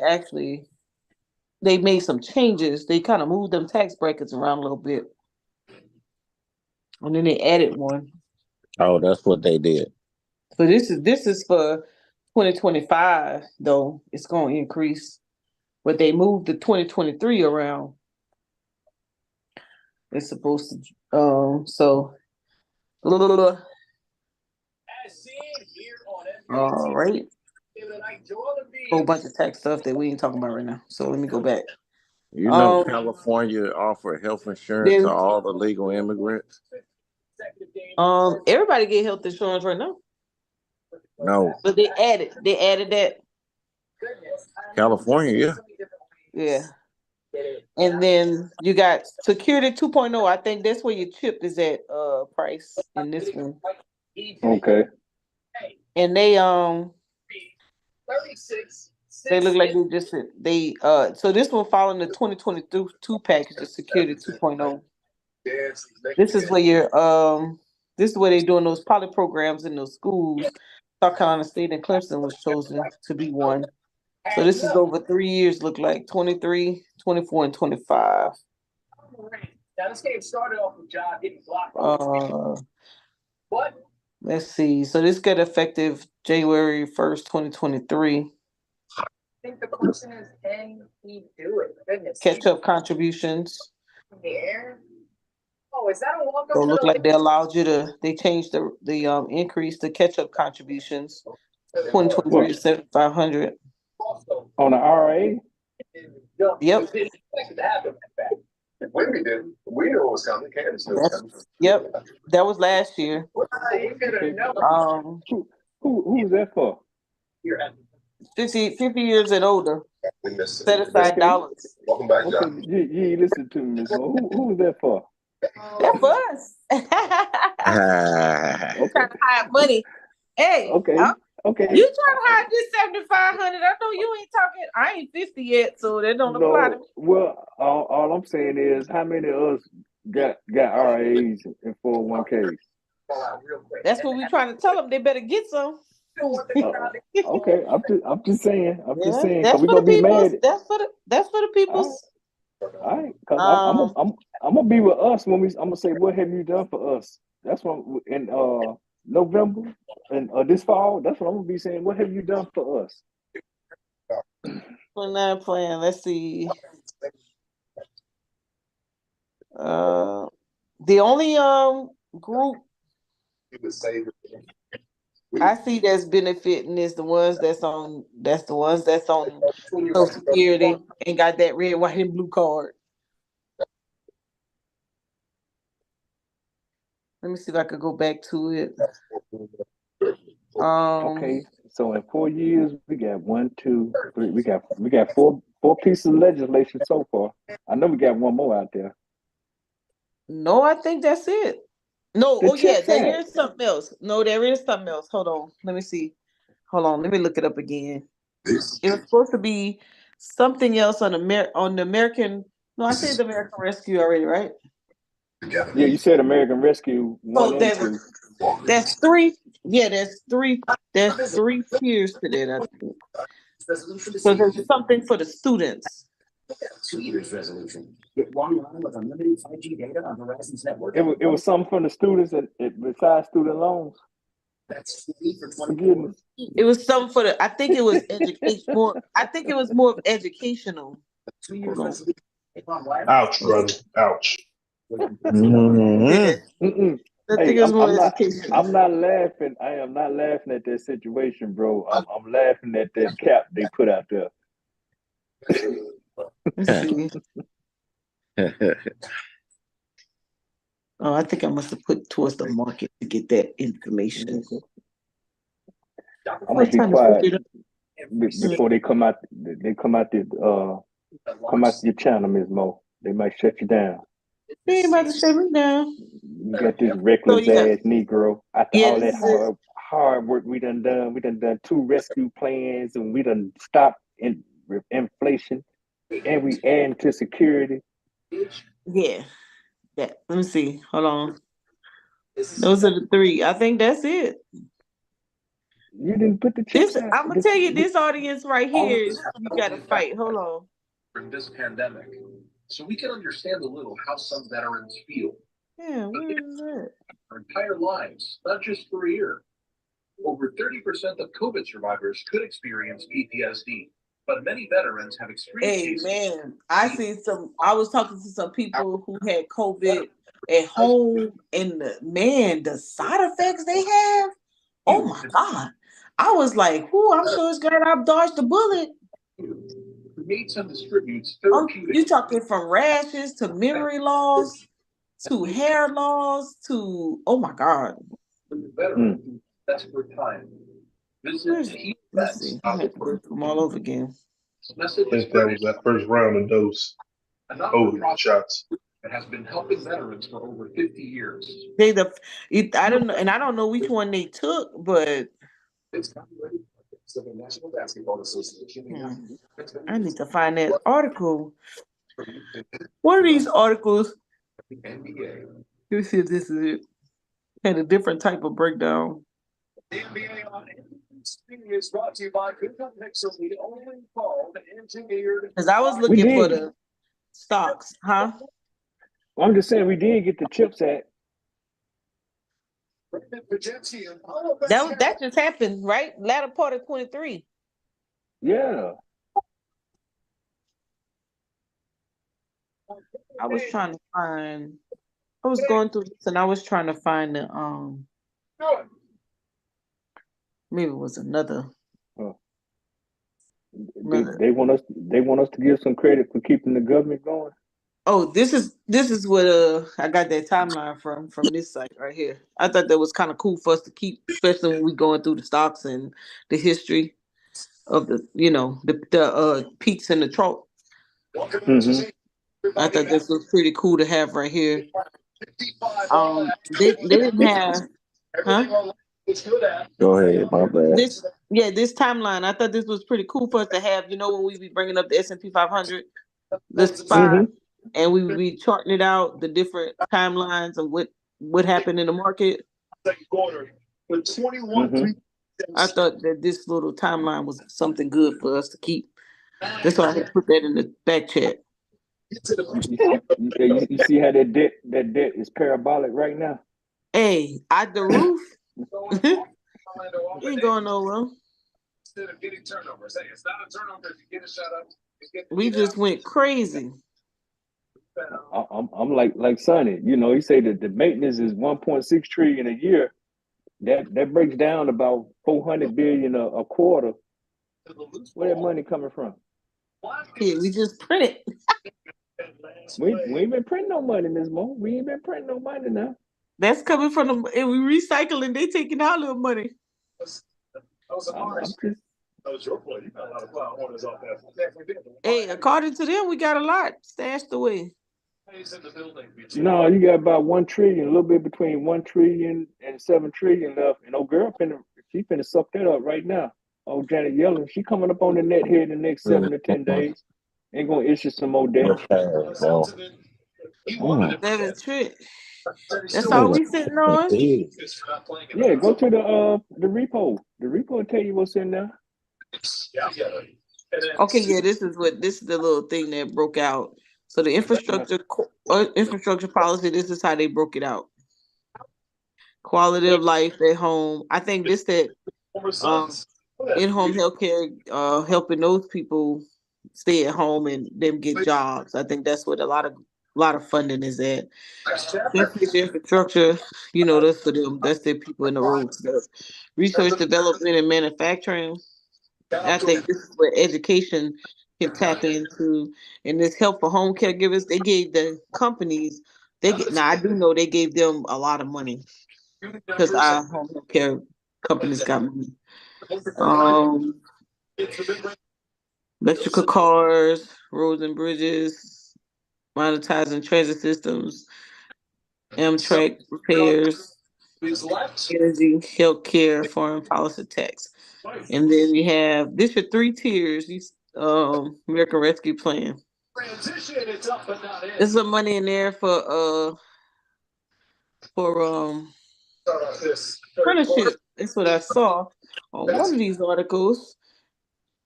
made some changes. They kind of moved them tax brackets around a little bit. And then they added one. Oh, that's what they did. So this is for 2025 though. It's going to increase. But they moved the 2023 around. It's supposed to so all right. Whole bunch of tax stuff that we ain't talking about right now. So let me go back. You know, California offer health insurance then, to all the legal immigrants. Everybody get health insurance right now. No, but they added that. California, Yeah. And then you got Security 2.0. I think that's where your chip is at, price in this one. Okay. And they look like so this one following the 2022 package, the Security 2.0. This is where this is where they're doing those pilot programs in those schools. South Carolina State and Clemson was chosen to be one. So this is over 3 years, look like 23, 24, and 25. Now this game started off with John getting blocked. What? Let's see. So this got effective January 1st, 2023. I think the question is, can he do it? Goodness. Catch up contributions. There. Oh, is that a walk-up? So it looked like they changed the increase to catch up contributions. 2023 is 7,500. On the RA? Yep. When we did, we knew it was coming. Candace knew it was coming. Yep. That was last year. Who's that for? 50 years and older. Set aside dollars. Welcome back, John. You listen to me, Ms. Mo. Who was that for? That's for us. Trying to hide money. Hey, Okay, okay. you trying to hide this 7,500? I know you ain't talking. I ain't 50 yet, so that don't apply to me. No, well, all I'm saying is how many of us got RAs and 401ks? That's what we trying to tell them. They better get some. Okay, I'm just saying, Yeah, because that's we're for the gonna be peoples. mad. That's for the All peoples. right, because Um, I'm gonna be with us when I'm gonna say, what have you done for us? That's what in November and this fall. That's what I'm gonna be saying. What have you done for us? 29 plan. Let's see. The only group I see that's benefiting is the ones that's on. That's the ones that's on Social Security and got that red, white, and blue card. Let me see if I could go back to it. Okay, so in 4 years we got 1, 2, 3. We got four pieces of legislation so far. I know we got one more out there. No, I think that's it. No, The oh yeah, CHIPS there Act. is something else. No, there is something else. Hold on, let me see. Hold on, let me look it up again. It was supposed to be something else on the American. No, I said the American Rescue already, right? Yeah, you said American Rescue 1 So and 2. that's three. Yeah, there's three. There's three tiers to that. I think. So there's something for the students. It was something from the students besides student loans. Forgiveness. It was something for the. I think it was education. More. I think it was more of educational. Hold on. Ouch, brother. Ouch. Yeah, Mm-mm. I think Hey, it was more educational. I'm not laughing. I am not laughing at that situation, bro. I'm laughing at that cap they put out there. Let's see. Oh, I think I must have put towards the market to get that information. I'm gonna be quiet before they come out. They come out your channel, Ms. Mo. They might shut you down. They ain't about to shut me down. You got this So reckless yeah, ass Negro. After yeah, all this that is it. hard work we done, 2 rescue plans, and we done stopped inflation, and we adding to security. Yeah, that. Let me see. Hold on. Those are the three. I think that's it. You didn't put the This chips out. I'm gonna tell you, this audience right here is you gotta fight. Hold on. During this pandemic, so we can understand a little how some veterans feel. Yeah, where is that? Their entire lives, not just for a year. Over 30% of COVID survivors could experience PTSD, but many veterans have experienced Hey cases. man, I was talking to some people who had COVID at home, and the side effects they have. Oh my God. I was like, whoo, I'm sure it's glad I dodged the bullet. Creates and distributes therapeutic. You talking from rashes to memory loss to hair loss to oh my God. Veteran, desperate time. Visit Let's see. I have to go through them all over again. I think that was that first round of those COVID shots. It has been helping veterans for over 50 years. I don't know, and I don't know which one they took, but It's copyrighted by the National Basketball Association. I need to find that article. One of these articles. The NBA. Let me see if this is it. Had a different type of breakdown. The NBA on is brought to you by Quickbooks, the only called engineered. Because I was looking for the stocks, huh? I'm just saying we did get the chips at. That just happened, right? Latter part of 23. Yeah. I was trying to find. I was going through this and I was trying to find the maybe it was another. They want us to give some credit for keeping the government going. Oh, this is what I got that timeline from this site right here. I thought that was kind of cool for us to keep, especially when we going through the stocks and the history of the peaks and the troughs. Mm-hmm. I thought this was pretty cool to have right here. They didn't have, huh? Go ahead, my bad. This timeline. I thought this was pretty cool for us to have. When we be bringing up the S&P 500, the SPY, Mm-hmm. and we would be charting it out, the different timelines of what happened in the market. Mm-hmm. I thought that this little timeline was something good for us to keep. That's why I had put that in the back chat. You see how that debt is parabolic right now? Hey, at the roof. Ain't going nowhere. Instead of getting turnovers, hey, it's not a turnover if you get a shot up. We just went crazy. I'm like Sonny. He say that the maintenance is 1.6 trillion a year. That breaks down about 400 billion a quarter. Where that money coming from? Yeah, we just print it. We ain't been printing no money, Ms. Mo. We ain't been printing no money now. That's coming from them, and we recycling. They taking our little money. I'm just That was your play. You got a lot of corners off that. Hey, according to them, we got a lot stashed away. no. You got about 1 trillion, a little bit between 1 trillion and 7 trillion left. And old girl she finna suck that up right now. Oh, Janet Yellen, she coming up on the net here in the next 7 to 10 days. Ain't gonna issue some more debt. Okay, bro. 7 trick. That's all we sitting on. Yeah, go to the repo. The repo will tell you what's in there. Okay, yeah, this is the little thing that broke out. So the infrastructure policy, this is how they broke it out. Quality of life at home. I think this that in-home healthcare, helping those people stay at home and them get jobs. I think that's what a lot of funding is at. Infrastructure, that's for them. That's the people in the roads. Research, development, and manufacturing. I think this is where education can tap into, and this help for home caregivers. They gave the companies. Now I do know they gave them a lot of money because our home care companies got money. Electrical cars, roads and bridges, monetizing transit systems, Amtrak repairs, energy, healthcare, foreign policy tax. And then you have this are 3 tiers. These American Rescue Plan. There's some money in there for apprenticeship. That's what I saw on one of these articles.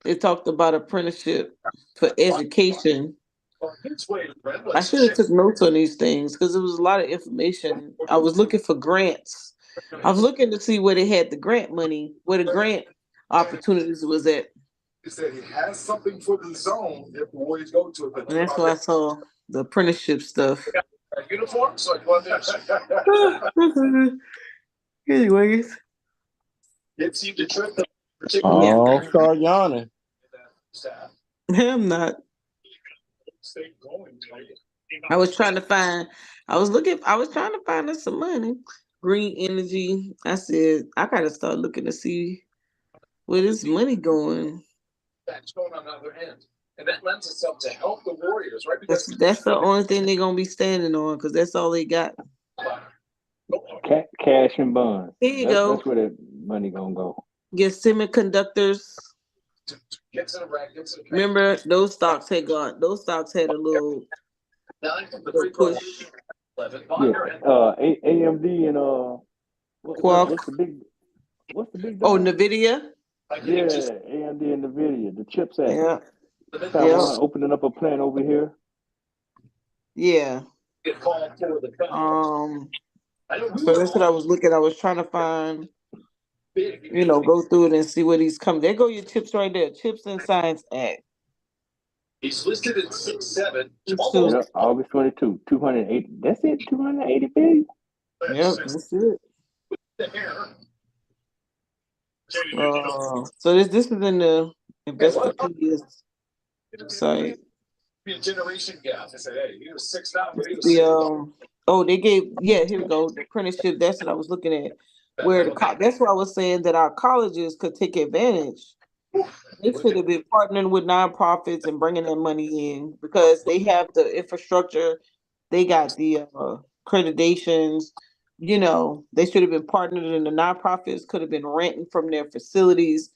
They talked about apprenticeship for education. I should have took notes on these things because there was a lot of information. I was looking for grants. I was looking to see where they had the grant money, where the grant opportunities was at. He said he has something for the zone if the Warriors go to it. And that's why I saw the apprenticeship stuff. Uniform, so I want this. Anyways. It seemed to trip them Oh, start yawning. I'm not. I was trying to find us some money. Green energy. I said, I gotta start looking to see where this money going. That's going on the other end. And that lends itself to help the Warriors, right? That's the only thing they're gonna be standing on because that's all they got. Cash and bonds. Here you go. That's where that money gonna go. Get semiconductors. Remember those stocks had a little push. Yeah. AMD and what's the big Oh, dog? NVIDIA. Yeah, AMD and NVIDIA, the CHIPS Act. Yeah. Taiwan opening up a plant over here. Yeah. So that's what I was looking. I was trying to find, go through it and see where these come. There go your chips right there. Chips and Science Act. He's listed at 6'7". Yep, August 22, 280. That's it, 280 billion. Yep, that's it. So this is in the Investopedia site. Generation gap. I said, hey, he was 6'9", but he was here we go. The apprenticeship. That's what I was looking at. That's why I was saying that our colleges could take advantage. They should have been partnering with nonprofits and bringing that money in because they have the infrastructure. They got the accreditations. You know, they should have been partnered in the nonprofits, could have been renting from their facilities,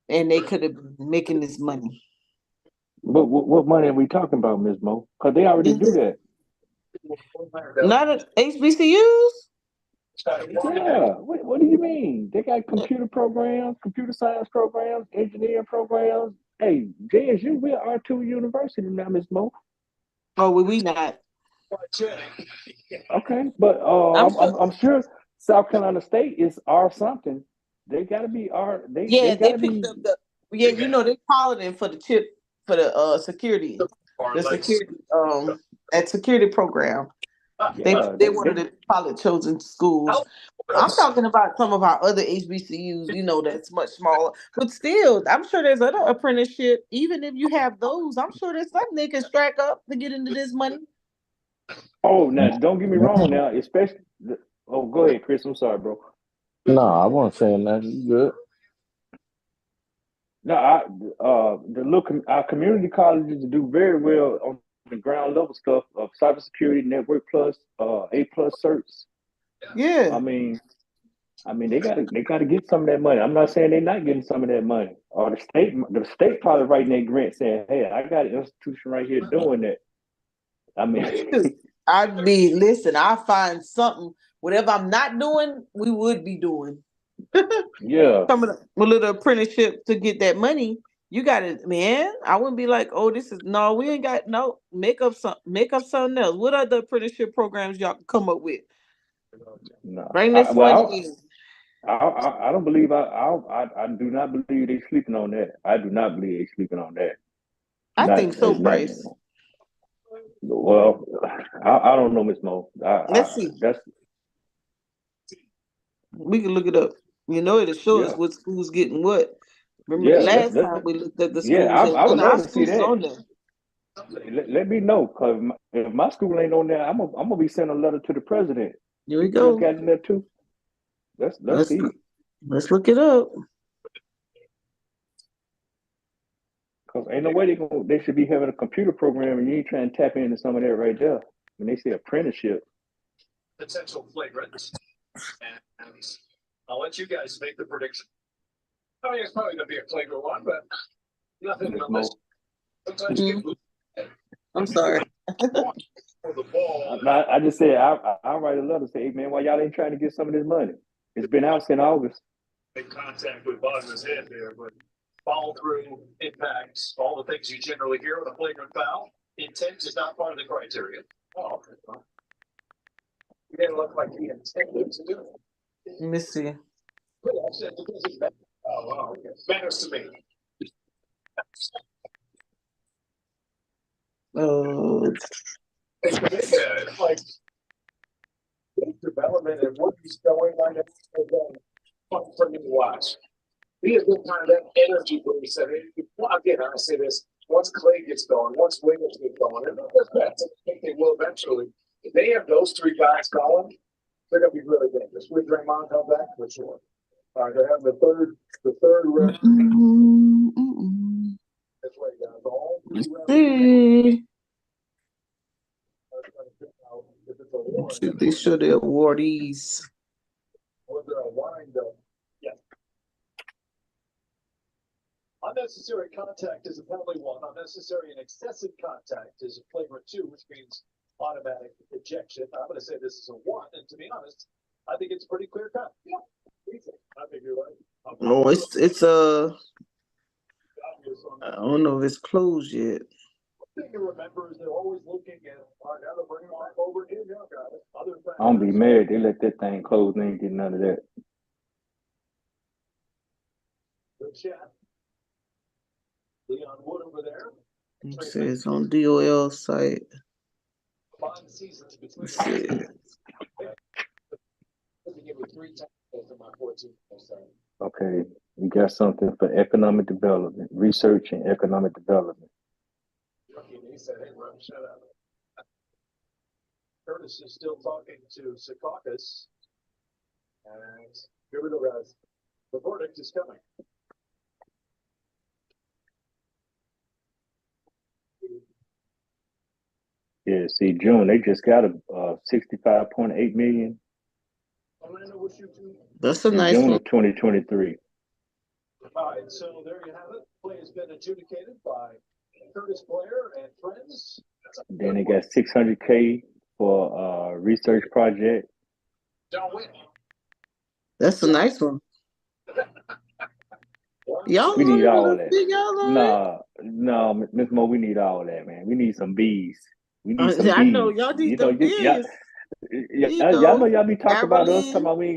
and they could have been making this money. But what money are we talking about, Ms. Mo? Because they already do that. Not at HBCUs. Yeah. What do you mean? They got computer programs, computer science programs, engineering programs. Hey, JSU, we're R2 University now, Ms. Mo. Oh, well, we not. Okay, but I'm I'm sure South Carolina State is R something. They gotta be R. They Yeah, they gotta picked be. up the. Yeah, you know they piloting for the chip for the security, the security that security program. Yeah, They one of the pilot chosen schools. I'm talking about some of our other HBCUs. You know that's much smaller, but still, I'm sure there's other apprenticeship. Even if you have those, I'm sure there's something they can strike up to get into this money. Oh, now don't get me wrong. Now, especially. Oh, go ahead, Chris. I'm sorry, bro. No, I wasn't saying that. You good? No, our community colleges do very well on the ground level stuff of cybersecurity, network plus, A plus certs. Yeah, They gotta get some of that money. I'm not saying they're not getting some of that money. Or the state probably writing their grant saying, "Hey, I got an institution right here doing that." I mean, I'd be listen. I find something. Whatever I'm not doing, we would be doing. yeah, Some of the a little apprenticeship to get that money. You got it, man. I wouldn't be like, oh, this is no, we ain't got no. Make up something else. What other apprenticeship programs y'all can come up with? no. Bring this I, one well, in. I don't believe I do not believe they sleeping on that. I do not believe they sleeping on that. I Not think so, not. Bryce. Well, I don't know, Miss Mo. Let's see. That's We can look it up. You know, it'll show us yeah, what schools getting what. Remember the yeah. last time we looked at the Yeah. schools I would and our love to see schools is that. on there. Let me know, cause if my school ain't on there, I'm gonna be sending a letter to the president. Here we You guys go. got in there too. Let's Let's see. let's look it up. Cause ain't no way they should be having a computer program and you ain't trying to tap into some of that right there. When they say apprenticeship. Potential flagrant. And I'll let you guys make the prediction. I mean, it's probably going to be a flagrant one, but nothing Miss unless Mo. sometimes you get I'm sorry. for the ball. I just said I'll write a letter say, hey man, why y'all ain't trying to get some of this money? It's been out since August. Make contact with Bogman's head there, but follow through, impacts, all the things you generally hear with a flagrant foul. Intent is not part of the criteria. Oh, okay. You didn't look like he intended to do it. Let me see. Oh, wow. Okay. Matters to me. It's like development and what he's going right now is fun for me to watch. He has been kind of that energy boost. I mean, again, I say this: once Clay gets going, once Williams gets going, and I think they will eventually. If they have those three guys going, they're going to be really dangerous. With Draymond come back for sure. They have the third round. That's right, guys. All three rounds. They show the awardees. Was there a wind up? Yeah. Unnecessary contact is a penalty one. Unnecessary and excessive contact is a flagrant two, which means automatic ejection. I'm going to say this is a one, and to be honest, I think it's pretty clear cut. Yeah, I think you're right. No, it's I don't know if it's closed yet. The thing to remember is they're always looking at, all right, now they're bringing back over here. Yeah, got it. Other I don't be mad. They let that thing close. They ain't getting none of that. Good chat. Leon Wood over there. It says on DOL site. Five seasons between. Let's see. Give me 3 times after my 14. Okay, you got something for economic development, research and economic development. He said, hey, Ron, shut up. Curtis is still talking to Secaucus. And here we go, guys. The verdict is coming. Yeah, see, June, they just got a 65.8 million That's a in nice June one. of 2023. All right, so there you have it. Play has been adjudicated by Curtis Blair and friends. Then they got 600K for research project. Don't win. That's a nice one. Y'all We need on all it? that. Y'all on it? No, Miss Mo, we need all that, man. We need some bees. We need some I know bees. y'all You need know, them bees. Here you y'all know go. y'all be talking about us, talking Abilene. about we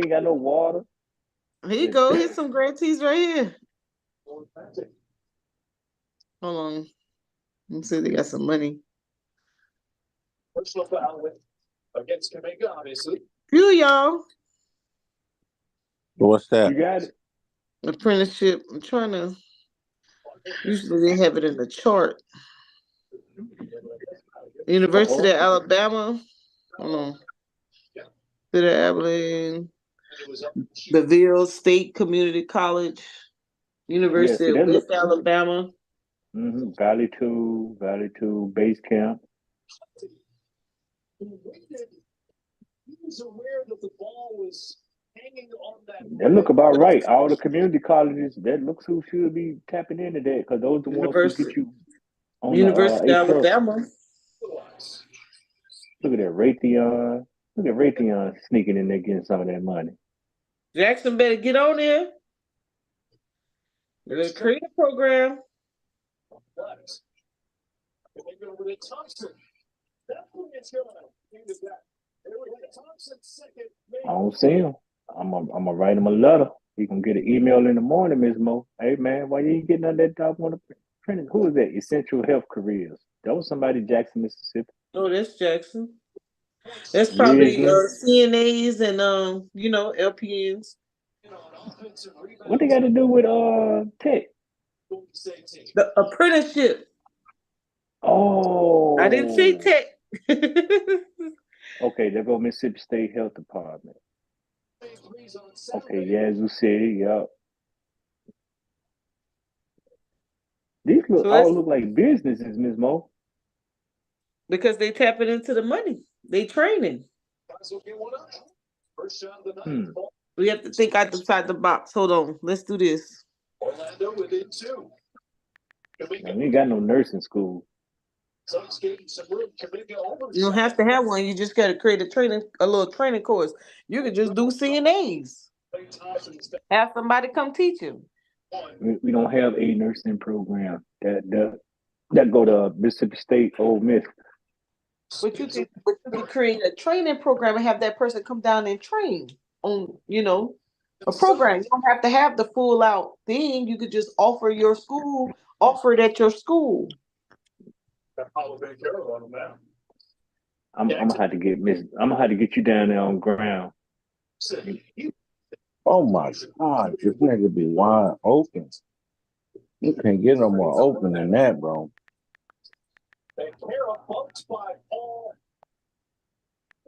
ain't got no water. Here you go. Here's some grantees right here. Hold on. Let me see if they got some money. Personal foul against Kaminga, obviously. Few y'all. What's that? You got it. Apprenticeship. I'm trying to. Usually they have it in the chart. University of Alabama. Hold on. City of Abilene. Beville State Community College. University see, of that West look- Alabama. Valley 2 base camp. He was aware that the ball was hanging on that. That look about right. All the community colleges, that looks who should be tapping into that because those are the ones who get you on University the of A+. Alabama. Look at that Raytheon. Look at Raytheon sneaking in there getting some of that money. Jackson better get on there. They're create a program. I don't see him. I'm gonna write him a letter. He can get an email in the morning, Ms. Mo. Hey man, why you ain't getting on that job on the print? Who is that? Essential Health Careers. That was somebody Jackson, Mississippi. Oh, that's Jackson. That's probably CNAs and LPNs. What they got to do with tech? The apprenticeship. Oh, I didn't say tech. Okay, there go Mississippi State Health Department. Okay, Yazoo City, yup. These all look like businesses, Ms. Mo. Because they tapping into the money. They training. We have to think outside the box. Hold on. Let's do this. Orlando within 2. Man, we ain't got no nursing school. You don't have to have one. You just got to create a little training course. You could just do CNAs. Have somebody come teach you. We don't have a nursing program that go to Mississippi State, Ole Miss. But you could create a training program and have that person come down and train on, a program. You don't have to have the full out thing. You could just offer it at your school. I'm gonna have to get you down there on ground. Oh my God, this nigga be wide open. You can't get no more open than that, bro.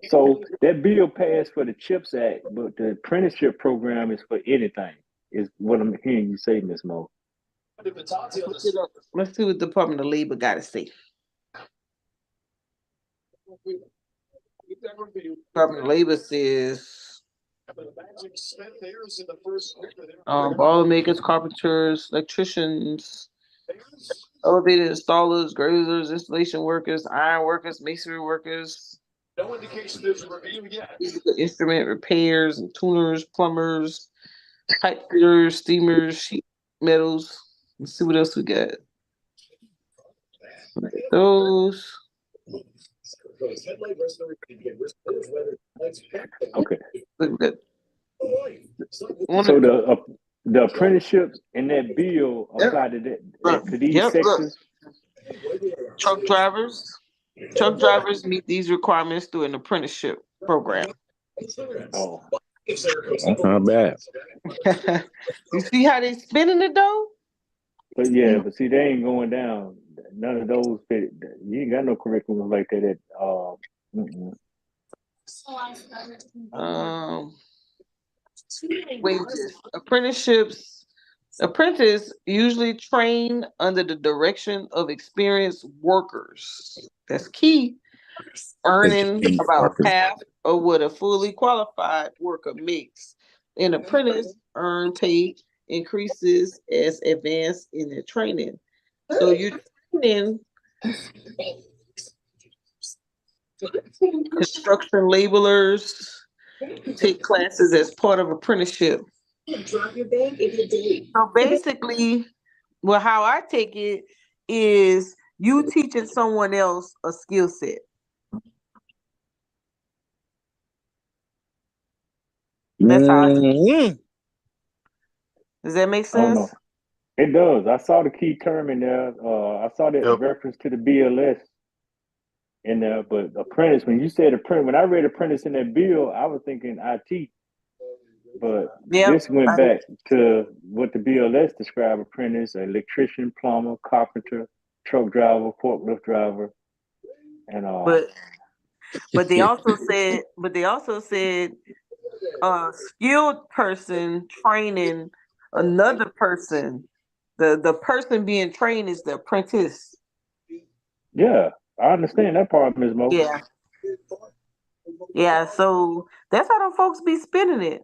So that bill passed for the CHIPS Act, but the apprenticeship program is for anything, is what I'm hearing you say, Ms. Mo. Let's see what the Department of Labor got to say. Department of Labor says ball makers, carpenters, electricians, elevator installers, graders, installation workers, iron workers, masonry workers. No indication there's a review yet. Instrument repairs and tuners, plumbers, pipe fitters, steamers, sheet metals. Let's see what else we got. Those. Okay. So the apprenticeships in that bill apply to these sectors. Truck drivers meet these requirements through an apprenticeship program. Oh, that's not bad. You see how they spending it though? But see, they ain't going down. None of those fit. You ain't got no curriculum like that at Wages, apprenticeships Apprentice usually train under the direction of experienced workers. That's key. Earning about half of what a fully qualified worker makes. An apprentice earn pay increases as advanced in their training. So you're training construction laborers, take classes as part of apprenticeship. So basically, well, how I take it is you teaching someone else a skill set. That's how I take it. Does that make I don't know. sense? It does. I saw the key term in there. I saw that Yep. reference to the BLS in there, but apprentice. When you said apprentice, when I read apprentice in that bill, I was thinking IT. But Yep. this went back to what the BLS described: apprentice, electrician, plumber, carpenter, truck driver, forklift driver, and But they also said a skilled person training another person. The person being trained is the apprentice. yeah, I understand that part, Ms. Mo. Yeah. Yeah. So that's how them folks be spinning it.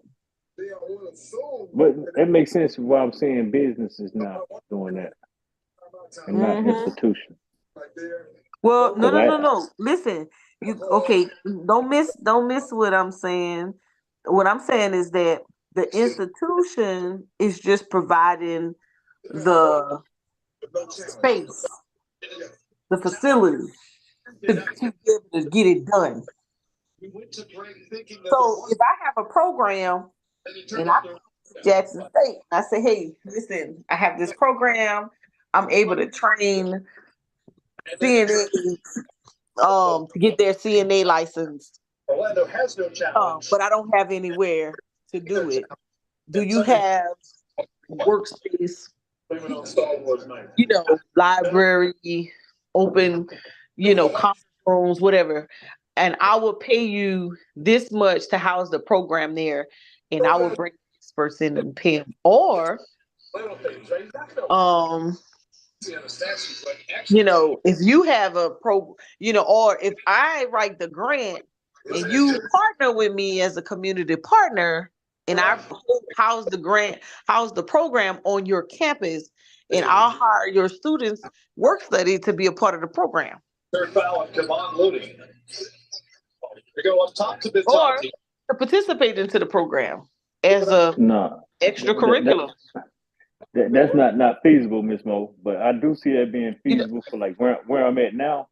But it makes sense why I'm saying business is not doing that and not Mhm. institution. Well, no, Because no, no, no. Listen, you okay? Don't miss what I'm saying. What I'm saying is that the institution is just providing the space, the facility to be able to get it done. So if I have a program and I go to Jackson State, I say, hey, listen, I have this program. I'm able to train CNA to get their CNA license. Orlando has no challenge. But I don't have anywhere to do it. Do you have workspace, library, open, conference rooms, whatever? And I will pay you this much to house the program there, and I will bring experts in and pay them. Or, if you have a or if I write the grant and you partner with me as a community partner, and I house the program on your campus, and I'll hire your students work study to be a part of the program. Third foul and come on loading. We go up top to the Or top. to participate into the program as a no, extracurricular. that's not feasible, Miss Mo. But I do see that being feasible for like where I'm at now,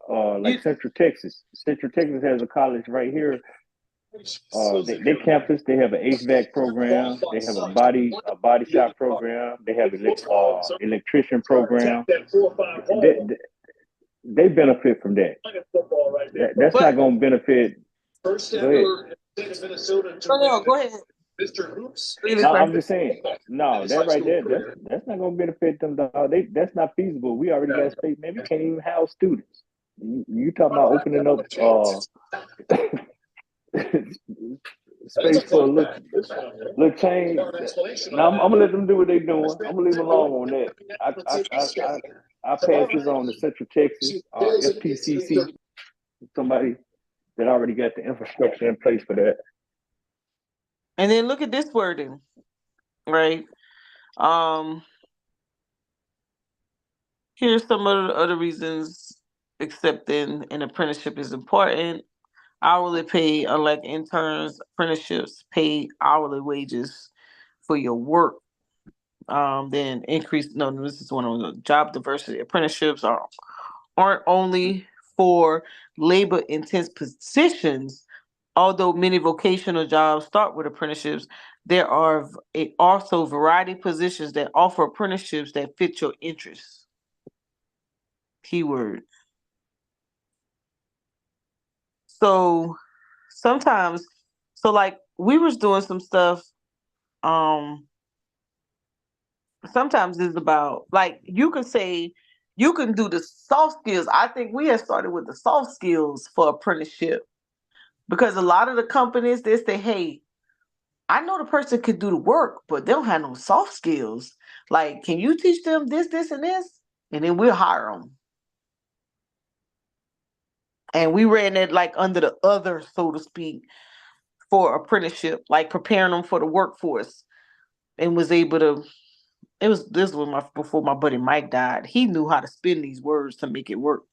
like Central Texas. Central Texas has a college right here. They campus. They have an HVAC program. They have a body shop program. They have electrician program. They benefit from that. That's not going to benefit. First Go ahead. ever state of Minnesota to No, go ahead. Mr. Hoops. No, I'm just saying. No, that right there, that's not going to benefit them. Dog. That's not feasible. We already got space, man. We can't even house students. You talking about opening up space for a little change? Now I'm gonna let them do what they're doing. I'm gonna leave them alone on that. I pass this on to Central Texas, SPCC, somebody that already got the infrastructure in place for that. And then look at this wording, right? Here's some of the other reasons accepting an apprenticeship is important. Hourly pay, unlike interns, apprenticeships pay hourly wages for your work. Then increase. No, this is one of the job diversity. Apprenticeships aren't only for labor intense positions. Although many vocational jobs start with apprenticeships, there are also variety of positions that offer apprenticeships that fit your interests. Keyword. So sometimes, like we was doing some stuff. Sometimes it's about like you can say you can do the soft skills. I think we had started with the soft skills for apprenticeship because a lot of the companies they say, hey, I know the person could do the work, but they don't have no soft skills. Like, can you teach them this, this, and this? And then we'll hire them. And we ran it like under the other, so to speak, for apprenticeship, like preparing them for the workforce, and was able to. This was before my buddy Mike died. He knew how to spin these words to make it work.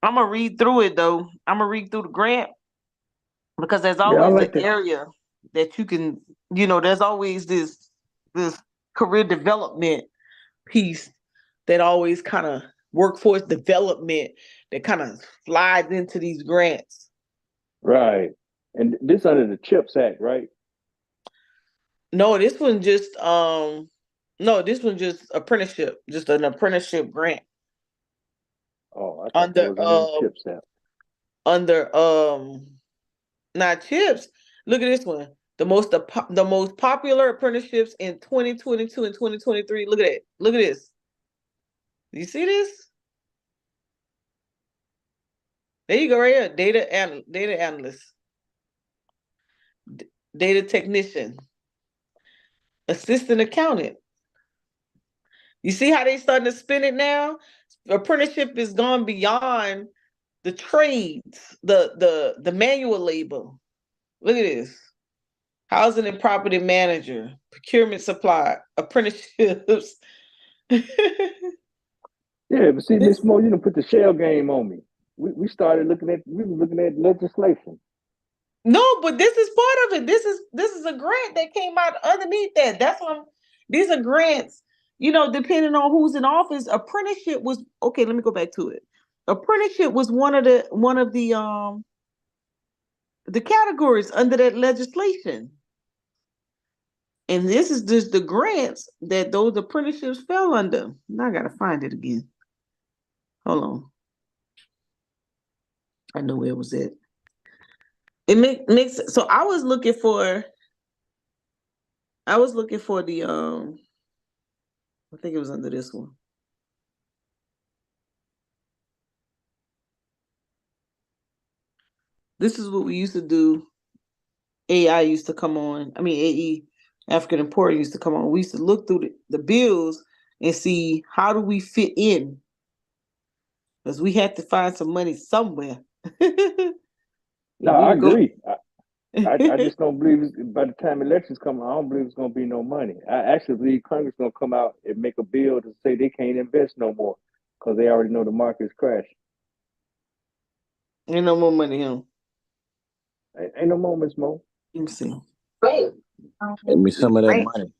I'm gonna read through it though. I'm gonna read through the grant because there's Yeah, I always like the that. area that you can, there's always this career development piece that always kind of workforce development that kind of slides into these grants. Right. And this under the CHIPS Act, right? No, this one just apprenticeship, just an apprenticeship grant Oh, I thought that under was under the CHIPS Act. under not chips. Look at this one. The most popular apprenticeships in 2022 and 2023. Look at it. Look at this. You see this? There you go, right here. Data analyst, data technician, assistant accountant. You see how they starting to spin it now? Apprenticeship is gone beyond the trades, the manual labor. Look at this. Housing and property manager, procurement supply, apprenticeships. Yeah, but see, Miss Mo, you done put the shell game on me. We were looking at legislation. No, but this is part of it. This is a grant that came out underneath that. That's what these are grants, depending on who's in office. Apprenticeship was okay, let me go back to it. Apprenticeship was one of the categories under that legislation. And this is just the grants that those apprenticeships fell under. Now I gotta find it again. Hold on. I know where it was at. It makes so I was looking for the I think it was under this one. This is what we used to do. AI used to come on. I mean, AE, African Importer, used to come on. We used to look through the bills and see how do we fit in, because we had to find some money somewhere. No, We I would go. agree. I just don't believe by the time elections come, I don't believe it's going to be no money. I actually believe Congress going to come out and make a bill to say they can't invest no more because they already know the market is crashing. Ain't no more money, huh? Ain't no more, Miss Mo. Let me see. Give me some of that money.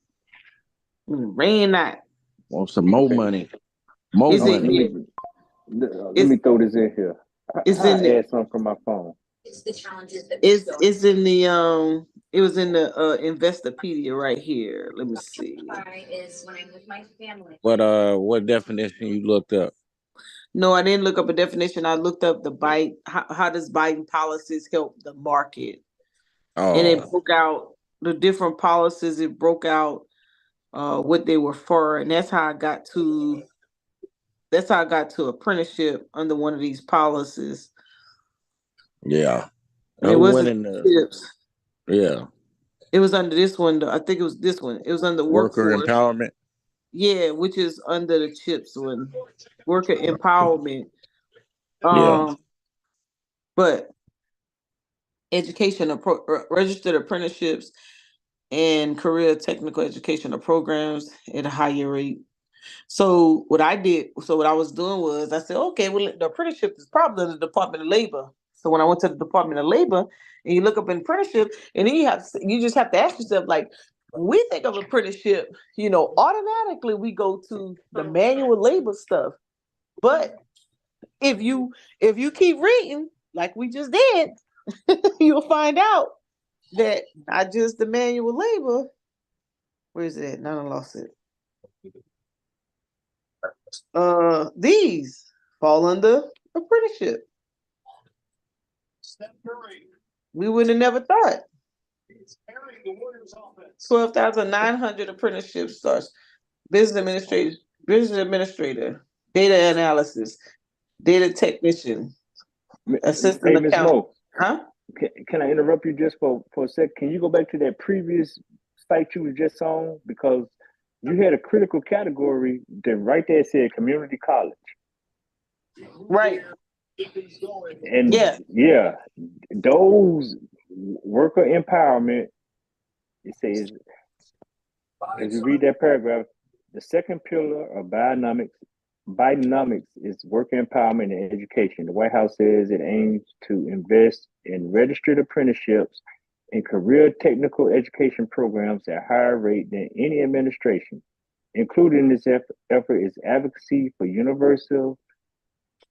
Rain not. Want some more money. More Is it money. here? Let me throw this in here. It's How in I add something from my phone? It's in the it was in the Investopedia right here. Let me see. What definition you looked up? No, I didn't look up a definition. I looked up the Biden. How does Biden policies help the market? And it broke out the different policies. It broke out what they were for, and that's how I got to apprenticeship under one of these policies. Yeah. And it wasn't tips. Yeah. It was under this one. I think it was this one. It was under Worker workforce empowerment. Yeah, which is under the CHIPS one, worker empowerment. Yeah. But education, registered apprenticeships and career technical educational programs at a higher rate. So what I was doing was I said, okay, well, the apprenticeship is probably in the Department of Labor. So when I went to the Department of Labor and you look up an apprenticeship, and then you just have to ask yourself, like, when we think of apprenticeship, automatically we go to the manual labor stuff. But if you keep reading, like we just did, you'll find out that not just the manual labor. Where is it at? Now I lost it. These fall under apprenticeship. We would have never thought. 12,900 apprenticeship starts. Business administrator, data analysis, data technician, assistant Ms. accountant. Mo, Huh? can I interrupt you just for a sec? Can you go back to that previous site you was just on because you had a critical category that right there said community college. Right. And Yeah. yeah, those worker empowerment, it says, if you read that paragraph, the second pillar of Bidenomics is worker empowerment and education. The White House says it aims to invest in registered apprenticeships and career technical education programs at a higher rate than any administration. Included in this effort is advocacy for universal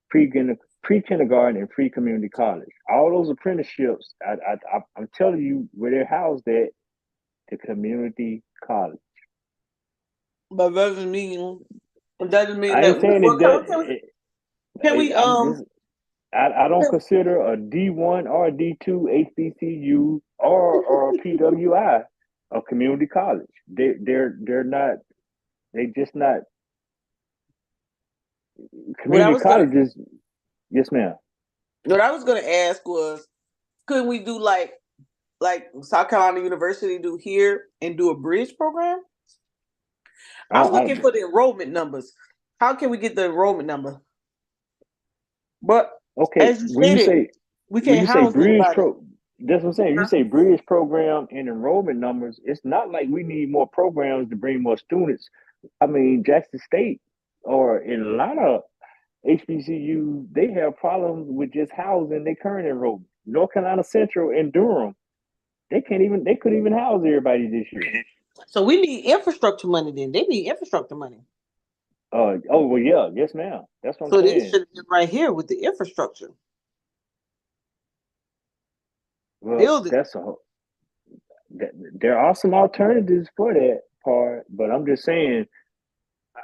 pre-kindergarten and free community college. All those apprenticeships, I'm telling you where they're housed at, the community college. But it doesn't mean I ain't that saying well, it does. can we I don't consider a D1 or a D2 HBCU or PWI a community college. They're not. They just not what I community was gonna colleges. Yes, ma'am. what I was gonna ask was, could we do like South Carolina University do here and do a bridge program? I'm looking for the enrollment numbers. How can we get the enrollment number? But Okay, as you stated, we when you can't say house bridge everybody. that's what I'm saying. You say bridge program and enrollment numbers. It's not like we need more programs to bring more students. I mean, Jackson State or in a lot of HBCUs, they have problems with just housing their current enrollment. North Carolina Central and Durham, they couldn't even house everybody this year. So we need infrastructure money then. They need infrastructure money. Oh well, yeah, yes, ma'am. That's what I'm So they saying. should have been right here with the infrastructure. Well, Build it. there are some alternatives for that part, but I'm just saying,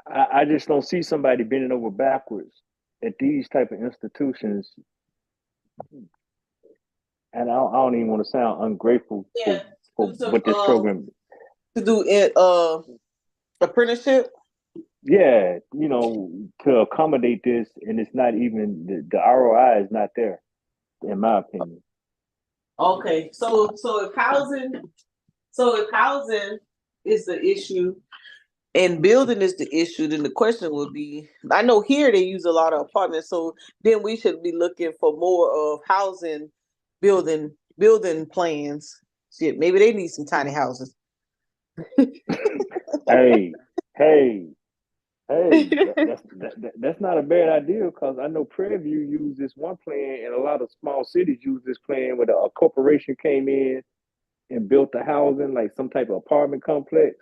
I just don't see somebody bending over backwards at these type of institutions, and I don't even want to sound ungrateful Yeah. for Do some what this program. to do it apprenticeship. Yeah, to accommodate this, and it's not even the ROI is not there, in my opinion. Okay. So if housing is the issue and building is the issue, then the question would be, I know here they use a lot of apartments, so then we should be looking for more of housing building plans. Shit, maybe they need some tiny houses. Hey, hey, hey, that's not a bad idea because I know Prairie View used this one plan, and a lot of small cities use this plan where a corporation came in and built the housing, like some type of apartment complex,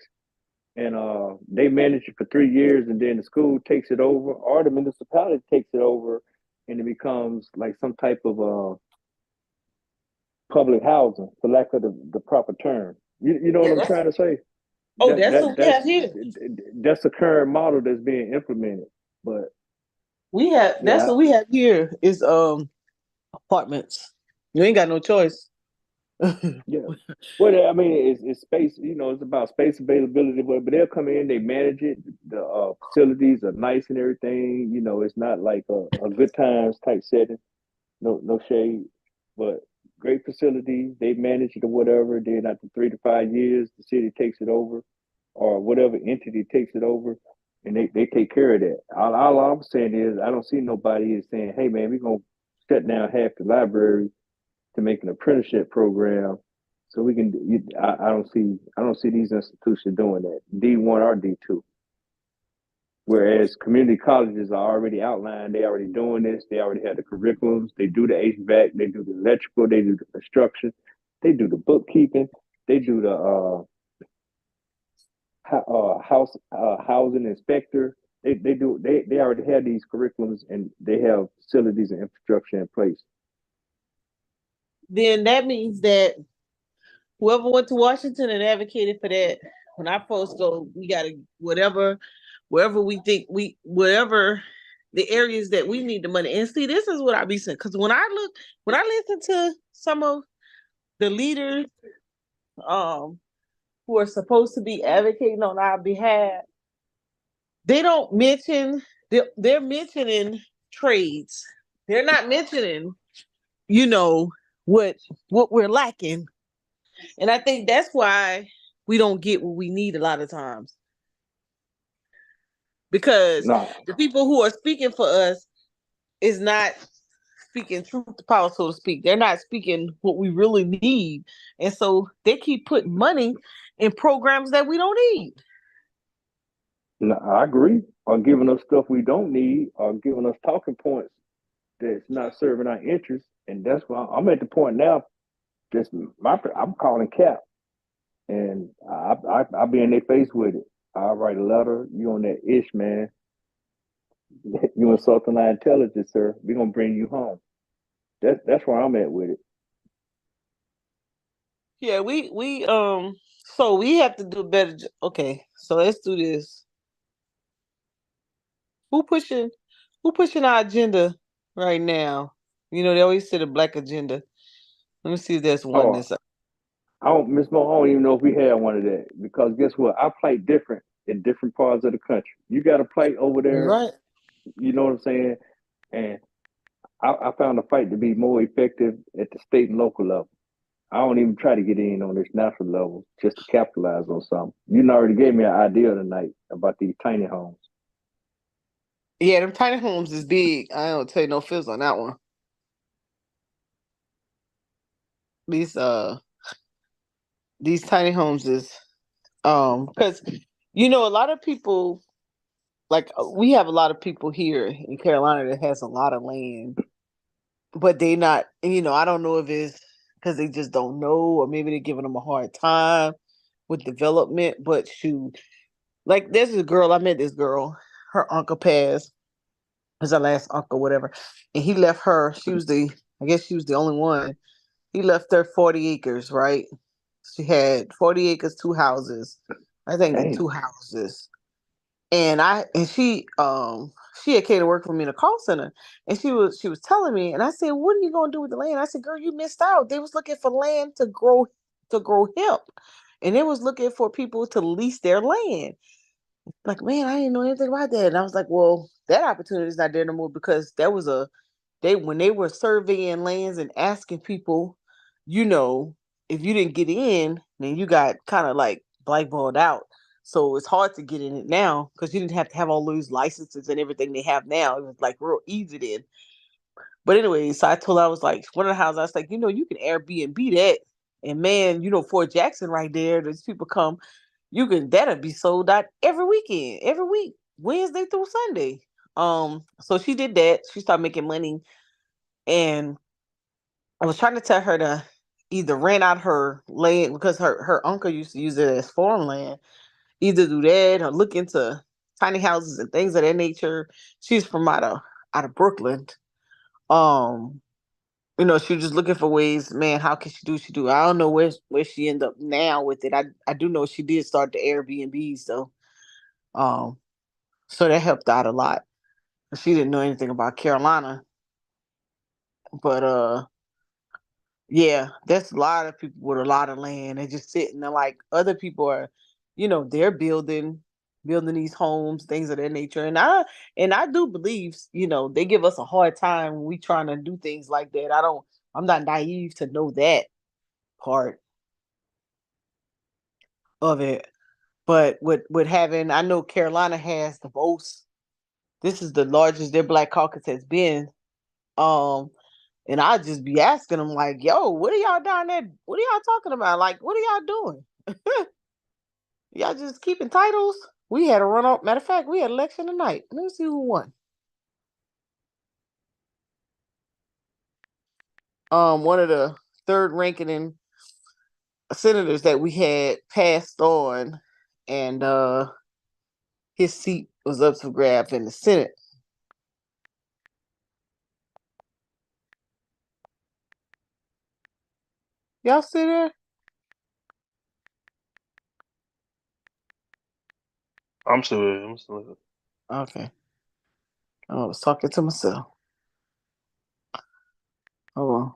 and they manage it for 3 years, and then the school takes it over, or the municipality takes it over, and it becomes like some type of public housing, for lack of the proper term. You know what I'm trying to say? That's what we have here. That's the current model that's being implemented. But That's yeah, what we have here is apartments. You ain't got no choice. yeah. Well, I mean, it's space. It's about space availability. But they'll come in, they manage it. The facilities are nice and everything. It's not like a good times type setting. No shade, but great facilities. They manage it or whatever. Then after 3 to 5 years, the city takes it over, or whatever entity takes it over, and they take care of that. All I'm saying is, I don't see nobody is saying, "Hey, man, we're gonna shut down half the library to make an apprenticeship program." So we can. I don't see these institutions doing that. D1 or D2. Whereas community colleges are already outlined, they already doing this, they already have the curriculums, they do the HVAC, they do the electrical, they do the construction, they do the bookkeeping, they do the housing inspector. They already have these curriculums, and they have facilities and infrastructure in place. Then that means that whoever went to Washington and advocated for that, when our folks go, we gotta wherever we think wherever the areas that we need the money. And see, this is what I be saying. Because when I listen to some of the leaders who are supposed to be advocating on our behalf, they don't mention they're mentioning trades. They're not mentioning, what we're lacking. And I think that's why we don't get what we need a lot of times. Because No, the people who are speaking for us is not speaking truth to power, so to speak. They're not speaking what we really need. And so they keep putting money in programs that we don't need. no, I agree. Or giving us stuff we don't need, or giving us talking points that's not serving our interests. And that's why I'm at the point now. I'm calling cap, and I be in their face with it. I write a letter. You on that ish, man? You insulting our intelligence, sir. We gonna bring you home. That's where I'm at with it. Yeah, we so we have to do a better okay, so let's do this. Who pushing who pushing our agenda right now? You know, they always say the black agenda. Let me see if there's one Oh, that's I don't, Miss Mo. I don't even know if we had one of that because guess what? I play different in different parts of the country. You got to play over there. right. You know what I'm saying? And I found the fight to be more effective at the state and local level. I don't even try to get in on this national level just to capitalize on something. You already gave me an idea tonight about these tiny homes. Yeah, them tiny homes is big. I don't tell you no fizz on that one. These these tiny homes is because you know a lot of people like we have a lot of people here in Carolina that has a lot of land, but they not, you know, I don't know if it's because they just don't know, or maybe they're giving them a hard time with development. But shoot, like there's a girl, I met this girl, her uncle passed, was her last uncle, whatever, and he left her. She was I guess she was the only one. He left her 40 acres, right? She had 40 acres, two houses. I think the Damn. two houses. And she had came to work for me in a call center, and she was telling me, and I said, "What are you gonna do with the land?" I said, "Girl, you missed out. They was looking for land to grow hemp, and they was looking for people to lease their land." Like, man, I didn't know anything about that. And I was like, well, that opportunity is not there no more because that was they when they were surveying lands and asking people, you know, if you didn't get in, then you got kind of like blackballed out. So it's hard to get in it now because you didn't have to have all those licenses and everything they have now. It was like real easy then. But anyway, so I told her, I was like, one of the houses, I was like, you can Airbnb that. And man, Fort Jackson right there, there's people come, that'll be sold out every weekend, every week, Wednesday through Sunday. So she did that. She started making money. And I was trying to tell her to either rent out her land because her uncle used to use it as farmland, either do that or look into tiny houses and things of that nature. She's from out of Brooklyn. Um, she was just looking for ways, man, how can she do what she do? I don't know where she ended up now with it. I do know she did start the Airbnbs though. Um, so that helped out a lot. She didn't know anything about Carolina. But yeah, there's a lot of people with a lot of land and just sitting there like other people are, they're building these homes, things of that nature. And I do believe, they give us a hard time when we trying to do things like that. I'm not naive to know that part of it. But with having, I know Carolina has the most. This is the largest their Black Caucus has been. Um, and I just be asking them like, "Yo, what are y'all down there? What are y'all talking about? Like, what are y'all doing? Y'all just keeping titles?" We had a run up. Matter of fact, we had election tonight. Let me see who won. One of the third ranking in senators that we had passed on, and his seat was up for grabs in the Senate. Y'all see there? I'm still here. Okay. I was talking to myself. Hold on.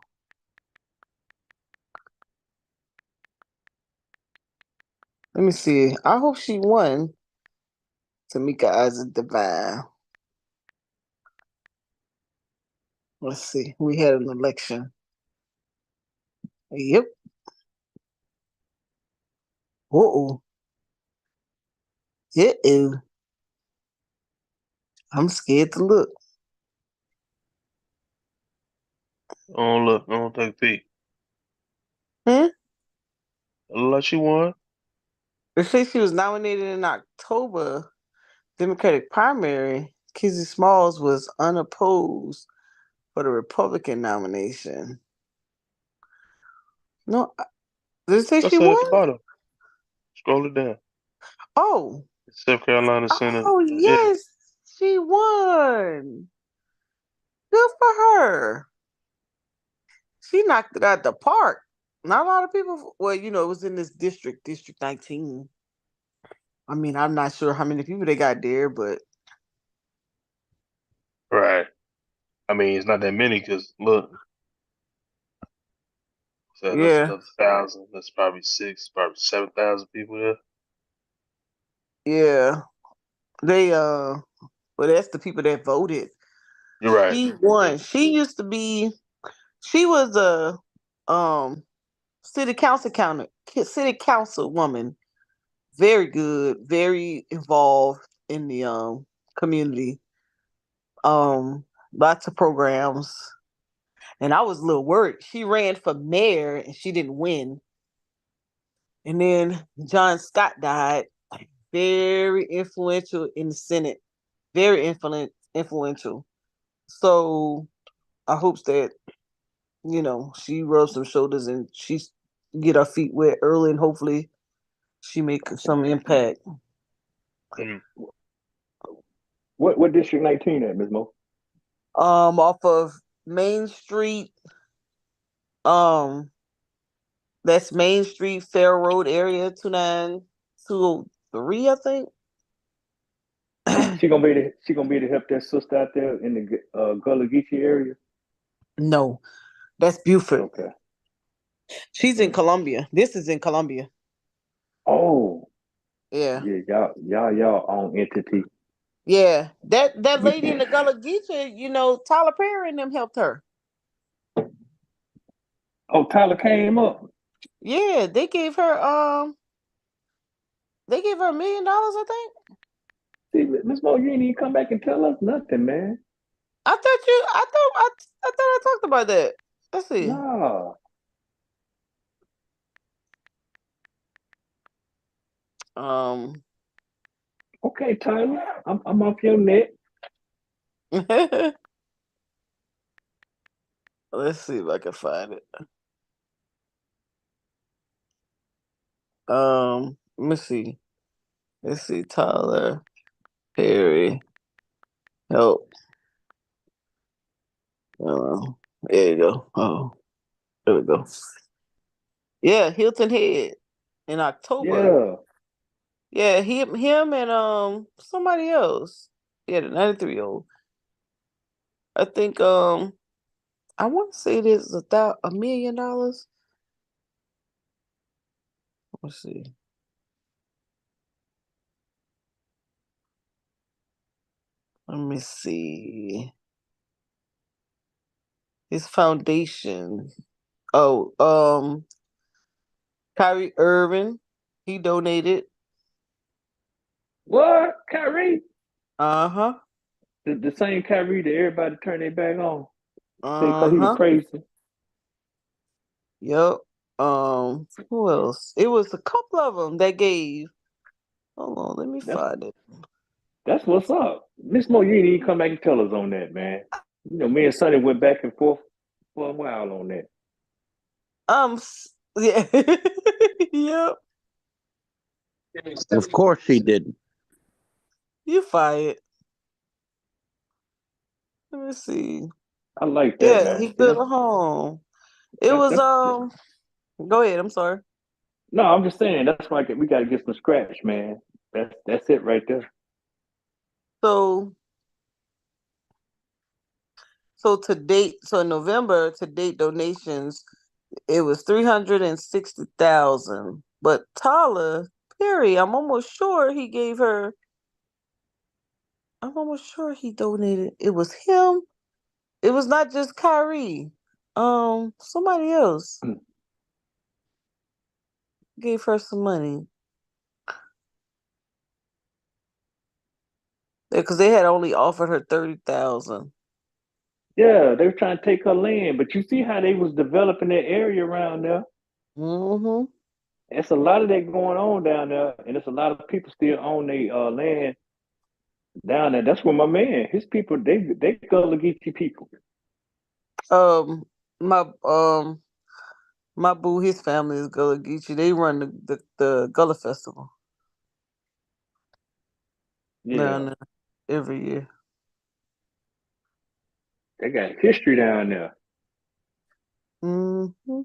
Let me see. I hope she won. Tamika Isaac Divine. Let's see. We had an election. Yep. Uh-oh. Uh-oh. I'm scared to look. Oh, look, I don't take a peek. Hmm? It look like she won. They say she was nominated in October Democratic primary. Kizzy Smalls was unopposed for the Republican nomination. No, did it say I she said at won? the bottom. Scroll it down. Oh, South Carolina Senate. oh Yeah. yes, she won. Good for her. She knocked it out the park. Not a lot of people. Well, it was in this district, District 19. I mean, I'm not sure how many people they got there, but Right. I mean, it's not that many because look, so that's yeah, another 1,000. That's probably 7,000 people there. yeah. They well, that's the people that voted. You're right. She won. Yeah. She used to be. She was a city council woman. Very good, very involved in the community. Um, Lots of programs. And I was a little worried. She ran for mayor and she didn't win. And then John Scott died. Very influential in the Senate. Very influential. So I hope that she rubs some shoulders and she get her feet wet early and hopefully she make some impact. Mhm. What district 19 at, Ms. Mo? Off of Main Street, um, that's Main Street, Fair Road area, 29203, I think. She gonna be to help that sister out there in the Gullah Geechee area. No, that's Buford. Okay. She's in Columbia. This is in Columbia. Oh, Yeah. yeah, y'all own entity. Yeah. That lady in the Gullah Geechee, Tyler Perry and them helped her. Oh, Tyler came up. Yeah, they gave her $1 million, I think. See, Miss Mo, you ain't even come back and tell us nothing, man. I thought I talked about that. Let's see. Nah. Um Okay, Tyler, I'm off your neck. let's see if I can find it. Let me see. Let's see. Tyler Perry help. There you go. Oh, there we go. Yeah, Hilton Head in October. Yeah. Yeah, him and somebody else. Yeah, the 93-year-old. I think I want to say this is $1 million. Let's see. Let me see. His foundation. Oh, Kyrie Irving. He donated. What? Kyrie? Uh-huh. The same Kyrie that everybody turned their back on. Say because he was Uh-huh. crazy. Yep. Who else? It was a couple of them that gave. Hold on, let me That's find it. that's what's up. Miss Mo, you ain't even come back and tell us on that, man. Me and Sonny went back and forth for a while on that. Yeah. Yep. Of course she didn't. You fired. Let me see. I like that, Yeah, he man. built a home. It was That's Go ahead. I'm sorry. no, I'm just saying that's why we got to get some scratch, man. That's it right there. So in November to date donations, it was 360,000. But Tyler Perry, I'm almost sure he donated. It was him. It was not just Kyrie. Somebody else gave her some money. Because they had only offered her 30,000. Yeah, they were trying to take her land, but you see how they was developing that area around there. Mm-hmm. It's a lot of that going on down there, and it's a lot of people still own their land down there. That's where my man, his people, they Gullah Geechee people. Um, my my boo, his family is Gullah Geechee. They run the Gullah Festival Yeah, down there every year. they got history down there. Mm-hmm.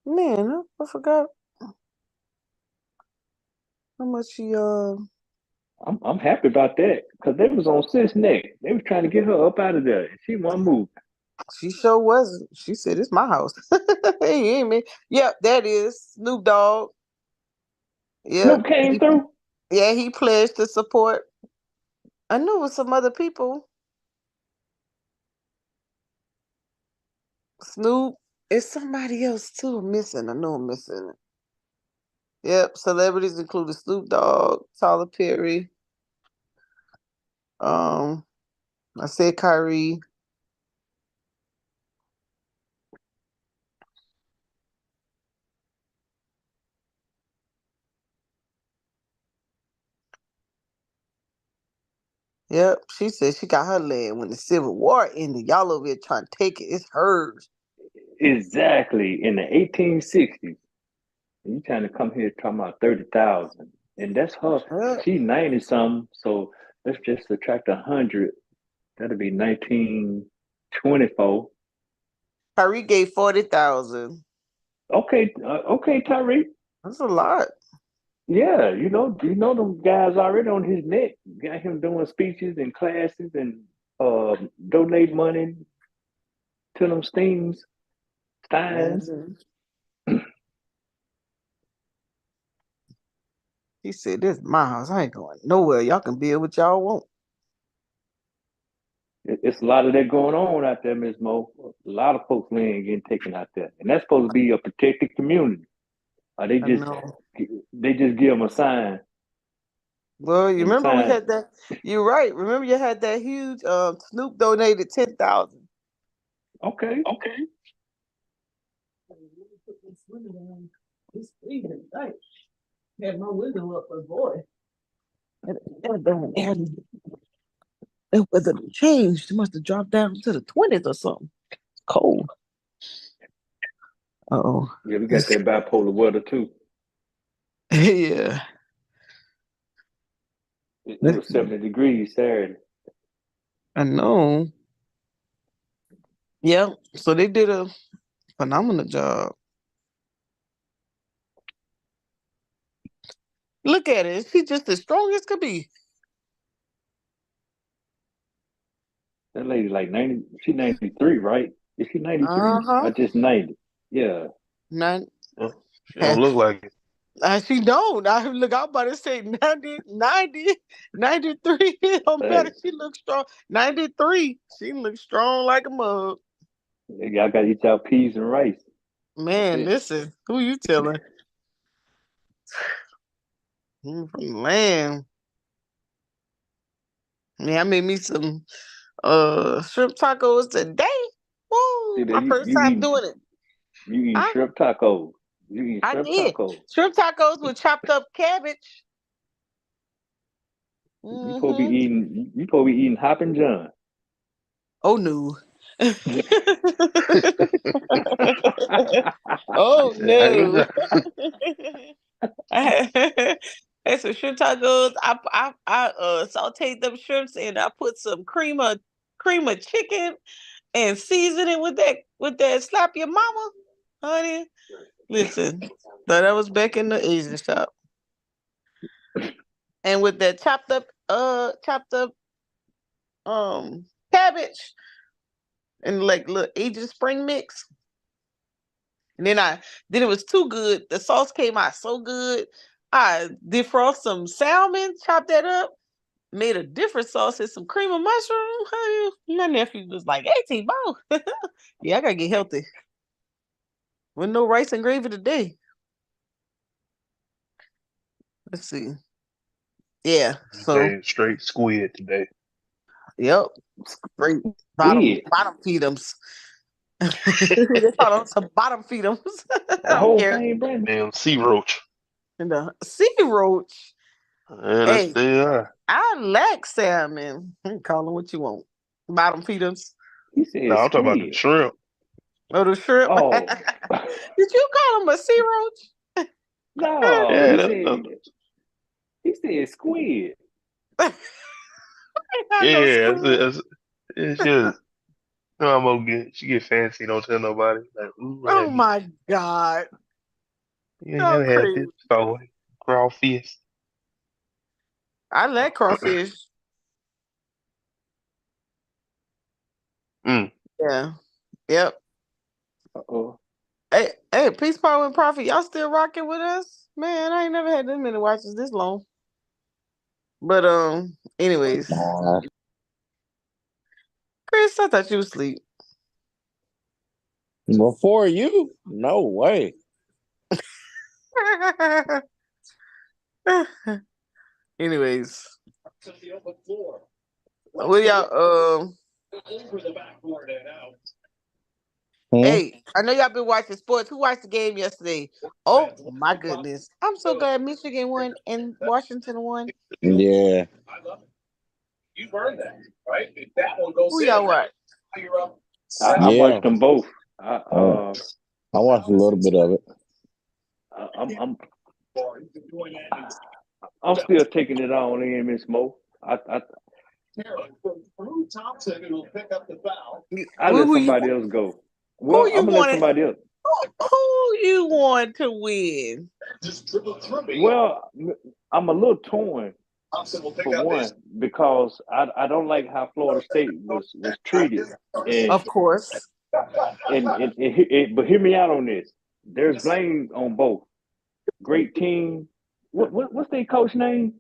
Man, I forgot how much he I'm happy about that because they was on sis neck. They was trying to get her up out of there, and she wasn't moving. She sure wasn't. She said, "It's my house." Hey, me. Yep, that is Snoop Dogg. Yep. Snoop came through. Yeah, he pledged to support. I knew it was some other people. Snoop. It's somebody else too. I'm missing. I know I'm missing it. Yep. Celebrities included Snoop Dogg, Tyler Perry. Um, I said Kyrie. Yep. She said she got her land when the Civil War ended. Y'all over here trying to take it. It's hers. Exactly in the 1860s. You trying to come here talking about 30,000, and that's her. Yep. She 90 something. So let's just subtract 100. That'll be 1924. Kyrie gave 40,000. Okay, okay, Tyreek. That's a lot. Yeah, them guys already on his neck. Got him doing speeches and classes and donate money to them Steins. Mhm. He said, "This is my house. I ain't going nowhere. Y'all can build what y'all want." It's a lot of that going on out there, Miss Mo. A lot of folks land getting taken out there, and that's supposed to be a protected community. They I just know. they just give them a sign, Well, you and the remember we sign. had that. You're right. Remember you had that huge. Snoop donated 10,000. Okay, Okay. It's freezing tonight. Had my window up for boy. That weather changed. It must have dropped down to the 20s or something. Cold. Oh. yeah, we got that bipolar weather too. Yeah. It was 70 degrees Saturday. I know. Yeah. So they did a phenomenal job. Look at it. She just as strong as could be. That lady like 90. She 93, right? Is she 93? Uh-huh. I just 90. Yeah. Nine. She don't look like it. She don't. I'm about to say 93. Don't matter. Hey, She looks strong. 93. She looks strong like a mug. y'all got to eat y'all peas and rice. That's Man, it. listen. Who you telling? From the land. Yeah, I made me some shrimp tacos today. See Woo! that My first time doing it. you eating Huh? shrimp tacos. You eating I shrimp did. tacos. Shrimp tacos with chopped up cabbage. You supposed to be Mm-hmm. eating Hoppin' John. Oh no. Oh He said, "How you no. doing?" I had some shrimp tacos. I sauteed them shrimps and I put some cream of chicken and seasoned it with that slap your mama, honey. Listen, so that was back in the Asian shop. And with that chopped up cabbage and like little Asian spring mix. And then it was too good. The sauce came out so good. I defrost some salmon, chopped that up, made a different sauce and some cream of mushroom. Honey, my nephew was like, "Hey, T-Bo." Yeah, I gotta get healthy. With no rice and gravy today. Let's see. Yeah. So Okay, straight squid today. yep. Great Squid. bottom feedums. They call them some bottom feedums. I The don't whole care. thing, Brandon. Damn sea roach. And the sea roach. Yeah, that's Hey, they are. I like salmon. Call them what you want. Bottom feeders. He No, said I'm talking about the squid. shrimp. Oh, the shrimp. Oh. Did you call them a sea roach? No, Yeah, he said squid. I know yeah. squid. It's just no, I'm gonna get she get fancy. Don't tell nobody. Like, ooh, Oh my God. you ain't Y'all never had crazy. this before. Crawfish. I like crawfish. Mm. Yeah. Yep. Uh-oh. Hey, Peace, Power, and Profit. Y'all still rocking with us? Man, I ain't never had this many watches this long. But anyways. Nah. Chris, I thought you was asleep. Before you? No way. Anyways. To the open floor. What y'all Over the backboard and out. hey, I know y'all been watching sports. Who watched the game yesterday? Oh my goodness. I'm so glad Michigan won and Washington won. Yeah. I love it. You've earned that, right? If that one goes Who in, y'all watch? you're up. I Yeah. watched them both. I watched a little bit of it. I'm still taking it on in, Miss Mo. Thompson will pick up the foul. I let somebody else go. Well, Who you I'm gonna let wanted? somebody else. Who you want to win? Just dribble through me. Well, I'm a little torn Thompson will pick for up one because I don't like how Florida State was treated, and Of course. but hear me out on this. There's blame on both. Great team. What's their coach name?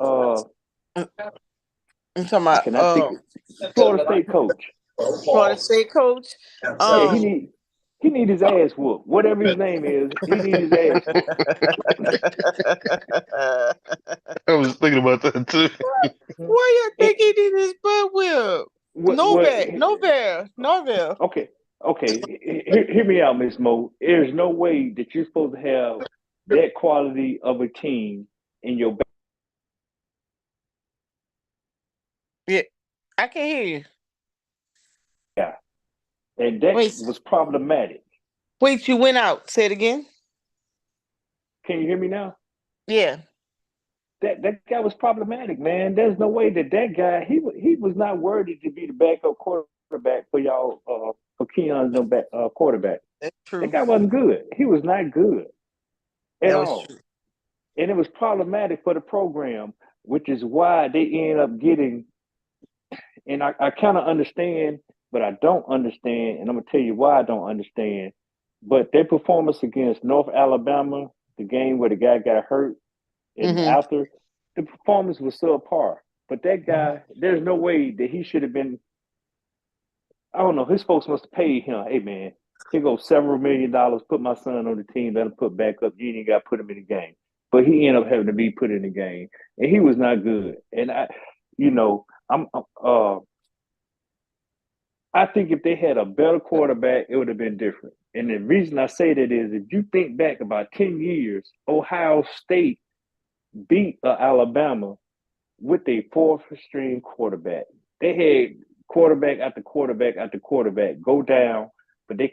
I'm talking about Can I think? Florida State coach. Florida State coach. Yeah, he need his ass whooped. Whatever his name is, he need his ass whooped. I was thinking about that too. Why you think he did his butt whip? What? Norvell. Okay. Hear me out, Miss Mo. There's no way that you're supposed to have that quality of a team in your back. Yeah, I can hear you. And that Wait, was problematic. you went out. Say it again. Can you hear me now? Yeah. That guy was problematic, man. There's no way that guy he was not worthy to be the backup quarterback for y'all for Keon's quarterback. That's true. That guy wasn't good. He was not good at That was all. true. And it was problematic for the program, which is why they ended up getting. And I kind of understand, but I don't understand, and I'm gonna tell you why I don't understand. But their performance against North Alabama, the game where the guy got hurt, and Mm-hmm. after the performance was subpar. But that guy, there's no way that he should have been. I don't know. His folks must have paid him. Hey man, here goes several $1 million. Put my son on the team. Let him put back up. You ain't got to put him in the game. But he ended up having to be put in the game, and he was not good. And I think if they had a better quarterback, it would have been different. And the reason I say that is if you think back about 10 years, Ohio State beat Alabama with a fourth string quarterback. They had quarterback after quarterback after quarterback go down, but they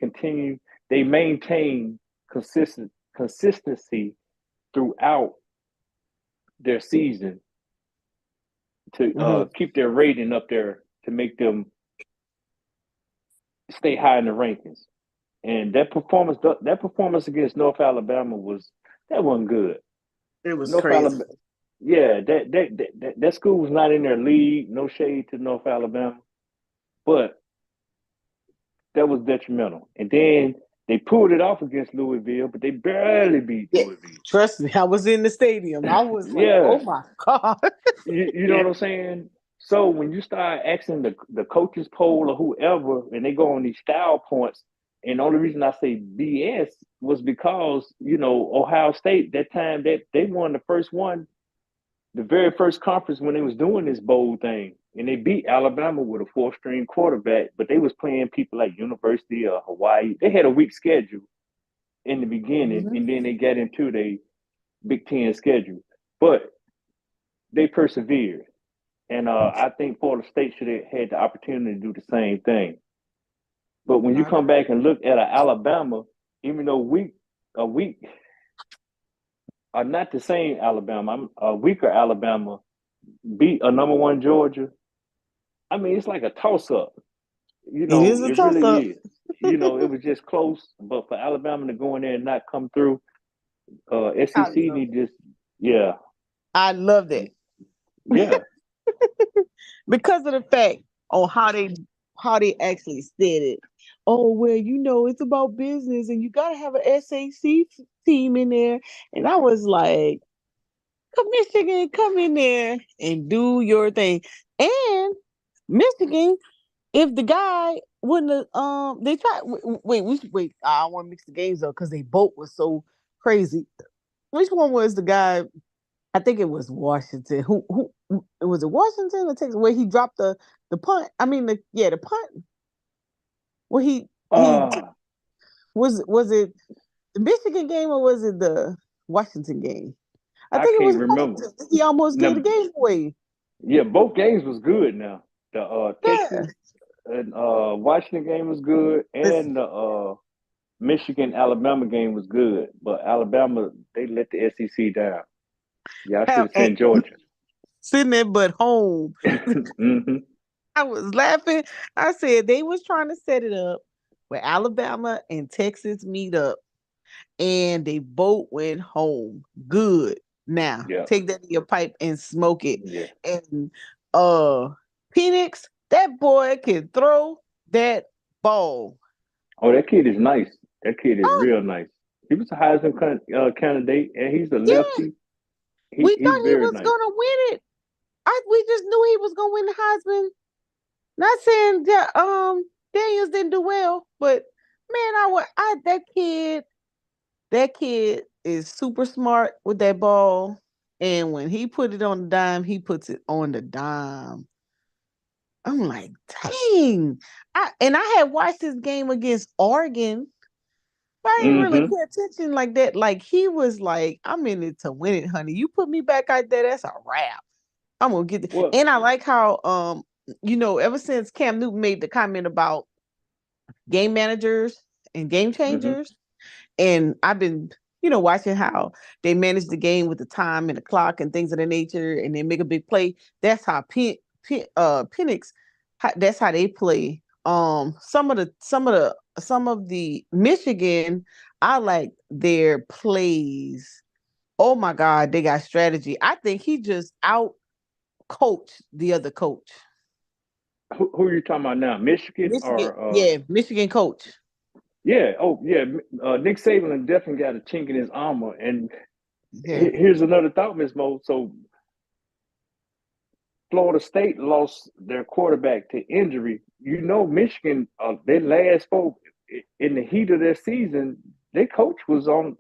maintain consistency throughout their season to keep their rating up there to make them stay high in the rankings. And that performance against North Alabama wasn't good. It was North crazy. Alabama, yeah, that school was not in their league. No shade to North Alabama, but that was detrimental. And then they pulled it off against Louisville, but they barely beat Yeah. Louisville. Trust me, I was in the stadium. I was like, Yeah, oh my God. you know what I'm saying? So when you start asking the coaches poll or whoever, and they go on these style points, and the only reason I say BS was because Ohio State that time that they won the first one the very first conference when they was doing this bowl thing, and they beat Alabama with a four-string quarterback, but they was playing people like University of Hawaii. They had a weak schedule in the beginning, Mhm. and then they got into the Big Ten schedule, but they persevered. And I think Florida State should have had the opportunity to do the same thing. But when you I come back and look at a Alabama, even though a weak are not the same Alabama, a weaker Alabama beat a number one Georgia. I mean, it's like a toss up. It is a It toss really up. is. It was just close, but for Alabama to go in there and not come through, I SEC love need it. just yeah, I love that yeah. because of the fact on how they actually said it. Oh well, it's about business, and you gotta have an SAC team in there. And I was like, "Come Michigan, come in there and do your thing." And Michigan, if the guy wouldn't have, they tried. Wait, wait. I don't want to mix the games up because they both was so crazy. Which one was the guy? I think it was Washington. Who was it? Washington or Texas? Where he dropped the punt? I mean, the punt. Where he Uh was it the Michigan game or was it the Washington game? I I think it was can't remember. Washington. He almost gave the Now, game away. yeah, both games was good. Now the Yeah. Texas and Washington game was good, Listen, and the Michigan Alabama game was good. But Alabama they let the SEC down. Yeah, I should have and sent Georgia. sitting there but home. hmm I was laughing. I said they was trying to set it up where Alabama and Texas meet up and they both went home. Good. Now Yeah, take that in your pipe and smoke it. yeah. And Penix, that boy can throw that ball. Oh, that kid is nice. That kid is Oh, real nice. He was a Heisman candidate, and he's a yeah. lefty. We He's thought he very was nice. gonna win it. We just knew he was gonna win the Heisman. Not saying that Daniels didn't do well, but man, that kid is super smart with that ball. And when he put it on the dime, he puts it on the dime. I'm like, dang. I had watched this game against Oregon, but I didn't really hmm pay attention like that. Like he was like, I'm in it to win it, honey. You put me back out there, that's a wrap. I'm gonna get the Well, and I like how ever since Cam Newton made the comment about game managers and game hmm changers. And I've been, watching how they manage the game with the time and the clock and things of that nature, and they make a big play. That's how Penix, that's how they play. Some of the Michigan, I like their plays. Oh my God, they got strategy. I think he just out coached the other coach. who are you talking about now? Michigan Michigan, or yeah, Michigan coach. yeah? Oh, yeah. Nick Saban definitely got a chink in his armor. And Yeah. here's another thought, Miss Mo. So Florida State lost their quarterback to injury. Michigan, their last four in the heat of their season, their coach was on.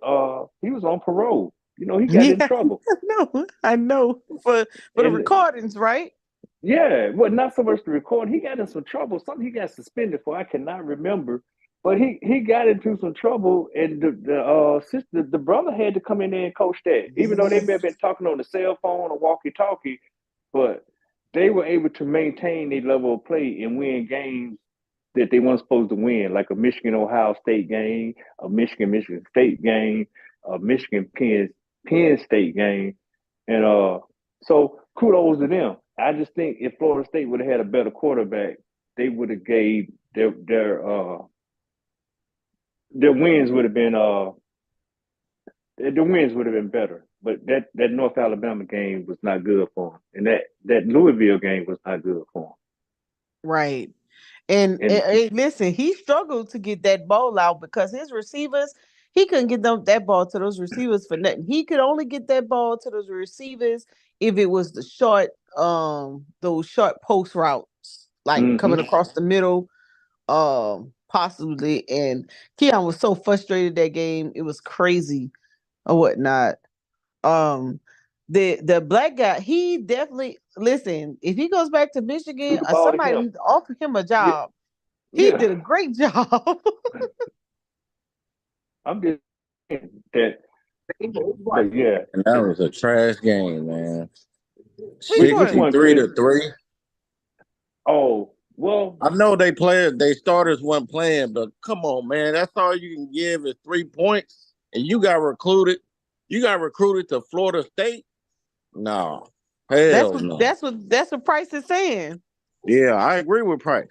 He was on parole. He got in Yeah, trouble, I know. For the and recordings, right? yeah, well, not so much the record. He got in some trouble. Something he got suspended for. I cannot remember, but he got into some trouble, and the sister, the brother had to come in there and coach that. Even though they may have Yes. been talking on the cell phone or walkie talkie, but they were able to maintain their level of play and win games that they weren't supposed to win, like a Michigan Ohio State game, a Michigan State game, a Michigan Penn State game, and so kudos to them. I just think if Florida State would have had a better quarterback, they would have gave their wins would have been the wins would have been better. But that North Alabama game was not good for them, and that Louisville game was not good for Right. And them. listen, he struggled to get that ball out because his receivers, he couldn't get that ball to those receivers for nothing. He could only get that ball to those receivers if it was those short post routes, like coming And across the middle, possibly. And Keon was so frustrated that game, it was crazy or whatnot. Um, the black guy, he definitely listen. If he goes back to Michigan, Threw the or ball to somebody him. needs to offer him a Yeah, job. He yeah. did a great job. I'm just saying that, but yeah. And that was a trash game, man. Which Which one? one, 63 Chris? to 3. Oh, well, I know they starters weren't playing, but come on, man. That's all you can give is 3 points. And you got recruited. You got recruited to Florida State? No. That's Hell what no. that's what Price is saying. Yeah, I agree with Price.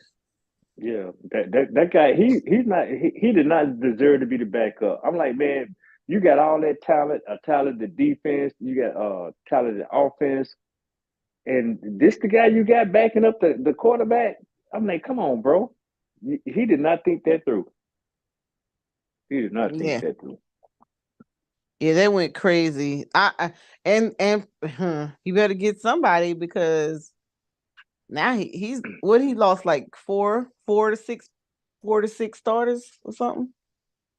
yeah. That guy, he did not deserve to be the backup. I'm like, man, you got all that talent, a talented defense, you got talented offense, and this the guy you got backing up the quarterback. I'm like, come on, bro. He did not think that through. He did not think Yeah. that through. Yeah, they went crazy. And you better get somebody because now he's what he lost like four to six starters or something.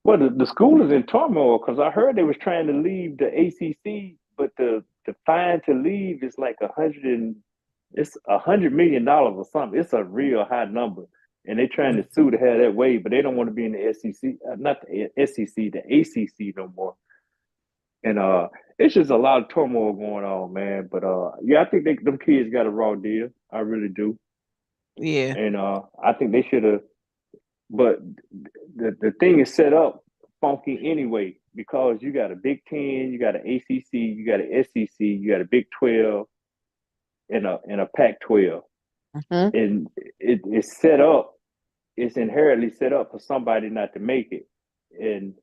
Well, the school is in turmoil because I heard they was trying to leave the ACC, but the fine to leave is like it's $100 million or something. It's a real high number, and they're trying to sue to have that way, but they don't want to be in the SEC, not the SEC, the ACC no more. And it's just a lot of turmoil going on, man. But yeah, I think them kids got a raw deal. I really do, Yeah. and I think they should have. But the thing is set up funky anyway because you got a Big Ten, you got an ACC, you got an SEC, you got a Big 12, and a Pac 12, Hmm. and it's set up. It's inherently set up for somebody not to make it, and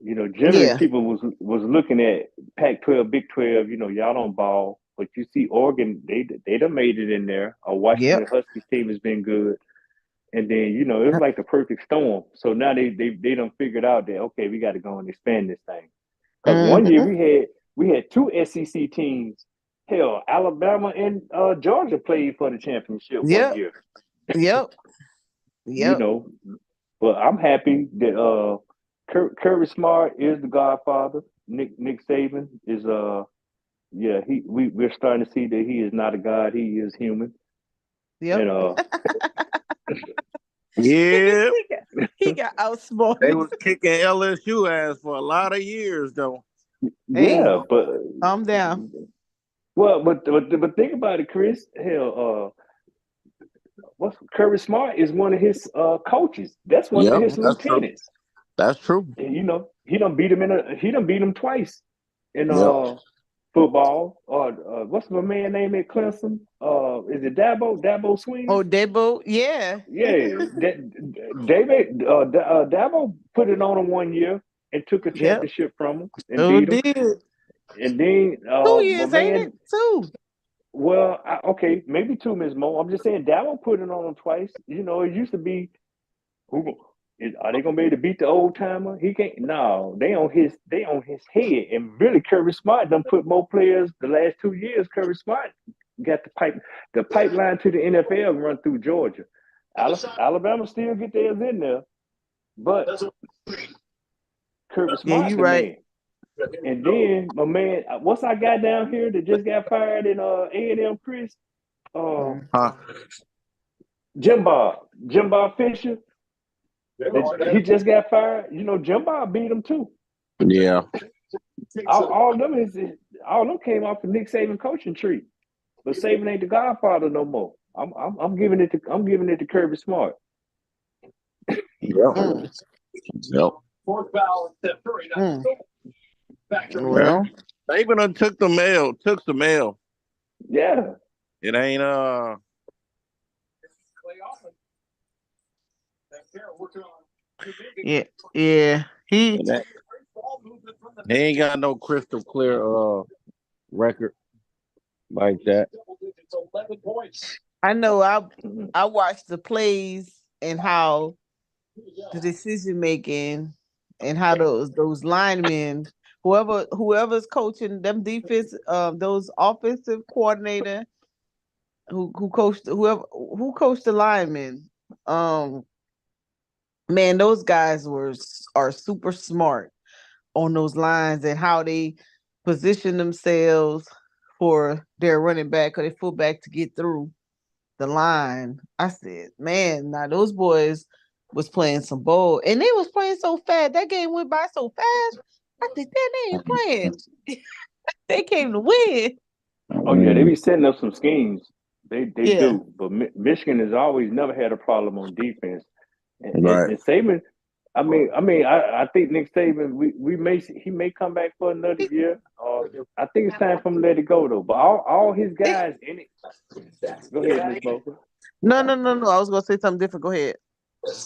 generally Yeah. people was looking at Pac 12, Big 12. Y'all don't ball, but you see Oregon, they done made it in there. Washington Yep. Huskies team has been good. And then it's like the perfect storm. So now they done figured out that okay, we got to go and expand this thing. Because one year Hmm. we had two SEC teams. Hell, Alabama and Georgia played for the championship one Yep. year. Yep. You Yep. know, but I'm happy that Kirby Smart is the Godfather. Nick Saban is yeah, we're starting to see that he is not a god. He is human. Yep. And Yeah, He got they outsmarted. was kicking LSU ass for a lot of years, though. yeah, Hey, but calm down. well, but think about it, Chris. Hell, what's Kirby Smart is one of his coaches. That's one of Yep, his that's true. lieutenants. That's true. And, he done beat him twice in Yep. football. What's my man name at Clemson? Is it Dabo Oh, Sweeney? Debo, yeah. Yeah, Dabo put it on him one year and took a Yep. championship from him and Oh, beat him. did And then two my years, ain't it? man, Two. well, okay, maybe two, Ms. Mo. I'm just saying Dabo put it on him twice. It used to be who are they gonna be able to beat the old timer? He can't. No, they on his head. And really, Kirby Smart done put more players the last 2 years. Kirby Smart got the pipeline to the NFL run through Georgia. Alabama still get theirs in there, but Kirby Yeah, Smart you the right. man. And then my man, what's our guy down here that just got fired in A&M, Chris? Uh, Mm. Huh? Jim Bob Fisher. He just got fired. Jim Bob beat him too. Yeah. All of them all of them came off the Nick Saban coaching tree. But Saban ain't the Godfather no more. I'm giving it to Kirby Smart. Yep. Mm. Yep. Fourth foul, Steph Curry. Mm. Back to Yeah. Well, Saban done took the mail. Took the mail. Yeah. It ain't Clay Austin. They're working on yeah, yeah. He, it ain't- he ain't got no crystal clear record like that. 11 points. I know. Mhm. I watched the plays and how the decision making and how those linemen, whoever's coaching them defense, those offensive coordinator who coached who coached the linemen, um, man, those guys are super smart on those lines and how they position themselves for their running back or their fullback to get through the line. I said, man, now those boys was playing some ball, and they was playing so fast. That game went by so fast. I said, they ain't playing. They came to win. Oh yeah, they be setting up some schemes. They Yeah. do, but Michigan has always never had a problem on defense. Right. And Saban, I think Nick Saban, he may come back for another year. I think it's time for him to let it go though. But all his guys in it. Go ahead, Miss Mo. No. I was gonna say something different. Go ahead.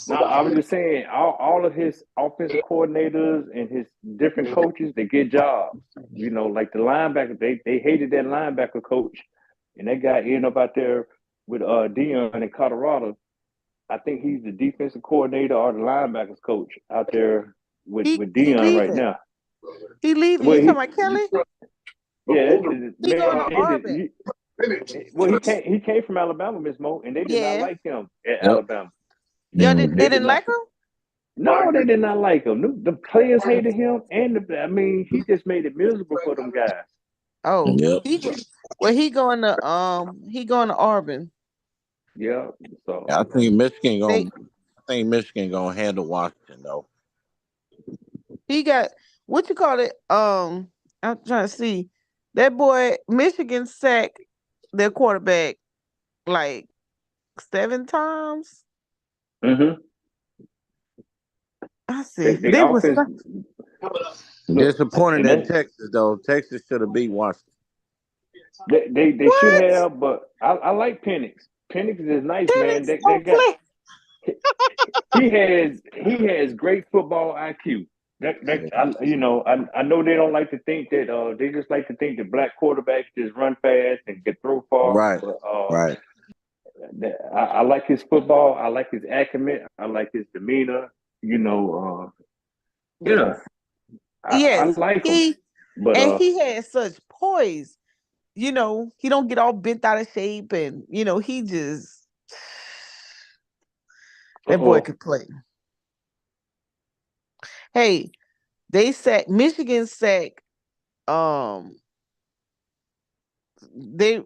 No, I was just saying all of his offensive coordinators and his different coaches, they get jobs. You know, like the linebacker, they hated that linebacker coach, and that guy ended up out there with Dion in Colorado. I think he's the defensive coordinator or the linebackers coach out there with He Dion right leaving. now. He leaving. Well, You talking about Kelly? yeah, He going man, to Auburn. well, he came from Alabama, Miss Mo, and they did not Yeah. like him at Yep. Alabama. Y'all Mm. they didn't like him? No, they did not like him. The players hated him, and he just made it miserable for them guys. Oh, Yep. he going to Auburn. Yeah, so I think Michigan They gonna handle Washington though. he got what you call it? I'm trying to see. That boy Michigan sacked their quarterback like 7 times. mm-hmm. I said They they was offense. Look, Disappointed and in Texas though. Texas should have beat Washington. they should what? have, but I like Penix. Penix is nice, man. Penix They don't got play. he has great football IQ. I know they don't like to think that they just like to think that black quarterbacks just run fast and can throw far. Right. But Right. I like his football. I like his acumen. I like his demeanor. Yeah, I Yes, like him. But he had such poise. He don't get all bent out of shape, and he just that boy oh could play. Hey, Michigan sack. Um, they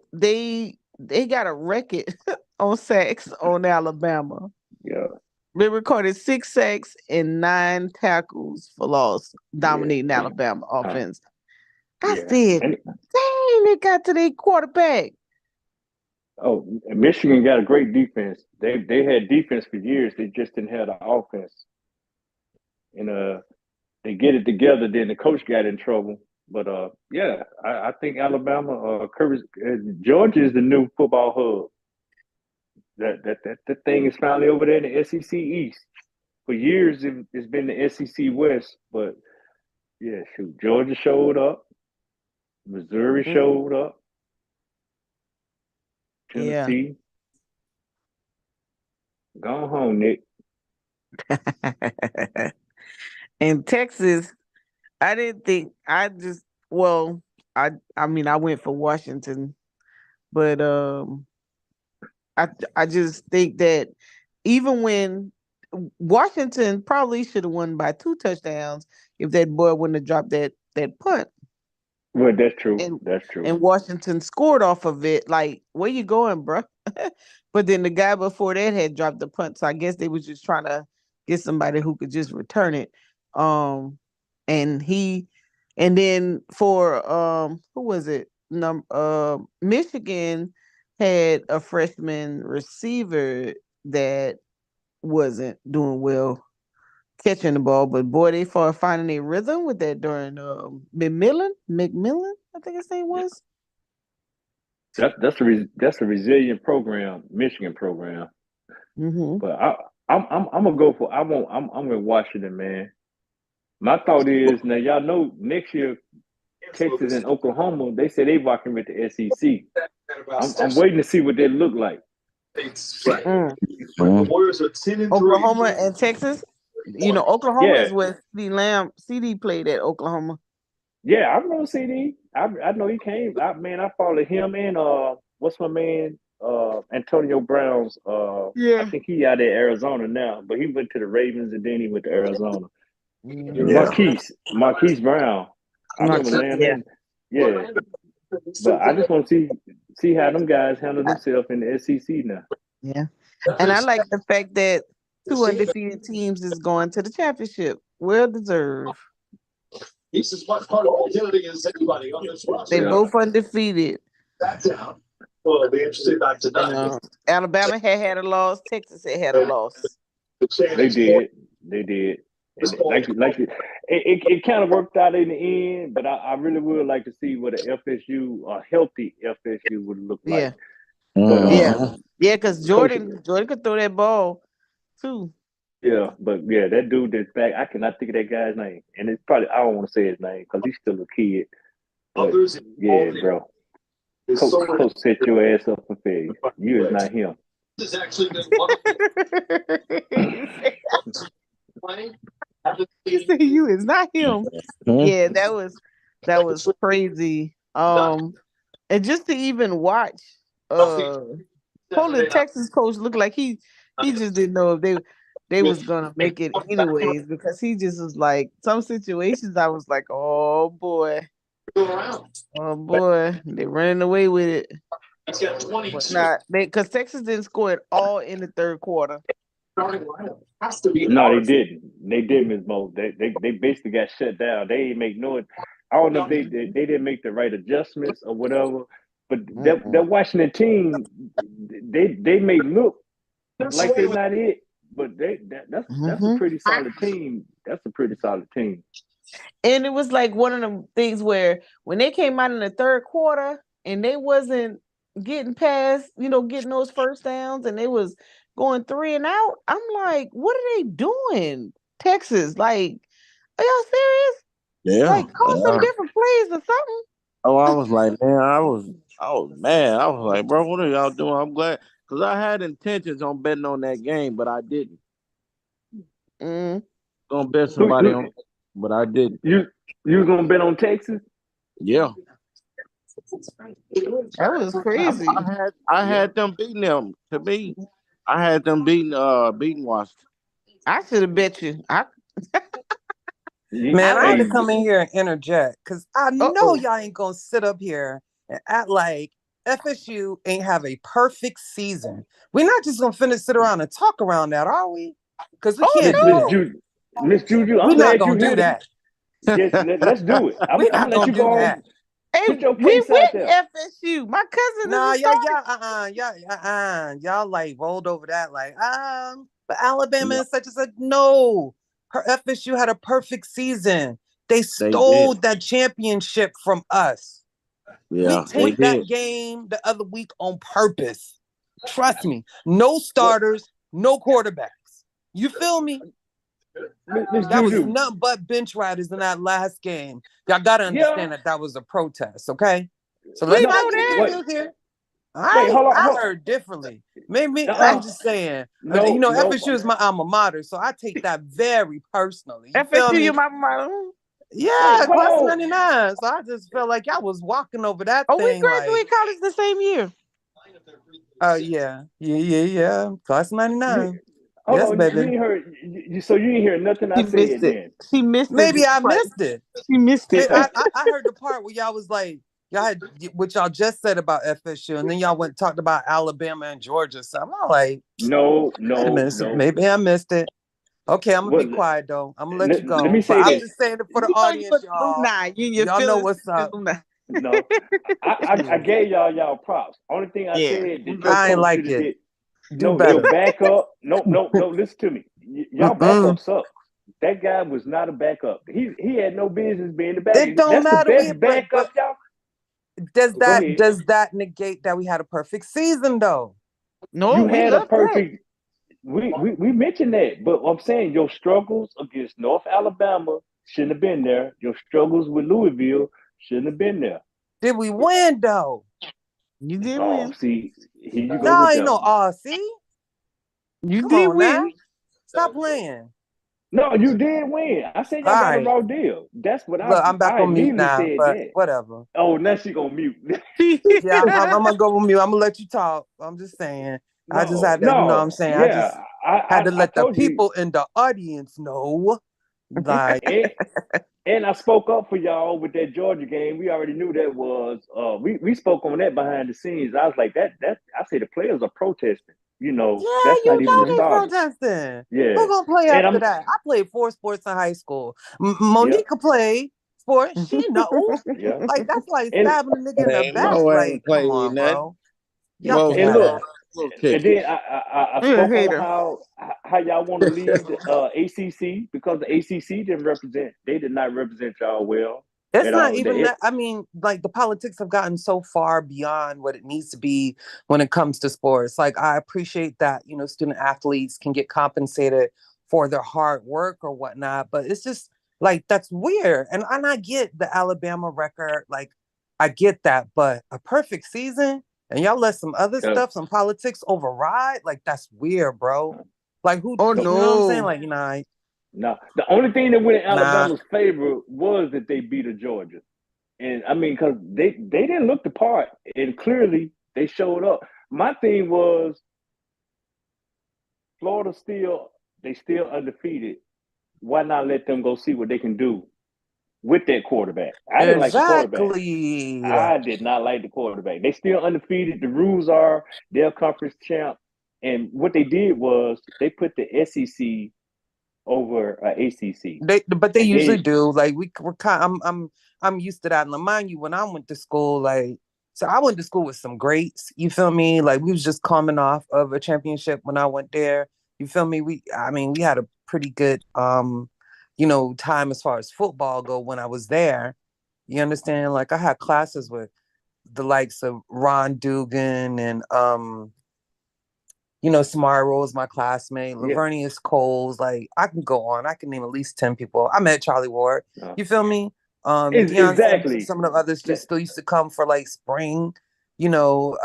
got a record on sacks on Alabama. yeah, They recorded 6 sacks and 9 tackles for loss, yeah, dominating Alabama offense. I yeah. said, And dang, they got to their quarterback. Michigan got a great defense. They had defense for years. They just didn't have the offense. And they get it together. Then the coach got in trouble. But yeah, I think Alabama, Georgia is the new football hub. That thing is finally over there in the SEC East. For years, it's been the SEC West. But yeah, shoot, Georgia showed up. Missouri Mm, showed up. yeah. Tennessee. Go home, Nick. In Texas, I didn't think I went for Washington, but I just think that even when Washington probably should have won by 2 touchdowns if that boy wouldn't have dropped that punt. Well, that's true. and That's true. and Washington scored off of it. Like, where you going, bro? But then the guy before that had dropped the punt, so I guess they was just trying to get somebody who could just return it. Um, and then for who was it? Michigan had a freshman receiver that wasn't doing well catching the ball, but boy, they started finding a rhythm with that during McMillan, I think his name was. That's a resilient program, Michigan program. Mm-hmm. But I'm gonna go for I'm with Washington, man. My thought is now y'all know next year Texas and Oklahoma they say they walking with the SEC. I'm waiting to see what they look like. Mm. Mm. Oklahoma and Texas. Oklahoma Yeah, is where CD played at Oklahoma. yeah, I know CD. I know he came. I followed him and what's my man Antonio Brown's I Yeah. think he out at Arizona now, but he went to the Ravens and then he went to Arizona. Mhm. Yeah. Marquise Brown. I remember Marquise, laying yeah. in. Yeah. But I just want to see how them guys handle themselves in the SEC now. Yeah. And I like the fact that two undefeated teams is going to the championship. Well deserved. He's as much part of the identity as anybody on this roster. They both undefeated. Back down. Well, it'll be interesting back And, tonight. Alabama had a loss. Texas had a loss. They did. And it kind of worked out in the end, but I really would like to see what a healthy FSU would look like. Yeah. But Yeah, because Jordan could throw that ball too. yeah, but yeah, that dude that's back, I cannot think of that guy's name, and it's probably I don't want to say his name because he's still a kid. But yeah, bro, coach set your ass up for failure. You is not him. This has actually been one of You is not him. Yeah, that was crazy. And just to even watch Poland Texas coach looked like he just didn't know if they was gonna make it anyways, because he just was like, some situations I was like, oh boy, they're running away with it. But not because Texas didn't score it all in the third quarter. No, they didn't. They did, Ms. Mo. They basically got shut down. They didn't make no. I don't know if they didn't make the right adjustments or whatever. But that Washington team, they may look like they're not it, but that's a pretty solid team. That's a pretty solid team. And it was like one of them things where when they came out in the third quarter and they wasn't getting past, getting those first downs, and they was going 3 and out. I'm like, what are they doing? Texas, like, are y'all serious? Yeah. Like, call some different plays or something. Oh, I was like, man, I was mad. I was like, bro, what are y'all doing? I'm glad, because I had intentions on betting on that game, but I didn't. Gonna bet somebody on, but I didn't. You was gonna bet on Texas? Yeah. That was crazy. I had them beating them. To me, I had them beating Washington. I should have bet you. Man, I had to come in here and interject because I know y'all ain't gonna sit up here and act like FSU ain't have a perfect season. We're not just gonna sit around and talk around that, are we? Because we can't do that. Miss Juju, we're not gonna do that. Yes, let's do it. We're not gonna do that. Hey, put your we case out went there. FSU. My cousin y'all like rolled over that like but Alabama and such and such. No, her FSU had a perfect season. They stole that championship from us. Yeah, we take that game the other week on purpose. Trust me. No starters, no quarterbacks. You feel me? That was nothing but bench riders in that last game. Y'all gotta understand that was a protest, okay? So let's not get confused here. I heard differently. Maybe I'm just saying. FSU is my alma mater, so I take that very personally. You feel me? FSU, my mater. Yeah, class of '99. So I just felt like y'all was walking over that thing. We graduated college the same year. Oh yeah. Class of '99. Yes, baby. You didn't hear nothing I said then. She missed it. Maybe I missed it. She missed it. I heard the part where y'all was like, y'all had what y'all just said about FSU, and then y'all went and talked about Alabama and Georgia. So I'm like, no. Maybe I missed it. Okay, I'm gonna be quiet though. I'm gonna let you go. Let me say but this. I'm just saying it for the audience, y'all. Y'all know what's up. No, I gave y'all props. Only thing I said that I ain't like it. No, your backup. No. Listen to me. Y'all backup sucks. That guy was not a backup. He had no business being the backup. It don't That's matter. the best backup, y'all. Does that negate that we had a perfect season though? No, you had a perfect. We mentioned that, but I'm saying your struggles against North Alabama shouldn't have been there. Your struggles with Louisville shouldn't have been there. Did we win though? You did win. See, here you go. No, ain't no. See, you did win. Now. Stop playing. No, you did win. I said y'all got a raw deal. That's what I'm back on mute now. Said but that. whatever. Oh, now she gonna mute. Yeah, I'm gonna go on mute. I'm gonna let you talk. I'm just saying. I just had to, you know what I'm saying? Yeah, I just had to let the people in the audience know. Like And I spoke up for y'all with that Georgia game. We already knew that was we spoke on that behind the scenes. I was like that I say the players are protesting. Yeah, That's not you even know the they starters. protesting. Yeah. Who gonna play And after I'm that? I played 4 sports in high school. yeah, Monica played sports. She knows. yeah. Like that's like And stabbing a nigga in the Man, back. Mo ain't Like, come played on, nothing. bro. Y'all Mo can and had have a look, that. little and ticket. then I You're a spoke on hater. how y'all want to lead ACC because the ACC didn't represent. They did not represent y'all well It's at not all. even that. I mean, like the politics have gotten so far beyond what it needs to be when it comes to sports. Like I appreciate that, student athletes can get compensated for their hard work or whatnot, but it's just like that's weird. And I get the Alabama record, like I get that, but a perfect season and y'all let some other stuff, some politics override, like that's weird, bro. Like who Oh you know what I'm saying? no. Like, No, the only thing that went in nah. Alabama's favor was that they beat a Georgia. And I mean, because they didn't look the part, and clearly they showed up. My thing was Florida still undefeated. Why not let them go see what they can do with that quarterback? I didn't like the quarterback. Exactly. I did not like the quarterback. They still undefeated. The rules are they're conference champ. And what they did was they put the SEC over ACC. But they And usually then do. Like we're kind. I'm used to that. And mind you, when I went to school, like so I went to school with some greats. You feel me? Like we was just coming off of a championship when I went there. You feel me? I mean, we had a pretty good time as far as football go when I was there. You understand? Like I had classes with the likes of Ron Dugan and Samara Rose, my classmate, yeah, Lavernius Coles, like I can go on. I can name at least 10 people. I met Charlie Ward. no. You feel me? Deion Sanders and Exactly. some of the others just That, still used to come for like spring, no,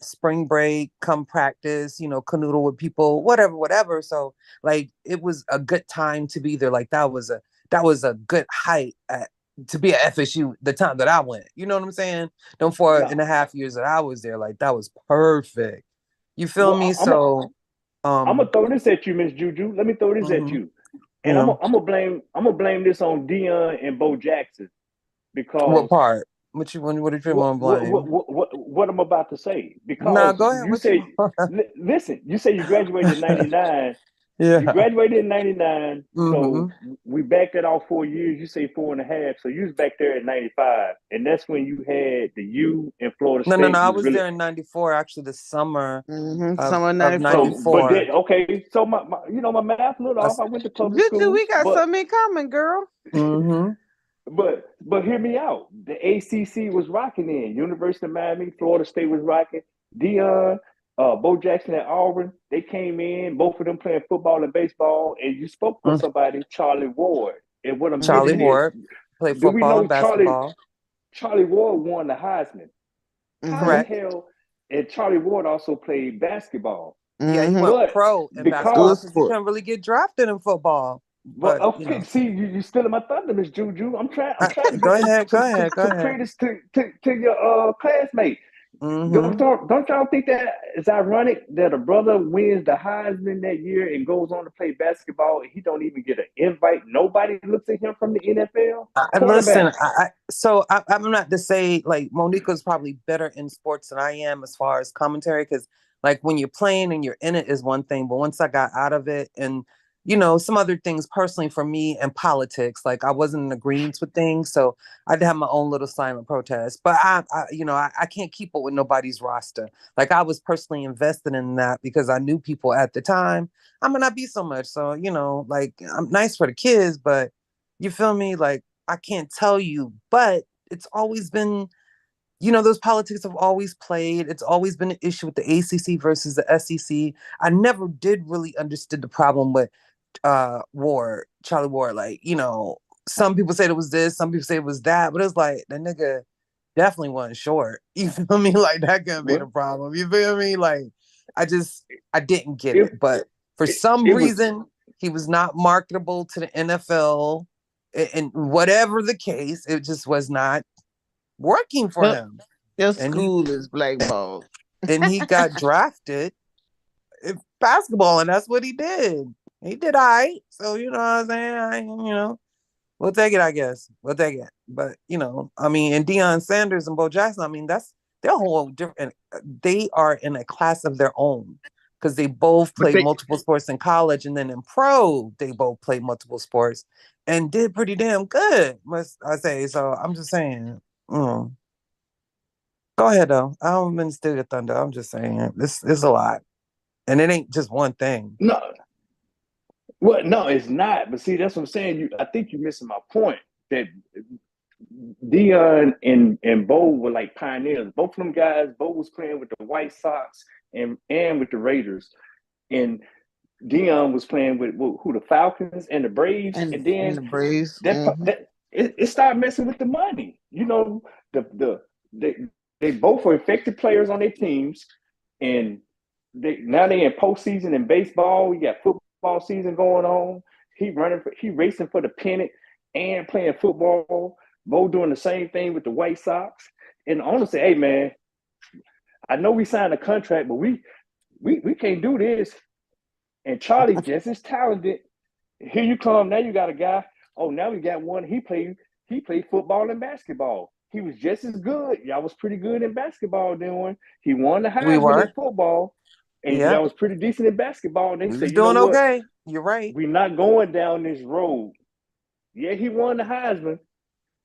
spring break, come practice, canoodle with people, whatever. So like it was a good time to be there. Like that was a good height to be at FSU the time that I went. You know what I'm saying? Them four no. and a half years that I was there, like that was perfect. You feel Well, me? I'm So, gonna throw this at you, Miss Juju. Let me throw this at mhm, you, and yeah. I'm gonna blame this on Dion and Bo Jackson What because part? What did you want to blame? what I'm about to say. Nah, Because go ahead. you What you? say, listen, you say you graduated in '99. You Yeah. graduated in '99, Mm-hmm. so we backed that off 4 years. You say 4.5, so you was back there in '95, and that's when you had the U and Florida No. State I was was really. there in '94. Actually, the summer of Summer of 94. So, but '94. then okay, so my math a little off. I went to public Juju, school, we got but something in common, girl. Mm-hmm. hear me out. The ACC was rocking in. University of Miami, Florida State was rocking. Dion, Bo Jackson at Auburn, they came in. Both of them playing football and baseball. And you spoke for somebody, Charlie Ward. And what I'm Charlie getting is, Ward played do we football know and basketball. Charlie Ward won the Heisman? How the Mm-hmm. Correct. hell? And Charlie Ward also played basketball, Yeah, he Mm-hmm. went but pro in basketball Good because because he sport. couldn't really get drafted in football. well, But okay, see, you stealing my thunder, Miss Juju. I'm trying to go give ahead, go some ahead, go some ahead. credence to your classmate. Mm-hmm. Don't y'all think that it's ironic that a brother wins the Heisman that year and goes on to play basketball and he don't even get an invite? Nobody looks at him from the NFL. Listen, Quarterback. I'm not to say like Monica's probably better in sports than I am as far as commentary because like when you're playing and you're in it is one thing, but once I got out of it and some other things personally for me and politics, like I wasn't in agreement with things, so I had to have my own little silent protest. But I can't keep up with nobody's roster. Like I was personally invested in that because I knew people at the time. I might not be so much, so like I'm nice for the kids, but you feel me, like. I can't tell you, but it's always been, those politics have always played. It's always been an issue with the ACC versus the SEC. I never did really understood the problem with Charlie Ward. Like, some people said it was this, some people say it was that, but it's like the nigga definitely wasn't short. You feel me? Like that could be the Well, problem. You feel me? Like I didn't get it it, but for some it was reason he was not marketable to the NFL and whatever the case, it just was not working for Your, him. your And he school is blackballed. got drafted in basketball, and that's what he did. He did all right. So you know what I'm saying? We'll take it, I guess. We'll take it. But I mean, and Deion Sanders and Bo Jackson, I mean, they're a whole different. They are in a class of their own because they both But played multiple sports in college, and then in pro, they both played multiple sports and did pretty damn good, must I say. So I'm just saying. Go ahead though. I don't mean to steal your thunder. I'm just saying this is a lot, and it ain't just one thing. No, well, no, it's not. But see, that's what I'm saying. I think you're missing my point. That Dion and Bo were like pioneers. Both of them guys, Bo was playing with the White Sox and with the Raiders, and Dion was playing with who, the Falcons and the Braves, and then the Braves. it started messing with the money. The they both were effective players on their teams, and now they in postseason in baseball. You got football season going on. He racing for the pennant and playing football. Bo doing the same thing with the White Sox. And honestly, hey man, I know we signed a contract, but we can't do this. And Charlie just as talented. Here you come. Now you got a guy. Oh, now we got one. He played football and basketball. He was just as good. Y'all was pretty good in basketball then. He won the We Heisman were. in football. And Yeah. y'all was pretty decent in basketball. They We said, was you know doing what? okay. You're right. We're not going down this road. Yeah, he won the Heisman.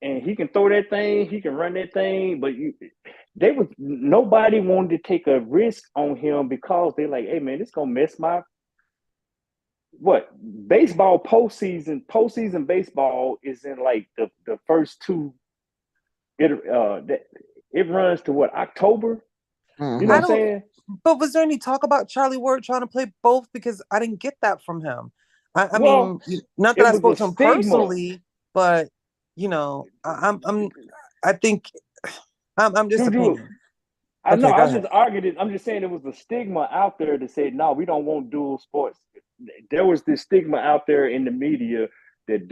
And he can throw that thing, he can run that thing, but nobody wanted to take a risk on him because they're like, hey man, this gonna mess my baseball postseason baseball is in like the first two. It runs to October. You know what I'm saying? But was there any talk about Charlie Ward trying to play both? Because I didn't get that from him. I mean, not that I spoke to him personally, but I think I'm disappointed. I know. I just argued it. I'm just saying it was a stigma out there to say, no, we don't want dual sports. There was this stigma out there in the media that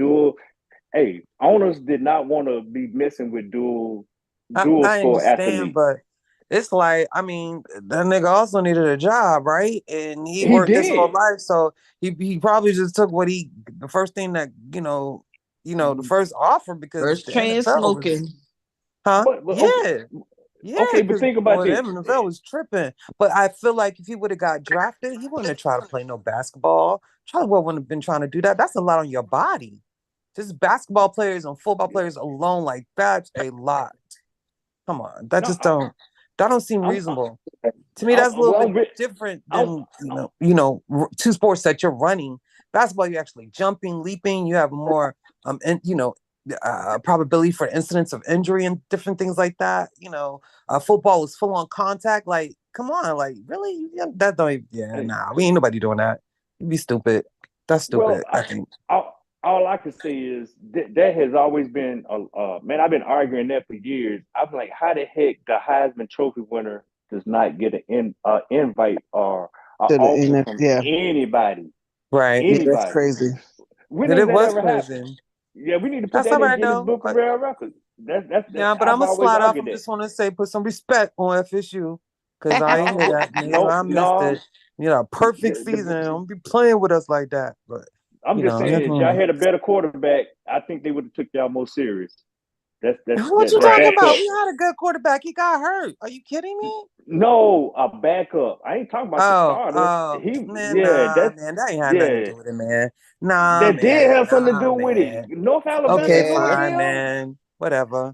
owners did not want to be messing with dual sport athletes. But it's like, I mean, that nigga also needed a job, right? And he worked his whole life, so he probably just took the first thing that the first offer because first train smoking. Yeah, okay, but think about this. The NFL was tripping. But I feel like if he would have got drafted, he wouldn't have tried to play no basketball. Charlie wouldn't have been trying to do that. That's a lot on your body. Just basketball players and football players alone, like that's a lot. Come on, that don't seem reasonable. To me, that's a little bit different than two sports that you're running. Basketball, you're actually jumping, leaping. You have more probability for incidents of injury and different things like that. Football is full on contact. Like, come on, like really? That don't. We ain't nobody doing that. You'd be stupid. That's stupid. I think. All I can say is that has always been man. I've been arguing that for years. I'm like, how the heck the Heisman Trophy winner does not get an invite or an offer from anybody? Right. Anybody. Yeah, that's crazy. When does that ever happen? Yeah, we need to put that in Guinness Book of World Records. That's but I'm gonna slide off. I just want to say, put some respect on FSU because I ain't hear that. I missed it. Perfect season. Don't be playing with us like that. But I'm just saying, if y'all had a better quarterback, I think they would have took y'all more serious. What you talking about? We had a good quarterback. He got hurt. Are you kidding me? No, a backup. I ain't talking about the starter. Man, that ain't had nothing to do with it, man. That did have something to do with it. North Alabama. Okay, fine, man. Whatever.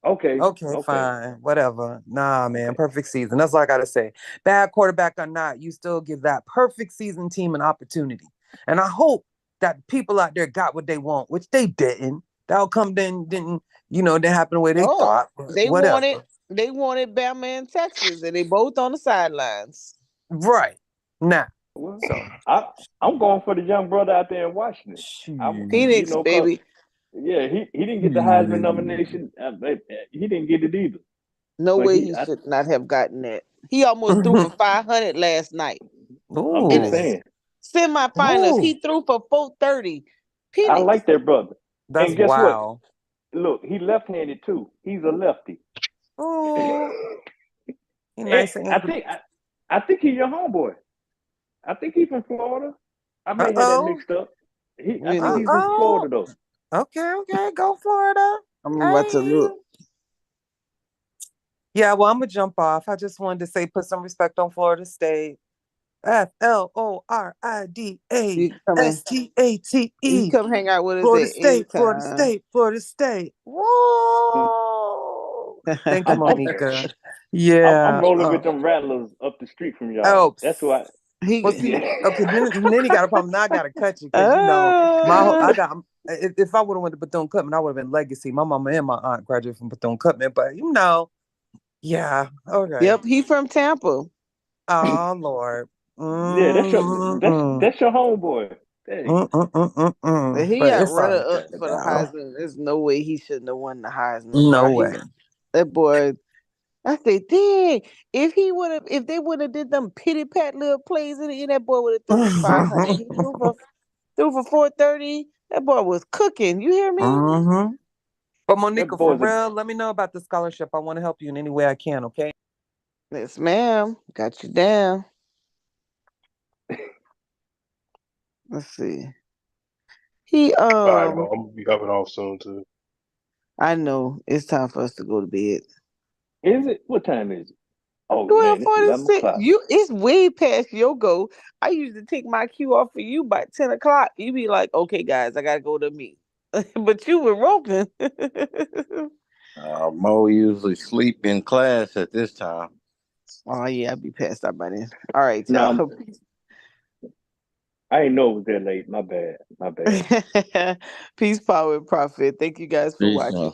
Okay, fine. Whatever. Nah, man. Perfect season. That's all I gotta say. Bad quarterback or not, you still give that perfect season team an opportunity. And I hope that people out there got what they want, which they didn't. The outcome didn't happen the way they thought. They wanted Bama and Texas, and they both on the sidelines. Right. Now. I'm going for the young brother out there in Washington. Phoenix, baby. Yeah, he didn't get the Heisman nomination. He didn't get it either. No way he should not have gotten that. He almost threw for 500 last night. I'm just saying. Semifinals, he threw for 430. I like that brother. That's and guess wild. What? Look, he left-handed too. He's a lefty. Oh, nice. I think he's your homeboy. I think he's from Florida. I may have that mixed up. I think he's from Florida though. Okay, go Florida. I'm about to look. Yeah, well, I'm gonna jump off. I just wanted to say, put some respect on Florida State. You coming? You FLORIDASTATE. come hang out with us Florida at any State, Florida time. State, Florida State. Whoa! Thank you, I'm Monica. Yeah. rolling with them rattlers up the street from y'all. Oh, That's why. well, see, okay, then you got a problem. Now I got to cut you because I got. If I would have went to Bethune-Cookman, I would have been legacy. My mama and my aunt graduated from Bethune-Cookman, but yeah, okay. Yep, he from Tampa. Oh Lord. Yeah, that's your homeboy. Dang. He But got it's all runner right up for the now. Heisman. There's no way he shouldn't have won the Heisman. No Bro. way. That boy. I said, dang, if they would have did them pity pat little plays in the end, that boy would have threw for 500. He threw for 430. That boy was cooking. You hear me? But Monica, for real, let me know about the scholarship. I want to help you in any way I can, okay? Yes, ma'am. Got you down. Let's see. He All right, Mo, I'm gonna be hopping off soon too. I know it's time for us to go to bed. Is it? What time is it? Oh man, it's 11:00. It's way past your go. I used to take my cue off for you by 10 o'clock. You be like, okay, guys, I gotta go to meet. But you were roping. Mo usually sleep in class at this time. Oh yeah, I'd be passed out by then. All right, No, y'all. I ain't know it was that late. My bad. Peace, power, and profit. Thank you guys for watching.